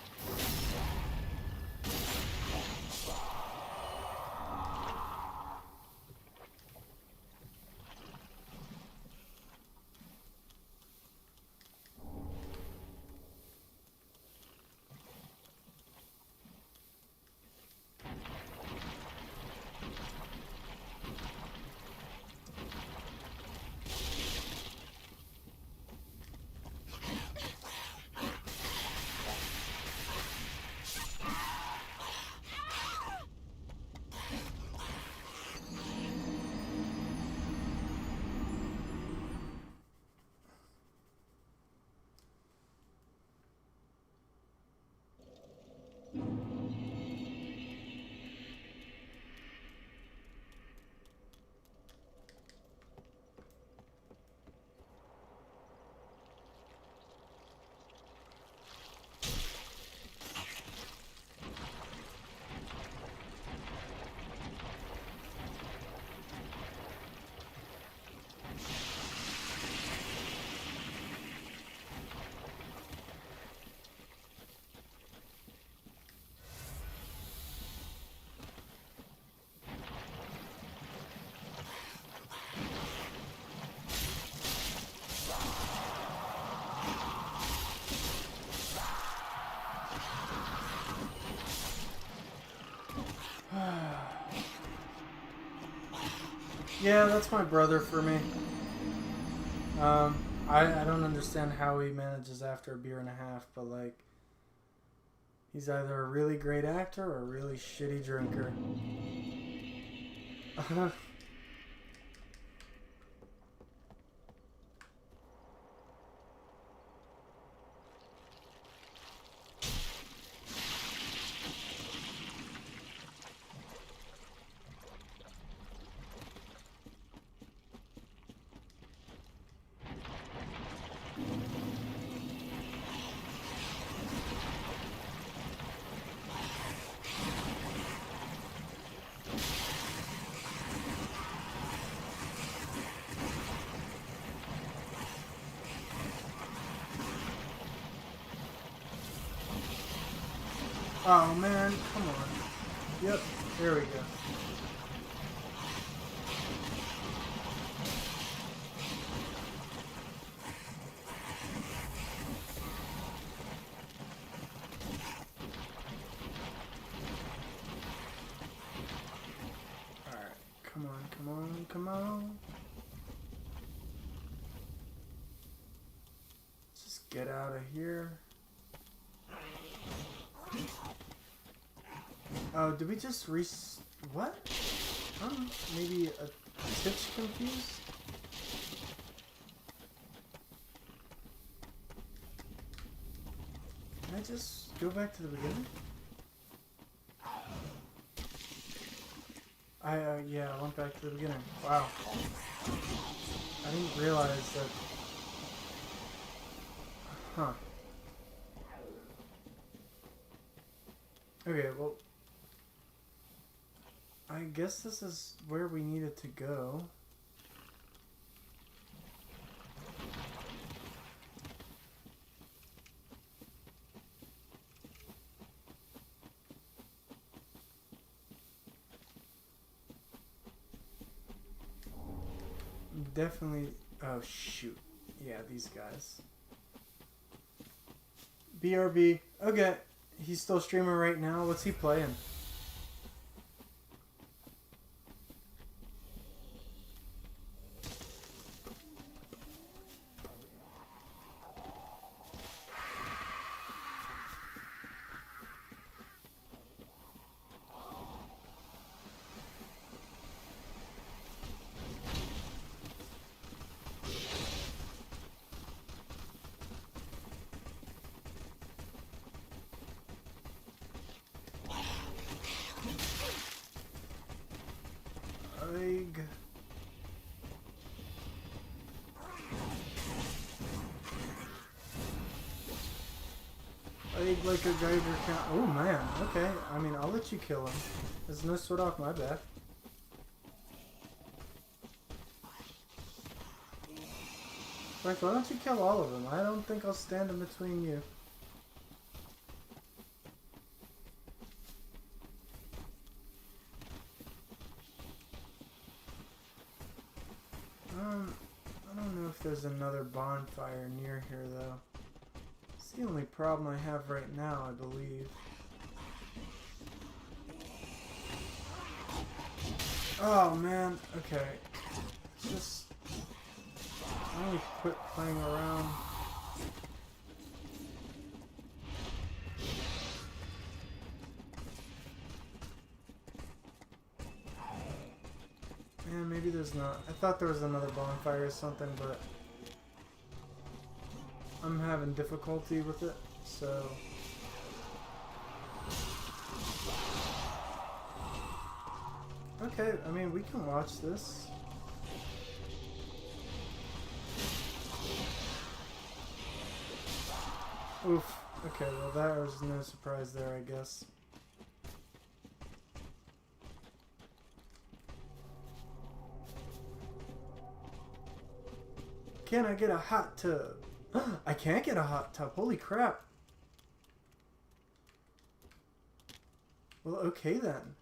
Yeah, that's my brother for me. I don't understand how he manages after a beer and a half, but like, he's either a really great actor or a really shitty drinker. Oh man, come on. Yep, there we go. Alright, come on, come on, come on. Let's just get out of here. Oh, did we just what? Maybe a titch confused? Can I just go back to the beginning? Yeah, I went back to the beginning. Wow. I didn't realize that. Huh. Okay, well, I guess this is where we needed to go. Definitely. Oh, shoot. Yeah, these guys. BRB. Okay. He's still streaming right now. What's he playing? Like a Geiger count. Oh man, okay. I mean, I'll let you kill him. There's no sweat off my back. Frank, why don't you kill all of them? I don't think I'll stand in between you. I don't know if there's another bonfire near here though. It's the only problem I have right now, I believe. Oh man, okay. It's just... I need to quit playing around. Man, maybe there's not. I thought there was another bonfire or something, but... I'm having difficulty with it, so... Okay, I mean, we can watch this. Oof. Okay, well that was no surprise there, I guess. Can I get a hot tub? I can't get a hot tub. Holy crap. Well, okay then.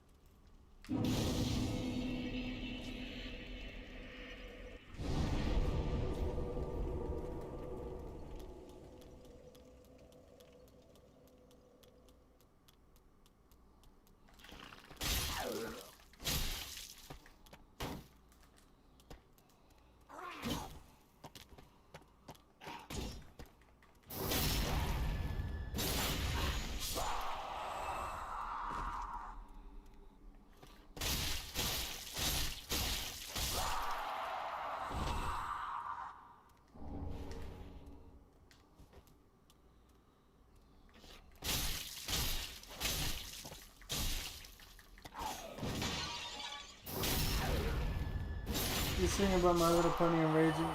Just thinking about My Little Pony and raging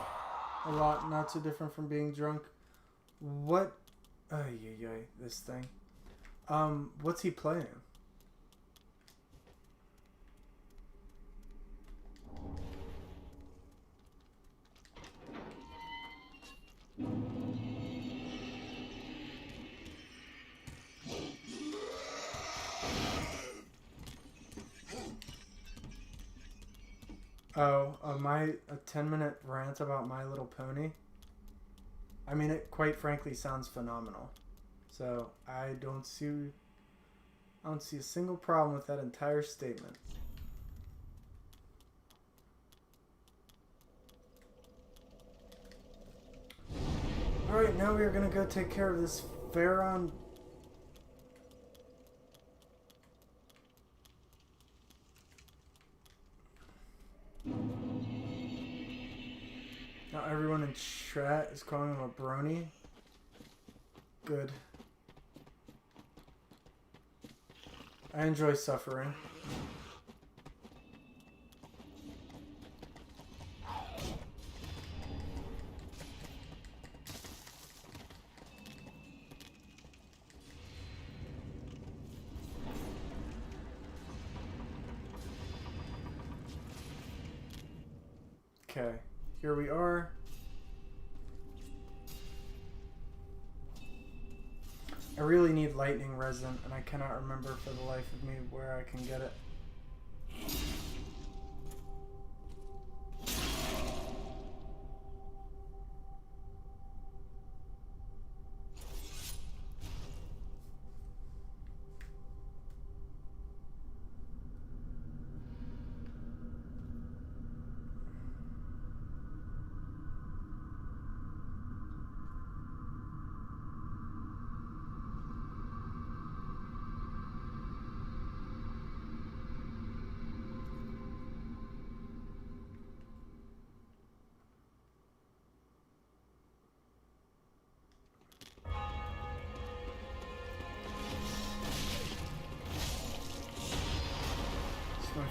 a lot, not too different from being drunk. What? This thing. What's he playing? Oh, a 10-minute rant about My Little Pony. I mean, it quite frankly sounds phenomenal. So I don't see a single problem with that entire statement. All right, now we are gonna go take care of this Pharaon. Now everyone in chat is calling him a brony. Good. I enjoy suffering. Okay, here we are. I really need lightning resin, and I cannot remember for the life of me where I can get it.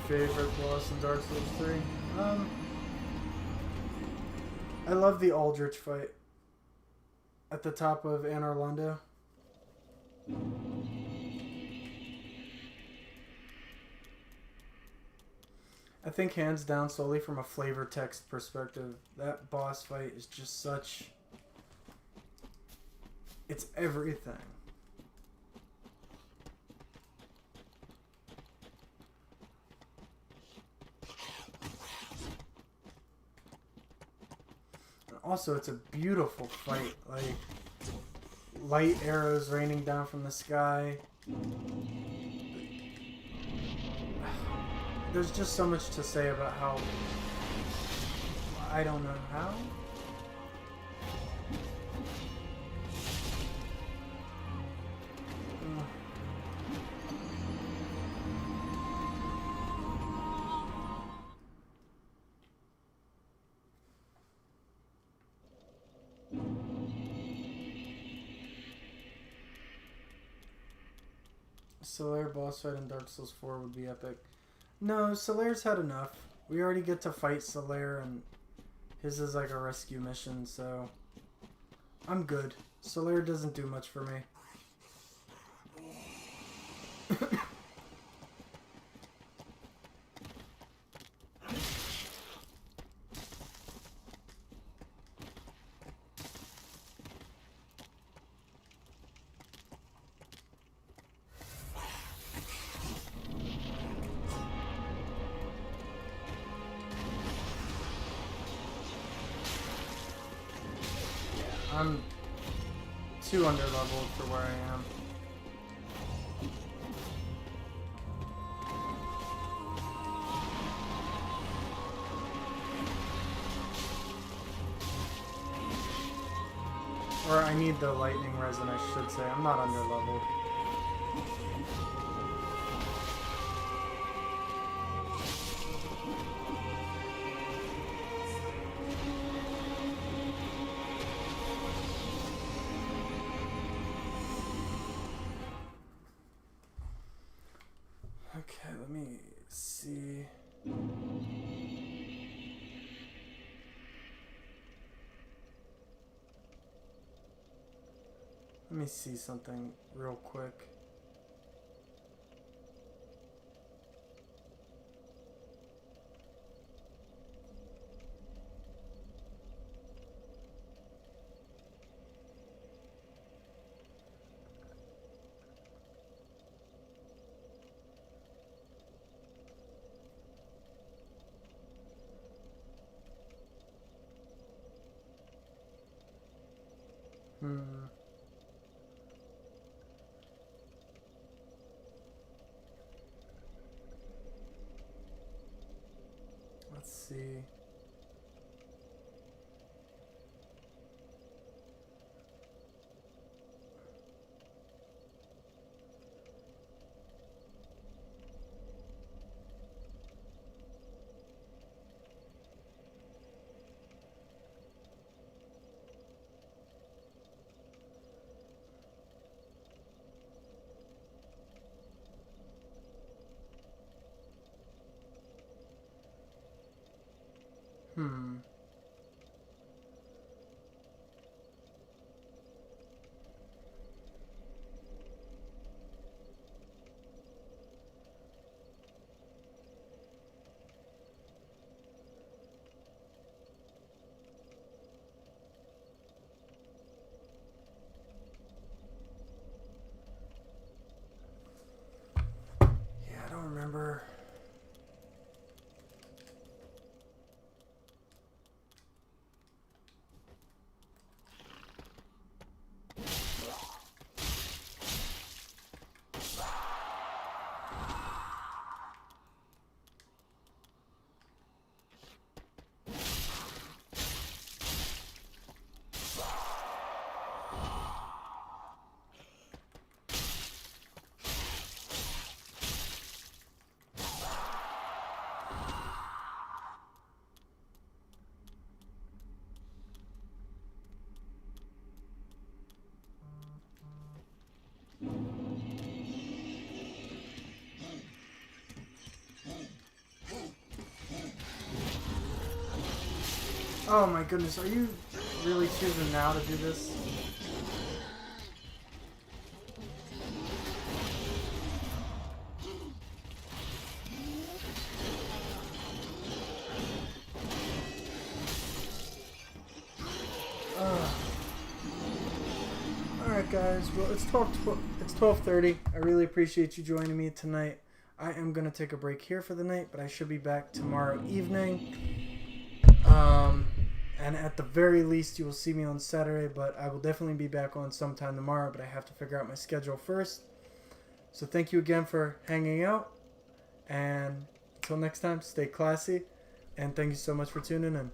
Favorite boss in Dark Souls 3. I love the Aldrich fight at the top of Anor Londo. I think hands down, solely from a flavor text perspective, that boss fight is just such... It's everything. Also, it's a beautiful fight. Like, light arrows raining down from the sky. There's just so much to say about how... I don't know how? Solaire boss fight in Dark Souls 4 would be epic. No, Solaire's had enough. We already get to fight Solaire, and his is like a rescue mission, so I'm good. Solaire doesn't do much for me. I'm too underleveled for where I am. Or I need the lightning resin, I should say. I'm not underleveled. Okay, let me see. Let me see something real quick. Let's see. Yeah, I don't remember. Oh my goodness, are you really choosing now to do this? Alright guys, well it's 12:30. I really appreciate you joining me tonight. I am going to take a break here for the night, but I should be back tomorrow evening. And at the very least, you will see me on Saturday, but I will definitely be back on sometime tomorrow, but I have to figure out my schedule first. So thank you again for hanging out, and until next time, stay classy, and thank you so much for tuning in.